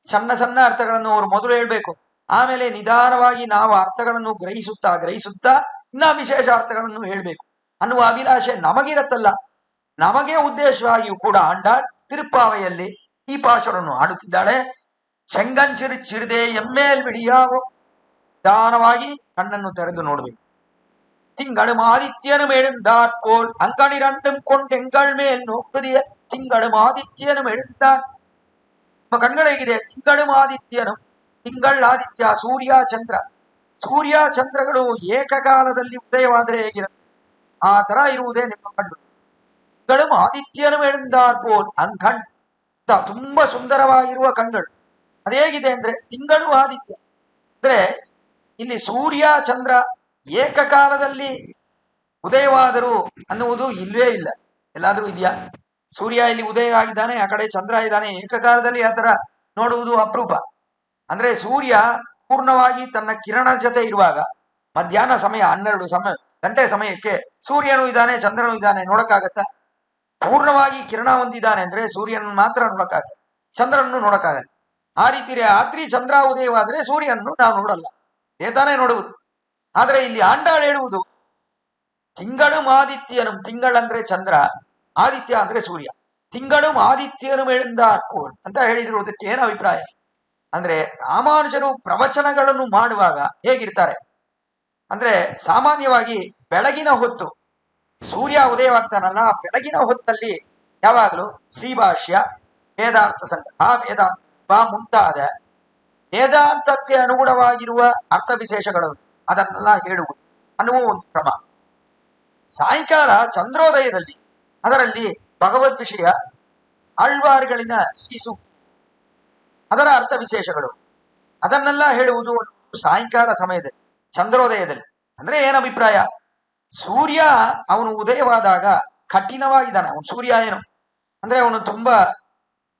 ಸಣ್ಣ ಸಣ್ಣ ಅರ್ಥಗಳನ್ನು ಅವರು ಮೊದಲು ಹೇಳ್ಬೇಕು, ಆಮೇಲೆ ನಿಧಾನವಾಗಿ ನಾವು ಅರ್ಥಗಳನ್ನು ಗ್ರಹಿಸುತ್ತಾ ಗ್ರಹಿಸುತ್ತಾ ಇನ್ನ ವಿಶೇಷ ಅರ್ಥಗಳನ್ನು ಹೇಳ್ಬೇಕು ಅನ್ನುವ ಅಭಿಲಾಷೆ ನಮಗಿರತ್ತಲ್ಲ. ನಮಗೆ ಉದ್ದೇಶವಾಗಿಯೂ ಕೂಡ ಆಂಡಾಳ್ ತಿರುಪ್ಪಾವೆಯಲ್ಲಿ ಈ ಪಾಶುರನ್ನು ಹಾಡುತ್ತಿದ್ದಾಳೆ. செங்கஞ்சிறு சிறிதே ಎಮ್ಮೇಲ್ ಬಿಡಿಯಾವೋ, ನಿಧಾನವಾಗಿ ಕಣ್ಣನ್ನು ತೆರೆದು ನೋಡ್ಬೇಕು. திங்களும் ஆதித்யனும் எழுந்தாற்போல் அங்கனிரண்டும் கொண்டெங்கள் மேல் நோக்குதிய திங்களும் ஆதித்யனும் எழுந்தார். ನಮ್ಮ ಕಣ್ಗಳು ಹೇಗಿದೆ? ತಿಂಗಳು ಆದಿತ್ಯನು, ತಿಂಗಳು ಆದಿತ್ಯ, ಸೂರ್ಯ ಚಂದ್ರ, ಸೂರ್ಯ ಚಂದ್ರಗಳು ಏಕಕಾಲದಲ್ಲಿ ಉದಯವಾದರೆ ಹೇಗಿರುತ್ತೆ ಆ ತರ ಇರುವುದೇ ನಿಮ್ಮ ಕಣ್ಣು. ತಿಂಗಳು ಆದಿತ್ಯನು எழுந்தாற்போல் ಅಂಕಣ್, ತುಂಬಾ ಸುಂದರವಾಗಿರುವ ಕಣ್ಗಳು. ಅದೇಗಿದೆ ಅಂದ್ರೆ ತಿಂಗಳು ಆದಿತ್ಯ ಅಂದ್ರೆ ಇಲ್ಲಿ ಸೂರ್ಯ ಚಂದ್ರ ಏಕಕಾಲದಲ್ಲಿ ಉದಯವಾದರು ಅನ್ನುವುದು ಇಲ್ವೇ ಇಲ್ಲ. ಎಲ್ಲಾದ್ರೂ ಇದೆಯಾ? ಸೂರ್ಯ ಇಲ್ಲಿ ಉದಯ ಆಗಿದ್ದಾನೆ, ಆ ಕಡೆ ಚಂದ್ರ ಇದ್ದಾನೆ, ಏಕಕಾಲದಲ್ಲಿ ಆ ತರ ನೋಡುವುದು ಅಪರೂಪ. ಅಂದ್ರೆ ಸೂರ್ಯ ಪೂರ್ಣವಾಗಿ ತನ್ನ ಕಿರಣ ಜೊತೆ ಇರುವಾಗ ಮಧ್ಯಾಹ್ನ ಸಮಯ 12 ಗಂಟೆ ಸಮಯಕ್ಕೆ ಸೂರ್ಯನು ಇದ್ದಾನೆ ಚಂದ್ರನು ಇದ್ದಾನೆ ನೋಡಕ್ಕಾಗತ್ತ? ಪೂರ್ಣವಾಗಿ ಕಿರಣ ಹೊಂದಿದ್ದಾನೆ ಅಂದ್ರೆ ಸೂರ್ಯನನ್ನು ಮಾತ್ರ ನೋಡಕ್ಕಾಗತ್ತೆ, ಚಂದ್ರನನ್ನು ನೋಡಕ್ಕಾಗಲ್ಲ. ಆ ರೀತಿ ರಾತ್ರಿ ಚಂದ್ರ ಉದಯವಾದ್ರೆ ಸೂರ್ಯನನ್ನು ನಾವು ನೋಡಲ್ಲ, ಏತಾನೇ ನೋಡುವುದು. ಆದ್ರೆ ಇಲ್ಲಿ ಆಂಡಾಳ್ ಹೇಳುವುದು ತಿಂಗಳು ಆದಿತ್ಯನು, ತಿಂಗಳಂದ್ರೆ ಚಂದ್ರ, ಆದಿತ್ಯ ಅಂದ್ರೆ ಸೂರ್ಯ, ತಿಂಗಳು ಆದಿತ್ಯನು ಅಂತ ಹೇಳಿದಿರುವುದಕ್ಕೆ ಏನು ಅಭಿಪ್ರಾಯ ಅಂದ್ರೆ ರಾಮಾನುಜರು ಪ್ರವಚನಗಳನ್ನು ಮಾಡುವಾಗ ಹೇಗಿರ್ತಾರೆ ಅಂದ್ರೆ ಸಾಮಾನ್ಯವಾಗಿ ಬೆಳಗಿನ ಹೊತ್ತು ಸೂರ್ಯ ಉದಯವಾಗ್ತಾನಲ್ಲ, ಬೆಳಗಿನ ಹೊತ್ತಲ್ಲಿ ಯಾವಾಗಲೂ ಶ್ರೀಭಾಷ್ಯ, ವೇದಾರ್ಥ ಸಂಗ್ರಹ, ವೇದಾಂತ ಮುಂತಾದ ವೇದಾಂತಕ್ಕೆ ಅನುಗುಣವಾಗಿರುವ ಅರ್ಥ ವಿಶೇಷಗಳು ಅದನ್ನೆಲ್ಲ ಹೇಳುವುದು ಅನ್ನುವ ಒಂದು ಕ್ರಮ. ಸಾಯಂಕಾಲ ಚಂದ್ರೋದಯದಲ್ಲಿ ಅದರಲ್ಲಿ ಭಗವದ್ ವಿಷಯ, ಆಳ್ವಾರ್ಗಳಿನ ಶ್ರೀಸು ಅದರ ಅರ್ಥ ವಿಶೇಷಗಳು ಅದನ್ನೆಲ್ಲ ಹೇಳುವುದು ಸಾಯಂಕಾಲ ಸಮಯದಲ್ಲಿ ಚಂದ್ರೋದಯದಲ್ಲಿ. ಅಂದ್ರೆ ಏನ ಅಭಿಪ್ರಾಯ? ಸೂರ್ಯ ಅವನು ಉದಯವಾದಾಗ ಕಠಿಣವಾಗಿದ್ದಾನೆ. ಅವನು ಸೂರ್ಯ ಏನು ಅಂದ್ರೆ ಅವನು ತುಂಬಾ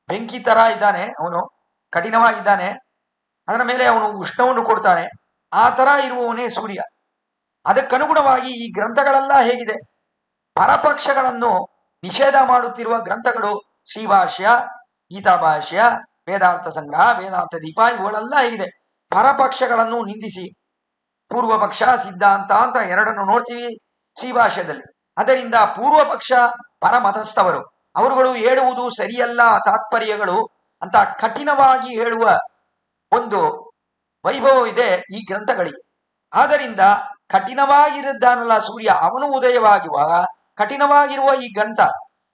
ಬೆಂಕಿ ತರ ಇದ್ದಾನೆ, ಅವನು ಕಠಿಣವಾಗಿದ್ದಾನೆ, ಅದರ ಮೇಲೆ ಅವನು ಉಷ್ಣವನ್ನು ಕೊಡ್ತಾನೆ, ಆ ತರ ಇರುವವನೇ ಸೂರ್ಯ. ಅದಕ್ಕನುಗುಣವಾಗಿ ಈ ಗ್ರಂಥಗಳೆಲ್ಲ ಹೇಗಿದೆ, ಪರಪಕ್ಷಗಳನ್ನು ನಿಷೇಧ ಮಾಡುತ್ತಿರುವ ಗ್ರಂಥಗಳು ಶ್ರೀಭಾಷ್ಯ, ಗೀತಾಭಾಷ್ಯ, ವೇದಾಂತ ಸಂಗ್ರಹ, ವೇದಾಂತ ದೀಪ, ಇವುಗಳೆಲ್ಲ ಹೇಗಿದೆ ಪರಪಕ್ಷಗಳನ್ನು ನಿಂದಿಸಿ, ಪೂರ್ವ ಪಕ್ಷ ಸಿದ್ಧಾಂತ ಅಂತ ಎರಡನ್ನು ನೋಡ್ತೀವಿ ಶ್ರೀಭಾಷ್ಯದಲ್ಲಿ. ಅದರಿಂದ ಪೂರ್ವ ಪಕ್ಷ ಪರಮತಸ್ಥವರು ಅವರುಗಳು ಹೇಳುವುದು ಸರಿಯಲ್ಲ ತಾತ್ಪರ್ಯಗಳು ಅಂತ ಕಠಿಣವಾಗಿ ಹೇಳುವ ಒಂದು ವೈಭವವಿದೆ ಈ ಗ್ರಂಥಗಳಿಗೆ. ಆದ್ದರಿಂದ ಕಠಿಣವಾಗಿರುತ್ತಾನಲ್ಲ ಸೂರ್ಯ, ಅವನು ಉದಯವಾಗುವಾಗ ಕಠಿಣವಾಗಿರುವ ಈ ಗ್ರಂಥ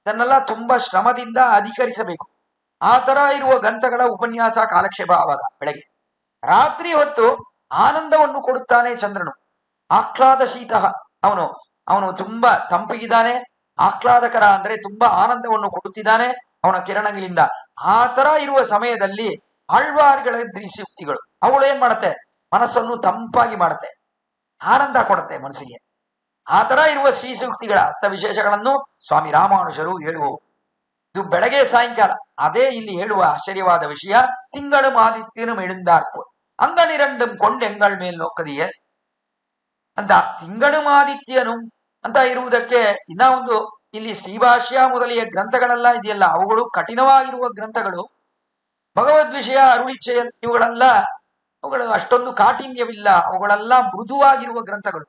ತನ್ನೆಲ್ಲ ತುಂಬಾ ಶ್ರಮದಿಂದ ಅಧಿಕರಿಸಬೇಕು. ಆ ತರ ಇರುವ ಗ್ರಂಥಗಳ ಉಪನ್ಯಾಸ ಕಾಲಕ್ಷೇಪ ಆವಾಗ ಬೆಳಗ್ಗೆ. ರಾತ್ರಿ ಹೊತ್ತು ಆನಂದವನ್ನು ಕೊಡುತ್ತಾನೆ ಚಂದ್ರನು, ಆಹ್ಲಾದ ಶೀತ, ಅವನು ಅವನು ತುಂಬಾ ತಂಪಿಗಿದ್ದಾನೆ, ಆಹ್ಲಾದಕರ ಅಂದ್ರೆ ತುಂಬಾ ಆನಂದವನ್ನು ಕೊಡುತ್ತಿದ್ದಾನೆ ಅವನ ಕಿರಣಗಳಿಂದ. ಆ ತರ ಇರುವ ಸಮಯದಲ್ಲಿ ಆಳ್ವಾರ್ಗಳ ದೃಶ್ಯುಕ್ತಿಗಳು ಅವಳು ಏನ್ ಮಾಡುತ್ತೆ, ಮನಸ್ಸನ್ನು ತಂಪಾಗಿ ಮಾಡುತ್ತೆ, ಆನಂದ ಕೊಡುತ್ತೆ ಮನಸ್ಸಿಗೆ. ಆ ತರ ಇರುವ ಶ್ರೀಸೂಕ್ತಿಗಳ ಅರ್ಥ ವಿಶೇಷಗಳನ್ನು ಸ್ವಾಮಿ ರಾಮಾನುಜರು ಹೇಳುವವು. ಇದು ಬೆಳಗ್ಗೆ ಸಾಯಂಕಾಲ. ಅದೇ ಇಲ್ಲಿ ಹೇಳುವ ಆಶ್ಚರ್ಯವಾದ ವಿಷಯ, ತಿಂಗಳು ಆದಿತ್ಯನು ಮೆಳುಂದಾರ್ಪು ಅಂಗನಿರಂಡಂ ಕೊಂಡೆಂಗಳ ಮೇಲ್ ನೋಕ್ಕದಿಯೇ ಅಂತ. ತಿಂಗಳು ಆದಿತ್ಯನು ಅಂತ ಇರುವುದಕ್ಕೆ ಇನ್ನ ಒಂದು, ಇಲ್ಲಿ ಶ್ರೀಭಾಷ್ಯ ಮೊದಲಿಯ ಗ್ರಂಥಗಳೆಲ್ಲ ಇದೆಯಲ್ಲ ಅವುಗಳು ಕಠಿಣವಾಗಿರುವ ಗ್ರಂಥಗಳು. ಭಗವದ್ ವಿಷಯ, ಅರುಳಿಚ್ಛೆಯ ಇವುಗಳೆಲ್ಲ ಅವುಗಳು ಅಷ್ಟೊಂದು ಕಾಠಿಣ್ಯವಿಲ್ಲ, ಅವುಗಳೆಲ್ಲ ಮೃದುವಾಗಿರುವ ಗ್ರಂಥಗಳು.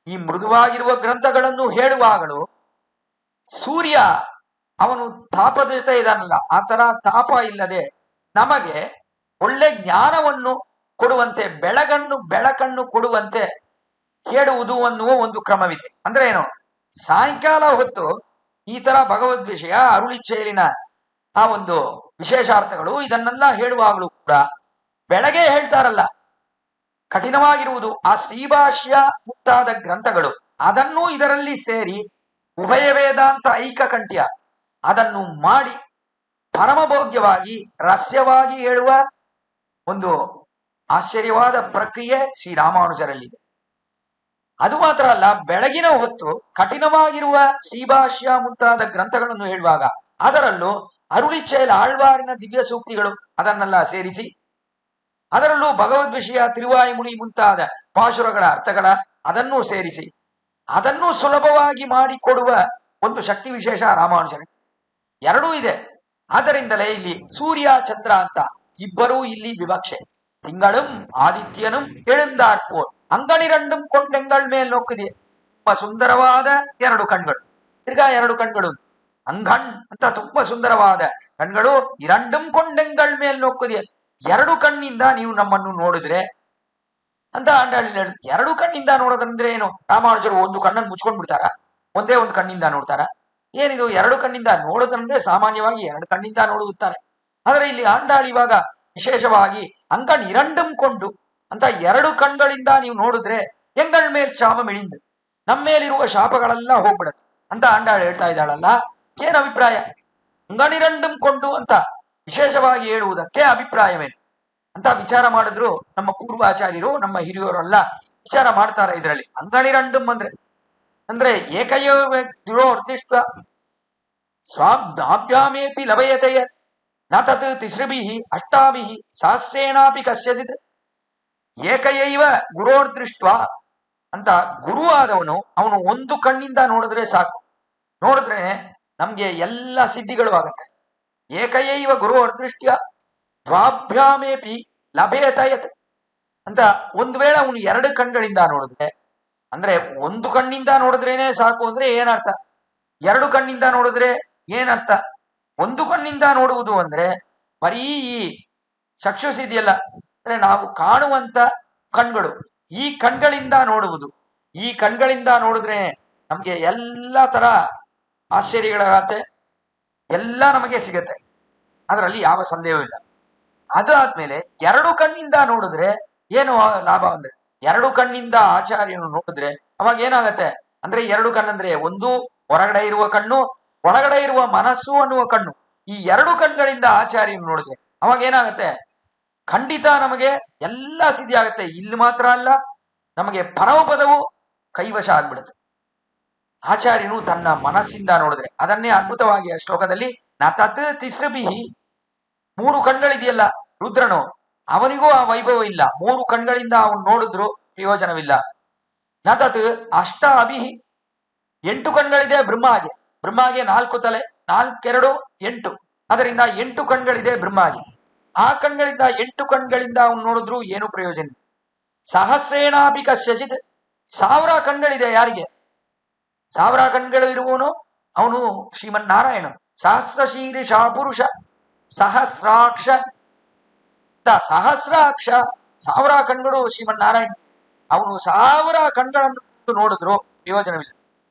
ಈ ಮೃದುವಾಗಿರುವ ಗ್ರಂಥಗಳನ್ನು ಹೇಳುವಾಗಲೂ ಸೂರ್ಯ ಅವನು ತಾಪದ ಜೊತೆ ಇದಾನಲ್ಲ, ಆ ತರ ತಾಪ ಇಲ್ಲದೆ ನಮಗೆ ಒಳ್ಳೆ ಜ್ಞಾನವನ್ನು ಕೊಡುವಂತೆ, ಬೆಳಕನ್ನು ಕೊಡುವಂತೆ ಹೇಳುವುದು ಅನ್ನುವ ಒಂದು ಕ್ರಮವಿದೆ. ಅಂದ್ರೆ ಏನು, ಸಾಯಂಕಾಲ ಹೊತ್ತು ಈ ತರ ಭಗವದ್ ವಿಷಯ, ಅರುಳಿಚ್ಛೆಯಲಿನ ಆ ಒಂದು ವಿಶೇಷಾರ್ಥಗಳು ಇದನ್ನೆಲ್ಲ ಹೇಳುವಾಗಲೂ ಕೂಡ ಬೆಳಗ್ಗೆ ಹೇಳ್ತಾರಲ್ಲ ಕಠಿಣವಾಗಿರುವುದು ಆ ಶ್ರೀಭಾಷ್ಯ ಮುಂತಾದ ಗ್ರಂಥಗಳು, ಅದನ್ನೂ ಇದರಲ್ಲಿ ಸೇರಿ ಉಭಯ ವೇದಾಂತ ಐಕಕಂಠ್ಯ ಅದನ್ನು ಮಾಡಿ ಪರಮಭೋಗ್ಯವಾಗಿ ರಹಸ್ಯವಾಗಿ ಹೇಳುವ ಒಂದು ಆಶ್ಚರ್ಯವಾದ ಪ್ರಕ್ರಿಯೆ ಶ್ರೀರಾಮಾನುಜರಲ್ಲಿದೆ. ಅದು ಮಾತ್ರ ಅಲ್ಲ, ಬೆಳಗಿನ ಹೊತ್ತು ಕಠಿಣವಾಗಿರುವ ಶ್ರೀಭಾಷ್ಯ ಮುಂತಾದ ಗ್ರಂಥಗಳನ್ನು ಹೇಳುವಾಗ ಅದರಲ್ಲೂ ಅರುಳಿಚ್ಛೆಯ ಆಳ್ವಾರಿನ ದಿವ್ಯ ಸೂಕ್ತಿಗಳು ಅದನ್ನೆಲ್ಲ ಸೇರಿಸಿ, ಅದರಲ್ಲೂ ಭಗವದ್ ವಿಷಯ, ತಿರುವಾಯಿಮುನಿ ಮುಂತಾದ ಪಾಶುರಗಳ ಅರ್ಥಗಳ ಅದನ್ನೂ ಸೇರಿಸಿ ಅದನ್ನೂ ಸುಲಭವಾಗಿ ಮಾಡಿಕೊಡುವ ಒಂದು ಶಕ್ತಿ ವಿಶೇಷ ರಾಮಾನುಜನ ಎರಡೂ ಇದೆ. ಆದ್ದರಿಂದಲೇ ಇಲ್ಲಿ ಸೂರ್ಯ ಚಂದ್ರ ಅಂತ ಇಬ್ಬರೂ ಇಲ್ಲಿ ವಿವಕ್ಷೆ. ತಿಂಗಳಂ ಆದಿತ್ಯನಂ ಎಳುಂದಾರ್ಪೋ ಅಂಗನಿರಂಡಂ ಕೊಂಡೆಂಗಳ ಮೇಲೆ ನೋಕ್ಕಿದೆ. ತುಂಬಾ ಸುಂದರವಾದ ಎರಡು ಕಣ್ಗಳು, ತಿರ್ಗಾ ಎರಡು ಕಣ್ಗಳು, ಅಂಗಣ್ ಅಂತ ತುಂಬಾ ಸುಂದರವಾದ ಕಣ್ಗಳು, ಇರಂಡಂ ಕೊಂಡೆಂಗಳ ಮೇಲೆ ನೋಕ್ಕಿದೆ. ಎರಡು ಕಣ್ಣಿಂದ ನೀವು ನಮ್ಮನ್ನು ನೋಡಿದ್ರೆ ಅಂತ ಅಂಡಾಳಿ. ಎರಡು ಕಣ್ಣಿಂದ ನೋಡೋದಂದ್ರೆ ಏನು? ರಾಮಾನುಜರು ಒಂದು ಕಣ್ಣನ್ನು ಮುಚ್ಕೊಂಡ್ ಬಿಡ್ತಾರ, ಒಂದೇ ಒಂದು ಕಣ್ಣಿಂದ ನೋಡ್ತಾರ? ಏನಿದು ಎರಡು ಕಣ್ಣಿಂದ ನೋಡೋದಂದ್ರೆ ಸಾಮಾನ್ಯವಾಗಿ ಎರಡು ಕಣ್ಣಿಂದ ನೋಡುತ್ತಾರೆ. ಆದ್ರೆ ಇಲ್ಲಿ ಆಂಡಾಳ್ ಇವಾಗ ವಿಶೇಷವಾಗಿ ಅಂಗಣ್ ಇರಂಡಂ ಕೊಂಡು ಅಂತ ಎರಡು ಕಣ್ಗಳಿಂದ ನೀವು ನೋಡಿದ್ರೆ ಎಂಗಳ ಮೇಲ್ ಶಾಪ ಮಿಳಿಂದು, ನಮ್ಮ ಮೇಲಿರುವ ಶಾಪಗಳೆಲ್ಲ ಹೋಗ್ಬಿಡತ್ತೆ ಅಂತ ಆಂಡಾಳ್ ಹೇಳ್ತಾ ಇದ್ದಾಳಲ್ಲ. ಏನ್ ಅಭಿಪ್ರಾಯ? ಅಂಗಣಿರಂಡಂ ಕೊಂಡು ಅಂತ ವಿಶೇಷವಾಗಿ ಹೇಳುವುದಕ್ಕೆ ಅಭಿಪ್ರಾಯವೇನು ಅಂತ ವಿಚಾರ ಮಾಡಿದ್ರು ನಮ್ಮ ಪೂರ್ವಾಚಾರ್ಯರು, ನಮ್ಮ ಹಿರಿಯರೆಲ್ಲ ವಿಚಾರ ಮಾಡ್ತಾರೆ ಇದರಲ್ಲಿ. ಅಂಗಣಿರಂಡಂ ಅಂದ್ರೆ ಏಕೈವ ದುರೋರ್ದಿಷ್ಟ ಸ್ವಾಭ್ಯಾಮೇಪಿ ಲಭಯತೆಯ ನ ತತ್ ತಿಸೃಭಿಃ ಅಷ್ಟಾಭಿಃ ಸಹಸ್ರೇಣಾಪಿ ಕಸ್ಯಚಿತ್ ಏಕೈವ ಗುರೋರ್ದೃಷ್ಟ ಅಂತ ಗುರು ಆದವನು ಅವನು ಒಂದು ಕಣ್ಣಿಂದ ನೋಡಿದ್ರೆ ಸಾಕು, ನೋಡಿದ್ರೆ ನಮ್ಗೆ ಎಲ್ಲ ಸಿದ್ಧಿಗಳು ಆಗತ್ತೆ. ಏಕೈವ ಗುರು ಅದೃಷ್ಟ್ಯ ದ್ವಾಭ್ಯಾಮೇಪಿ ಲಭೇತಯತ್ ಅಂತ ಒಂದು ವೇಳೆ ಅವನು ಎರಡು ಕಣ್ಗಳಿಂದ ನೋಡಿದ್ರೆ, ಅಂದ್ರೆ ಒಂದು ಕಣ್ಣಿಂದ ನೋಡಿದ್ರೇನೆ ಸಾಕು ಅಂದ್ರೆ ಏನರ್ಥ, ಎರಡು ಕಣ್ಣಿಂದ ನೋಡಿದ್ರೆ ಏನರ್ಥ? ಒಂದು ಕಣ್ಣಿಂದ ನೋಡುವುದು ಅಂದ್ರೆ ಬರೀ ಈ ಚಕ್ಷುಸಿದೆಯಲ್ಲ, ಅಂದ್ರೆ ನಾವು ಕಾಣುವಂತ ಕಣ್ಗಳು, ಈ ಕಣ್ಗಳಿಂದ ನೋಡುವುದು. ಈ ಕಣ್ಗಳಿಂದ ನೋಡಿದ್ರೆ ನಮ್ಗೆ ಎಲ್ಲ ತರ ಆಶ್ಚರ್ಯಗಳಾಗತ್ತೆ, ಎಲ್ಲ ನಮಗೆ ಸಿಗತ್ತೆ, ಅದರಲ್ಲಿ ಯಾವ ಸಂದೇಹವಿಲ್ಲ. ಅದಾದ್ಮೇಲೆ ಎರಡು ಕಣ್ಣಿಂದ ನೋಡಿದ್ರೆ ಏನು ಲಾಭ ಅಂದ್ರೆ, ಎರಡು ಕಣ್ಣಿಂದ ಆಚಾರ್ಯನು ನೋಡಿದ್ರೆ ಅವಾಗ ಏನಾಗತ್ತೆ ಅಂದ್ರೆ, ಎರಡು ಕಣ್ಣಂದ್ರೆ ಒಂದು ಹೊರಗಡೆ ಇರುವ ಕಣ್ಣು, ಒಳಗಡೆ ಇರುವ ಮನಸ್ಸು ಅನ್ನುವ ಕಣ್ಣು, ಈ ಎರಡು ಕಣ್ಗಳಿಂದ ಆಚಾರ್ಯನು ನೋಡಿದ್ರೆ ಅವಾಗ ಏನಾಗತ್ತೆ, ಖಂಡಿತ ನಮಗೆ ಎಲ್ಲ ಸಿದ್ಧಿ ಆಗತ್ತೆ. ಇಲ್ಲಿ ಮಾತ್ರ ಅಲ್ಲ, ನಮಗೆ ಪರಮಪದವು ಕೈವಶ ಆಗ್ಬಿಡುತ್ತೆ. ಆಚಾರ್ಯನು ತನ್ನ ಮನಸ್ಸಿಂದ ನೋಡಿದ್ರೆ, ಅದನ್ನೇ ಅದ್ಭುತವಾಗಿ ಆ ಶ್ಲೋಕದಲ್ಲಿ ನ ತತ್ ತಿಸೃಭಿಃ, ಮೂರು ಕಣ್ಗಳಿದೆಯಲ್ಲ ರುದ್ರನು, ಅವನಿಗೂ ಆ ವೈಭವ ಇಲ್ಲ, ಮೂರು ಕಣ್ಗಳಿಂದ ಅವನು ನೋಡಿದ್ರು ಪ್ರಯೋಜನವಿಲ್ಲ. ನ ತತ್ ಅಷ್ಟ ಅಭಿಃ, ಎಂಟು ಕಣ್ಗಳಿದೆ ಬ್ರಹ್ಮಾಗೆ, ಬ್ರಹ್ಮಾಗೆ 4 ತಲೆ, 4 2 8, ಅದರಿಂದ 8 ಕಣ್ಗಳಿದೆ ಬ್ರಹ್ಮಾಗೆ. ಆ ಕಣ್ಗಳಿಂದ 8 ಕಣ್ಗಳಿಂದ ಅವನು ನೋಡಿದ್ರು ಏನು ಪ್ರಯೋಜನ. ಸಹಸ್ರೇಣಾಪಿ ಕಸ್ಯಚಿತ್, 1000 ಕಣ್ಗಳಿದೆ ಯಾರಿಗೆ, 1000 ಕಣ್ಗಳು ಇರುವವನು ಅವನು ಶ್ರೀಮನ್ನಾರಾಯಣ. ಸಹಸ್ರ ಶೀರ್ಷ ಪುರುಷ ಸಹಸ್ರಾಕ್ಷ, ಸಹಸ್ರಾಕ್ಷ 1000 ಕಣ್ಗಳು ಶ್ರೀಮನ್ನಾರಾಯಣ, ಅವನು 1000 ಕಣ್ಗಳನ್ನು ನೋಡಿದ್ರು ಪ್ರಯೋಜನವಿಲ್ಲ.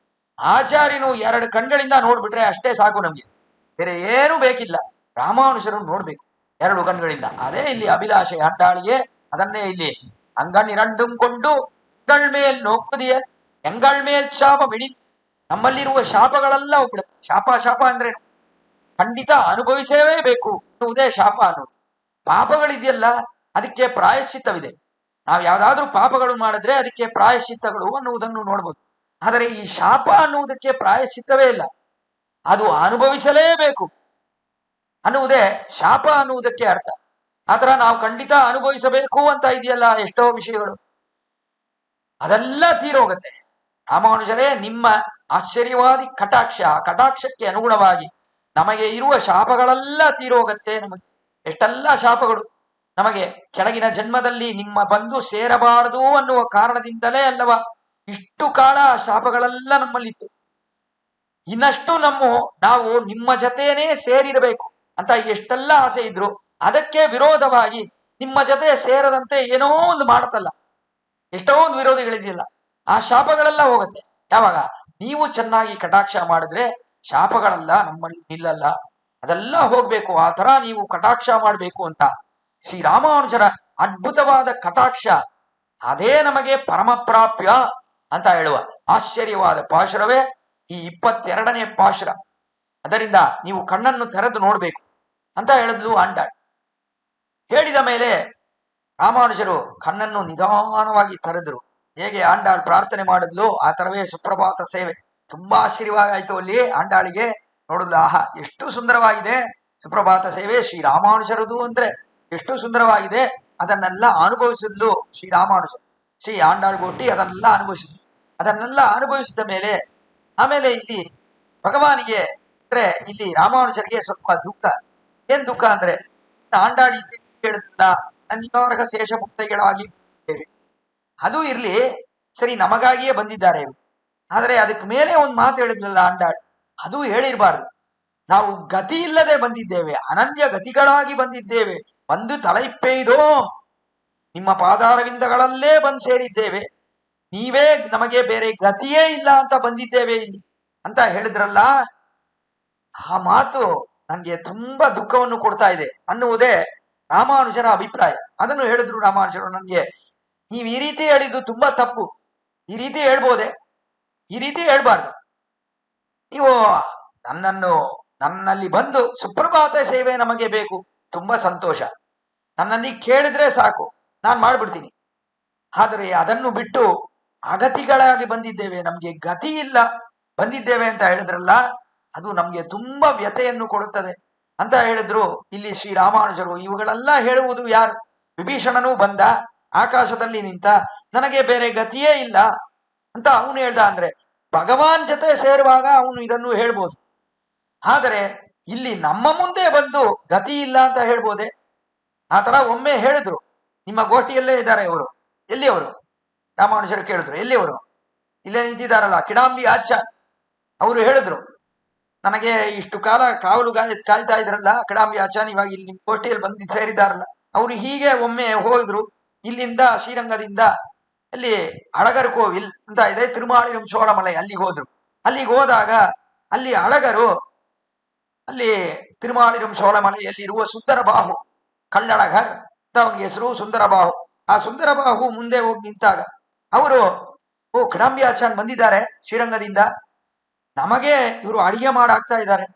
ಆಚಾರ್ಯನು 2 ಕಣ್ಗಳಿಂದ ನೋಡ್ಬಿಟ್ರೆ ಅಷ್ಟೇ ಸಾಕು, ನಮ್ಗೆ ಬೇರೆ ಏನು ಬೇಕಿಲ್ಲ. ರಾಮಾನುಜರು ನೋಡ್ಬೇಕು 2 ಕಣ್ಗಳಿಂದ. ಅದೇ ಇಲ್ಲಿ ಅಭಿಲಾಷೆ ಅಡ್ಡಾಳಿಗೆ, ಅದನ್ನೇ ಇಲ್ಲಿ ಅಂಗಣಿರಂಡಂ ಕೊಂಡು ಮೇಲ್ ನೋಕ್ಕುದಿಯ ಎಂಗಳ್ ಮೇಲ್ ಶಾಪ ಬಿಡಿ, ನಮ್ಮಲ್ಲಿರುವ ಶಾಪಗಳೆಲ್ಲ ಹೋಗ್ಬಿಡುತ್ತೆ. ಶಾಪ ಅಂದ್ರೆ ಖಂಡಿತ ಅನುಭವಿಸಲೇಬೇಕು ಅನ್ನುವುದೇ ಶಾಪ ಅನ್ನೋದು. ಪಾಪಗಳಿದೆಯಲ್ಲ ಅದಕ್ಕೆ ಪ್ರಾಯಶ್ಚಿತ್ತವಿದೆ, ನಾವು ಯಾವ್ದಾದ್ರೂ ಪಾಪಗಳು ಮಾಡಿದ್ರೆ ಅದಕ್ಕೆ ಪ್ರಾಯಶ್ಚಿತ್ತಗಳು ಅನ್ನುವುದನ್ನು ನೋಡ್ಬೋದು. ಆದರೆ ಈ ಶಾಪ ಅನ್ನುವುದಕ್ಕೆ ಪ್ರಾಯಶ್ಚಿತ್ತವೇ ಇಲ್ಲ, ಅದು ಅನುಭವಿಸಲೇಬೇಕು ಅನ್ನುವುದೇ ಶಾಪ ಅನ್ನುವುದಕ್ಕೆ ಅರ್ಥ. ಆತರ ನಾವು ಖಂಡಿತ ಅನುಭವಿಸಬೇಕು ಅಂತ ಇದೆಯಲ್ಲ ಎಷ್ಟೋ ವಿಷಯಗಳು, ಅದೆಲ್ಲ ತೀರೋಗತ್ತೆ. ರಾಮಾನುಜರೇ ನಿಮ್ಮ ಆಶ್ಚರ್ಯವಾದಿ ಕಟಾಕ್ಷ, ಕಟಾಕ್ಷಕ್ಕೆ ಅನುಗುಣವಾಗಿ ನಮಗೆ ಇರುವ ಶಾಪಗಳೆಲ್ಲ ತೀರೋಗತ್ತೆ. ನಮಗೆ ಎಷ್ಟೆಲ್ಲ ಶಾಪಗಳು, ನಮಗೆ ಕೆಳಗಿನ ಜನ್ಮದಲ್ಲಿ ನಿಮ್ಮ ಬಂದು ಸೇರಬಾರದು ಅನ್ನುವ ಕಾರಣದಿಂದಲೇ ಅಲ್ಲವ ಇಷ್ಟು ಕಾಲ ಶಾಪಗಳೆಲ್ಲ ನಮ್ಮಲ್ಲಿತ್ತು. ಇನ್ನಷ್ಟು ನಾವು ನಿಮ್ಮ ಜೊತೆನೇ ಸೇರಿರಬೇಕು ಅಂತ ಎಷ್ಟೆಲ್ಲ ಆಸೆ ಇದ್ರು, ಅದಕ್ಕೆ ವಿರೋಧವಾಗಿ ನಿಮ್ಮ ಜೊತೆ ಸೇರದಂತೆ ಏನೋ ಒಂದು ಮಾಡುತ್ತಲ್ಲ, ಎಷ್ಟೋ ಒಂದು ವಿರೋಧಿಗಳಿದೆಯಲ್ಲ, ಆ ಶಾಪಗಳೆಲ್ಲ ಹೋಗುತ್ತೆ. ಯಾವಾಗ ನೀವು ಚೆನ್ನಾಗಿ ಕಟಾಕ್ಷ ಮಾಡಿದ್ರೆ ಶಾಪಗಳೆಲ್ಲ ನಮ್ಮಲ್ಲಿ ನಿಲ್ಲಲ್ಲ, ಅದೆಲ್ಲ ಹೋಗ್ಬೇಕು. ಆ ತರ ನೀವು ಕಟಾಕ್ಷ ಮಾಡಬೇಕು ಅಂತ ಶ್ರೀರಾಮಾನುಜರ ಅದ್ಭುತವಾದ ಕಟಾಕ್ಷ, ಅದೇ ನಮಗೆ ಪರಮಪ್ರಾಪ್ಯ ಅಂತ ಹೇಳುವ ಆಶ್ಚರ್ಯವಾದ ಪಾಶುರವೇ ಈ 22ನೇ ಪಾಶುರ. ಅದರಿಂದ ನೀವು ಕಣ್ಣನ್ನು ತೆರೆದು ನೋಡ್ಬೇಕು ಅಂತ ಹೇಳಿದ್ಲು ಆಂಡಾಳ್. ಹೇಳಿದ ಮೇಲೆ ರಾಮಾನುಜರು ಕಣ್ಣನ್ನು ನಿಧಾನವಾಗಿ ತೆರೆದ್ರು. ಹೇಗೆ ಆಂಡಾಳ್ ಪ್ರಾರ್ಥನೆ ಮಾಡಿದ್ಲು ಆ ತರವೇ ಸುಪ್ರಭಾತ ಸೇವೆ. ತುಂಬಾ ಆಶ್ಚರ್ಯವಾಗಾಯ್ತು ಅಲ್ಲಿ ಆಂಡಾಳಿಗೆ. ನೋಡಿದ್ಲು, ಆಹಾ ಎಷ್ಟು ಸುಂದರವಾಗಿದೆ ಸುಪ್ರಭಾತ ಸೇವೆ, ಶ್ರೀರಾಮಾನುಜರದು ಅಂದ್ರೆ ಎಷ್ಟು ಸುಂದರವಾಗಿದೆ. ಅದನ್ನೆಲ್ಲ ಅನುಭವಿಸಿದ್ಲು ಶ್ರೀರಾಮಾನುಜ. ಶ್ರೀ ಆಂಡಾಳ್ ಗೋಟಿ ಅದನ್ನೆಲ್ಲ ಅನುಭವಿಸಿದ್ಲು. ಅದನ್ನೆಲ್ಲ ಅನುಭವಿಸಿದ ಮೇಲೆ ಆಮೇಲೆ ಇಲ್ಲಿ ಭಗವಾನಿಗೆ ಅಂದ್ರೆ ಇಲ್ಲಿ ರಾಮಾನುಜರಿಗೆ ಸ್ವಲ್ಪ ದುಃಖ. ಏನ್ ದುಃಖ ಅಂದ್ರೆ, ಆಂಡಾಳಿ ಹೇಳಿದ್ಲ ಅನ್ಯಾರ್ಹ ಶೇಷ ಮುಕ್ತಗಳಾಗಿ ಅದು ಇರ್ಲಿ ಸರಿ, ನಮಗಾಗಿಯೇ ಬಂದಿದ್ದಾರೆ, ಆದರೆ ಅದಕ್ಕೆ ಮೇಲೆ ಒಂದು ಮಾತು ಹೇಳಿದ್ಲಲ್ಲ ಆಂಡಾಳ್, ಅದು ಹೇಳಿರ್ಬಾರ್ದು. ನಾವು ಗತಿ ಇಲ್ಲದೆ ಬಂದಿದ್ದೇವೆ, ಅನನ್ಯ ಗತಿಗಳಾಗಿ ಬಂದಿದ್ದೇವೆ, ಬಂದು ತಲೈಪ್ಪೆಯ್ದೋ ನಿಮ್ಮ ಪಾದಾರವಿಂದಗಳಲ್ಲೇ ಬಂದು ಸೇರಿದ್ದೇವೆ, ನೀವೇ ನಮಗೆ ಬೇರೆ ಗತಿಯೇ ಇಲ್ಲ ಅಂತ ಬಂದಿದ್ದೇವೆ ಇಲ್ಲಿ ಅಂತ ಹೇಳಿದ್ರಲ್ಲ. ಆ ಮಾತು ನನಗೆ ತುಂಬಾ ದುಃಖವನ್ನು ಕೊಡ್ತಾ ಇದೆ ಅನ್ನುವುದೇ ರಾಮಾನುಜರ ಅಭಿಪ್ರಾಯ. ಅದನ್ನು ಹೇಳಿದ್ರು ರಾಮಾನುಜರು ನನಗೆ, ನೀವು ಈ ರೀತಿ ಹೇಳಿದ್ದು ತುಂಬಾ ತಪ್ಪು, ಈ ರೀತಿ ಹೇಳ್ಬೋದೆ, ಈ ರೀತಿ ಹೇಳ್ಬಾರ್ದು. ನೀವು ನನ್ನನ್ನು ನನ್ನಲ್ಲಿ ಬಂದು ಸುಪ್ರಭಾತ ಸೇವೆ ನಮಗೆ ಬೇಕು, ತುಂಬಾ ಸಂತೋಷ, ನನ್ನಲ್ಲಿ ಕೇಳಿದ್ರೆ ಸಾಕು, ನಾನು ಮಾಡ್ಬಿಡ್ತೀನಿ. ಆದರೆ ಅದನ್ನು ಬಿಟ್ಟು ಅಗತಿಗಳಾಗಿ ಬಂದಿದ್ದೇವೆ, ನಮ್ಗೆ ಗತಿ ಇಲ್ಲ ಬಂದಿದ್ದೇವೆ ಅಂತ ಹೇಳಿದ್ರಲ್ಲ, ಅದು ನಮ್ಗೆ ತುಂಬಾ ವ್ಯಥೆಯನ್ನು ಕೊಡುತ್ತದೆ ಅಂತ ಹೇಳಿದ್ರು ಇಲ್ಲಿ ಶ್ರೀರಾಮಾನುಜರು. ಇವುಗಳೆಲ್ಲ ಹೇಳುವುದು ಯಾರು? ವಿಭೀಷಣನೂ ಬಂದ, ಆಕಾಶದಲ್ಲಿ ನಿಂತ, ನನಗೆ ಬೇರೆ ಗತಿಯೇ ಇಲ್ಲ ಅಂತ ಅವನು ಹೇಳ್ದ. ಅಂದ್ರೆ ಭಗವಾನ್ ಜೊತೆ ಸೇರುವಾಗ ಅವನು ಇದನ್ನು ಹೇಳ್ಬೋದು, ಆದರೆ ಇಲ್ಲಿ ನಮ್ಮ ಮುಂದೆ ಬಂದು ಗತಿ ಇಲ್ಲ ಅಂತ ಹೇಳ್ಬೋದೆ? ಆ ತರ ಒಮ್ಮೆ ಹೇಳಿದ್ರು. ನಿಮ್ಮ ಗೋಷ್ಠಿಯಲ್ಲೇ ಇದ್ದಾರೆ ಅವರು. ಎಲ್ಲಿ ಅವರು? ರಾಮಾನುಜರು ಕೇಳಿದ್ರು, ಎಲ್ಲಿ ಅವರು? ಇಲ್ಲೇ ನಿಂತಿದ್ದಾರಲ್ಲ, ಕಿಡಾಂಬಿ ಆಚಾರ್ಯ. ಅವರು ಹೇಳಿದ್ರು, ನನಗೆ ಇಷ್ಟು ಕಾಲ ಕಾವಲು ಕಾಯ್ತಾ ಇದ್ರಲ್ಲ ಕಿಡಾಂಬಿ ಆಚಾರ್ಯ, ಇವಾಗ ಇಲ್ಲಿ ನಿಮ್ಮ ಗೋಷ್ಠಿಯಲ್ಲಿ ಬಂದು ಸೇರಿದಾರಲ್ಲ, ಅವರು ಹೀಗೆ ಒಮ್ಮೆ ಹೋಗಿದ್ರು ಇಲ್ಲಿಂದ ಶ್ರೀರಂಗದಿಂದ. ಅಲ್ಲಿ ಅಳಗರು ಕೋವಿಲ್ ಅಂತ ಇದೆ, ತಿರುಮಾಳಿರಂ ಚೋಳಮಲೈ, ಅಲ್ಲಿಗೆ ಹೋದ್ರು. ಅಲ್ಲಿಗೆ ಹೋದಾಗ ಅಲ್ಲಿ ಅಳಗರು, ಅಲ್ಲಿ ತಿರುಮಾಳಿರಂ ಚೋಳಮಲೆಯಲ್ಲಿರುವ ಸುಂದರಬಾಹು ಕಳ್ಳಳಗರ್ ಅಂತ ಅವನಿಗೆ ಹೆಸರು, ಸುಂದರಬಾಹು. ಆ ಸುಂದರಬಾಹು ಮುಂದೆ ಹೋಗಿ ನಿಂತಾಗ ಅವರು, ಓ ಕಿಡಾಂಬಿ ಆಚಾರ್ಯ ಬಂದಿದ್ದಾರೆ ಶ್ರೀರಂಗದಿಂದ, ನಮಗೆ ಇವರು ಅಡಿಗೆ ಮಾಡಾಕ್ತಾ ಇದ್ದಾರೆ,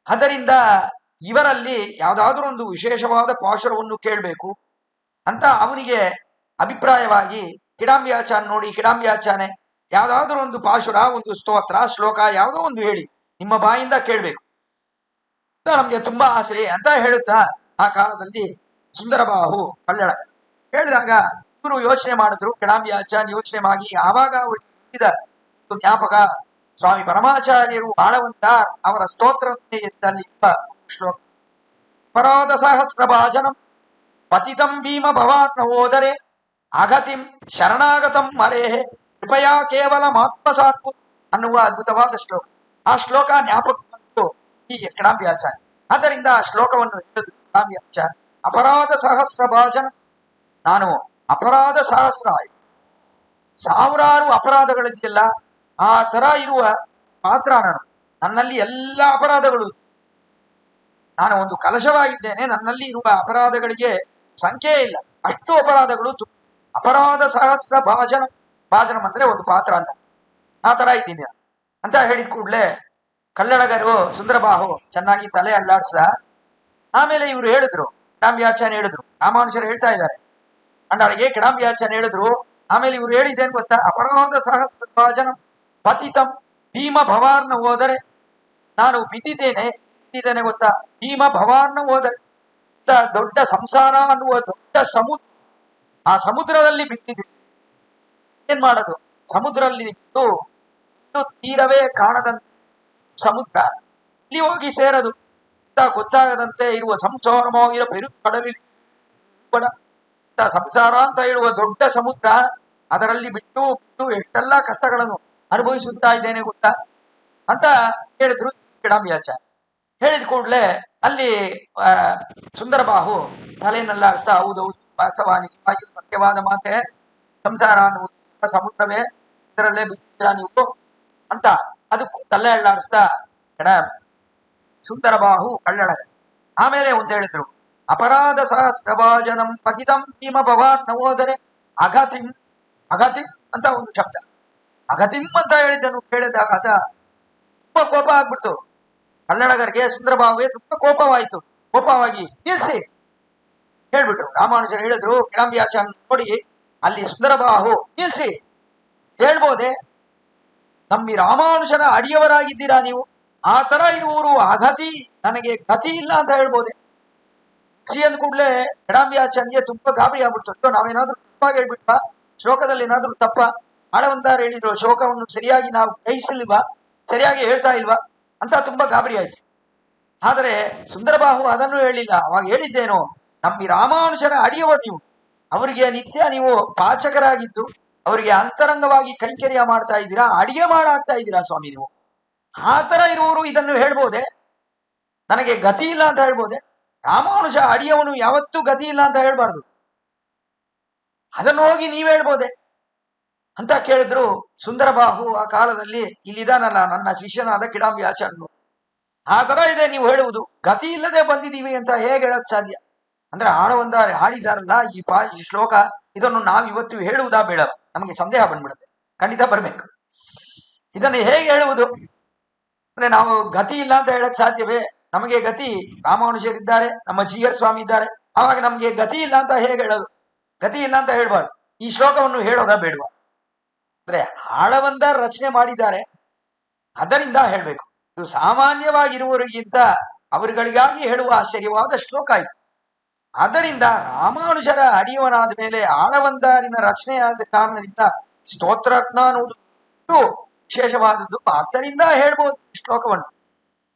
ಅದರಿಂದ ಇವರಲ್ಲಿ ಯಾವುದಾದ್ರೂ ಒಂದು ವಿಶೇಷವಾದ ಪಾಶುರವನ್ನು ಕೇಳಬೇಕು ಅಂತ ಅವನಿಗೆ ಅಭಿಪ್ರಾಯವಾಗಿ ಕಿಡಾಂಬಿ ಆಚಾರ್ಯ ನೋಡಿ, ಕಿಡಾಂಬಿ ಆಚಾರ್ಯ ಯಾವುದಾದ್ರೂ ಒಂದು ಪಾಶುರ, ಒಂದು ಸ್ತೋತ್ರ, ಶ್ಲೋಕ ಯಾವುದೋ ಒಂದು ಹೇಳಿ, ನಿಮ್ಮ ಬಾಯಿಂದ ಕೇಳಬೇಕು, ನಮ್ಗೆ ತುಂಬಾ ಆಸೆ ಅಂತ ಹೇಳುತ್ತಾ ಆ ಕಾಲದಲ್ಲಿ ಸುಂದರಬಾಹು ಕಳ್ಳಳ ಹೇಳಿದಾಗ ಇವರು ಯೋಚನೆ ಮಾಡಿದ್ರು. ಕಿಡಾಂಬಿ ಆಚಾರ್ಯ ಯೋಚನೆ ಮಾಡಿ ಆವಾಗ ಅವರಿಗೆ ಜ್ಞಾಪಕ, ಸ್ವಾಮಿ ಪರಮಾಚಾರ್ಯರು ಬಾಳವಂತ ಅವರ ಸ್ತೋತ್ರದಲ್ಲಿ ಶ್ಲೋಕ, ಪರಾದ ಸಹಸ್ರ ಭಾಜನಂ ಪತಿತಂ ಭೀಮ ಭವಾನ್ ಹೋದರೆ ಅಗತಿಂ ಶರಣಾಗತಂ ಮರೇಹೆ ಕೃಪಯಾ ಕೇವಲ ಮಾತ್ಮ ಸಾಕು ಅನ್ನುವ ಅದ್ಭುತವಾದ ಶ್ಲೋಕ. ಆ ಶ್ಲೋಕ ಜ್ಞಾಪಕ ಬಂತು ಈ ಕಿಡಾಂಬಿ ಆಚಾರ್ಯ. ಆದ್ದರಿಂದ ಆ ಶ್ಲೋಕವನ್ನು ಹೇಳಿದ್ರು ಕಿಡಾಂಬಿ ಆಚಾರ್ಯ, ಅಪರಾಧ ಸಹಸ್ರ ಭಾಜನ, ನಾನು ಅಪರಾಧ ಸಹಸ್ರ, ಸಾವಿರಾರು ಅಪರಾಧಗಳಿದೆಯಲ್ಲ ಆ ತರ ಇರುವ ಪಾತ್ರ ನಾನು, ನನ್ನಲ್ಲಿ ಎಲ್ಲ ಅಪರಾಧಗಳು, ನಾನು ಒಂದು ಕಲಶವಾಗಿದ್ದೇನೆ, ನನ್ನಲ್ಲಿ ಇರುವ ಅಪರಾಧಗಳಿಗೆ ಸಂಖ್ಯೆ ಇಲ್ಲ, ಅಷ್ಟು ಅಪರಾಧಗಳು. ಅಪರಾಧ ಸಹಸ್ರ ಭಾಜನ, ಭಾಜನಂ ಅಂದ್ರೆ ಒಂದು ಪಾತ್ರ ಅಂತ, ಆ ತರ ಇದ್ದೀನಿ ಅಂತ ಹೇಳಿದ ಕೂಡಲೇ ಕಲ್ಲಡಗರು ಸುಂದರಬಾಹು ಚೆನ್ನಾಗಿ ತಲೆ ಅಲ್ಲಾಡ್ಸ. ಆಮೇಲೆ ಇವರು ಹೇಳಿದ್ರು, ಕಿಡಾಂಬಿ ಆಚಾರ್ಯ ಹೇಳಿದ್ರು, ರಾಮಾನುಜರು ಹೇಳ್ತಾ ಇದ್ದಾರೆ ಅಂಡಾಳಿಗೆ ಕಿಡಾಂಬಿ ಆಚಾರ್ಯ ಹೇಳಿದ್ರು. ಆಮೇಲೆ ಇವ್ರು ಹೇಳಿದ್ದೇನು ಗೊತ್ತಾ, ಅಪರಾಧ ಸಹಸ್ರ ಭಾಜನಂ ಪತಿತಂ ಭೀಮ ಭವಾರ್ನ ಹೋದರೆ, ನಾನು ಬಿದ್ದಿದ್ದೇನೆ ಗೊತ್ತಾ, ಭೀಮ ಭವಾರ್ನ ಹೋದರೆ, ದೊಡ್ಡ ಸಂಸಾರ ಅನ್ನುವ ದೊಡ್ಡ ಸಮುದ್ರ, ಆ ಸಮುದ್ರದಲ್ಲಿ ಬಿದ್ದಿದ್ದೀನಿ. ಏನ್ ಮಾಡೋದು? ಸಮುದ್ರದಲ್ಲಿ ಬಿದ್ದು ತೀರವೇ ಕಾಣದಂತೆ ಸಮುದ್ರ, ಇಲ್ಲಿ ಹೋಗಿ ಸೇರದು ಗೊತ್ತಾಗದಂತೆ ಇರುವ ಸಂಸಾರವಾಗಿರೋ ಪೆರು ಕಡಲಿ ಸಂಸಾರ ಅಂತ ಹೇಳುವ ದೊಡ್ಡ ಸಮುದ್ರ, ಅದರಲ್ಲಿ ಬಿಟ್ಟು ಬಿಟ್ಟು ಎಷ್ಟೆಲ್ಲ ಕಷ್ಟಗಳನ್ನು ಅನುಭವಿಸುತ್ತಾ ಇದ್ದೇನೆ ಗೊತ್ತಾ ಅಂತ ಹೇಳಿದ್ರು ಕಿಡಾಂಬಿ ಆಚಾರ್ಯ. ಹೇಳಿದ ಕೂಡಲೇ ಅಲ್ಲಿ ಸುಂದರಬಾಹು ತಲೆಯನ್ನೆಲ್ಲಾಡಿಸ್ತಾ, ಹೌದೌದು ವಾಸ್ತವ ನಿಜವಾಗಿಯೂ ಸತ್ಯವಾದ ಮಾತೆ, ಸಂಸಾರ ಅನ್ನುವುದು ಸಮುದ್ರವೇ, ಇದರಲ್ಲೇ ಬಿಟ್ಟಿದ್ದೀರಾ ನೀವು ಅಂತ ಅದಕ್ಕೂ ತಲೆ ಅಳ್ಳಾಡಿಸ್ತಾ ಸುಂದರಬಾಹು ಕಳ್ಳಳ. ಆಮೇಲೆ ಒಂದು ಹೇಳಿದ್ರು, ಅಪರಾಧ ಸಹಸ್ರಭಾಜನಂ ಪತಿತಂ ಭೀಮ ಭವಾನ್ ಹೋದರೆ ಅಗತಿಂ, ಅಗತಿಂ ಅಂತ ಒಂದು ಶಬ್ದ, ಅಗತಿಂ ಅಂತ ಹೇಳಿದ್ದನ್ನು ಕೇಳಿದಾಗ ಅದ ತುಂಬಾ ಕೋಪ ಆಗ್ಬಿಡ್ತು ಕನ್ನಡಗರಿಗೆ. ಸುಂದರಬಾಹುಗೆ ತುಂಬಾ ಕೋಪವಾಯಿತು. ಕೋಪವಾಗಿ ನಿಲ್ಸಿ ಹೇಳ್ಬಿಟ್ರು. ರಾಮಾನುಜರು ಹೇಳಿದ್ರು ಕಿಡಾಂಬಿ ಆಚಾರ್ಯ ನೋಡಿ, ಅಲ್ಲಿ ಸುಂದರಬಾಹು ನಿಲ್ಸಿ, ಹೇಳ್ಬೋದೆ, ನಮ್ಮಿ ರಾಮಾನುಜನ ಅಡಿಯವರಾಗಿದ್ದೀರಾ ನೀವು, ಆ ತರ ಇರುವರು ಅಗತಿ, ನನಗೆ ಗತಿ ಇಲ್ಲ ಅಂತ ಹೇಳ್ಬೋದೆ. ಸಿ ಅಂದ ಕೂಡಲೇ ಕಿಡಾಂಬಿ ಆಚಾರ್ಯಗೆ ತುಂಬಾ ಗಾಬರಿ ಆಗ್ಬಿಡ್ತು. ನಾವೇನಾದ್ರೂ ತಪ್ಪಾಗಿ ಹೇಳ್ಬಿಟ್ವಾ, ಶ್ಲೋಕದಲ್ಲಿ ಏನಾದ್ರೂ ತಪ್ಪ, ಆಳವಂತಾರು ಹೇಳಿದ್ರು ಶ್ಲೋಕವನ್ನು ಸರಿಯಾಗಿ ನಾವು ಗ್ರಹಿಸಲಿಲ್ವಾ, ಸರಿಯಾಗಿ ಹೇಳ್ತಾ ಇಲ್ವಾ ಅಂತ ತುಂಬಾ ಗಾಬರಿ ಆಯ್ತು. ಆದರೆ ಸುಂದರಬಾಹು ಅದನ್ನು ಹೇಳಿಲ್ಲ. ಅವಾಗ ಹೇಳಿದ್ದೇನು, ನಮ್ಮಿ ರಾಮಾನುಜರ ಅಡಿಯವರು ನೀವು, ಅವರಿಗೆ ನಿತ್ಯ ನೀವು ಪಾಚಕರಾಗಿದ್ದು ಅವರಿಗೆ ಅಂತರಂಗವಾಗಿ ಕೈಂಕರ್ಯ ಮಾಡ್ತಾ ಇದ್ದೀರಾ, ಅಡಿಗೆ ಮಾಡಾಗ್ತಾ ಇದ್ದೀರಾ ಸ್ವಾಮಿ ನೀವು, ಆ ತರ ಇರುವವರು ಇದನ್ನು ಹೇಳ್ಬೋದೆ, ನನಗೆ ಗತಿ ಇಲ್ಲ ಅಂತ ಹೇಳ್ಬೋದೆ. ರಾಮಾನುಜ ಅಡಿಯವನು ಯಾವತ್ತೂ ಗತಿ ಇಲ್ಲ ಅಂತ ಹೇಳ್ಬಾರ್ದು, ಅದನ್ನು ಹೋಗಿ ನೀವ್ ಹೇಳ್ಬೋದೆ ಅಂತ ಕೇಳಿದ್ರು ಸುಂದರಬಾಹು. ಆ ಕಾಲದಲ್ಲಿ ಇಲ್ಲಿದಾನಲ್ಲ ನನ್ನ ಶಿಷ್ಯನಾದ ಕಿಡಾಂಬಿ ಆಚಾರ್ಯನು, ಆ ತರ ಇದೆ ನೀವು ಹೇಳುವುದು, ಗತಿ ಇಲ್ಲದೆ ಬಂದಿದ್ದೀವಿ ಅಂತ ಹೇಗೆ ಹೇಳಕ್ ಸಾಧ್ಯ? ಅಂದ್ರೆ ಹಾಡಿದಾರಲ್ಲ ಈ ಶ್ಲೋಕ, ಇದನ್ನು ನಾವು ಇವತ್ತು ಹೇಳುವುದಾ ಬೇಡ? ನಮಗೆ ಸಂದೇಹ ಬಂದ್ಬಿಡುತ್ತೆ, ಖಂಡಿತ ಬರ್ಬೇಕು. ಇದನ್ನು ಹೇಗೆ ಹೇಳುವುದು? ಅಂದ್ರೆ ನಾವು ಗತಿ ಇಲ್ಲ ಅಂತ ಹೇಳಕ್ ಸಾಧ್ಯವೇ? ನಮಗೆ ಗತಿ ರಾಮಾನುಜರಿದ್ದಾರೆ, ನಮ್ಮ ಜೀಯರ್ ಸ್ವಾಮಿ ಇದ್ದಾರೆ. ಆವಾಗ ನಮ್ಗೆ ಗತಿ ಇಲ್ಲ ಅಂತ ಹೇಗೆ ಹೇಳೋದು? ಗತಿ ಇಲ್ಲ ಅಂತ ಹೇಳ್ಬಾರ್ದು. ಈ ಶ್ಲೋಕವನ್ನು ಹೇಳೋದಾ ಬೇಡವಾ? ಅಂದ್ರೆ ಆಳವಂದ ರಚನೆ ಮಾಡಿದ್ದಾರೆ, ಅದರಿಂದ ಹೇಳ್ಬೇಕು. ಇದು ಸಾಮಾನ್ಯವಾಗಿರುವವರಿಗಿಂತ ಅವರುಗಳಿಗಾಗಿ ಹೇಳುವ ಆಶ್ಚರ್ಯವಾದ ಶ್ಲೋಕ ಇದು. ಆದ್ದರಿಂದ ರಾಮಾನುಜರ ಅಡಿಯವನಾದ ಮೇಲೆ ಆಳವಂದಾರಿನ ರಚನೆಯಾದ ಕಾರಣದಿಂದ ಸ್ತೋತ್ರರತ್ನ ಅನ್ನುವುದು ವಿಶೇಷವಾದದ್ದು. ಆದ್ದರಿಂದ ಹೇಳ್ಬೋದು ಈ ಶ್ಲೋಕವನ್ನು.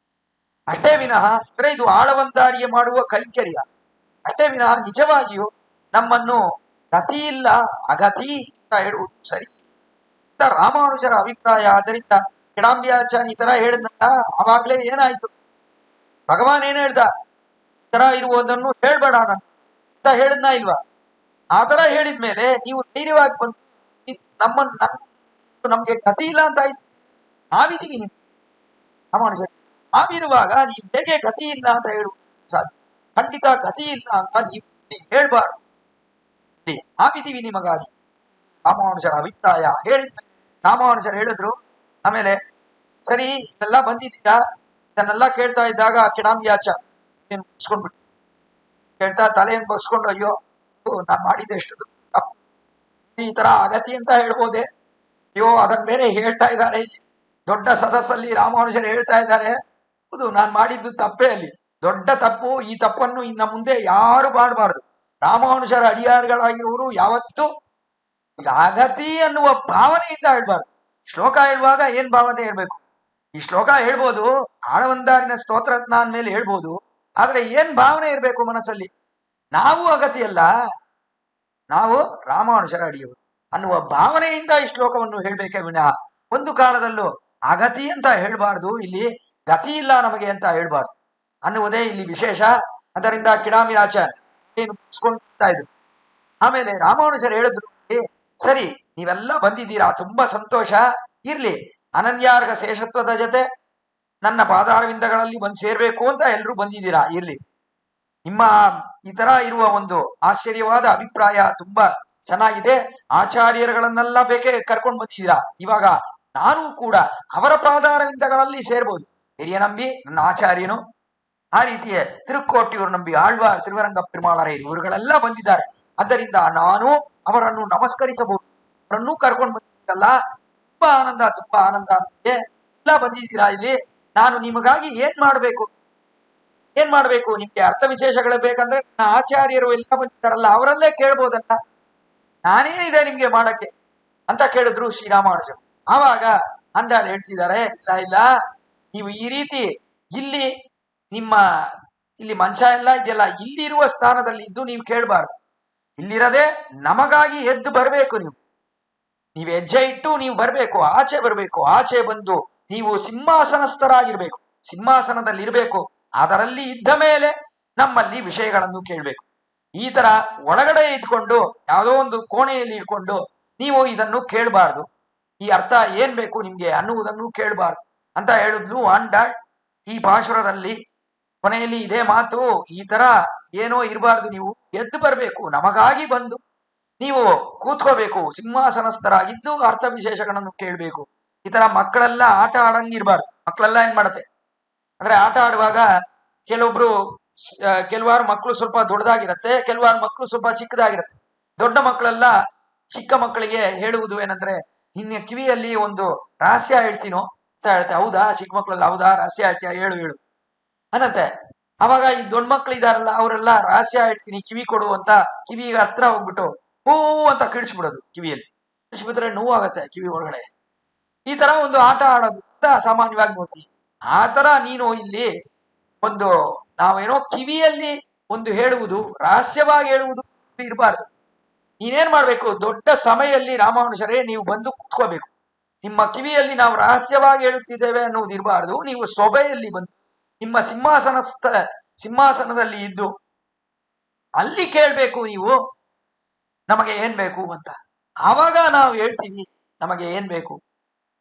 ಅಷ್ಟೇ ವಿನಃ ಅಂದ್ರೆ ಇದು ಆಳವಂದಾರಿಯ ಮಾಡುವ ಕೈಂಕರ್ಯ. ಅಷ್ಟೇ ವಿನಃ ನಿಜವಾಗಿಯೂ ನಮ್ಮನ್ನು ಗತಿ ಇಲ್ಲ ಅಗತಿ ಅಂತ ಹೇಳುವುದು ಸರಿ ಅಂತ ರಾಮಾನುಜರ ಅಭಿಪ್ರಾಯ. ಆದ್ದರಿಂದ ಕಿಡಾಂಬಿಯಾಚಾರ್ಯ ಈ ತರ ಹೇಳಿದ್ನಲ್ಲ, ಆವಾಗ್ಲೇ ಏನಾಯ್ತು? ಭಗವಾನ್ ಏನ್ ಹೇಳ್ದ? ಈ ತರ ಇರುವುದನ್ನು ಹೇಳ್ಬೇಡ ಅಂತ ಹೇಳಿದ್ನ ಇಲ್ವಾ? ಆ ತರ ಹೇಳಿದ್ಮೇಲೆ ನೀವು ಧೈರ್ಯವಾಗಿ ಬಂದು ನಮ್ಗೆ ಗತಿ ಇಲ್ಲ ಅಂತ ಆಯ್ತು. ನಾವಿದೀವಿ ನೀವು ರಾಮಾನುಜರ್. ನಾವಿರುವಾಗ ನೀವು ಹೇಗೆ ಗತಿ ಇಲ್ಲ ಅಂತ ಹೇಳುವ ಸಾಧ್ಯ? ಖಂಡಿತ ಗತಿ ಇಲ್ಲ ಅಂತ ನೀವು ಹೇಳ್ಬಾರ್ದು. ನಾವಿದೀವಿ ನಿಮಗಾಗಿ. ರಾಮಾನುಜರ ಅಭಿಪ್ರಾಯ ಹೇಳಿದ್ಮೇಲೆ ರಾಮಾನುಜರು ಹೇಳಿದ್ರು. ಆಮೇಲೆ ಸರಿ ಇದೆಲ್ಲ ಬಂದಿದ್ದೀರಾ, ಇದನ್ನೆಲ್ಲ ಕೇಳ್ತಾ ಇದ್ದಾಗ ಕಿಡಾಂಬಿಯಾಚಾರ್ಯ ಬಗ್ಸ್ಕೊಂಡ್ಬಿಟ್ಟು ಕೇಳ್ತಾ ತಲೆಯನ್ನು ಬಗ್ಸ್ಕೊಂಡು, ಅಯ್ಯೋ ನಾನ್ ಮಾಡಿದ್ದೆ ಎಷ್ಟು ತಪ್ಪು, ಈ ತರ ಅಗತಿ ಅಂತ ಹೇಳ್ಬೋದೆ, ಅಯ್ಯೋ ಅದನ್ನ ಬೇರೆ ಹೇಳ್ತಾ ಇದ್ದಾರೆ ಇಲ್ಲಿ ದೊಡ್ಡ ಸದಸ್ಸಲ್ಲಿ ರಾಮಾನುಜರು ಹೇಳ್ತಾ ಇದ್ದಾರೆ. ಹೌದು, ನಾನ್ ಮಾಡಿದ್ದು ತಪ್ಪೇ, ಅಲ್ಲಿ ದೊಡ್ಡ ತಪ್ಪು. ಈ ತಪ್ಪನ್ನು ಇನ್ನ ಮುಂದೆ ಯಾರು ಮಾಡಬಾರ್ದು. ರಾಮಾನುಜರ ಅಡಿಯಾರುಗಳಾಗಿರುವರು ಯಾವತ್ತೂ ಅಗತಿ ಅನ್ನುವ ಭಾವನೆಯಿಂದ ಹೇಳ್ಬಾರ್ದು. ಶ್ಲೋಕ ಹೇಳುವಾಗ ಏನ್ ಭಾವನೆ ಇರ್ಬೇಕು? ಈ ಶ್ಲೋಕ ಹೇಳ್ಬೋದು, ಆಳವಂದಾರಿನ ಸ್ತೋತ್ರರತ್ನ ಅಂದ್ಮೇಲೆ ಹೇಳ್ಬೋದು, ಆದ್ರೆ ಏನ್ ಭಾವನೆ ಇರ್ಬೇಕು ಮನಸ್ಸಲ್ಲಿ? ನಾವು ಅಗತಿಯಲ್ಲ, ನಾವು ರಾಮಾನುಜರ ಅಡಿಯವರು ಅನ್ನುವ ಭಾವನೆಯಿಂದ ಈ ಶ್ಲೋಕವನ್ನು ಹೇಳ್ಬೇಕೆ ವಿನಃ ಒಂದು ಕಾಲದಲ್ಲೂ ಅಗತಿ ಅಂತ ಹೇಳ್ಬಾರ್ದು, ಇಲ್ಲಿ ಗತಿ ಇಲ್ಲ ನಮಗೆ ಅಂತ ಹೇಳ್ಬಾರ್ದು ಅನ್ನುವುದೇ ಇಲ್ಲಿ ವಿಶೇಷ. ಅದರಿಂದ ಕಿಡಾಂಬಿಯಾಚಾರ್ಯ ಏನು ಮುಗಿಸ್ಕೊಂಡ್ತಾ ಇದ್ರು. ಆಮೇಲೆ ರಾಮಾನುಜರು ಹೇಳಿದ್ರು, ಸರಿ ನೀವೆಲ್ಲ ಬಂದಿದ್ದೀರಾ, ತುಂಬಾ ಸಂತೋಷ, ಇರ್ಲಿ ಅನನ್ಯಾರ್ಗ ಶೇಷತ್ವದ ಜೊತೆ ನನ್ನ ಪಾದಾರವಿಂದಗಳಲ್ಲಿ ಬಂದು ಸೇರ್ಬೇಕು ಅಂತ ಎಲ್ರು ಬಂದಿದ್ದೀರಾ, ಇರ್ಲಿ. ನಿಮ್ಮ ಈ ತರ ಇರುವ ಒಂದು ಆಶ್ಚರ್ಯವಾದ ಅಭಿಪ್ರಾಯ ತುಂಬಾ ಚೆನ್ನಾಗಿದೆ. ಆಚಾರ್ಯರುಗಳನ್ನೆಲ್ಲ ಬೇಕೆ ಕರ್ಕೊಂಡು ಬಂದಿದ್ದೀರಾ. ಇವಾಗ ನಾನು ಕೂಡ ಅವರ ಪಾದಾರವಿಂದಗಳಲ್ಲಿ ಸೇರ್ಬೋದು. ಹಿರಿಯ ನಂಬಿ ನನ್ನ ಆಚಾರ್ಯನು, ಆ ರೀತಿಯೇ ತಿರುಕ್ಕೋಟಿಯೂರು ನಂಬಿ ಆಳ್ವಾರ್ ತಿರುವರಂಗ ಪೆರುಮಾಳರ ಇವರುಗಳೆಲ್ಲ ಬಂದಿದ್ದಾರೆ. ಆದ್ದರಿಂದ ನಾನು ಅವರನ್ನು ನಮಸ್ಕರಿಸಬಹುದು. ಅವರನ್ನು ಕರ್ಕೊಂಡು ಬಂದಿದ್ದಲ್ಲ, ತುಂಬಾ ಆನಂದ ಎಲ್ಲ ಬಂದಿದ್ದೀರಾ ಇಲ್ಲಿ. ನಾನು ನಿಮಗಾಗಿ ಏನ್ ಮಾಡ್ಬೇಕು ನಿಮ್ಗೆ ಅರ್ಥ ವಿಶೇಷಗಳು ಬೇಕಂದ್ರೆ ಆಚಾರ್ಯರು ಎಲ್ಲ ಬಂದಿದ್ದಾರಲ್ಲ ಅವರಲ್ಲೇ ಕೇಳ್ಬೋದಲ್ಲ, ನಾನೇನಿದೆ ನಿಮ್ಗೆ ಮಾಡಕ್ಕೆ ಅಂತ ಕೇಳಿದ್ರು ಶ್ರೀರಾಮಾನುಜರು. ಆವಾಗ ಅಂಡಾಳ್ ಹೇಳ್ತಿದ್ದಾರೆ, ಇಲ್ಲ ನೀವು ಈ ರೀತಿ ಇಲ್ಲಿ ಇಲ್ಲಿ ಮಂಚ ಎಲ್ಲ ಇದೆಯಲ್ಲ, ಇಲ್ಲಿರುವ ಸ್ಥಾನದಲ್ಲಿ ಇದ್ದು ನೀವು ಕೇಳಬಾರ್ದು. ಇಲ್ಲಿರದೆ ನಮಗಾಗಿ ಎದ್ದು ಬರಬೇಕು. ನೀವು ಹೆಜ್ಜೆ ಇಟ್ಟು ನೀವು ಬರಬೇಕು, ಆಚೆ ಬರಬೇಕು. ಆಚೆ ಬಂದು ನೀವು ಸಿಂಹಾಸನಸ್ಥರಾಗಿರ್ಬೇಕು, ಸಿಂಹಾಸನದಲ್ಲಿ ಇರಬೇಕು. ಅದರಲ್ಲಿ ಇದ್ದ ಮೇಲೆ ನಮ್ಮಲ್ಲಿ ವಿಷಯಗಳನ್ನು ಕೇಳಬೇಕು. ಈ ತರ ಒಳಗಡೆ ಇದ್ಕೊಂಡು ಯಾವುದೋ ಒಂದು ಕೋಣೆಯಲ್ಲಿ ಇಟ್ಕೊಂಡು ನೀವು ಇದನ್ನು ಕೇಳಬಾರ್ದು. ಈ ಅರ್ಥ ಏನ್ ಬೇಕು ನಿಮ್ಗೆ ಅನ್ನುವುದನ್ನು ಕೇಳಬಾರ್ದು ಅಂತ ಹೇಳಿದ್ಲು ಅಂಡಾಳ್. ಈ ಪಾಶುರದಲ್ಲಿ ಕೊನೆಯಲ್ಲಿ ಇದೇ ಮಾತು, ಈ ತರ ಏನೋ ಇರಬಾರ್ದು, ನೀವು ಎದ್ದು ಬರಬೇಕು, ನಮಗಾಗಿ ಬಂದು ನೀವು ಕೂತ್ಕೋಬೇಕು, ಸಿಂಹಾಸನಸ್ಥರಾಗಿದ್ದು ಅರ್ಥ ವಿಶೇಷಗಳನ್ನು ಕೇಳಬೇಕು. ಈ ತರ ಮಕ್ಕಳೆಲ್ಲ ಆಟ ಆಡಂಗಿರ್ಬಾರ್ದು. ಮಕ್ಕಳೆಲ್ಲ ಏನ್ ಮಾಡತ್ತೆ ಅಂದ್ರೆ ಆಟ ಆಡುವಾಗ ಕೆಲವಾರು ಮಕ್ಕಳು ಸ್ವಲ್ಪ ದೊಡ್ಡದಾಗಿರತ್ತೆ, ಕೆಲವಾರು ಮಕ್ಕಳು ಸ್ವಲ್ಪ ಚಿಕ್ಕದಾಗಿರತ್ತೆ. ದೊಡ್ಡ ಮಕ್ಕಳೆಲ್ಲ ಚಿಕ್ಕ ಮಕ್ಕಳಿಗೆ ಹೇಳುವುದು ಏನಂದ್ರೆ, ನಿನ್ನ ಕಿವಿಯಲ್ಲಿ ಒಂದು ರಹಸ್ಯ ಹೇಳ್ತೀನೋ ಅಂತ ಹೇಳ್ತೆ. ಹೌದಾ? ಚಿಕ್ಕ ಮಕ್ಕಳೆಲ್ಲ ಹೌದಾ ರಹಸ್ಯ ಹೇಳ್ತೀಯ, ಹೇಳು ಅನ್ನತ್ತೆ. ಅವಾಗ ಈ ದೊಡ್ಡ ಮಕ್ಳು ಇದಾರಲ್ಲ ಅವರೆಲ್ಲ ರಹಸ್ಯ ಹೇಳ್ತೀನಿ ಕಿವಿ ಕೊಡು ಅಂತ ಕಿವಿಗೆ ಹತ್ರ ಹೋಗ್ಬಿಟ್ಟು ಹೂ ಅಂತ ಕಿಡಿಸ್ಬಿಡೋದು. ಕಿವಿಯಲ್ಲಿ ಕಿಡಿಸ್ಬಿಟ್ರೆ ನೋವಾಗತ್ತೆ ಕಿವಿ ಒಳಗಡೆ. ಈ ತರ ಒಂದು ಆಟ ಆಡೋದು ಅಂತ ಸಾಮಾನ್ಯವಾಗಿ ನೋಡ್ತೀವಿ. ಆ ತರ ನೀನು ಇಲ್ಲಿ ಒಂದು ನಾವೇನೋ ಕಿವಿಯಲ್ಲಿ ಒಂದು ಹೇಳುವುದು, ರಹಸ್ಯವಾಗಿ ಹೇಳುವುದು ಇರಬಾರ್ದು. ನೀನೇನ್ ಮಾಡ್ಬೇಕು, ದೊಡ್ಡ ಸಭೆಯಲ್ಲಿ ರಾಮಾನುಜರೇ ನೀವು ಬಂದು ಕುತ್ಕೋಬೇಕು. ನಿಮ್ಮ ಕಿವಿಯಲ್ಲಿ ನಾವು ರಹಸ್ಯವಾಗಿ ಹೇಳುತ್ತಿದ್ದೇವೆ ಅನ್ನೋದು ಇರಬಾರ್ದು. ನೀವು ಸಭೆಯಲ್ಲಿ ಬಂದು ನಿಮ್ಮ ಸಿಂಹಾಸನದಲ್ಲಿ ಇದ್ದು ಅಲ್ಲಿ ಕೇಳ್ಬೇಕು ನೀವು ನಮಗೆ ಏನ್ ಬೇಕು ಅಂತ. ಆವಾಗ ನಾವು ಹೇಳ್ತೀವಿ ನಮಗೆ ಏನ್ ಬೇಕು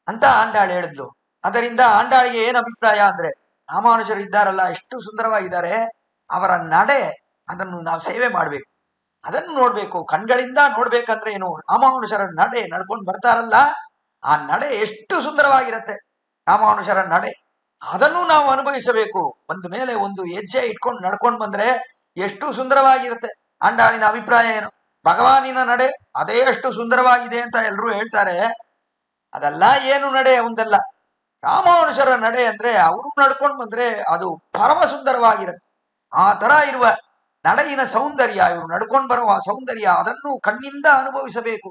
ಅಂತ ಆಂಡಾಳ್ ಹೇಳಿದ್ಲು. ಅದರಿಂದ ಆಂಡಾಳಿಗೆ ಏನ್ ಅಭಿಪ್ರಾಯ ಅಂದ್ರೆ, ರಾಮಾನುಜರು ಇದ್ದಾರಲ್ಲ ಎಷ್ಟು ಸುಂದರವಾಗಿದ್ದಾರೆ, ಅವರ ನಡೆ ಅದನ್ನು ನಾವು ಸೇವೆ ಮಾಡ್ಬೇಕು, ಅದನ್ನು ನೋಡ್ಬೇಕು, ಕಣ್ಗಳಿಂದ ನೋಡ್ಬೇಕಂದ್ರೆ ಏನು, ರಾಮಾನುಜರ ನಡೆ ನಡ್ಕೊಂಡು ಬರ್ತಾರಲ್ಲ ಆ ನಡೆ ಎಷ್ಟು ಸುಂದರವಾಗಿರತ್ತೆ ರಾಮಾನುಜರ ನಡೆ. ಅದನ್ನು ನಾವು ಅನುಭವಿಸಬೇಕು. ಒಂದು ಮೇಲೆ ಒಂದು ಹೆಜ್ಜೆ ಇಟ್ಕೊಂಡು ನಡ್ಕೊಂಡು ಬಂದ್ರೆ ಎಷ್ಟು ಸುಂದರವಾಗಿರುತ್ತೆ. ಆಂಡಾಳಿನ ಅಭಿಪ್ರಾಯ ಏನು? ಭಗವಾನಿನ ನಡೆ ಅದೇ ಅಷ್ಟು ಸುಂದರವಾಗಿದೆ ಅಂತ ಎಲ್ಲರೂ ಹೇಳ್ತಾರೆ. ಅದೆಲ್ಲ ಏನು ನಡೆ ಒಂದಲ್ಲ. ರಾಮಾನುಜರ ನಡೆ ಅಂದ್ರೆ ಅವರು ನಡ್ಕೊಂಡು ಬಂದ್ರೆ ಅದು ಪರಮ ಸುಂದರವಾಗಿರುತ್ತೆ. ಆ ತರ ಇರುವ ನಡೆಯಿನ ಸೌಂದರ್ಯ, ಇವರು ನಡ್ಕೊಂಡು ಬರುವ ಸೌಂದರ್ಯ, ಅದನ್ನು ಕಣ್ಣಿಂದ ಅನುಭವಿಸಬೇಕು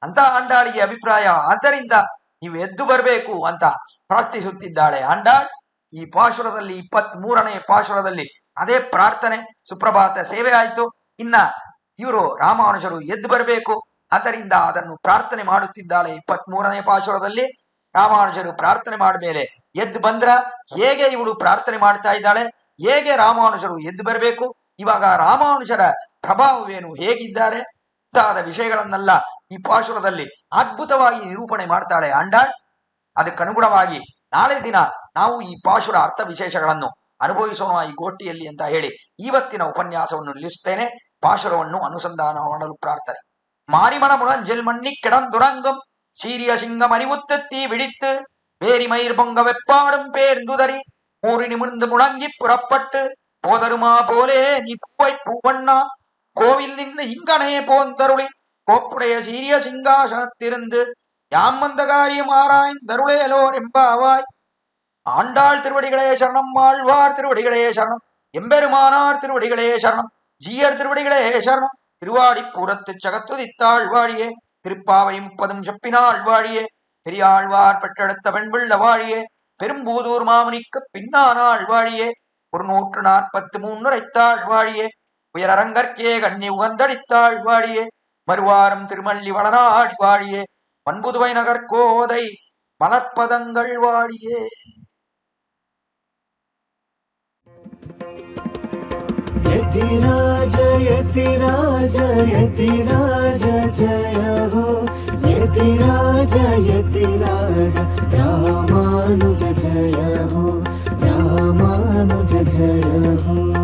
ಅಂತ ಆಂಡಾಳಿಗೆ ಅಭಿಪ್ರಾಯ. ಆದ್ದರಿಂದ ನೀವು ಎದ್ದು ಬರಬೇಕು ಅಂತ ಪ್ರಾರ್ಥಿಸುತ್ತಿದ್ದಾಳೆ ಆಂಡಾಳ್. ಈ ಪಾಶುರದಲ್ಲಿ 23ನೇ ಪಾಶುರದಲ್ಲಿ ಅದೇ ಪ್ರಾರ್ಥನೆ, ಸುಪ್ರಭಾತ ಸೇವೆ ಆಯ್ತು. ಇನ್ನ ಇವರು ರಾಮಾನುಜರು ಎದ್ದು ಬರಬೇಕು, ಆದ್ದರಿಂದ ಅದನ್ನು ಪ್ರಾರ್ಥನೆ ಮಾಡುತ್ತಿದ್ದಾಳೆ. 23ನೇ ಪಾಶುರದಲ್ಲಿ ರಾಮಾನುಜರು ಪ್ರಾರ್ಥನೆ ಮಾಡಮೇಲೆ ಎದ್ದು ಬಂದ್ರ ಹೇಗೆ ಇವಳು ಪ್ರಾರ್ಥನೆ ಮಾಡ್ತಾ ಇದ್ದಾಳೆ, ಹೇಗೆ ರಾಮಾನುಜರು ಎದ್ದು ಬರಬೇಕು, ಇವಾಗ ರಾಮಾನುಜರ ಪ್ರಭಾವವೇನು, ಹೇಗಿದ್ದಾರೆ ಮುಂತಾದ ವಿಷಯಗಳನ್ನೆಲ್ಲ ಈ ಪಾಶುರದಲ್ಲಿ ಅದ್ಭುತವಾಗಿ ನಿರೂಪಣೆ ಮಾಡ್ತಾಳೆ ಆಂಡಾಳ್. ಅದಕ್ಕನುಗುಣವಾಗಿ ನಾಳೆ ದಿನ ನಾವು ಈ ಪಾಶುರ ಅರ್ಥ ವಿಶೇಷಗಳನ್ನು ಅನುಭವಿಸೋಣ ಈ ಗೋಷ್ಠಿಯಲ್ಲಿ ಅಂತ ಹೇಳಿ ಇವತ್ತಿನ ಉಪನ್ಯಾಸವನ್ನು ನಿಲ್ಲಿಸುತ್ತೇನೆ. ಪಾಶುರವನ್ನು ಅನುಸಂಧಾನ ಮಾಡಲು ಪ್ರಾರ್ಥನೆ. மாரிமண முழஞ்சில் மண்ணி கிடந்துறங்கும் சீரிய சிங்கம் அறிவுத்தி விழித்து வேரி மயிர் பொங்க வெப்பாடும் பேர்ந்துதறி மூறி நிமிர்ந்து முழங்கி புறப்பட்டு போதருமா போலே நீ பூவை பூவண்ணா கோவில் நின்று இங்கனே போந்தருளி கோப்புடைய சீரிய சிங்காசனத்திருந்து யாம் வந்த காரியம் ஆராய்ந்தருளேலோர் எம்பாவாய். ஆண்டாள் திருவடிகளே சரணம், ஆழ்வார் திருவடிகளே சரணம், எம்பெருமானார் திருவடிகளே சரணம், ஜீயர் திருவடிகளே சரணம். திருவாடிப்பூரத்து சகத்துதித்தாள் வாழியே, திருப்பாவை 30 செப்பினாள் வாழியே, பெரியாழ்வார் பெற்றெடுத்த பெண்பிள்ள வாழியே, பெரும்பூதூர் மாமுனிக்கு பின்னானாள் வாழியே, 143 உரைத்தாள் வாழியே, உயரரங்கற்கே கண்ணி உகந்தடித்தாள் வாழியே, மறுவாரம் திருமல்லி வளநாடி வாழியே, பண்புதுவை நகர் கோதை மலர்ப்பதங்கள் வாழியே. यतिराज यतिराज यतिराज जय हो, यतिराज यतिराज रामानुज जय हो, रामानुज जय हो.